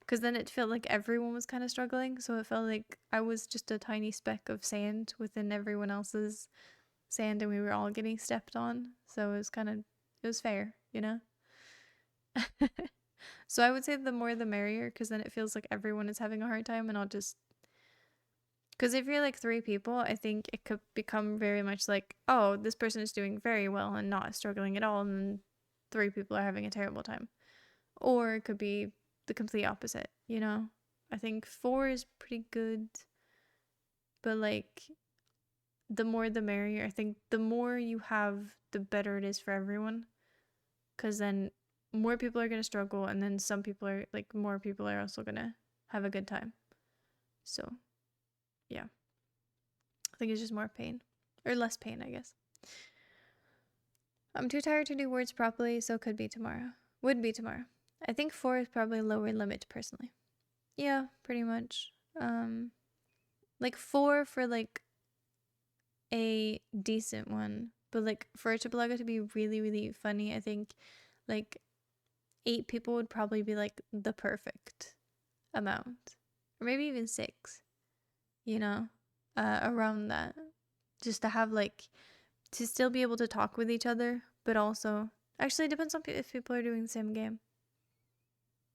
B: Because then it felt like everyone was kind of struggling, so it felt like I was just a tiny speck of sand within everyone else's sand, and we were all getting stepped on. So it was fair, you know? So I would say the more the merrier, because then it feels like everyone is having a hard time, and I'll just... Because if you're like 3 people, I think it could become very much like, oh, this person is doing very well and not struggling at all, and then 3 people are having a terrible time. Or it could be the complete opposite, you know? I think 4 is pretty good, but like the more the merrier. I think the more you have, the better it is for everyone, because then more people are going to struggle, and then more people are also going to have a good time. So yeah, I think it's just more pain, or less pain, I guess. I'm too tired to do words properly, so would be tomorrow. I think 4 is probably a lower limit personally. Yeah, pretty much. Like 4 for like a decent one, but like for Archipelago to be really, really funny, I think like 8 people would probably be like the perfect amount, or maybe even 6, you know, around that, just to have like to still be able to talk with each other, but also actually it depends on if people are doing the same game.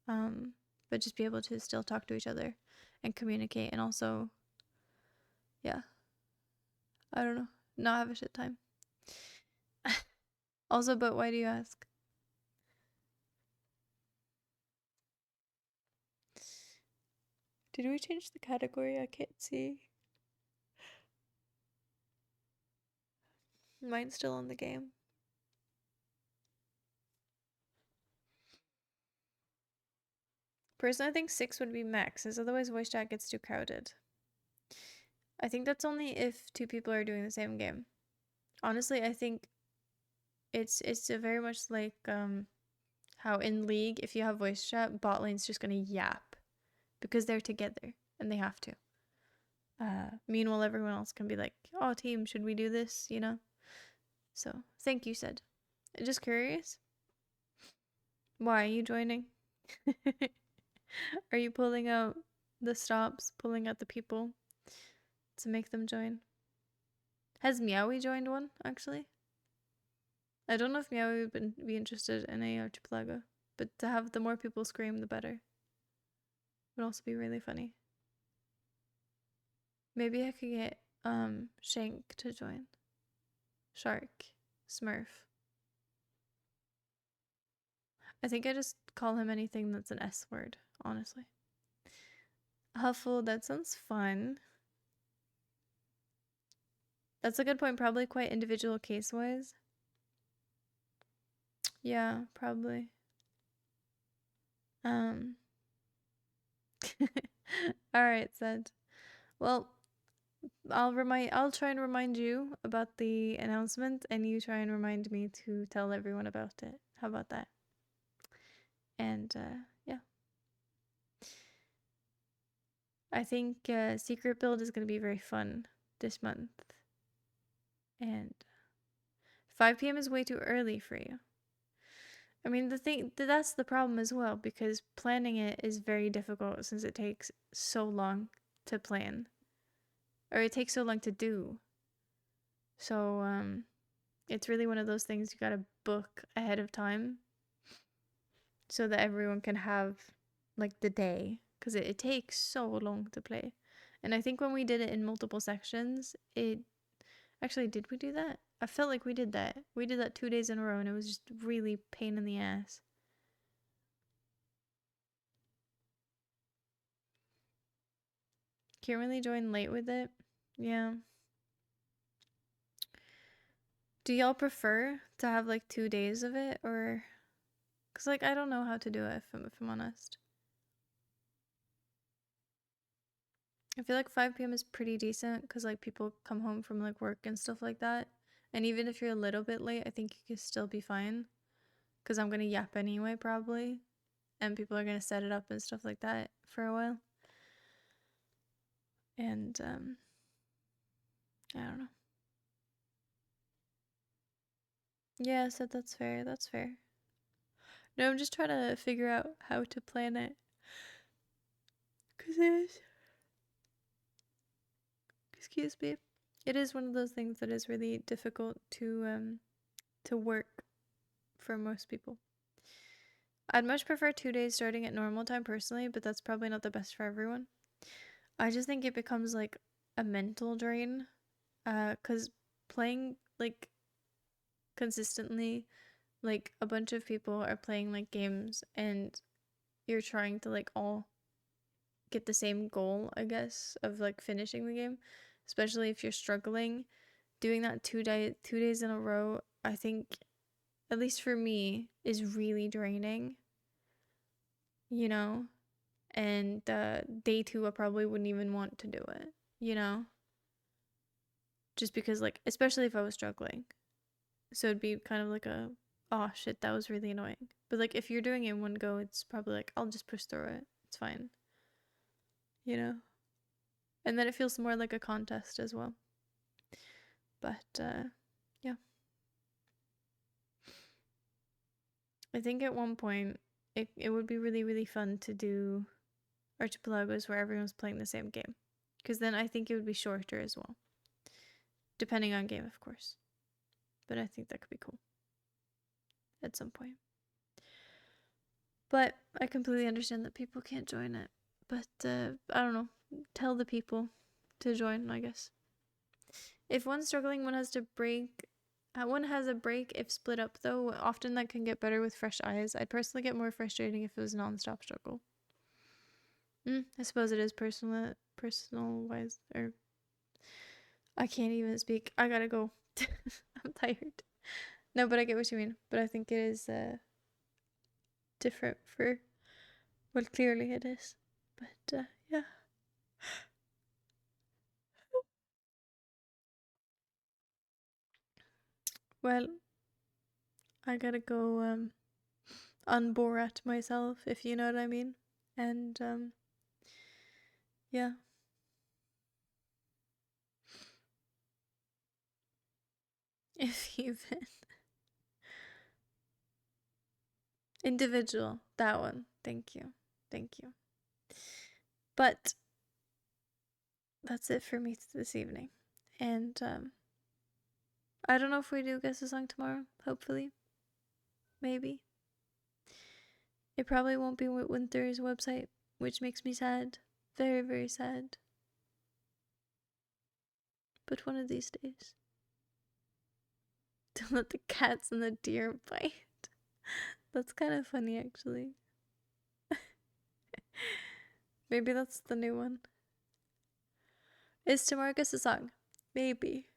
B: But just be able to still talk to each other and communicate, and also, yeah, I don't know, not have a shit time. Also, but why do you ask? Did we change the category? I can't see. Mine's still on the game. Personally, I think 6 would be max, as otherwise voice chat gets too crowded. I think that's only if 2 people are doing the same game. Honestly, I think it's a very much like how in League, if you have voice chat, bot lane's just gonna yap because they're together and they have to. Meanwhile, everyone else can be like, "Oh, team, should we do this?" You know. So, thank you, Sid. Just curious. Why are you joining? Are you pulling out the stops, pulling out the people to make them join? Has Meowie joined one, actually? I don't know if Meowie would be interested in a Archipelago, but to have the more people scream, the better. Would also be really funny. Maybe I could get Shank to join. Shark. Smurf. I think I just call him anything that's an S word, honestly. Huffle, that sounds fun. That's a good point. Probably quite individual case wise. Yeah, probably. Um. All right, Zed. Well, I'll try and remind you about the announcement, and you try and remind me to tell everyone about it. How about that? And yeah. I think secret build is going to be very fun this month. And 5 p.m. is way too early for you. I mean, that's the problem as well, because planning it is very difficult since it takes so long to plan, or it takes so long to do. So it's really one of those things you got to book ahead of time so that everyone can have like the day, because it takes so long to play. And I think when we did it in multiple sections, it actually, did we do that? I felt like we did that. We did that 2 days in a row, and it was just really pain in the ass. Can't really join late with it. Yeah. Do y'all prefer to have like 2 days of it, or? Cause like I don't know how to do it if I'm honest. I feel like 5 p.m. is pretty decent because like people come home from like work and stuff like that. And even if you're a little bit late, I think you can still be fine. Because I'm going to yap anyway, probably. And people are going to set it up and stuff like that for a while. And I don't know. Yeah, so that's fair. That's fair. No, I'm just trying to figure out how to plan it. Because it is. Excuse me. It is one of those things that is really difficult to work for most people. I'd much prefer 2 days starting at normal time personally, but that's probably not the best for everyone. I just think it becomes like a mental drain. Cause playing like consistently, like a bunch of people are playing like games and you're trying to like all get the same goal, I guess, of like finishing the game. Especially if you're struggling. Doing that 2 days in a row, I think, at least for me, is really draining. You know? And day 2 I probably wouldn't even want to do it, you know? Just because like, especially if I was struggling. So it'd be kind of like a, oh shit, that was really annoying. But like if you're doing it in one go, it's probably like, I'll just push through it. It's fine. you know? And then it feels more like a contest as well. But, yeah. I think at one point it would be really, really fun to do archipelagos where everyone's playing the same game. Because then I think it would be shorter as well. Depending on game, of course. But I think that could be cool. At some point. But I completely understand that people can't join it. But, I don't know. Tell the people to join, I guess. If one's struggling, one has to break. One has a break if split up, though. Often that can get better with fresh eyes. I'd personally get more frustrating if it was non-stop struggle. I suppose it is personal wise, or I can't even speak. I gotta go. I'm tired. No, but I get what you mean. But I think it is different for. Well, clearly it is. But yeah. Well, I gotta go unborat myself, if you know what I mean. And yeah. If even individual, that one. Thank you. Thank you. But that's it for me this evening. And I don't know if we do guess a song tomorrow. Hopefully. Maybe. It probably won't be with Winter's website, which makes me sad. Very, very sad. But one of these days. Don't let the cats and the deer bite. That's kind of funny, actually. Maybe that's the new one. Is tomorrow guess a song? Maybe.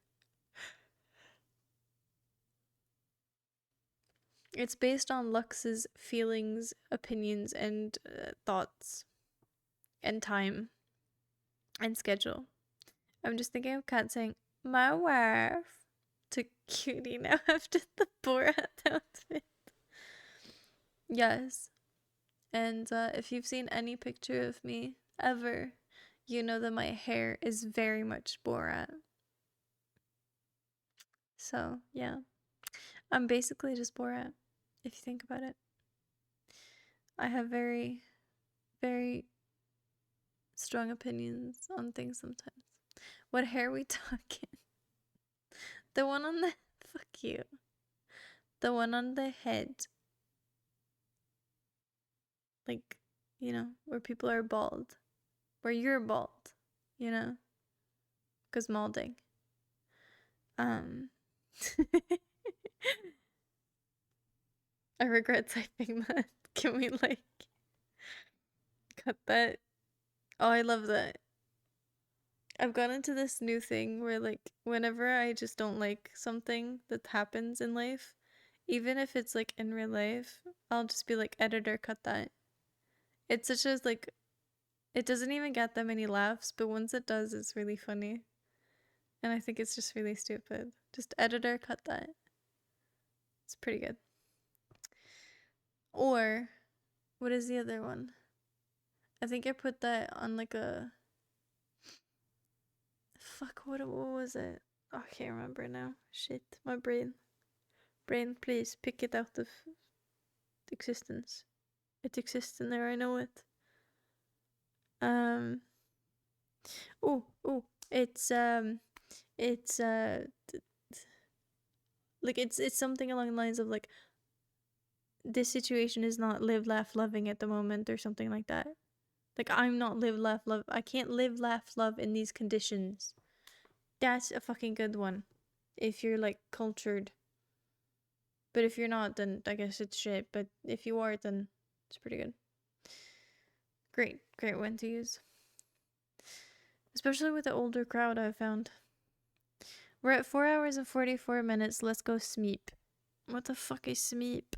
B: It's based on Lux's feelings, opinions, and thoughts, and time, and schedule. I'm just thinking of Kat saying, "My wife," to Cutie now after the Borat outfit. Yes. And if you've seen any picture of me ever, you know that my hair is very much Borat. So, yeah. I'm basically just Borat, if you think about it. I have very, very strong opinions on things sometimes. What hair are we talking? The one on the... Fuck you. The one on the head. Like, you know, where people are bald. Where you're bald, you know? Because molding. I regret typing that. Can we, like, cut that? Oh, I love that. I've gone into this new thing where, like, whenever I just don't like something that happens in life, even if it's, like, in real life, I'll just be like, editor, cut that. It's such as, like, it doesn't even get that many laughs, but once it does, it's really funny. And I think it's just really stupid. Just editor, cut that. It's pretty good. Or, what is the other one? I think I put that on like a... Fuck, what was it? Oh, I can't remember now. Shit, my brain. Brain, please, pick it out of existence. It exists in there, I know it. Oh, it's like it's something along the lines of like, this situation is not live, laugh, loving at the moment, or something like that. Like, I'm not live, laugh, love. I can't live, laugh, love in these conditions. That's a fucking good one. If you're like cultured. But if you're not, then I guess it's shit. But if you are, then it's pretty good. Great one to use. Especially with the older crowd, I've found. We're at 4 hours and 44 minutes. Let's go Smeep. What the fuck is Smeep?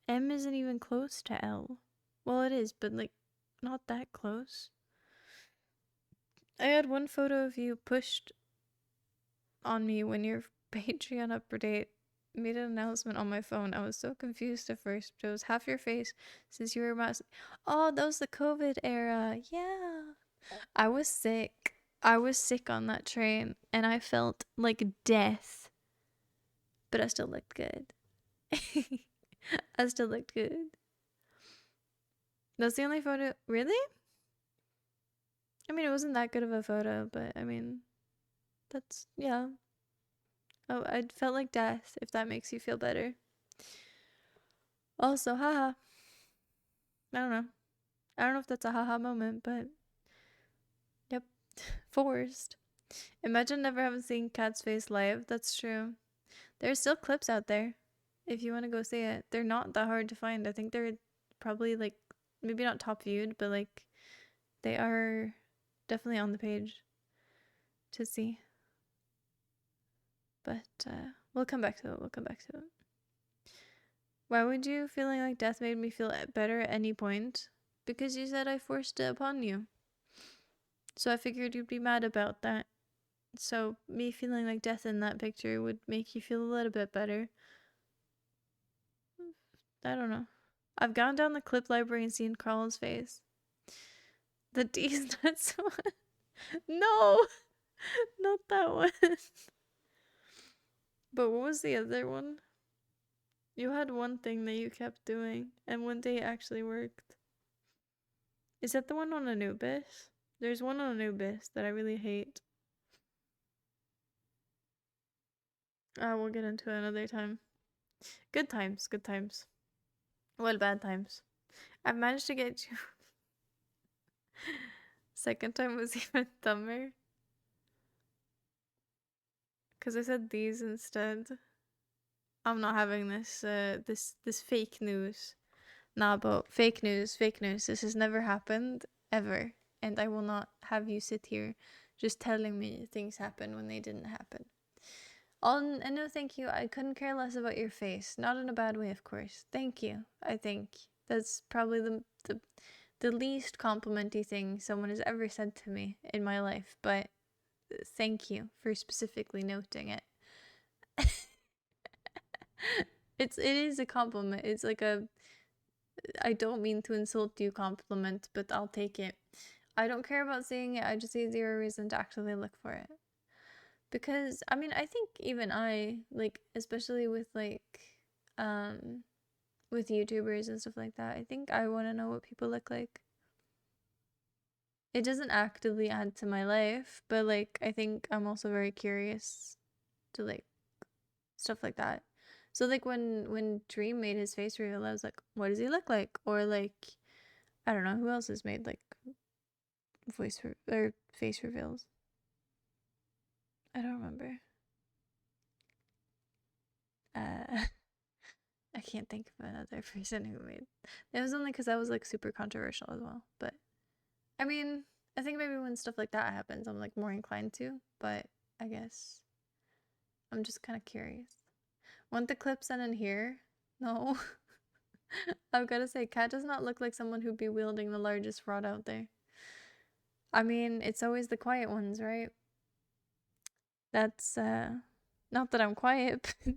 B: M isn't even close to L. Well, it is, but like, not that close. I had one photo of you pushed on me when your Patreon update made an announcement on my phone. I was so confused at first, but it was half your face since you were mask. Oh, that was the COVID era. Yeah. I was sick. I was sick on that train and I felt like death. But I still looked good. I still looked good. That's the only photo. Really? I mean, it wasn't that good of a photo, but I mean, that's, yeah. Oh, I felt like death, if that makes you feel better. Also, haha. I don't know. I don't know if that's a haha moment, but yep. Forced. Imagine never having seen Cat's face live. That's true. There's still clips out there if you want to go see it. They're not that hard to find. I think they're probably like, maybe not top viewed, but like they are definitely on the page to see. But we'll come back to it. We'll come back to it. Why would you feeling like death made me feel better at any point? Because you said I forced it upon you. So I figured you'd be mad about that. So me feeling like death in that picture would make you feel a little bit better. I don't know. I've gone down the clip library and seen Carl's face. The D's nuts one. No! Not that one. But what was the other one? You had one thing that you kept doing, and one day it actually worked. Is that the one on Anubis? There's one on Anubis that I really hate. We'll get into it another time. Good times, good times. Well, bad times. I've managed to get you. Second time was even dumber. Because I said these instead. I'm not having this, this fake news. Nah, but fake news, fake news. This has never happened, ever. And I will not have you sit here just telling me things happen when they didn't happen. And no, thank you. I couldn't care less about your face. Not in a bad way, of course. Thank you. I think that's probably the least complimenty thing someone has ever said to me in my life. But thank you for specifically noting it. It is a compliment. It's like a, I don't mean to insult you compliment, but I'll take it. I don't care about seeing it. I just see zero reason to actively look for it. Because I mean, I think even I, like, especially with like with YouTubers and stuff like that, I think I want to know what people look like. It doesn't actively add to my life, but like I think I'm also very curious to like stuff like that. So like when Dream made his face reveal, I was like, what does he look like? Or like, I don't know who else has made like or face reveals. I don't remember. I can't think of another person who made. It was only because I was like super controversial as well. But I mean, I think maybe when stuff like that happens, I'm like more inclined to. But I guess I'm just kind of curious. Want the clip sent in here? No. I've got to say, Kat does not look like someone who'd be wielding the largest rod out there. I mean, it's always the quiet ones, right? That's not that I'm quiet, but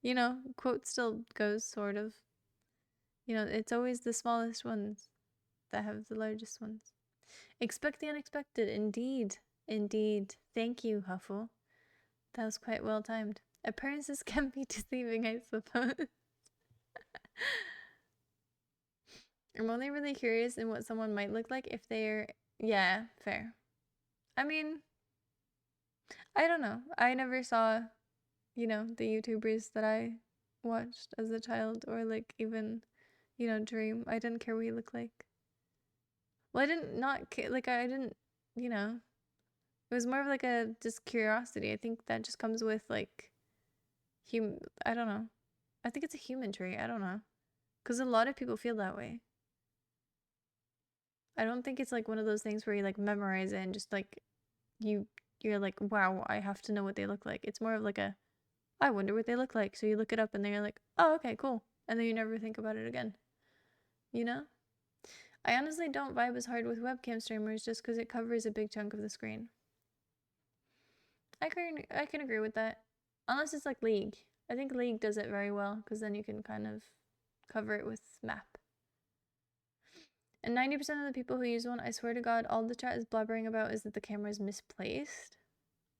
B: you know, quote still goes sort of. You know, it's always the smallest ones that have the largest ones. Expect the unexpected, indeed. Indeed. Thank you, Huffle. That was quite well timed. Appearances can be deceiving, I suppose. I'm only really curious in what someone might look like if they're. Yeah, fair. I mean, I don't know. I never saw, you know, the YouTubers that I watched as a child or like even, you know, Dream. I didn't care what he looked like. Well, I didn't not care. Like, I didn't, you know, it was more of like a just curiosity. I think that just comes with like, I don't know. I think it's a human trait. I don't know. Because a lot of people feel that way. I don't think it's like one of those things where you like memorize it and just like you're like, wow, I have to know what they look like. It's more of like a, I wonder what they look like. So you look it up and then you're like, oh, okay, cool. And then you never think about it again. You know? I honestly don't vibe as hard with webcam streamers just because it covers a big chunk of the screen. I can agree with that. Unless it's like League. I think League does it very well because then you can kind of cover it with map. And 90% of the people who use one, I swear to God, all the chat is blabbering about is that the camera is misplaced.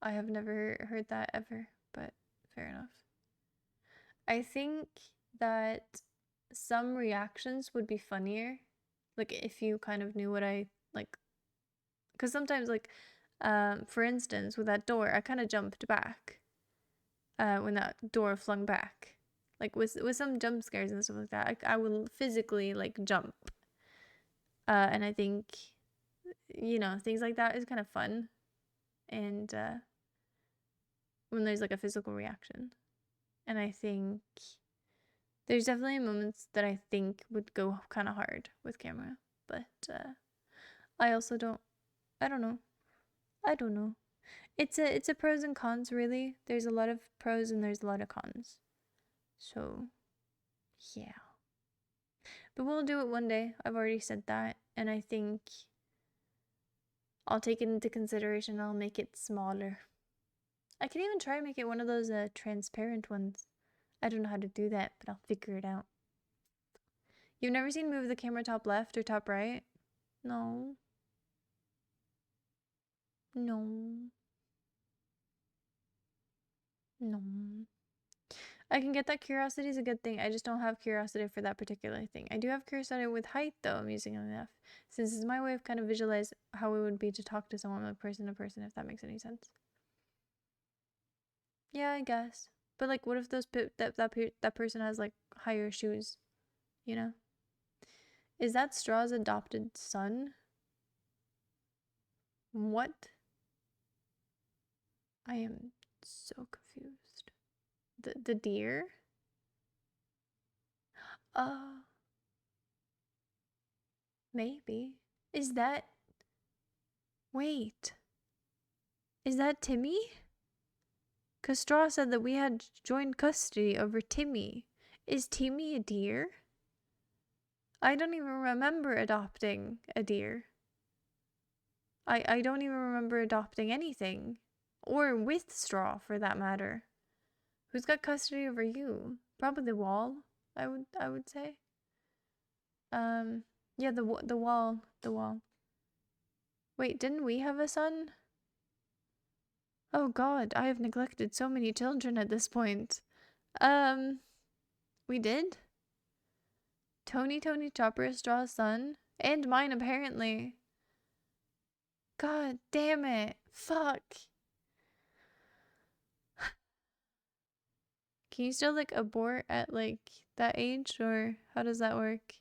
B: I have never heard that ever, but fair enough. I think that some reactions would be funnier, like if you kind of knew what I like, because sometimes like, for instance, with that door, I kind of jumped back when that door flung back, like with some jump scares and stuff like that. I will physically like jump, and I think, you know, things like that is kind of fun, and when there's like a physical reaction, and I think there's definitely moments that I think would go kind of hard with camera, but I also don't know. I don't know. It's a pros and cons, really. There's a lot of pros and there's a lot of cons. So, yeah. But we'll do it one day. I've already said that, and I think I'll take it into consideration. I'll make it smaller. I can even try and make it one of those transparent ones. I don't know how to do that, but I'll figure it out. You've never seen move the camera top left or top right? No. No. No. I can get that curiosity is a good thing. I just don't have curiosity for that particular thing. I do have curiosity with height, though, amusing enough. Since it's my way of kind of visualize how it would be to talk to someone like person to person, if that makes any sense. Yeah, I guess. But like, what if that person has like higher shoes? You know? Is that Straw's adopted son? What? I am so confused. The deer? Maybe. Is that... Wait. Is that Timmy? Cause Straw said that we had joint custody over Timmy. Is Timmy a deer? I don't even remember adopting a deer. I don't even remember adopting anything. Or with Straw, for that matter. Who's got custody over you? Probably the wall, I would say. Yeah, the wall. Wait, didn't we have a son? Oh God, I have neglected so many children at this point. We did? Tony Chopper is Straw's son? And mine, apparently. God damn it. Fuck. Can you still, like, abort at, like, that age? Or how does that work?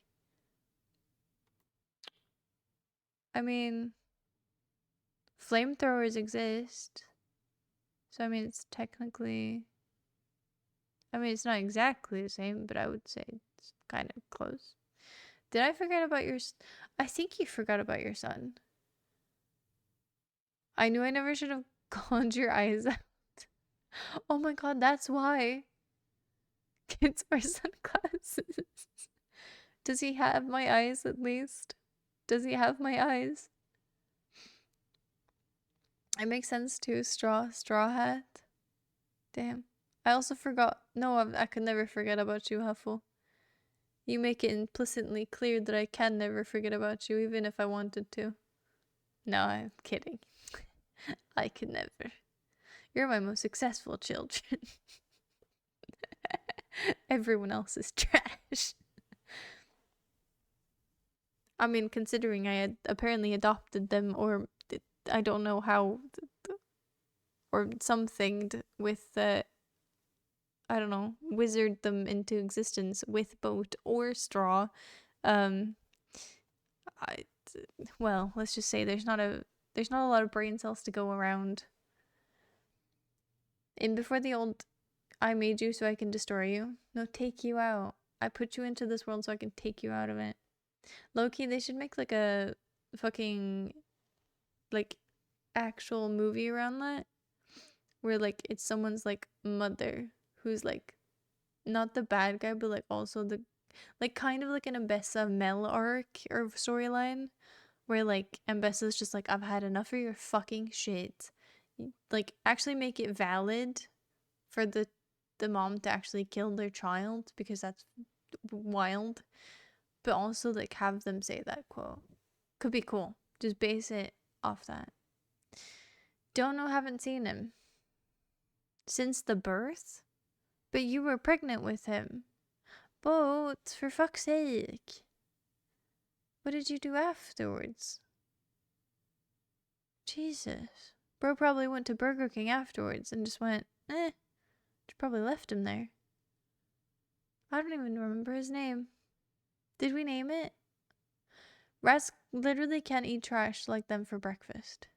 B: I mean, flamethrowers exist. So, I mean, it's technically... I mean, it's not exactly the same, but I would say it's kind of close. Did I forget about your... I think you forgot about your son. I knew I never should have called your eyes out. Oh my God, that's why. Kids wear sunglasses. Does he have my eyes at least? Does he have my eyes? It makes sense too. Straw hat. Damn. I also forgot. No, I could never forget about you, Huffle. You make it implicitly clear that I can never forget about you, even if I wanted to. No, I'm kidding. I could never. You're my most successful children. Everyone else is trash. I mean, considering I had apparently adopted them, or I don't know how, or something with I don't know, wizard them into existence with boat or straw. Well, let's just say there's not a lot of brain cells to go around. And before the old, I made you so I can destroy you. No, take you out. I put you into this world so I can take you out of it. Low-key, they should make like a fucking like actual movie around that, where like it's someone's like mother who's like not the bad guy, but like also the like kind of like an Ambessa Mel arc or storyline, where like Ambessa's just like, I've had enough of your fucking shit. Like actually make it valid for the the mom to actually kill their child because that's wild, but also like have them say that quote. Could be cool. Just base it off that. Don't know, haven't seen him since the birth, but you were pregnant with him. But for fuck's sake, what did you do afterwards? Jesus. Bro probably went to Burger King afterwards and just went, Just probably left him there. I don't even remember his name. Did we name it? Rats literally can't eat trash like them for breakfast.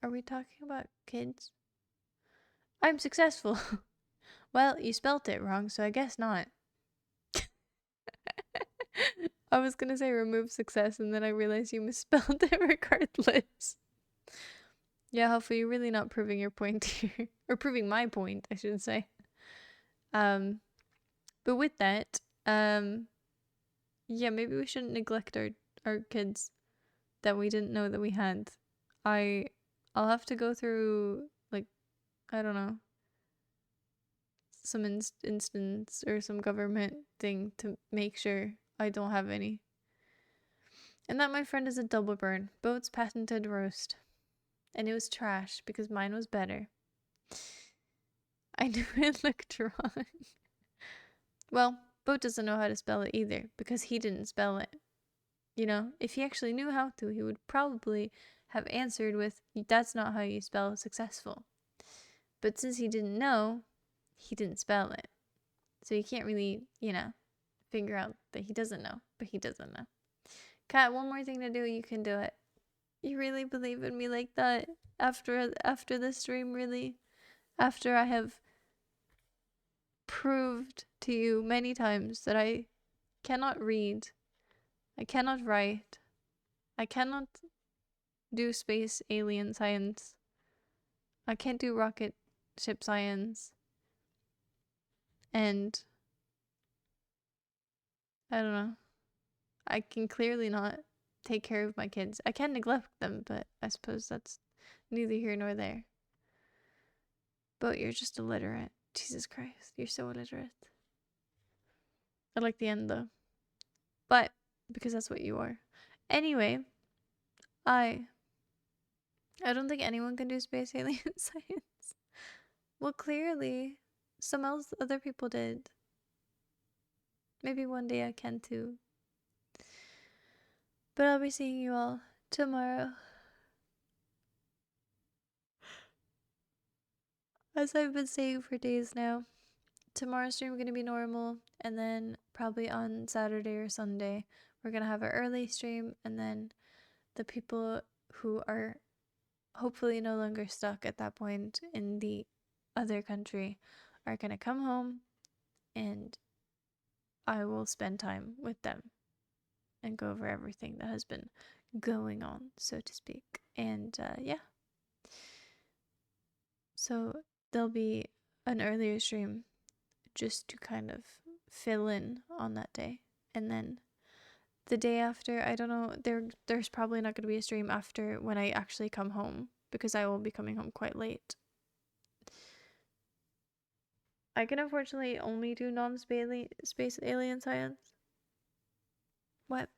B: Are we talking about kids? I'm successful. Well, you spelt it wrong, so I guess not. I was gonna say remove success, and then I realized you misspelled it regardless. Yeah, hopefully you're really not proving your point here. Or proving my point, I should say. But with that, yeah, maybe we shouldn't neglect our kids that we didn't know that we had. I'll have to go through, like, I don't know, some instance or some government thing to make sure I don't have any. And that, my friend, is a double burn. Boat's patented roast. And it was trash because mine was better. I knew it looked wrong. Well, Boat doesn't know how to spell it either because he didn't spell it. You know, if he actually knew how to, he would probably have answered with, that's not how you spell successful. But since he didn't know, he didn't spell it. So you can't really, you know, figure out that he doesn't know, but he doesn't know. Kat, one more thing to do, you can do it. You really believe in me like that after the stream, really? After I have proved to you many times that I cannot read, I cannot write, I cannot do space alien science, I can't do rocket ship science, and I don't know, I can clearly not take care of my kids. I can neglect them, but I suppose that's neither here nor there. But you're just illiterate. Jesus Christ, you're so illiterate. I like the end though. But because that's what you are. Anyway, I don't think anyone can do space alien science. Well, clearly, some other people did. Maybe one day I can too. But I'll be seeing you all tomorrow. As I've been saying for days now, tomorrow's stream gonna be normal, and then probably on Saturday or Sunday we're gonna have an early stream, and then the people who are hopefully no longer stuck at that point in the other country are gonna come home, and I will spend time with them and go over everything that has been going on, so to speak. And yeah, so there'll be an earlier stream just to kind of fill in on that day, and then the day after, I don't know, there's probably not going to be a stream after when I actually come home, because I will be coming home quite late. I can unfortunately only do non-space alien science. What?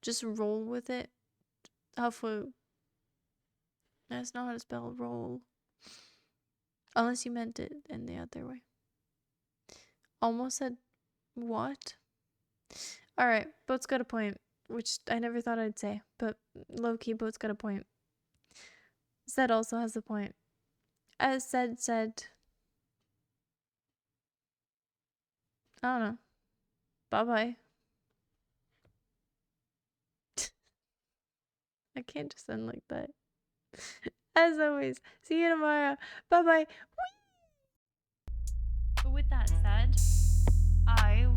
B: Just roll with it. Hopefully, that's not how to spell roll. Unless you meant it in the other way. Almost said what? Alright, Boat's got a point, which I never thought I'd say, but low-key, Boat's got a point. Zed also has a point. As Zed said, I don't know. Bye-bye. I can't just end like that. As always, see you tomorrow. Bye-bye. But with that said, I